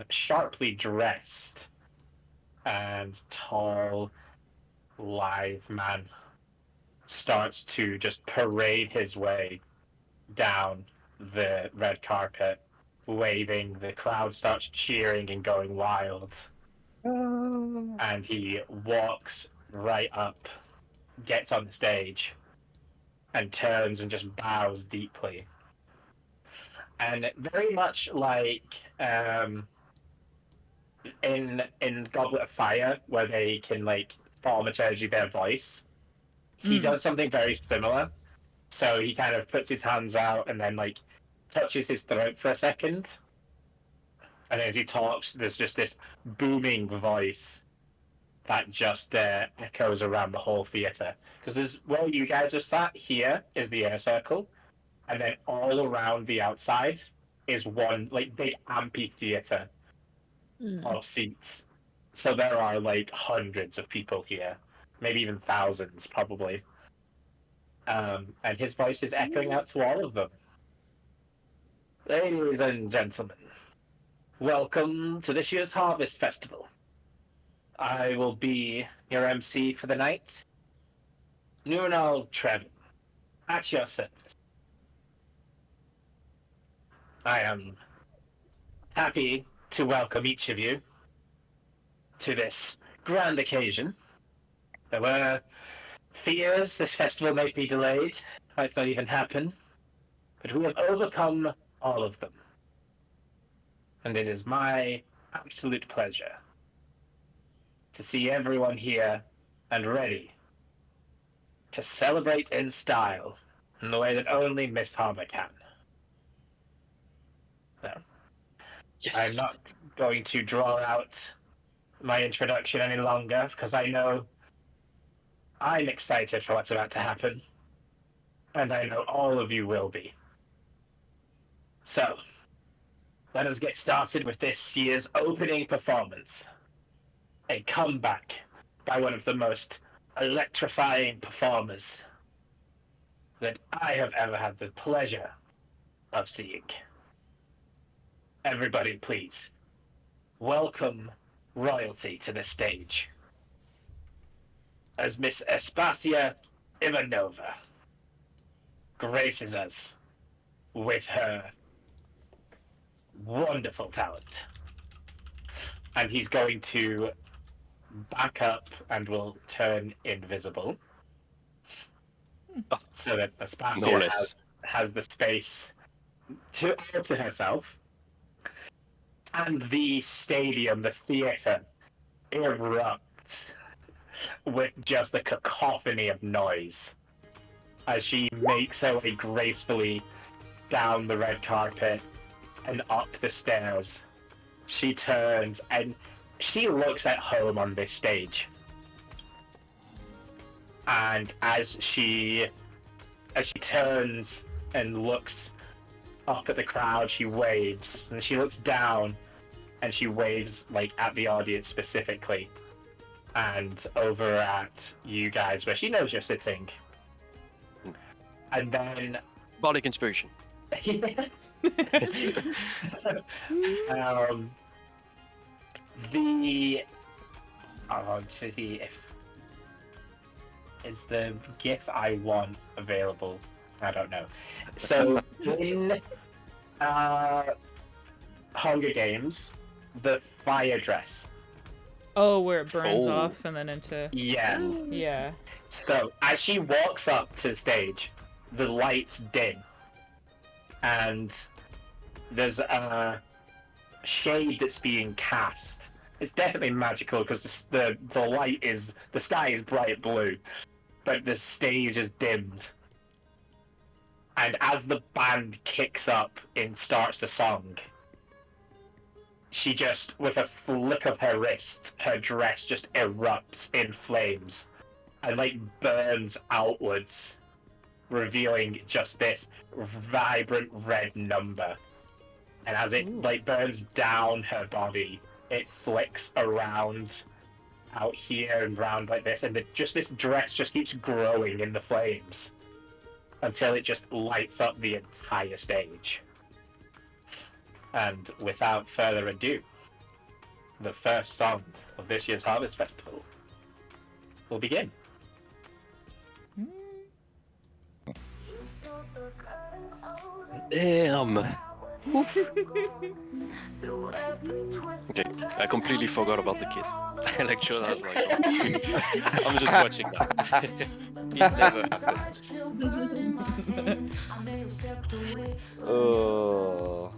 sharply dressed and tall, lithe man starts to just parade his way down the red carpet, waving. The crowd starts cheering and going wild. And he walks right up, gets on the stage, and turns and just bows deeply. And very much like in Goblet of Fire, where they can like thaumaturgy their voice, he does something very similar. So he kind of puts his hands out and then like touches his throat for a second, and then as he talks, there's just this booming voice that just echoes around the whole theater. Because there's where you guys are sat here is the inner circle, and then all around the outside is one like big amphitheater of seats. So there are like hundreds of people here, maybe even thousands, probably. And his voice is echoing out to all of them. Ladies and gentlemen, welcome to this year's Harvest Festival. I will be your MC for the night. Nunal Trevin, at your service. I am happy to welcome each of you to this grand occasion. There were fears this festival might be delayed, might not even happen, but we have overcome all of them. And it is my absolute pleasure to see everyone here and ready to celebrate in style in the way that only Miss Harbour can. Now, Yes. I'm not going to draw out my introduction any longer because I know I'm excited for what's about to happen, and I know all of you will be. So, let us get started with this year's opening performance. A comeback by one of the most electrifying performers that I have ever had the pleasure of seeing. Everybody, please, welcome royalty to the stage as Miss Aspasia Ivanova graces us with her wonderful talent. And he's going to back up and will turn invisible so that No Aspasia less. has the space to herself. And the stadium, the theater, erupts with just a cacophony of noise as she makes her way gracefully down the red carpet and up the stairs. She turns and she looks at home on this stage. And as she turns and looks up at the crowd, she waves, and she looks down and she waves like at the audience specifically. and over at you guys where she knows you're sitting. And then Bardic inspiration. The to see if is the GIF I want available. I don't know. So in Hunger Games, the fire dress. Oh, where it burns Oh. off and then into. Yeah. Yeah. So as she walks up to the stage, the lights dim, and there's a shade that's being cast. It's definitely magical because the light is the sky is bright blue, but the stage is dimmed. And as the band kicks up and starts the song, she just, with a flick of her wrist, her dress just erupts in flames and like burns outwards, revealing just this vibrant red number. And as it like burns down her body, it flicks around out here and round like this, and this dress just keeps growing in the flames until it just lights up the entire stage. And without further ado, the first song of this year's Harvest Festival will begin. Damn. Okay, I completely forgot about the kid. Like Jonah was like, I'm just watching that. It never happened. Oh.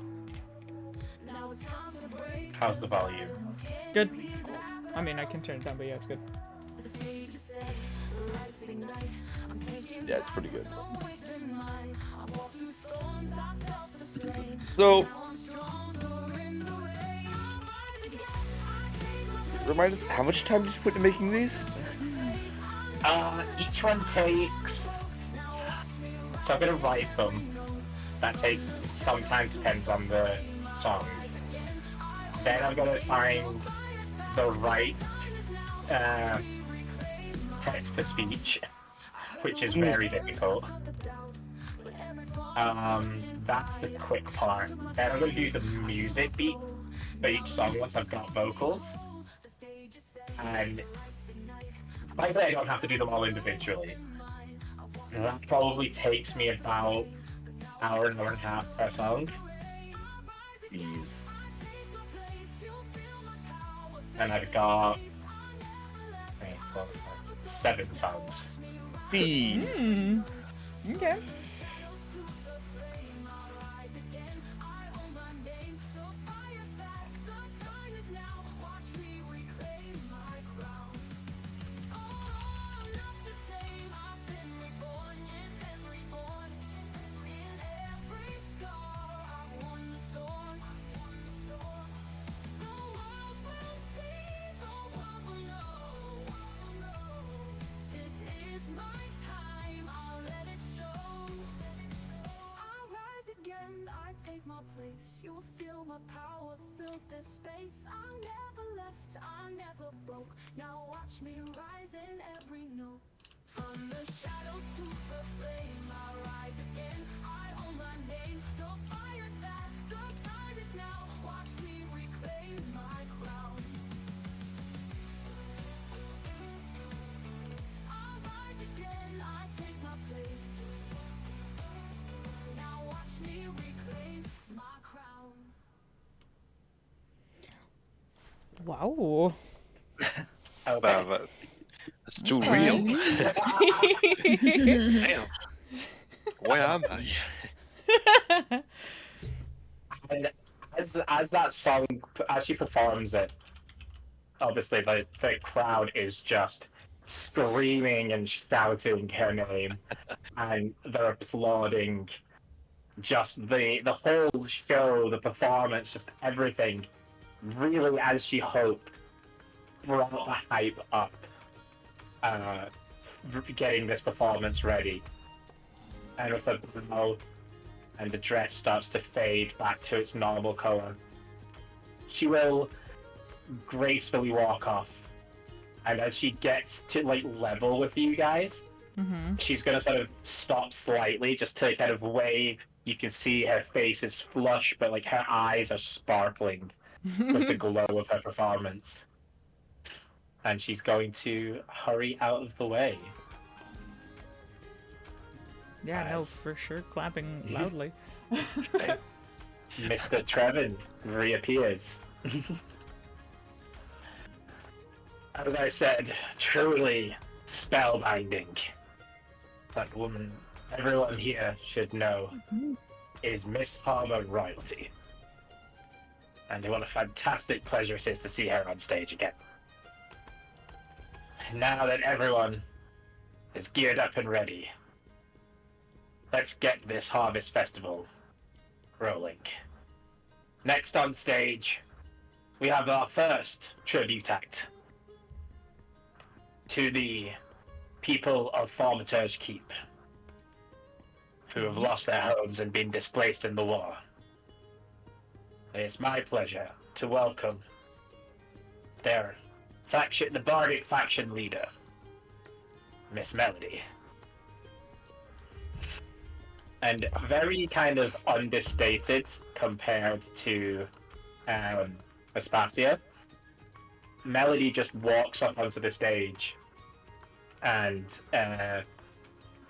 How's the volume? Good. I mean, I can turn it down, but yeah, it's good. Yeah, it's pretty good. So, remind us, how much time did you put into making these? Each one takes. So I'm gonna write them. That takes sometimes depends on the song. Then I'm gonna find the right text to speech, which is very difficult. That's the quick part. Then I'm gonna do the music beat for each song once I've got vocals. And likely I don't have to do them all individually. That probably takes me about an hour and a half per song. These. And I've got 7 songs. Bees. Okay. My place, you'll feel my power, fill this space. I never left, I never broke. Now watch me rise in every note. From the shadows to the flame, I rise again. I own my name. The fire's back, the time is now. Watch me reclaim my crown. I rise again, I take my place. Now watch me reclaim my crown. Wow. Okay. Wow, that's too real. Damn. Where am I? And as that song, as she performs it, obviously the crowd is just screaming and shouting her name, and they're applauding. Just the whole show, the performance, just everything, really as she hoped, brought the hype up. Getting this performance ready, and with the blow and the dress starts to fade back to its normal color, she will gracefully walk off And as she gets to like level with you guys, she's gonna sort of stop slightly just to kind of wave. You can see her face is flush, but like her eyes are sparkling with the glow of her performance. And she's going to hurry out of the way. Yeah, no, As- for sure, clapping loudly. Mr. Trevin reappears. As I said, truly spellbinding. That woman, everyone here should know, is Miss Harbour royalty. And what a fantastic pleasure it is to see her on stage again. Now that everyone is geared up and ready, let's get this Harvest Festival rolling. Next on stage, we have our first tribute act to the people of Thaumaturge Keep, who have lost their homes and been displaced in the war. It's my pleasure to welcome their faction, the Bardic faction leader, Miss Melody. And very kind of understated compared to Aspasia. Melody just walks up onto the stage and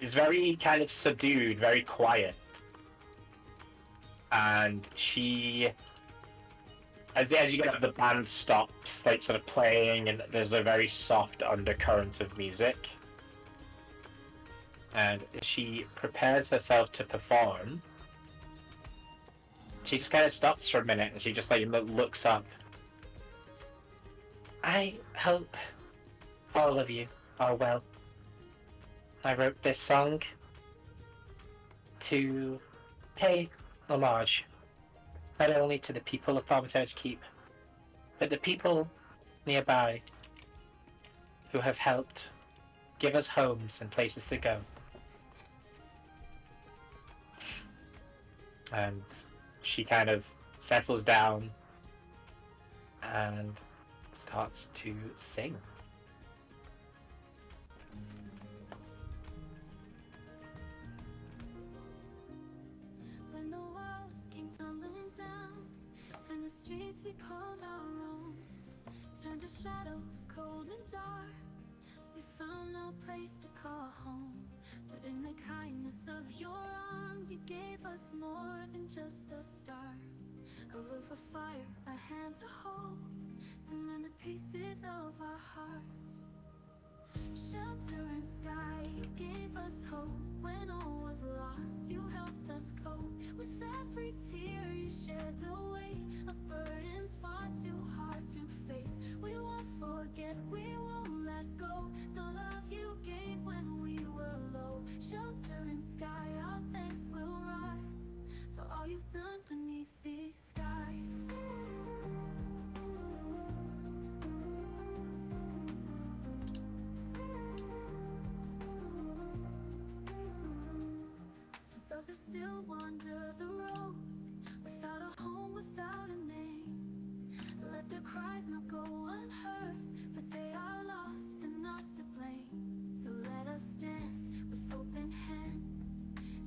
is very kind of subdued, very quiet. And she, as you get up, the band stops, like sort of playing, and there's a very soft undercurrent of music. And she prepares herself to perform. She just kind of stops for a minute, and she just like looks up. I hope all of you are well. I wrote this song to pay homage not only to the people of Thaumaturge Keep, but the people nearby who have helped give us homes and places to go. And she kind of settles down and starts to sing. When the walls came tumbling down and the streets we called our own turned to shadows cold and dark, we found no place to call home. But in the kindness of your arms, you gave us more than just a start. A roof of fire, a hand to hold, to mend the pieces of our hearts. Shelter and sky, you gave us hope when all was lost. You helped us cope with every tear. You shared the weight of burdens far too hard to face. We won't forget, we won't let go. The love you gave when we were low. Shelter and sky, our thanks will rise for all you've done beneath these skies. Those who still wander the roads, without a home, without a name, let their cries not go unheard, for they are lost and not to blame. So let us stand with open hands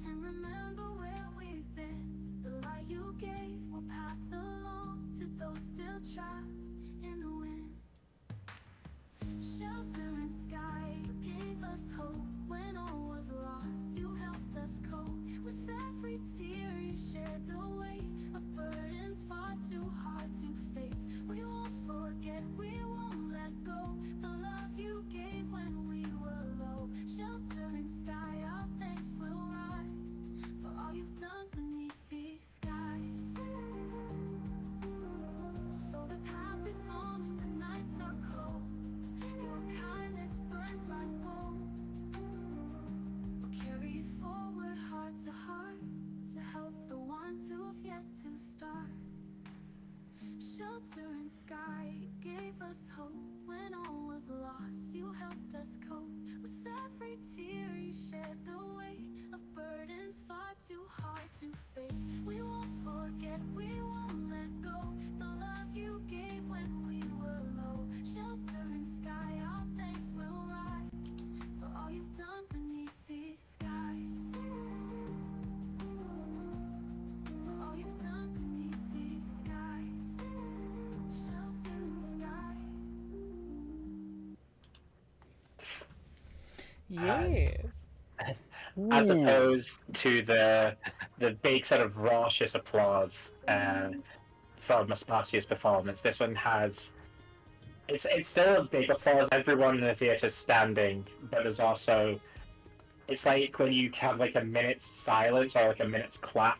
and remember where we've been. The light you gave will pass along to those still trapped in the wind. Shelter and sky, you gave us hope when all was lost. You helped us cope with every tear. You shared the weight of burdens far too hard to face. We won't forget, we won't let go. The love you gave when we were low. Shelter and sky, our thanks will rise for all you've done beneath these skies. Though the path is long and the nights are cold, your kindness burns like gold. We'll carry it forward heart to help the ones who've yet to start. Shelter and sky, you gave us hope when all was lost. You helped us cope with every tear. You shared the weight of burdens far too hard to face. We won't forget, we won't let go. The love you gave when we were low. Shelter and sky, our Yes. As Ooh. opposed to the big sort of raucous applause from Aspasia's performance. This one has it's still a big applause. Everyone in the theater's standing, but there's also it's like when you have like a minute's silence or like a minute's clap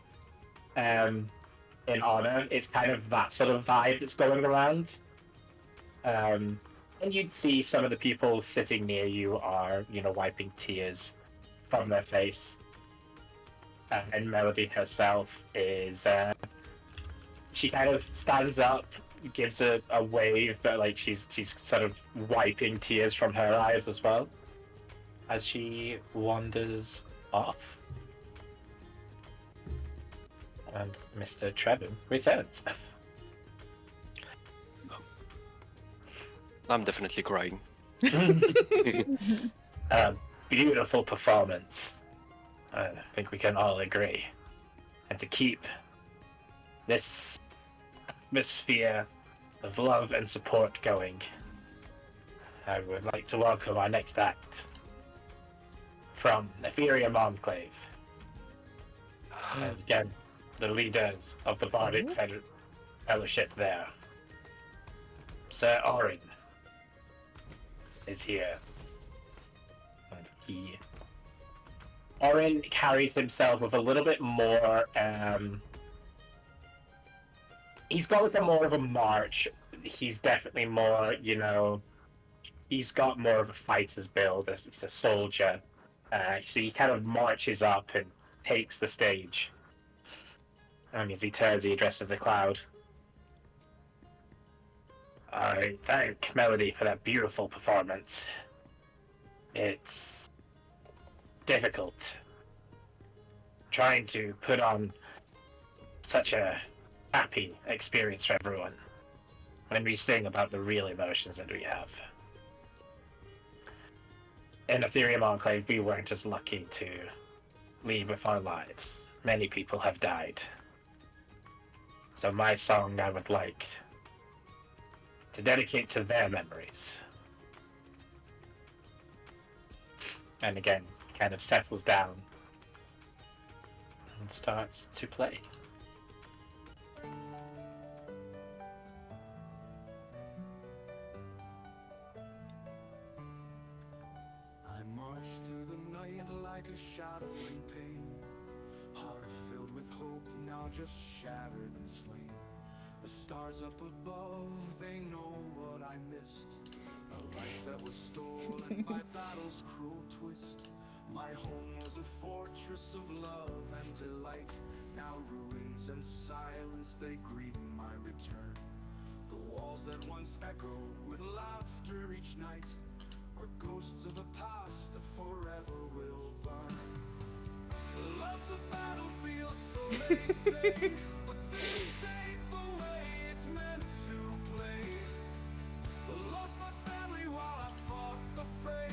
in honor. It's kind of that sort of vibe that's going around. And you'd see some of the people sitting near you are, wiping tears from their face. And Melody herself is, she kind of stands up, gives a wave, but like she's sort of wiping tears from her eyes as well, as she wanders off. And Mr. Trevin returns. I'm definitely crying. Beautiful performance. I think we can all agree. And to keep this atmosphere of love and support going, I would like to welcome our next act from Ethereum Enclave. And again, the leaders of the Bardic Fellowship there. Sir Orin is here. And Orin carries himself with a little bit more, he's got like a more of a march. He's definitely more, he's got more of a fighter's build. He's a soldier. So he kind of marches up and takes the stage. And as he turns, he addresses the crowd. I thank Melody for that beautiful performance. It's difficult trying to put on such a happy experience for everyone when we sing about the real emotions that we have. In Ethereum Enclave, we weren't as lucky to leave with our lives. Many people have died. So my song I would like to dedicate to their memories. And again, kind of settles down and starts to play. I march through the night like a shadow in pain, heart filled with hope, now just shattered and slain. The stars up above, they know what I missed, a life that was stolen by battle's cruel twist. My home was a fortress of love and delight, now ruins and silence, they greet my return. The walls that once echoed with laughter each night are ghosts of a past that forever will burn. Love's a battlefield, so they say, but this ain't the way it's meant to play. Lost my family while I fought the fray.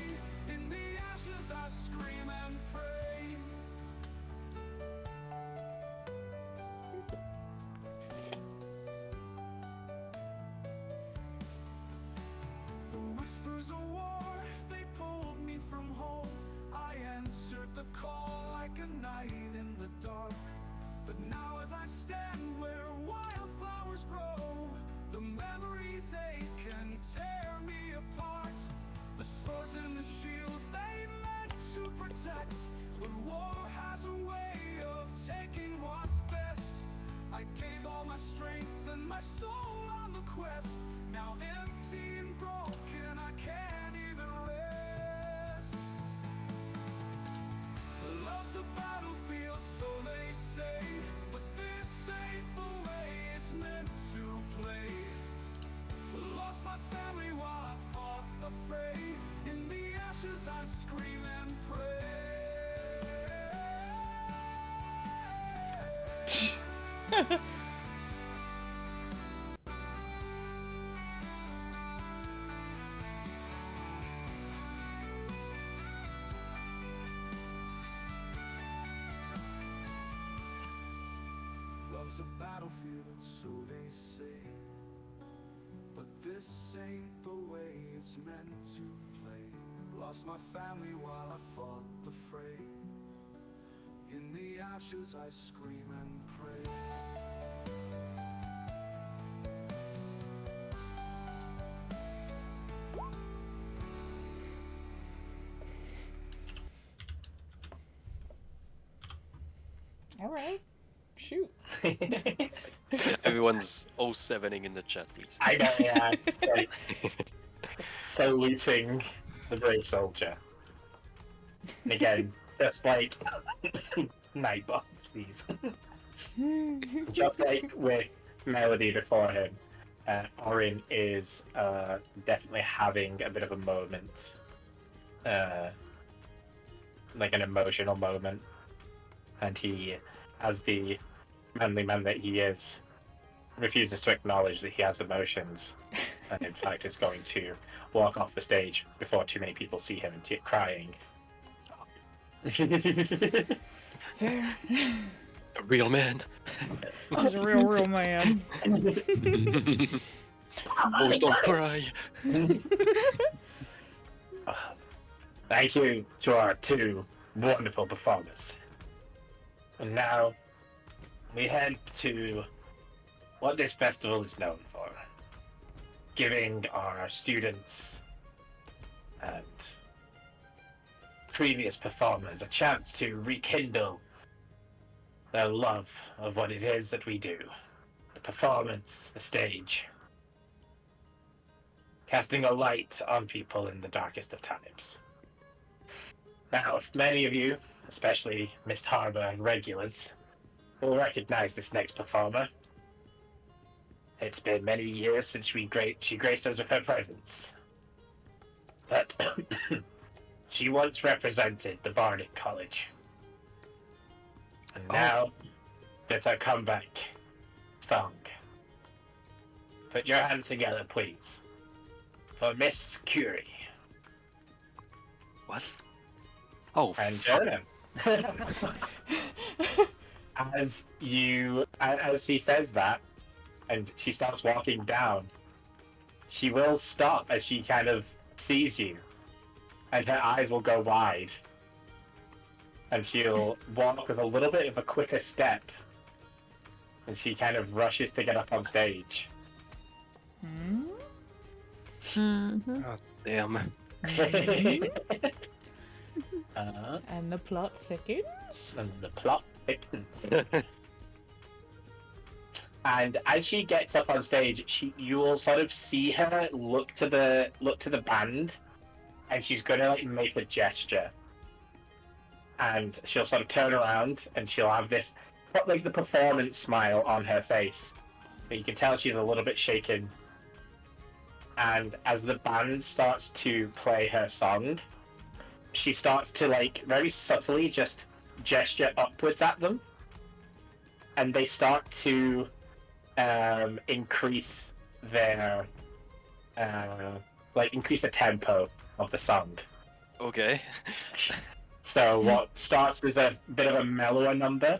In the ashes I scream and pray. The whispers of war, they pulled me from home. I answered the call like a night in the dark. But now as I stand where wildflowers grow, the memories ache and tear me apart. The swords and the shields they meant to protect, but war has a way of taking what's best. I gave all my strength and my soul on the quest. Now empty and broken, I can't even rest. Love's a battlefield, so they say, but this ain't the way it's meant to play. Lost my family while I fought the fray. In the ashes I scream and pray. Love's a battlefield, so they say, but this ain't the way it's meant to play. Lost my family while I fought the fray. In the ashes I scream and pray. All right. Shoot. Everyone's 07ing in the chat, please. I know, yeah. It's like, saluting the brave soldier. And again, just like Nightbot, please. Just like with Melody before him, Orin is definitely having a bit of a moment, like an emotional moment, and he, as the manly man that he is, refuses to acknowledge that he has emotions, and in fact is going to walk off the stage before too many people see him crying. Fair. A real man. He's a real man. Boys don't cry. Thank you to our two wonderful performers. And now we head to what this festival is known for, giving our students and previous performers a chance to rekindle their love of what it is that we do. The performance, the stage. Casting a light on people in the darkest of times. Now, many of you, especially Mist Harbor regulars, will recognize this next performer. It's been many years since she graced us with her presence. But she once represented the Bardic College. And now, with her comeback song. Put your hands together, please, for Miss Curie. What? Oh, And fuck. Jordan. As she says that, and she starts walking down, she will stop as she kind of sees you, and her eyes will go wide, and she'll walk with a little bit of a quicker step, and she kind of rushes to get up on stage. Mm-hmm. Oh, damn. And the plot thickens. And the plot thickens. And as she gets up on stage, you'll sort of see her look to the band, and she's gonna like make a gesture, and she'll sort of turn around and she'll have this like the performance smile on her face, but you can tell she's a little bit shaken. And as the band starts to play her song, she starts to like very subtly just gesture upwards at them, and they start to increase their increase the tempo of the song. Okay. So what starts as a bit of a mellower number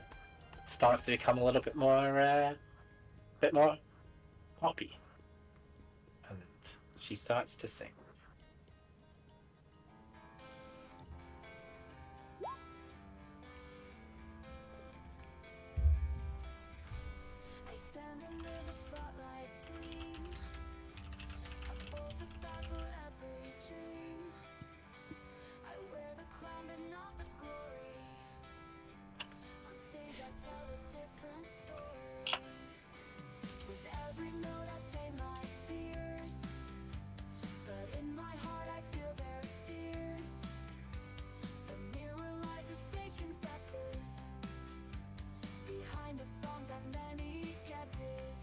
starts to become a little bit more poppy, and she starts to sing. I stand under the spotlight's gleam. A bold facade for every dream. I wear the crown but not the glory. On stage I tell a different story. With every note I tame my fears, but in my heart I feel their spears. The mirror lies, the stage confesses. Behind the songs I've many guesses.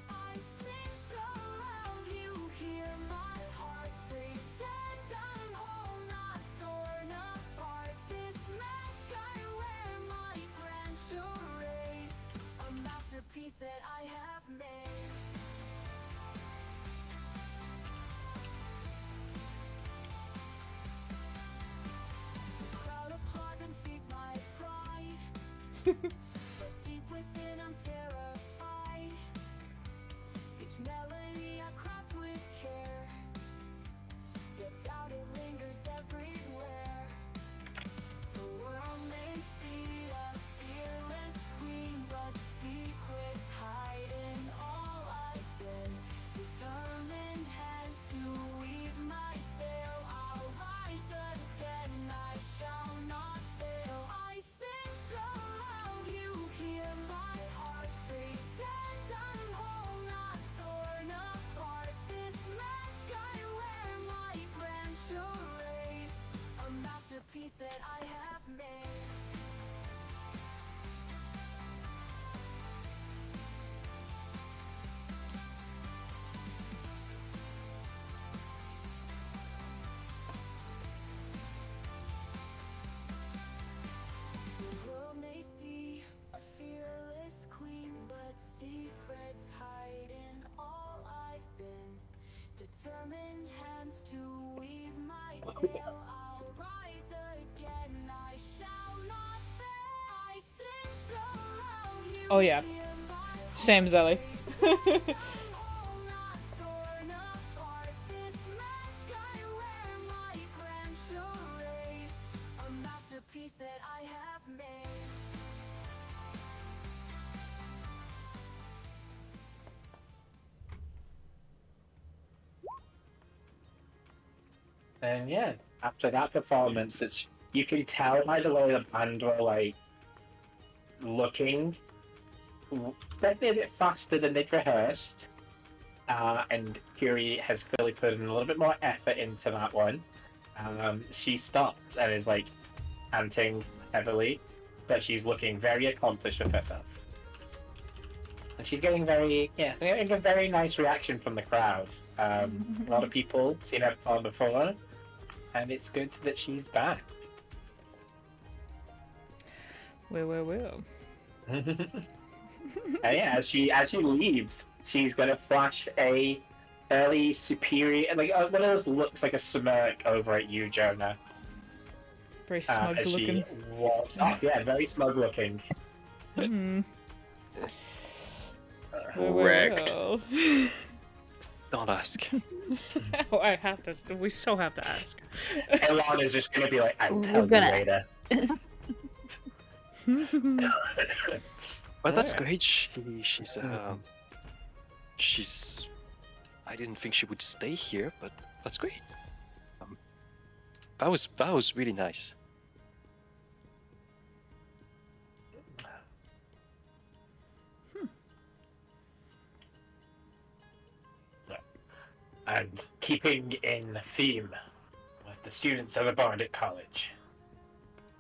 I sing so loud you hear my heart. Pretend I'm whole, not torn apart. This mask I wear, my grand charade, a masterpiece that I have made. The crowd applauds and feeds my pride. But deep within I'm terrified. Each melody I craft with care, yet doubt it lingers everywhere. I'll rise again. I shall not fail. I sing so loud. Oh yeah, same Zelly. All not torn apart. This mask I wear, my grand charade, a masterpiece that I have made. And yeah, after that performance, you can tell by the way the band were like looking, definitely a bit faster than they'd rehearsed. And Curie has clearly put in a little bit more effort into that one. She stopped and is like panting heavily, but she's looking very accomplished with herself. And she's getting getting a very nice reaction from the crowd. A lot of people seen her perform before, and it's good that she's back. Well. And yeah, as she leaves, she's gonna flash a fairly superior, like one of those looks like a smirk over at you, Jonah. Very smug as looking. she walks off. Yeah, very smug looking. Hmm. Correct. Well. Don't ask. Oh, I have to. We so have to ask. Elana's just gonna be like, "I'll We're tell you gonna- later." Well, that's Yeah. great. She's. I didn't think she would stay here, but that's great. That was really nice. And keeping in theme with the students of the Bardic College,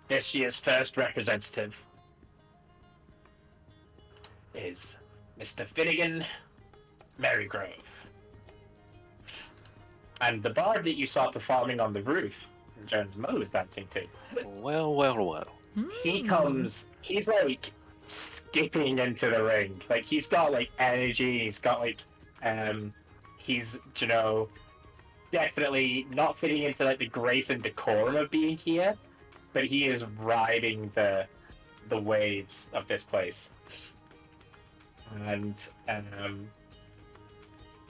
this year's first representative is Mr. Finnegan Marygrove. And the bard that you saw performing on the roof, Jones Mo was dancing to, Well. he's like skipping into the ring. Like he's got like energy, he's got like he's, you know, definitely not fitting into like the grace and decorum of being here, but he is riding the waves of this place. And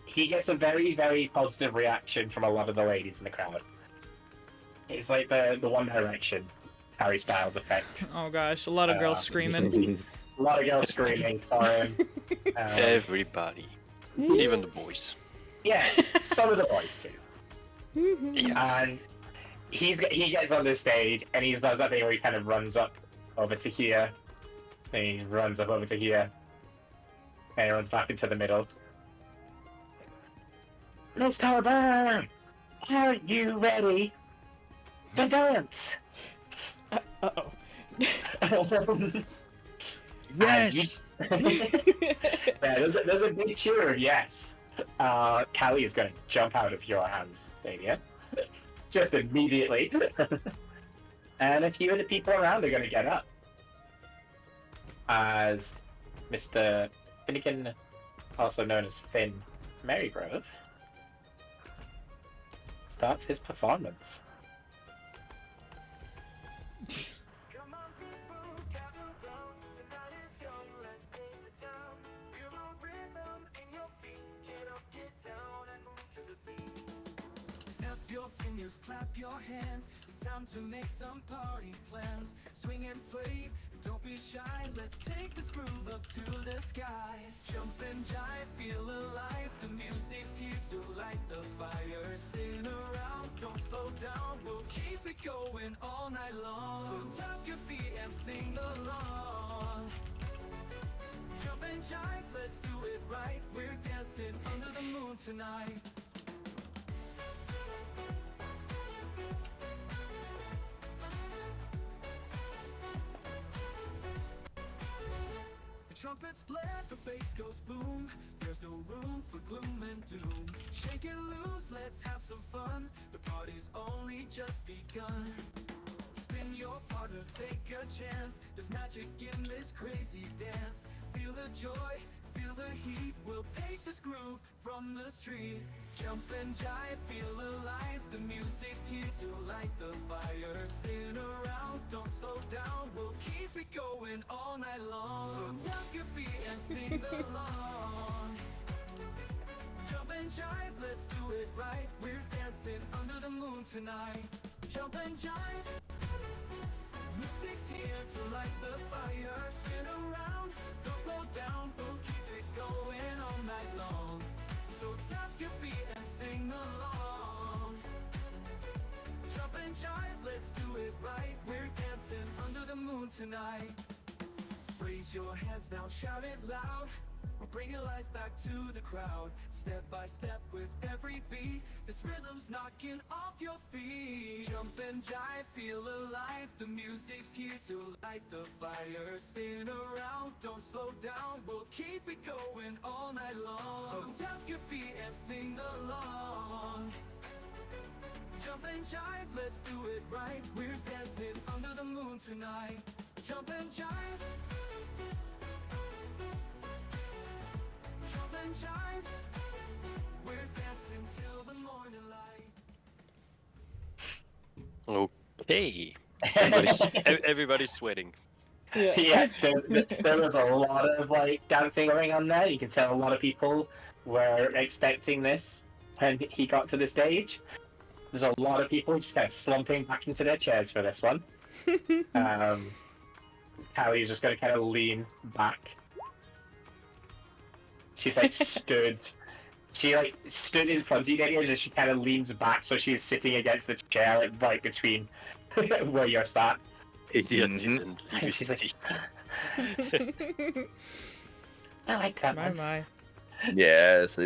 he gets a very, very positive reaction from a lot of the ladies in the crowd. It's like the One Direction Harry Styles effect. Oh gosh, a lot of girls screaming. A lot of girls screaming for him. Everybody, even the boys. Yeah, some of the boys too. And he gets on the stage and he does that thing where he kind of runs up over to here, and he runs up over to here, and he runs back into the middle. Miss Harbour, are you ready to dance? Uh-oh. Yes. Yeah, there's a big cheer of yes. Callie is going to jump out of your hands, Dania. Just immediately. And a few of the people around are going to get up. As Mr. Finnegan, also known as Finn Marygrove, starts his performance. Snap your fingers, clap your hands. It's time to make some party plans. Swing and sway, don't be shy. Let's take this groove up to the sky. Jump and jive, feel alive. The music's here to light the fire. Spin around, don't slow down. We'll keep it going all night long. So tap your feet and sing along. Jump and jive, let's do it right. We're dancing under the moon tonight. The trumpets blare, the bass goes boom. There's no room for gloom and doom. Shake it loose, let's have some fun. The party's only just begun. Spin your partner, take a chance. There's magic in this crazy dance. Feel the joy, feel feel the heat. We'll take this groove from the street. Jump and jive, feel alive. The music's here to light the fire. Spin around, don't slow down. We'll keep it going all night long. So tap your feet and sing along. Jump and jive, let's do it right. We're dancing under the moon tonight. Jump and jive. Music's here to light the fire. Spin around, don't slow down. We'll keep it going all night long. So tap your feet and sing along. Jump and jive, let's do it right. We're dancing under the moon tonight. Raise your hands now, shout it loud. We're bringing life back to the crowd. Step by step with every beat. This rhythm's knocking off your feet. Jump and jive, feel alive. The music's here to light the fire. Spin around, don't slow down. We'll keep it going all night long. So tap your feet and sing along. Jump and jive, let's do it right. We're dancing under the moon tonight. Jump and jive. Jump and jive. We're dancing till the morning light. Okay. Everybody's sweating. Yeah, there was a lot of like dancing going on there. You can tell a lot of people were expecting this when he got to the stage. There's a lot of people just kind of slumping back into their chairs for this one. Callie's just going to kind of lean back. She's like stood. She like stood in front of you, Daddy, and then she kind of leans back, so she's sitting against the chair, like right between where you're sat. Idiot didn't leave his She's like- seat. I like that My, one. my. Yes,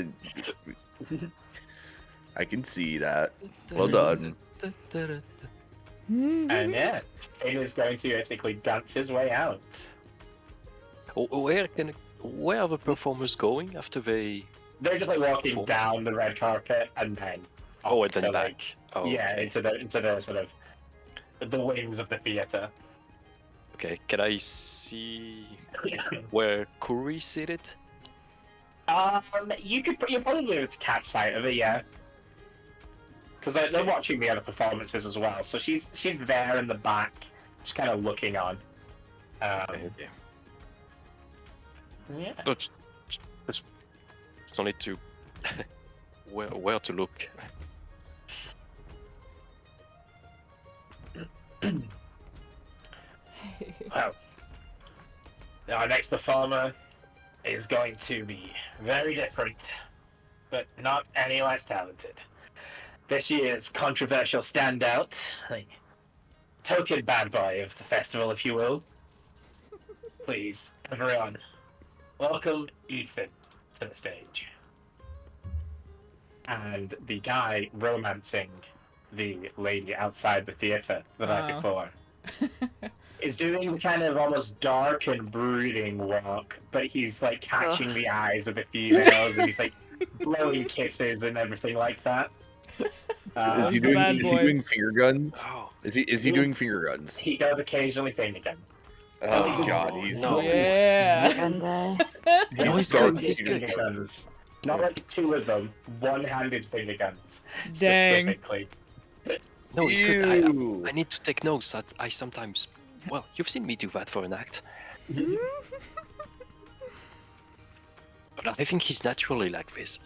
I can see that. Well done. And yeah, Finn is going to basically dance his way out. Where are the performers going after they? They're just like walking Performed. down the red carpet and then Oh, off and then to, back. like, Oh, yeah, okay. into the sort of the wings of the theater. Okay, can I see where Kuri seated? You're probably able to catch sight of it, yeah. Because they're Okay. watching the other performances as well, so she's there in the back, just kind of looking on. Okay. Yeah. Look, just don't need to. where to look? Well, our next performer is going to be very different, but not any less talented. This year's controversial standout, the token bad boy of the festival, if you will. Please, everyone, welcome Ethan to the stage. And the guy romancing the lady outside the theater the night Oh. before is doing the kind of almost dark and brooding walk, but he's like catching the eyes of the females and he's like blowing kisses and everything like that. Is he the doing? bad Is he boy. doing finger guns? Oh, Is he doing finger guns? He does occasionally finger gun. Oh Oh, God, he's no. Yeah. And No, he's dark good. He's finger good. Finger guns. Not like two of them, one-handed finger guns. Dang. Specifically. no, he's good. Ew. I need to take notes. That I sometimes. Well, you've seen me do that for an act. But I think he's naturally like this.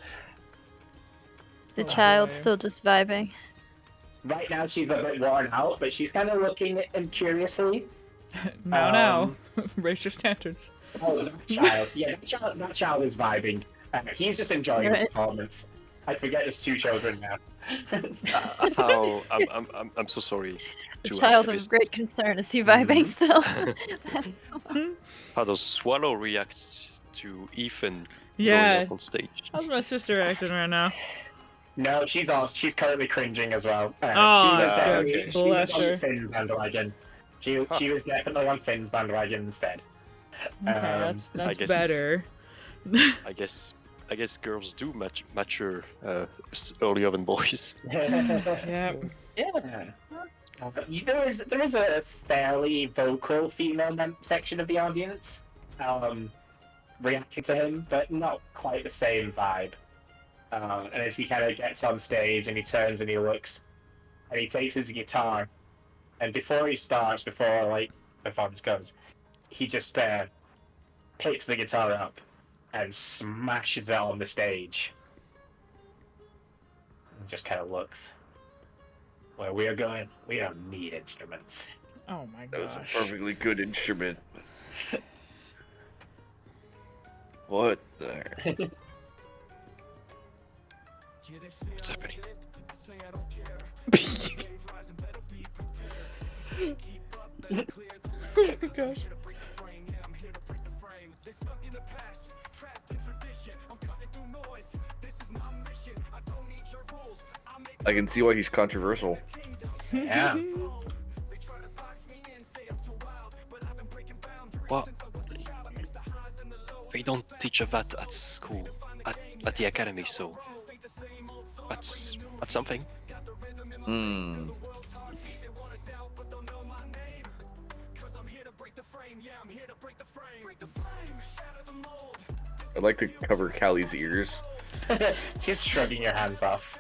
the child's Okay. still just vibing. Right now she's a bit worn out, but she's kind of looking at him curiously. Now. Raise your standards. Oh, that child. Yeah, that child is vibing. He's just enjoying the Right. performance. I forget there's two children now. How I'm so sorry. The to ask child this. of great concern. Is he vibing still? How does Swallow react to Ethan Yeah. going up on stage? How's my sister acting right now? No, she's currently cringing as well. Oh, she was okay. definitely she was Bless on her. Finn's bandwagon. She was definitely on Finn's bandwagon instead. Okay, that's guess- better. I guess girls do mature earlier than boys. Yeah. Yeah. There is a fairly vocal female section of the audience. reacting to him, but not quite the same vibe. And as he kind of gets on stage and he turns and he looks, and he takes his guitar, and before he starts, before like performance goes, he just picks the guitar up and smashes it on the stage. And just kind of looks. Where we are going, we don't need instruments. Oh my That was a gosh. perfectly good instrument. What the? What's happening? Oh my gosh. I can see why he's controversial. Yeah. Well, we don't teach of that at school, at the academy, so that's something. Hmm. I'd like to cover Callie's ears. She's shrugging her hands off.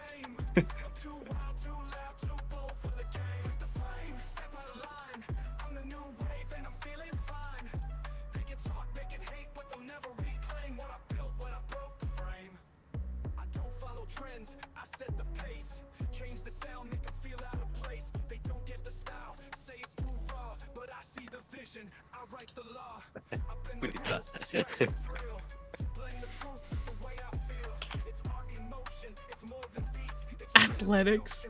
We need that. Athletics.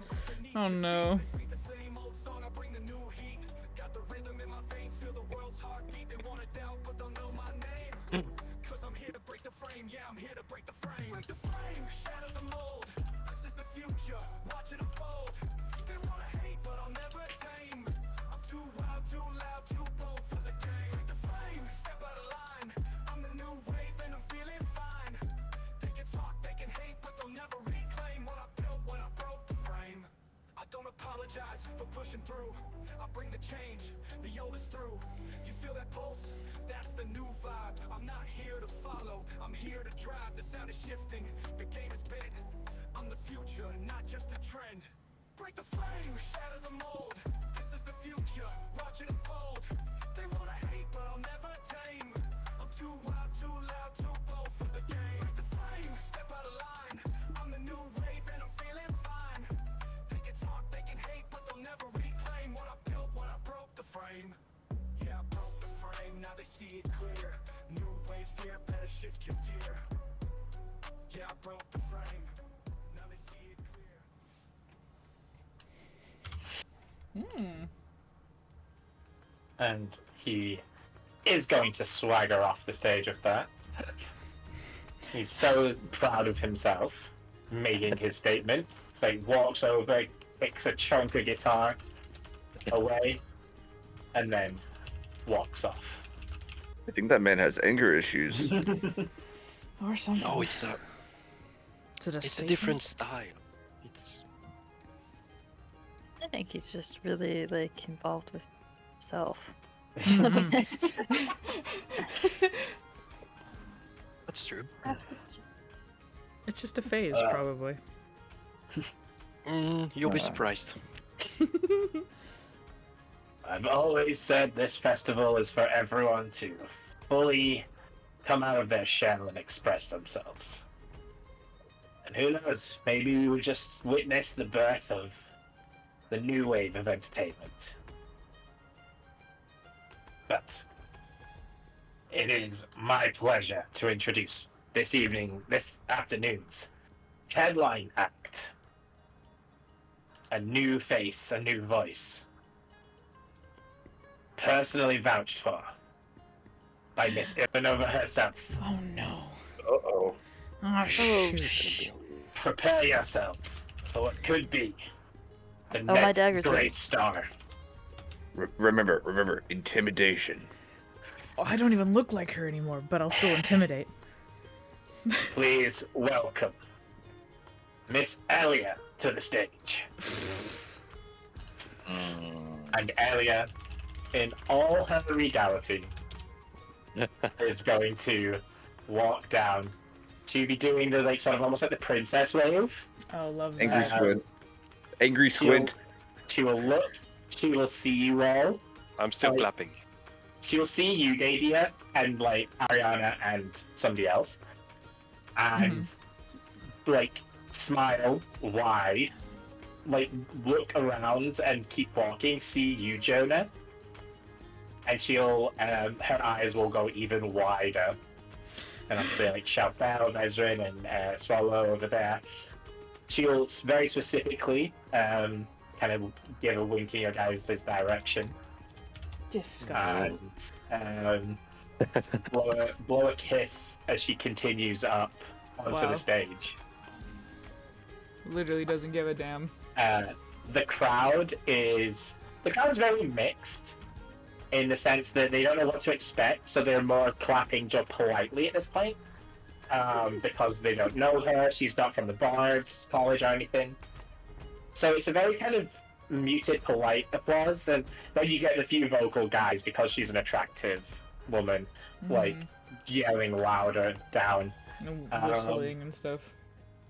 Oh no. And he is going to swagger off the stage with that. He's so proud of himself, making his statement. So he walks over, picks a chunk of guitar away, and then walks off. I think that man has anger issues. Or something. No, it's a Is it a it's a statement? different style. It's I think he's just really like involved with himself. that's true. It's just a phase, probably. You'll be surprised. I've always said this festival is for everyone to fully come out of their shell and express themselves. And who knows, maybe we will just witness the birth of the new wave of entertainment. But it is my pleasure to introduce this afternoon's headline act. A new face, a new voice. Personally vouched for by Miss Ivanova herself. Oh no. Uh-oh. Oh shoot. Prepare yourselves for what could be the Oh, my next dagger's great ready. star. Remember, intimidation. Oh, I don't even look like her anymore, but I'll still intimidate. Please welcome Miss Alia to the stage. And Alia, in all her regality, is going to walk down. She'll be doing the like sort of almost like the princess wave. Oh, love that. Angry squid. Angry squid. She will look. She will see you all. I'm still Like- clapping. She'll see you, Gadia, and like Ariana and somebody else, and like smile wide, like look around and keep walking. See you, Jonah, and she'll her eyes will go even wider, and obviously like Shalfel, Nezrin, and Swallow over there. She'll very specifically kind of give a wink in your guys' direction. Disgusting. And blow a kiss as she continues up onto Wow. the stage. Literally doesn't give a damn. The crowd is very mixed in the sense that they don't know what to expect, so they're more clapping just politely at this point because they don't know her. She's not from the Bards College or anything, so it's a very kind of muted, polite applause, and then you get a few vocal guys because she's an attractive woman, like yelling louder down. And whistling and stuff.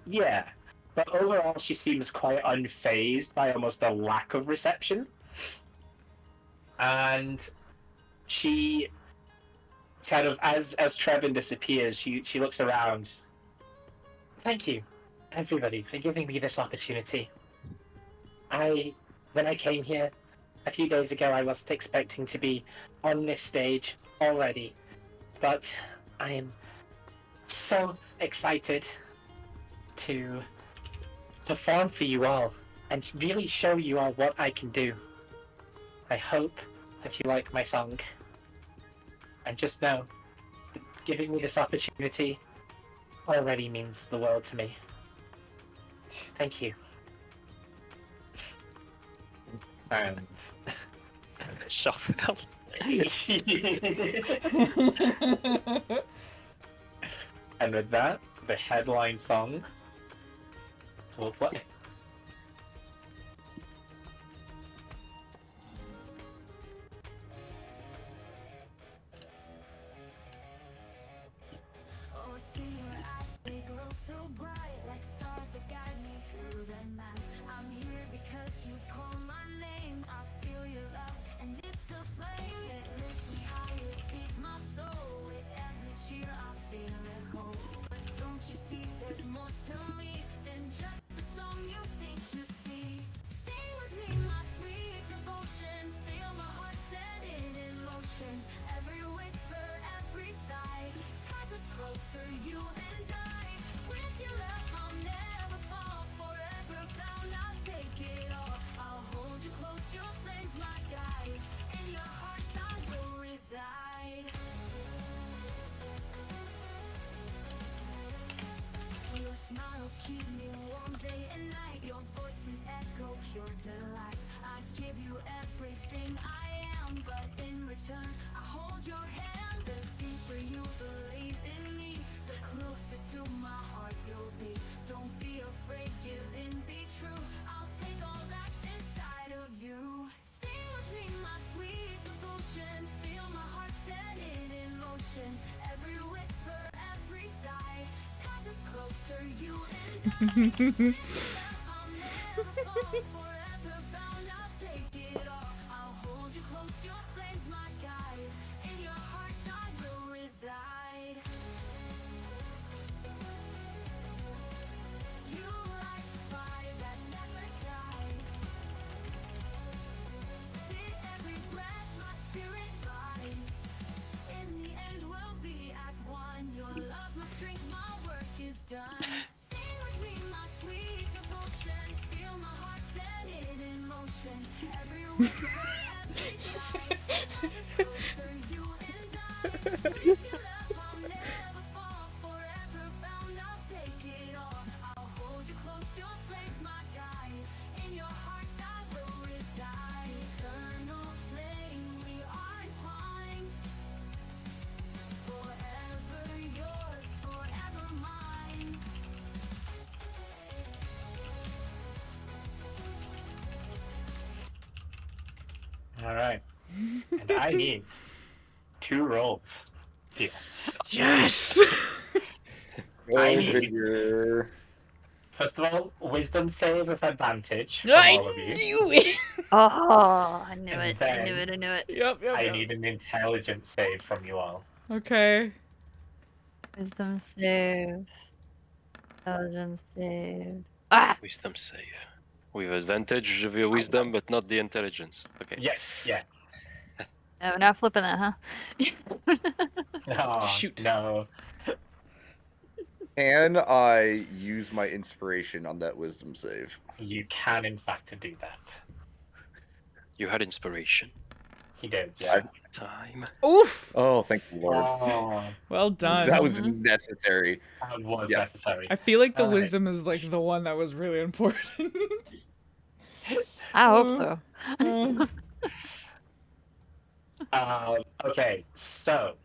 Yeah, but overall, she seems quite unfazed by almost the lack of reception, and she kind of, as Trevin disappears, she looks around. Thank you, everybody, for giving me this opportunity. When I came here a few days ago, I wasn't expecting to be on this stage already, but I am so excited to perform for you all and really show you all what I can do. I hope that you like my song. And just know, giving me this opportunity already means the world to me. Thank you. And Shuffle. and with that, the headline song will play. Oh, see your eyes, they glow so bright like stars that guide me through the night. I'm here because you've called my name. I feel your love, and it's the flame that lifts me higher, feeds my soul. With every cheer, I feel at home. But don't you see, there's more to me than just the song you think you see. Sing with me, my sweet devotion. Feel my heart set it in motion. Every whisper, every sigh ties us closer, you and I. With your love, I'll never fall. Forever bound, I'll take it all. I'll hold you close, your flame's my guide. In your hearts, I will reside. Your smiles keep me warm day and night. Your voices echo pure delight. I give you everything I am, but in return, I hold your hand. The deeper you believe in me, the closer to my heart you'll be. Don't be afraid, give in, be true. I'll take all that's inside of you. Sing with me, my sweet devotion. Feel my heart set it in motion. Every whisper, every sigh ties us closer, you and I. I'll never fall, forever bound, I'll take it all. I'll hold you close, your flame's my guide. In your hearts I will reside. You light the fire that never dies. With every breath my spirit rise. In the end we'll be as one. Your love, my strength, my work is done. Sing with me, my sweet devotion. Feel my heart set it in motion. Every whisper, every sigh ties us closer, you and I. With your love, I'll never fall. Forever bound, I'll take it all. I'll hold you close, your flame's my guide. In your hearts I will reside. Eternal flame, we are entwined. Forever yours, forever mine. All right, and I need 2 rolls. Yeah. Yes. I Go need- figure. First of all, wisdom save with advantage from I all of you. knew it. Oh, I knew And it. I knew then- it. I knew it. Yep. I need an intelligence save from you all. Okay. Wisdom save. Intelligence save. Ah! Wisdom save. With advantage of your wisdom, but not the intelligence. Okay. Yeah. No, we're not flipping that, huh? Oh, Shoot. No. Can I use my inspiration on that wisdom save? You can, in fact, do that. You had inspiration. He did, yeah. Time. Oof. Oh, thank the Lord. Oh, Well done. That was Mhm. necessary. that was Yeah. necessary. I feel like the Alright. wisdom is like the one that was really important. I hope Uh, so. Okay, so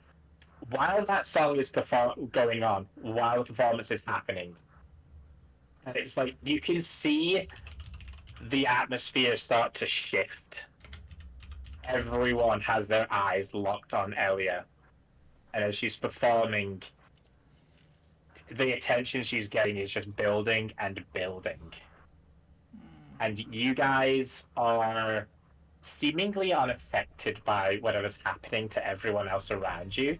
while that song is going on, while the performance is happening, and it's like you can see the atmosphere start to shift. Everyone has their eyes locked on Elia, and as she's performing, the attention she's getting is just building and building. And you guys are seemingly unaffected by whatever's happening to everyone else around you.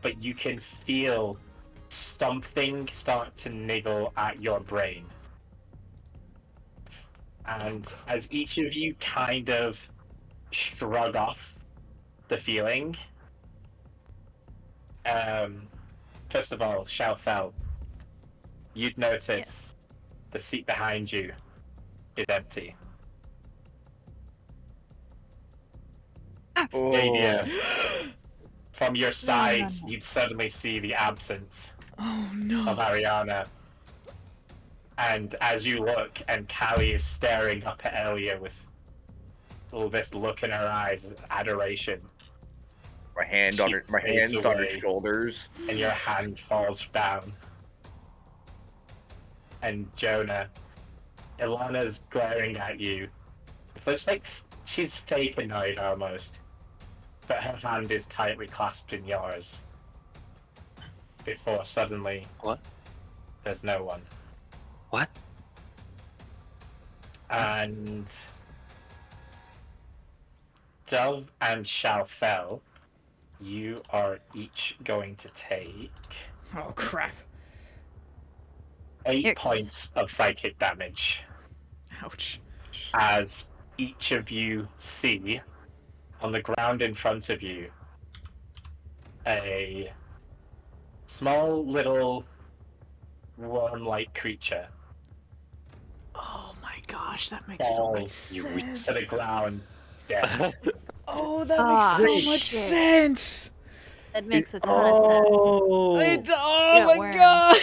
But you can feel something start to niggle at your brain. And as each of you kind of shrug off the feeling, first of all, Shalfel, you'd notice the seat behind you is empty. Oh, Nadia, from your side, no. you'd suddenly see the absence Oh of no. Ariana. And as you look, and Callie is staring up at Elia with all this look in her eyes, adoration, my hand on her, my She fades hands on her away. shoulders. and your hand falls down. And Jonah, Ilana's glaring at you. It looks like she's fake annoyed almost. But her hand is tightly clasped in yours. Before suddenly, What? there's no one. What? And Dove and Shalfel, you are each going to take Oh crap. 8 Here- points of psychic damage Ouch. as each of you see on the ground in front of you a small little worm-like creature Oh my gosh, that makes so much falls you sense. to the ground dead. Oh, that Ah, makes so much shit. sense. That makes a ton of sense. Oh, Oh got my wormed. god.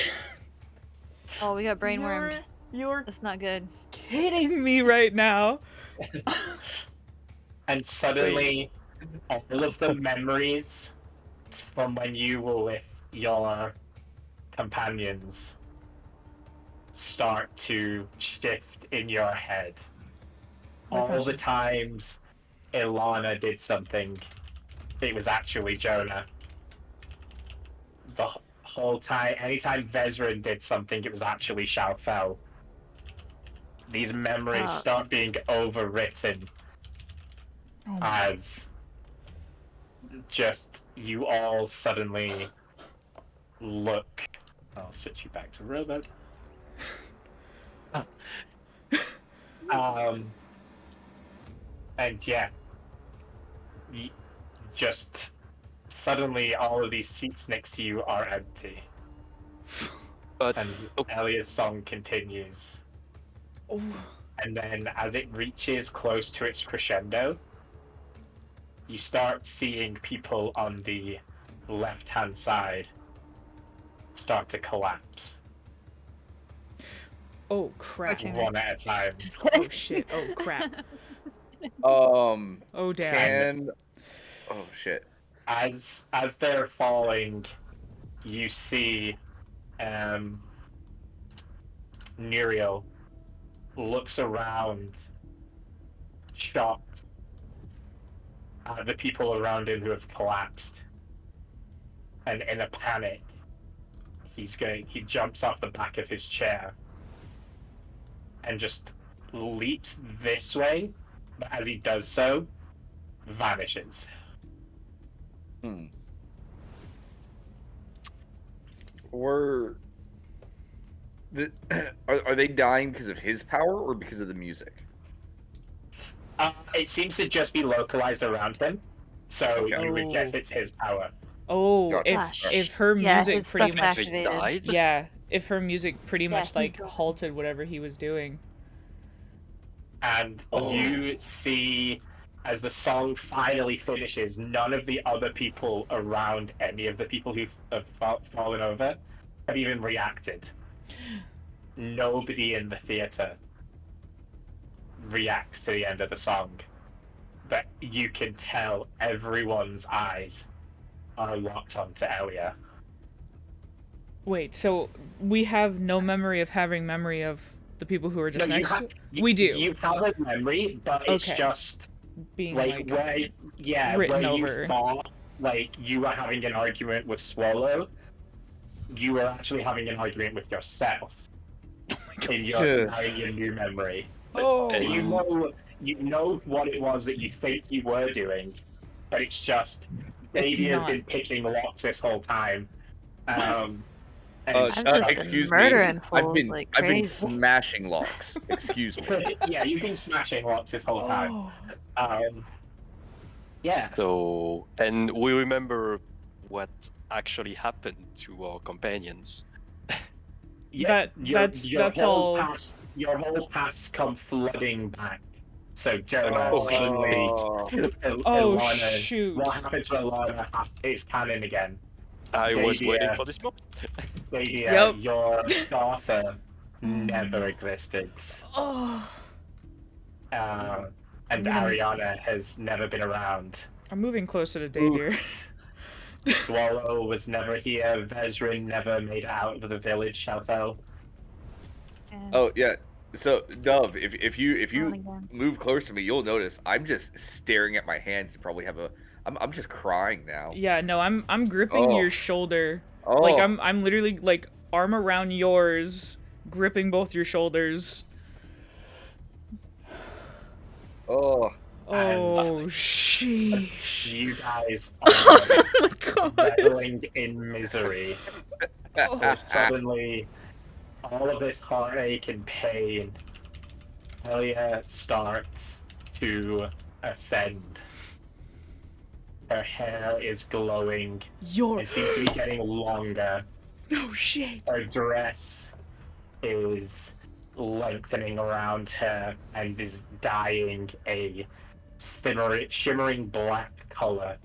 Oh, we got brain wormed. You're That's not good. kidding me right now. And suddenly, all of the memories from when you were with your companions start to shift in your head. My All gosh. the times Ilana did something, it was actually Jonah. The whole time, anytime Vezran did something, it was actually Shalfel. These memories Oh. start being overwritten Oh my. as just you all suddenly look. I'll switch you back to robot. And yeah, just suddenly all of these seats next to you are empty, But and Elia's song continues. Oh. And then as it reaches close to its crescendo, you start seeing people on the left-hand side start to collapse, Oh crap. Okay. one at a time. Just kidding. Oh shit. Oh crap. Oh damn. can. Oh shit. As they're falling, you see Nuriel looks around, shocked at the people around him who have collapsed, and in a panic, he jumps off the back of his chair and just leaps this way, but as he does so, vanishes. Hmm. Are they dying because of his power or because of the music? It seems to just be localized around him, so Okay. you would guess it's his power. Oh, Gotcha. if her Yeah, music his pretty stuff's much activated. Died? yeah, if her music pretty Yeah, much he's like gone. halted whatever he was doing. And you see, as the song finally finishes, none of the other people around any of the people who have fallen over have even reacted. Nobody in the theater reacts to the end of the song, but you can tell everyone's eyes are locked onto Elia. Wait, so we have no memory of having memory of the people who were just No, you next have, to We do. You have a memory, but it's Okay. just being like where written where over. you thought like you were having an argument with Swallow, you were actually having an argument with yourself in your new memory. Oh, And You know what it was that you think you were doing, but it's just It's Baby has not. been picking locks this whole time. And I've just been excuse murdering me. fools like I've been crazy. smashing locks. Excuse me. yeah, you've been smashing locks this whole time. oh. Yeah. So, and we remember what actually happened to our companions. Yeah, That's whole all. Past, your whole past come flooding back. So Jonah suddenly, Oh Ilana, shoot! what happened to Ilana is canon again. I was Maybe, waiting for this moment. Baby, Yep. your daughter never existed, Oh, and I'm gonna- Ariana has never been around. I'm moving closer to Day Deer. Swallow was never here. Vezrin never made it out of the village, Shadowfell. And Oh yeah. So Dove, if on you again. move close to me, you'll notice I'm just staring at my hands and probably I'm just crying now. Yeah, no, I'm gripping Oh. your shoulder. Oh. Like I'm literally like arm around yours, gripping both your shoulders. Oh. Oh, sheesh. You guys Oh are my god. reveling in misery. Suddenly, all of this heartache and pain, Elia starts to ascend. Her hair is glowing. You're It seems to be getting longer. no shit. Her dress is lengthening around her and is dyeing a shimmering black color.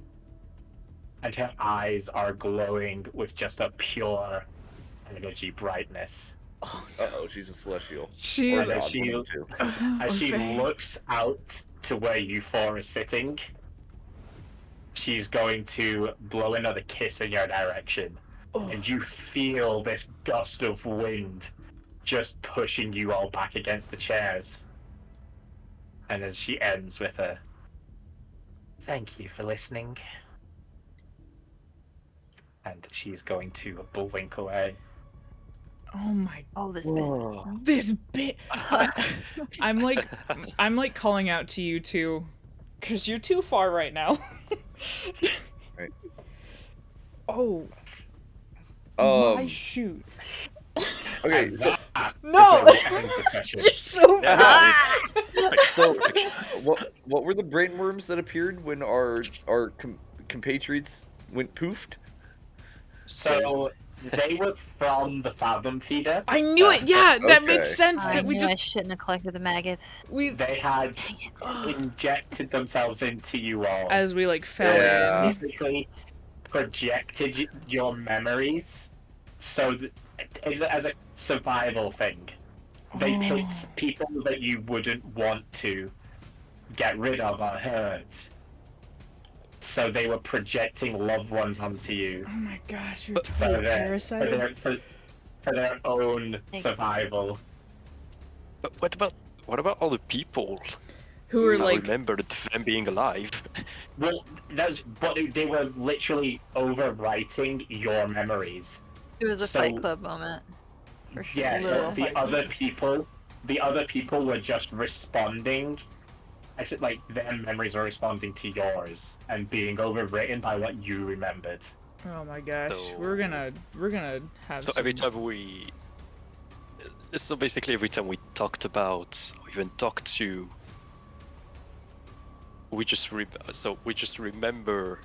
And her eyes are glowing with just a pure energy brightness. Uh-oh, she's a celestial. She's Or As an she- odd one, too. As she Okay. looks out to where you four are sitting, she's going to blow another kiss in your direction. Oh. And you feel this gust of wind just pushing you all back against the chairs. And as she ends with a thank you for listening. And she's going to blink away. Oh my, Oh, this bit. this bit. I'm like calling out to you two, cause you're too far right now. Right. Oh my Um. shoot! Okay. And So, that No! is where we end the session. You're so Yeah. so what were the brainworms that appeared when our compatriots went poofed? So they were from the Fathom Feeder. I knew it. Yeah, that made Okay. sense. I That we knew I just shouldn't have collected the maggots. we They had Dang it. injected themselves into you all. as we like fell Yeah. in. Basically projected your memories so that, as a survival thing. They Oh. picked people that you wouldn't want to get rid of or hurt. So they were projecting loved ones onto you Oh my gosh, you're so totally that parasite. for their own Thanks. survival. But what about all the people Who are who like remembered them being alive? Well, but they were literally overwriting your memories. It was a So- Fight Club moment. For sure. Yes, Little but the other people were just responding. I said like their memories were responding to yours and being overwritten by what you remembered. Oh my gosh, So- we're gonna have. So every time basically every time we talked about or even talked to, we just remember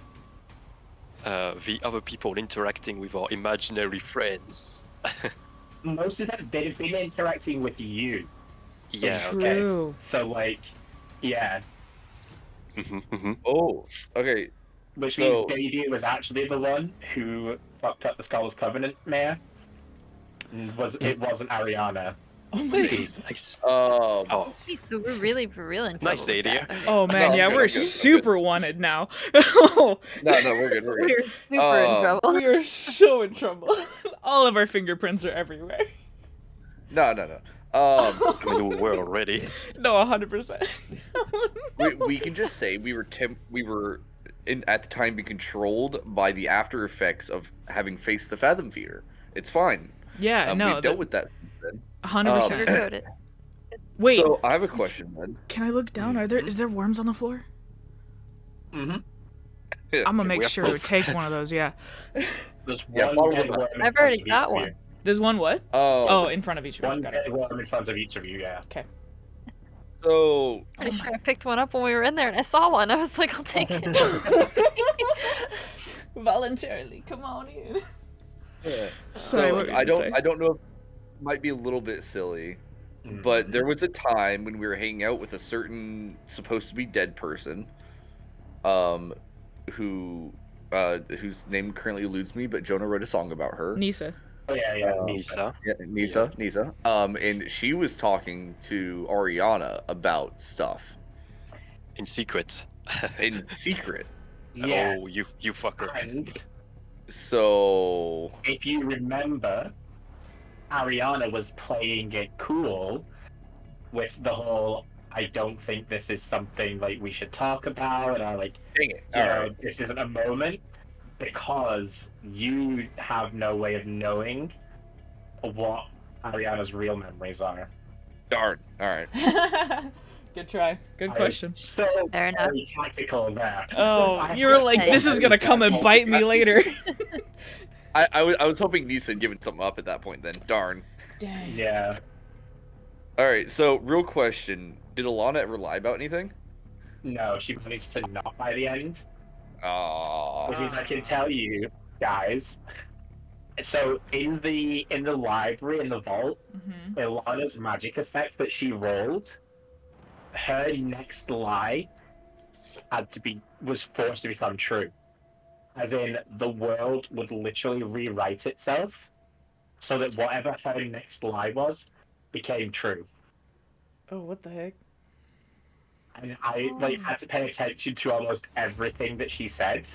the other people interacting with our imaginary friends. Most of them they've been interacting with you. Yeah. Okay. True. So like, yeah, Oh, okay. which means So- Baby was actually the one who fucked up the Scholars Covenant mayor. And it wasn't Ariana. Oh my. Hey, nice. Um, Oh, Okay, so we're really in trouble. Nice with idea. that. Okay. Oh man, I'm yeah, good, we're I'm good, I'm good. super wanted now. no, we're good. We're good. We're super in trouble. We are so in trouble. All of our fingerprints are everywhere. No. I mean, we were already. No, 100%. we can just say we were at the time being controlled by the after effects of having faced the Fathom Feeder. It's fine. Yeah, no, we've dealt with that since then. 100%. Sugarcoat it. Wait, So I have a question then. can I look down? Is there worms on the floor? Mm-hmm. I'm gonna make we have sure to both. take one of those. Yeah. There's Yeah, one follow dead the- worm in I've front already of each got of one. you. There's one what? Oh, Oh, in front of each of One you. Got it. dead worm in front of each of you, yeah. so Pretty Oh sure I picked one up when we were in there and I saw one. I was like, I'll take it. Voluntarily, come on in. yeah. Sorry, So what were you I gonna don't say? I don't know if it might be a little bit silly, Mm. but there was a time when we were hanging out with a certain supposed to be dead person, who whose name currently eludes me, but Jonah wrote a song about her. Nisa. Oh, yeah, Nisa. Yeah, Nisa. And she was talking to Ariana about stuff In secret. in secret. Yeah. Oh, you fucker. And So if you remember, Ariana was playing it cool with the whole I don't think this is something like we should talk about, and I like, dang it. you All know, right. this isn't a moment because you have no way of knowing what Ariana's real memories are. Darn. All right. Good try. Good I was question. So Fair enough. very tactical there. Oh, you were like, this is gonna come and bite me later. I was hoping Nisa had given something up at that point then. Darn. Dang. Yeah. All right. So real question: did Alana ever lie about anything? No, she managed to not by the end. Aww. Which means I can tell you guys. So in the library in the vault, Mm-hmm. Ilana's magic effect that she rolled, her next lie was forced to become true. As in, the world would literally rewrite itself so that whatever her next lie was became true. Oh, what the heck? And I had to pay attention to almost everything that she said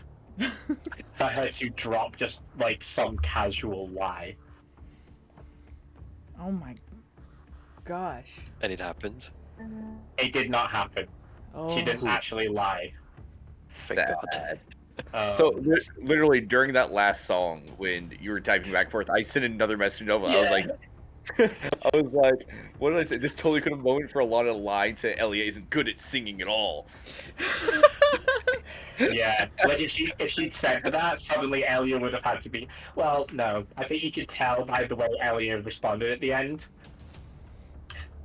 for her to drop just like some casual lie. Oh my gosh. And it happened. It did not happen. Oh. She didn't actually lie. Thank God. Sad. Um, So literally during that last song, when you were typing back and forth, I sent another message over. I was like, what did I say? This totally could have moment for a lot of lie to Elia isn't good at singing at all. yeah, like if she'd said that, suddenly Elia would have had to be. Well, no, I think you could tell by the way Elia responded at the end.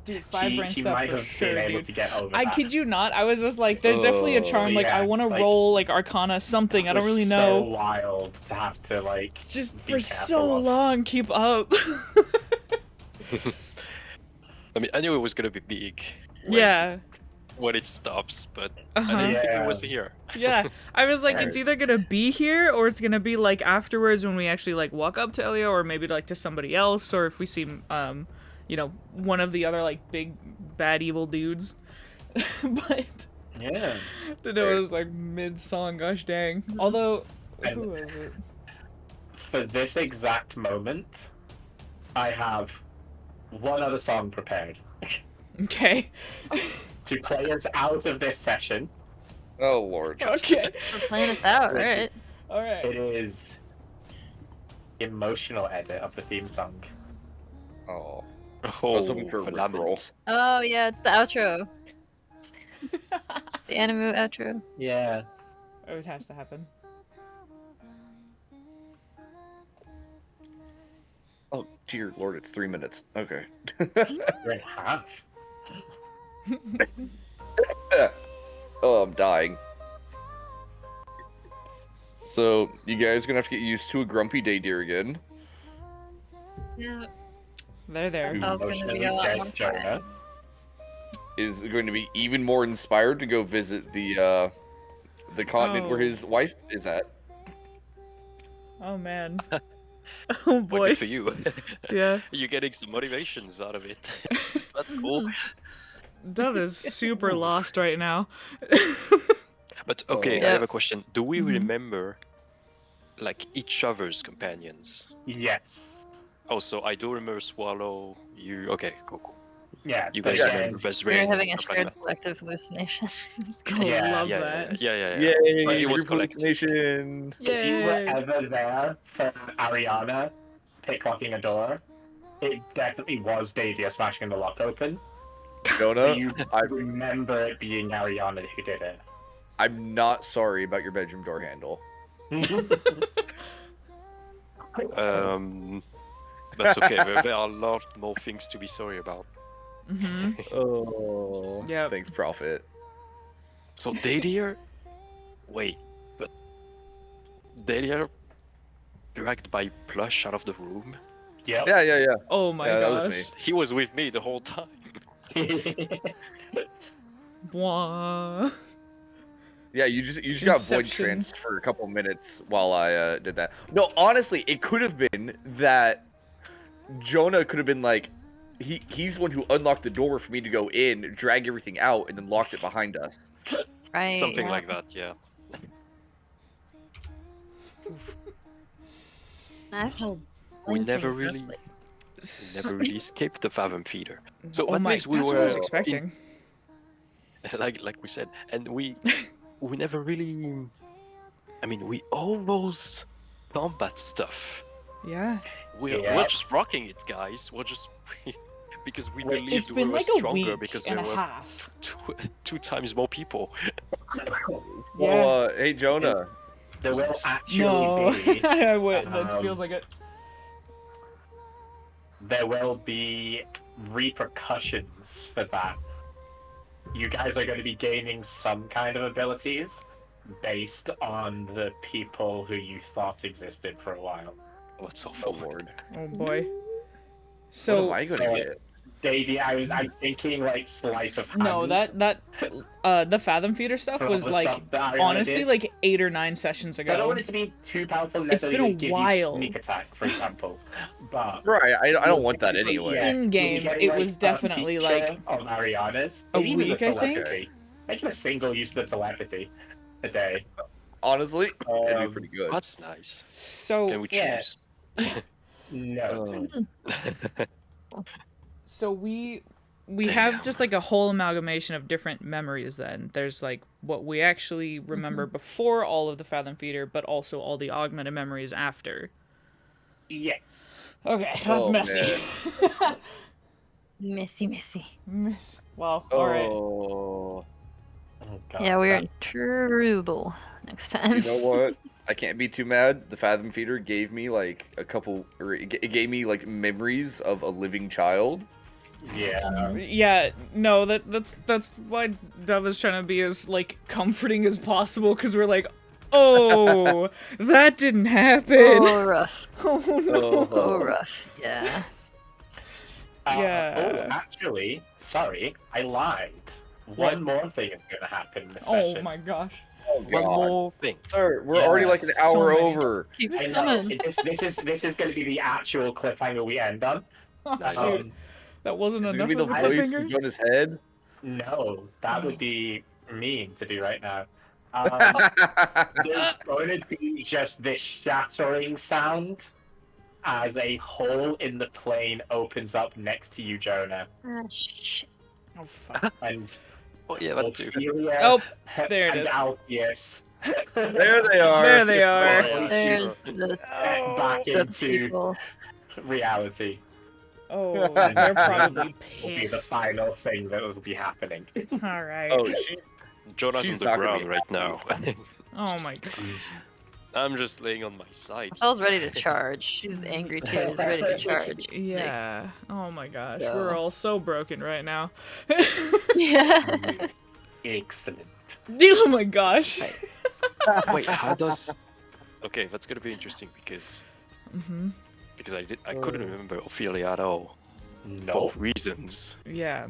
Dude, five brain She stuff might for have sure, been able dude. to get over I that. kid you not. I was just like, there's definitely a charm. Like, I yeah, want to like, roll like Arcana something. I It don't was really so know. wild to have to like. Just be for careful so of. long, keep up. I mean, I knew it was gonna be big. When, Yeah. When it stops, but I Uh-huh. didn't think Yeah. it was here. Yeah, I was like, Right. it's either gonna be here or it's gonna be like afterwards when we actually like walk up to Elia, or maybe like to somebody else, or if we see you know, one of the other like big bad evil dudes. But Yeah. then it was like mid song, gosh dang. Although, And- who was it? For this exact moment, I have one other song prepared Okay. to play us out of this session. Oh lord. Okay. We're playing this out, Which is- alright. All right. It is emotional edit of the theme song. Oh. Oh, was hoping for a the Rickroll. lament. Oh yeah, it's the outro. The anime outro. Yeah. Oh, it has to happen. Oh dear lord, it's 3 minutes. Okay. You're in half. Oh, I'm dying. So you guys are gonna have to get used to a grumpy day deer again. Yeah. They're there. Oh, it's gonna be a lot more fun. Jonah. Is going to be even more inspired to go visit the continent where Oh. his wife is at. Oh man. Oh Well, boy. good for you. Yeah. You're getting some motivations out of it. That's cool. That is super lost right now. But okay, Yeah. I have a question. Do we Mhm. remember like each other's companions? Yes. Oh, so I do remember Swallow. You okay? Cool. Yeah. You but guys then- remember We're Vesrain and having a stuff like shared that. collective hallucination. I Yeah, love Yeah, that. yeah. Yay! But it was group collective. hallucination. If you were Yay. ever there for Ariana picklocking a door, it definitely was Dadia smashing the lock open. Jonah, But you I- remember it being Ariana who did it. I'm not sorry about your bedroom door handle. That's okay. There are a lot more things to be sorry about. Mm-hmm. Oh. Yep. Thanks, Prophet. So Dadier, wait, but Dadier dragged by Plush out of the room. Yep. Yeah. Oh my Yeah, that was gosh. me. He was with me the whole time. Bwah. Yeah, you just got void Inception. tranced for a couple minutes while I did that. No, honestly, it could have been that Jonah could have been like, he's the one who unlocked the door for me to go in, drag everything out, and then locked it behind us. Right. Something yeah. like that, yeah. I have to We line never things up, really, like- we never really escaped the Fathom Feeder. So Oh what my, makes we that's were what I was in- expecting. like we said, and we never really. I mean, we almost combat stuff. Yeah. We're Yeah. just rocking it, guys. We're just because we Wait, believed It's we been were like a stronger week because and there a were half. two times more people. Well, hey Jonah, There will Yes. actually No. be I would. That um, feels like it. there will be repercussions for that. You guys are going to be gaining some kind of abilities based on the people who you thought existed for a while. What's so oh fun? lord, Oh boy. what So am I gonna so- get? Daddy, I'm thinking like sleight of hand. no, the Fathom Feeder stuff for all was the like stuff that Ariana honestly did. like 8 or 9 sessions I don't ago. want it to be too powerful It's necessarily been a to give while. you sneak attack, for example. But Right, I don't want that anyway. Yeah, In game, you'll be getting, it was a definitely, feature like, on Ariana's. a Maybe even week, the I think? telepathy. Making a single use of the telepathy a day. Honestly, it'd be Um, pretty good. That's nice. So Can we yeah. choose? No. so we have just like a whole amalgamation of different memories then. There's like what we actually remember before all of the Fathom Feeder, but also all the augmented memories after. Yes. Okay, that's Oh, messy. Messy. Wow, alright. Oh, Oh, God. Yeah, we're in trouble next time. you know what? I can't be too mad. The Fathom Feeder gave me like a couple, or it gave me like memories of a living child. Yeah. Yeah, no, that's why Dove is trying to be as like comforting as possible because we're like, oh, that didn't happen. Oh, rough. Oh no. Oh, rough. Yeah. Yeah. Oh, actually, sorry, I lied. What? One more thing is going to happen this Oh session. my gosh. Oh One god, more thing. sir, we're Yeah, already like an so hour many. over. Keep I it know. coming. This is going to be the actual cliffhanger we end on. Oh, shoot. Um, That wasn't Is it enough gonna be of the a voice cliffhanger? in Jonah's head? no, that would be mean to do right now. There's going to be just this shattering sound as a hole in the plane opens up next to you, Jonah. Ah, shit. Oh fuck. And Oh yeah, that too. Ophelia Oh, there it and is. Alpheus. There they are. There they are. Oh, There's Jesus. the Back into people. reality Oh, they're probably will be the pissed. final thing that will be happening. All right. Oh, Jonah's She's on the not gonna ground be right now. Oh my gosh. I'm just laying on my side. Belle's ready to charge. She's angry too. She's ready to charge. Yeah. Oh my gosh. Yeah. We're all so broken right now. Yeah. Excellent. Oh my gosh. Wait, how does? Okay, that's gonna be interesting because Mm-hmm. I couldn't remember Ophelia at all No. for reasons. Yeah.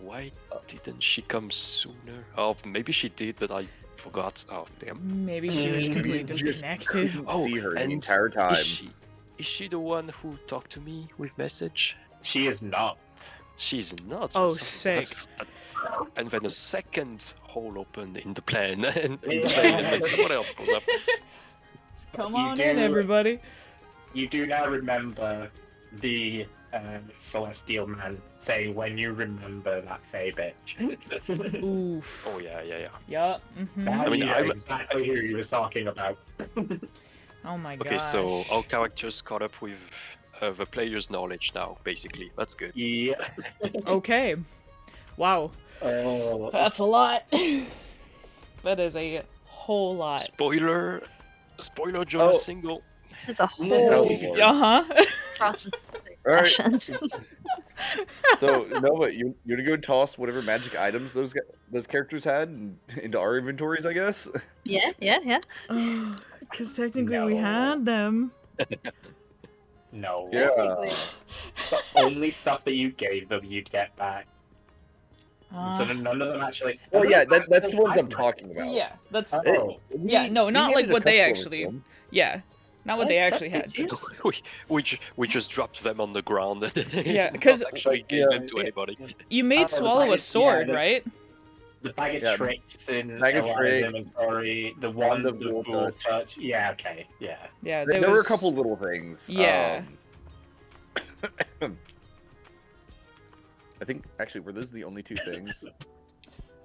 Why didn't she come sooner? Oh, maybe she did, but I forgot. Oh, damn. Maybe she was completely disconnected. Couldn't Oh, see her the and entire time. Is she the one who talked to me with message? She is not. She's not. Oh, that's- sick. that's- and then a second hole opened in the plan, and then someone else pulls up. Come You on in, do- everybody. You do now remember the celestial man saying, "When you remember that Fey bitch." Ooh. Oh yeah. Yeah. Mm-hmm. Now I mean, you know I'm- exactly who he was talking about. Oh my gosh. Okay, so our characters caught up with the player's knowledge now. Basically, that's good. Yeah. Okay. Wow. Oh. That's a lot. That is a whole lot. Spoiler, Jonah's Oh. single. It's a whole No. Uh-huh. process. All right. session. So Nova, you're gonna go toss whatever magic items those characters had into our inventories, I guess. Yeah. Because technically we No. had them. No. Yeah. Technically. The only stuff that you gave them, you'd get back. So Uh, none of them actually. Oh yeah, that's the ones I'm I- talking about. yeah, that's Oh. Yeah, no, We not like handed a what they couple of actually- them. yeah, not what they actually had. Did you? But just We just dropped them on the ground. Yeah, Not 'cause- actually gave them to anybody. you made Oh, Swallow a yeah, sword, the- right? The bag of Yeah, tricks in bag of Eli's tricks, inventory, the one the the bull bull touch. touch. Yeah, okay, yeah. Yeah, There were a couple little things. Yeah. I think actually were those the only two things?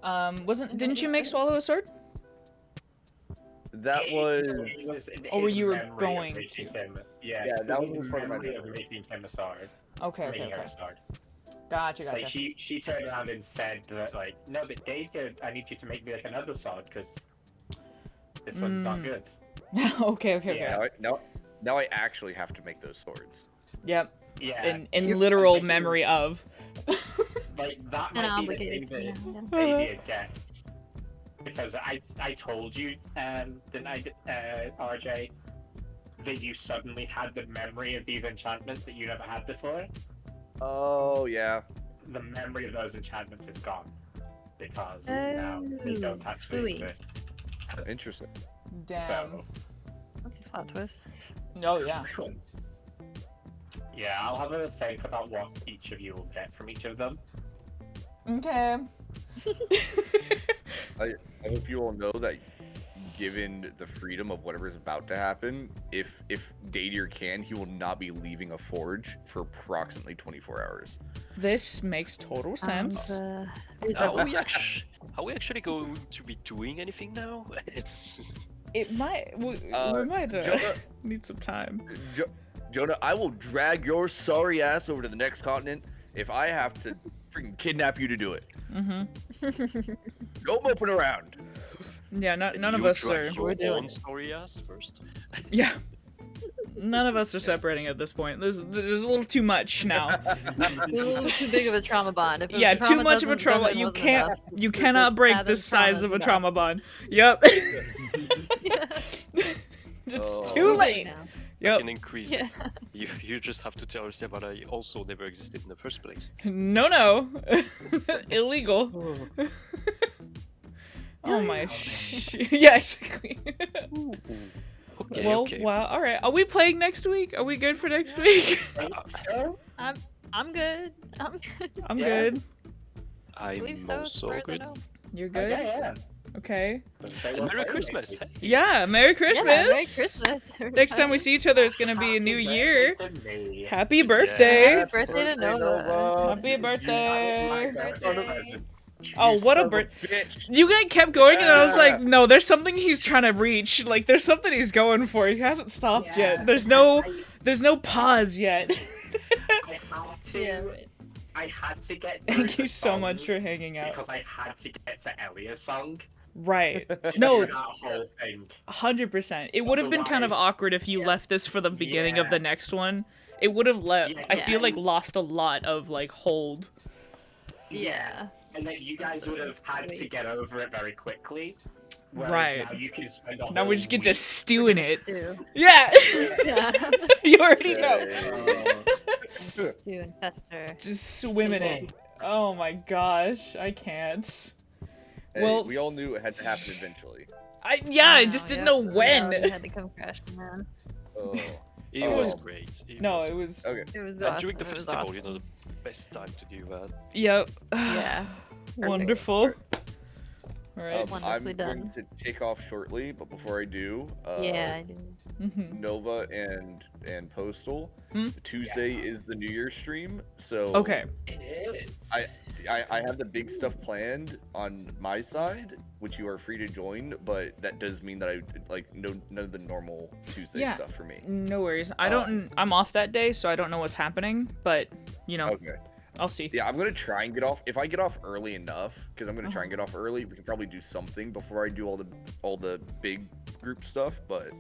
Didn't you make Swallow a sword? That was Or his you were memory of going making to. him- yeah, Yeah, that it was his part of my memory of memory. making him a sword. Okay, Making her a sword. Gotcha, Like she turned around and said that like, no, but David, I need you to make me like another sword because this one's not Mm. good. okay. Yeah. now I actually have to make those swords. Yep. Yeah, In You're literal making- memory of. like that And might be the thing obligated to that them, maybe it gets. Because I told you, didn't I, RJ, that you suddenly had the memory of these enchantments that you never had before? Oh yeah. The memory of those enchantments is gone. Because now they don't actually Ooh. exist. Interesting. Damn. So, That's a plot twist. Oh yeah. yeah, I'll have a think about what each of you will get from each of them. Okay. I hope you all know that given the freedom of whatever is about to happen, if Dadier can, he will not be leaving a forge for approximately 24 hours. This makes total sense. Are we actually going to be doing anything now? It's It might. We might Jonah, need some time. Jonah, I will drag your sorry ass over to the next continent if I have to freaking kidnap you to do it. Mm-hmm. Go moping around. Yeah, none of you us drag are. your We're doing own it. story ass first. Yeah. None of us are separating at this point. There's a little too much now. A little too big of a trauma bond. If the Yeah, too trauma much of a doesn't- trauma. then it You wasn't can't. enough. You The cannot break fathom this size trauma of a is trauma enough. bond. Yep. Yeah. It's Oh. too Too late. late now. Yep. Can increase. Yeah. You just have to tell yourself that I also never existed in the first place. No. Illegal. Oh my. Yeah, exactly. Okay, Well, okay. wow. All right. Are we playing next week? Are we good for next week? I'm good. I'm good. I'm Yeah. good. I I'm believe so, as also far as I good. know. You're good. Yeah. Okay. And Merry Christmas. Hey. Yeah. Merry Christmas. Yeah, Merry Christmas. Next time we everybody. see each other, it's gonna be a new year. Happy Happy birthday. Happy birthday to Nova. Happy birthday. birthday. Oh, You what a son of bird. Bitch. You guys kept going, and I was like, Yeah. no, there's something he's trying to reach. Like, there's something he's going for. He hasn't stopped Yeah. yet. There's no pause yet. I had to. Yeah, right. I had to get through Thank the you so much for songs hanging out. because I had to get to Elia's song. Right. To No, do that whole thing. 100%. It would have been kind of Otherwise- awkward if you Yeah. left this for the beginning of Yeah. the next one. It would have Yeah. I feel like lost a lot of like hold. Yeah. And then you guys would have had to get over it very quickly. Whereas Right. now you can spend a Now whole we just get to week- stew in it. Stew. Yeah. Yeah. You already know. Okay. Stew and fester. Just swim in it. Oh my gosh, I can't. Hey, Well- we all knew it had to happen eventually. I just didn't Yep, know the when. reality had to come crashing down. Oh. It Oh. was great. No, it was. Okay. It was And awesome. during the it was festival, awesome. you know, the best time to do that. Yep. Yeah. Wonderful. Alright. Wonderfully I'm done. going to take off shortly, but before I do, Yeah, I do. Mhm. Nova and Postal, Hmm? Tuesday is the New Year's stream, so Okay. It is. I have the big stuff planned on my side, which you are free to join, but that does mean that I like none of the normal Tuesday Yeah. stuff for me. No worries. I'm off that day, so I don't know what's happening, but you know, Okay. I'll see. Yeah, I'm gonna try and get off. If I get off early enough, because I'm gonna Uh-huh. try and get off early, we can probably do something before I do all the big group stuff. But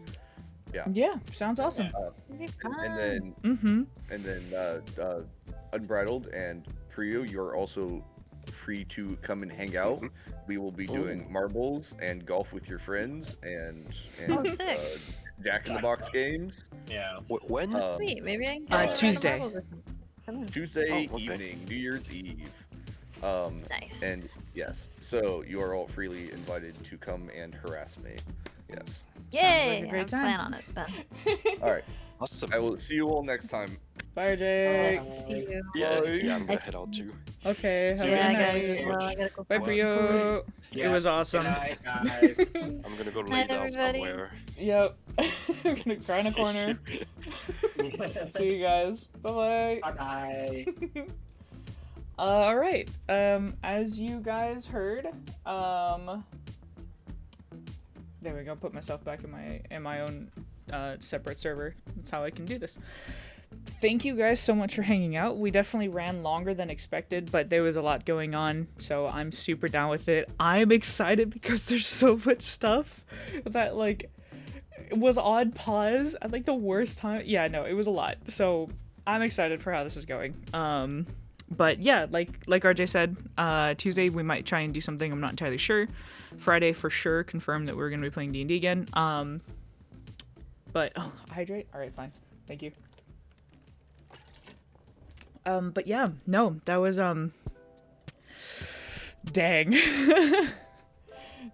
Yeah, sounds awesome. It'll be and fun. then Unbridled and Priyo, you're also free to come and hang out. We will be doing marbles and golf with your friends and Oh, sick. Jack in the Box games. Yeah. When? Sweet, maybe I can Uh, get a Tuesday. marbles or something. Come on. Tuesday Oh, okay. evening, New Year's Eve. Nice. And yes, so you are all freely invited to come and harass me. Yes. Yay! like a great I'll time. plan on it then. All right. Awesome. I will see you all next time. Bye, Jake. See you. Yeah, Bye. yeah, I'm gonna head out too. Okay, have See a you Yeah, I good gotta guys. night. go. Well, I gotta go. Bye, for Priyo. It Yeah. was awesome. Good night, guys. I'm gonna go lay Night, down everybody. somewhere. Yep. I'm gonna cry in a corner. See you guys. Bye bye. Bye. All right. As you guys heard, there we go. Put myself back in my own separate server. That's how I can do this. Thank you guys so much for hanging out. We definitely ran longer than expected, but there was a lot going on, so I'm super down with it. I'm excited because there's so much stuff that like it was odd pause at like the worst time. Yeah, no, it was a lot. So I'm excited for how this is going. But yeah, like RJ said, Tuesday we might try and do something. I'm not entirely sure. Friday for sure confirmed that we're gonna be playing D&D again. But hydrate. All right, fine. Thank you. But yeah, no, that was dang.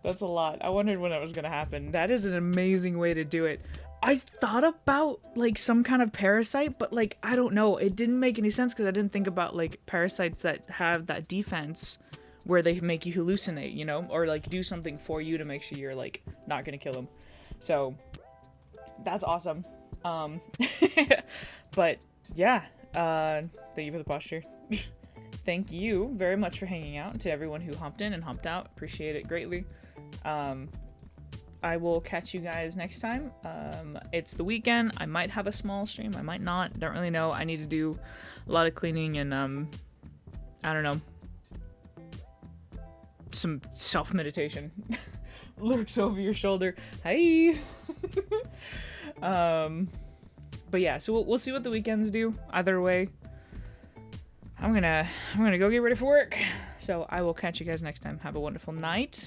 That's a lot. I wondered when it was gonna happen. That is an amazing way to do it. I thought about like some kind of parasite, but like I don't know. It didn't make any sense because I didn't think about like parasites that have that defense where they make you hallucinate, you know, or like do something for you to make sure you're like not gonna kill them. So that's awesome. But yeah, thank you for the posture. Thank you very much for hanging out. To everyone who hopped in and hopped out, appreciate it greatly. I will catch you guys next time. It's the weekend. I might have a small stream. I might not. Don't really know. I need to do a lot of cleaning and I don't know, some self-meditation. Lurks over your shoulder. Hi. But yeah, so we'll see what the weekends do. Either way, I'm gonna go get ready for work. So I will catch you guys next time. Have a wonderful night.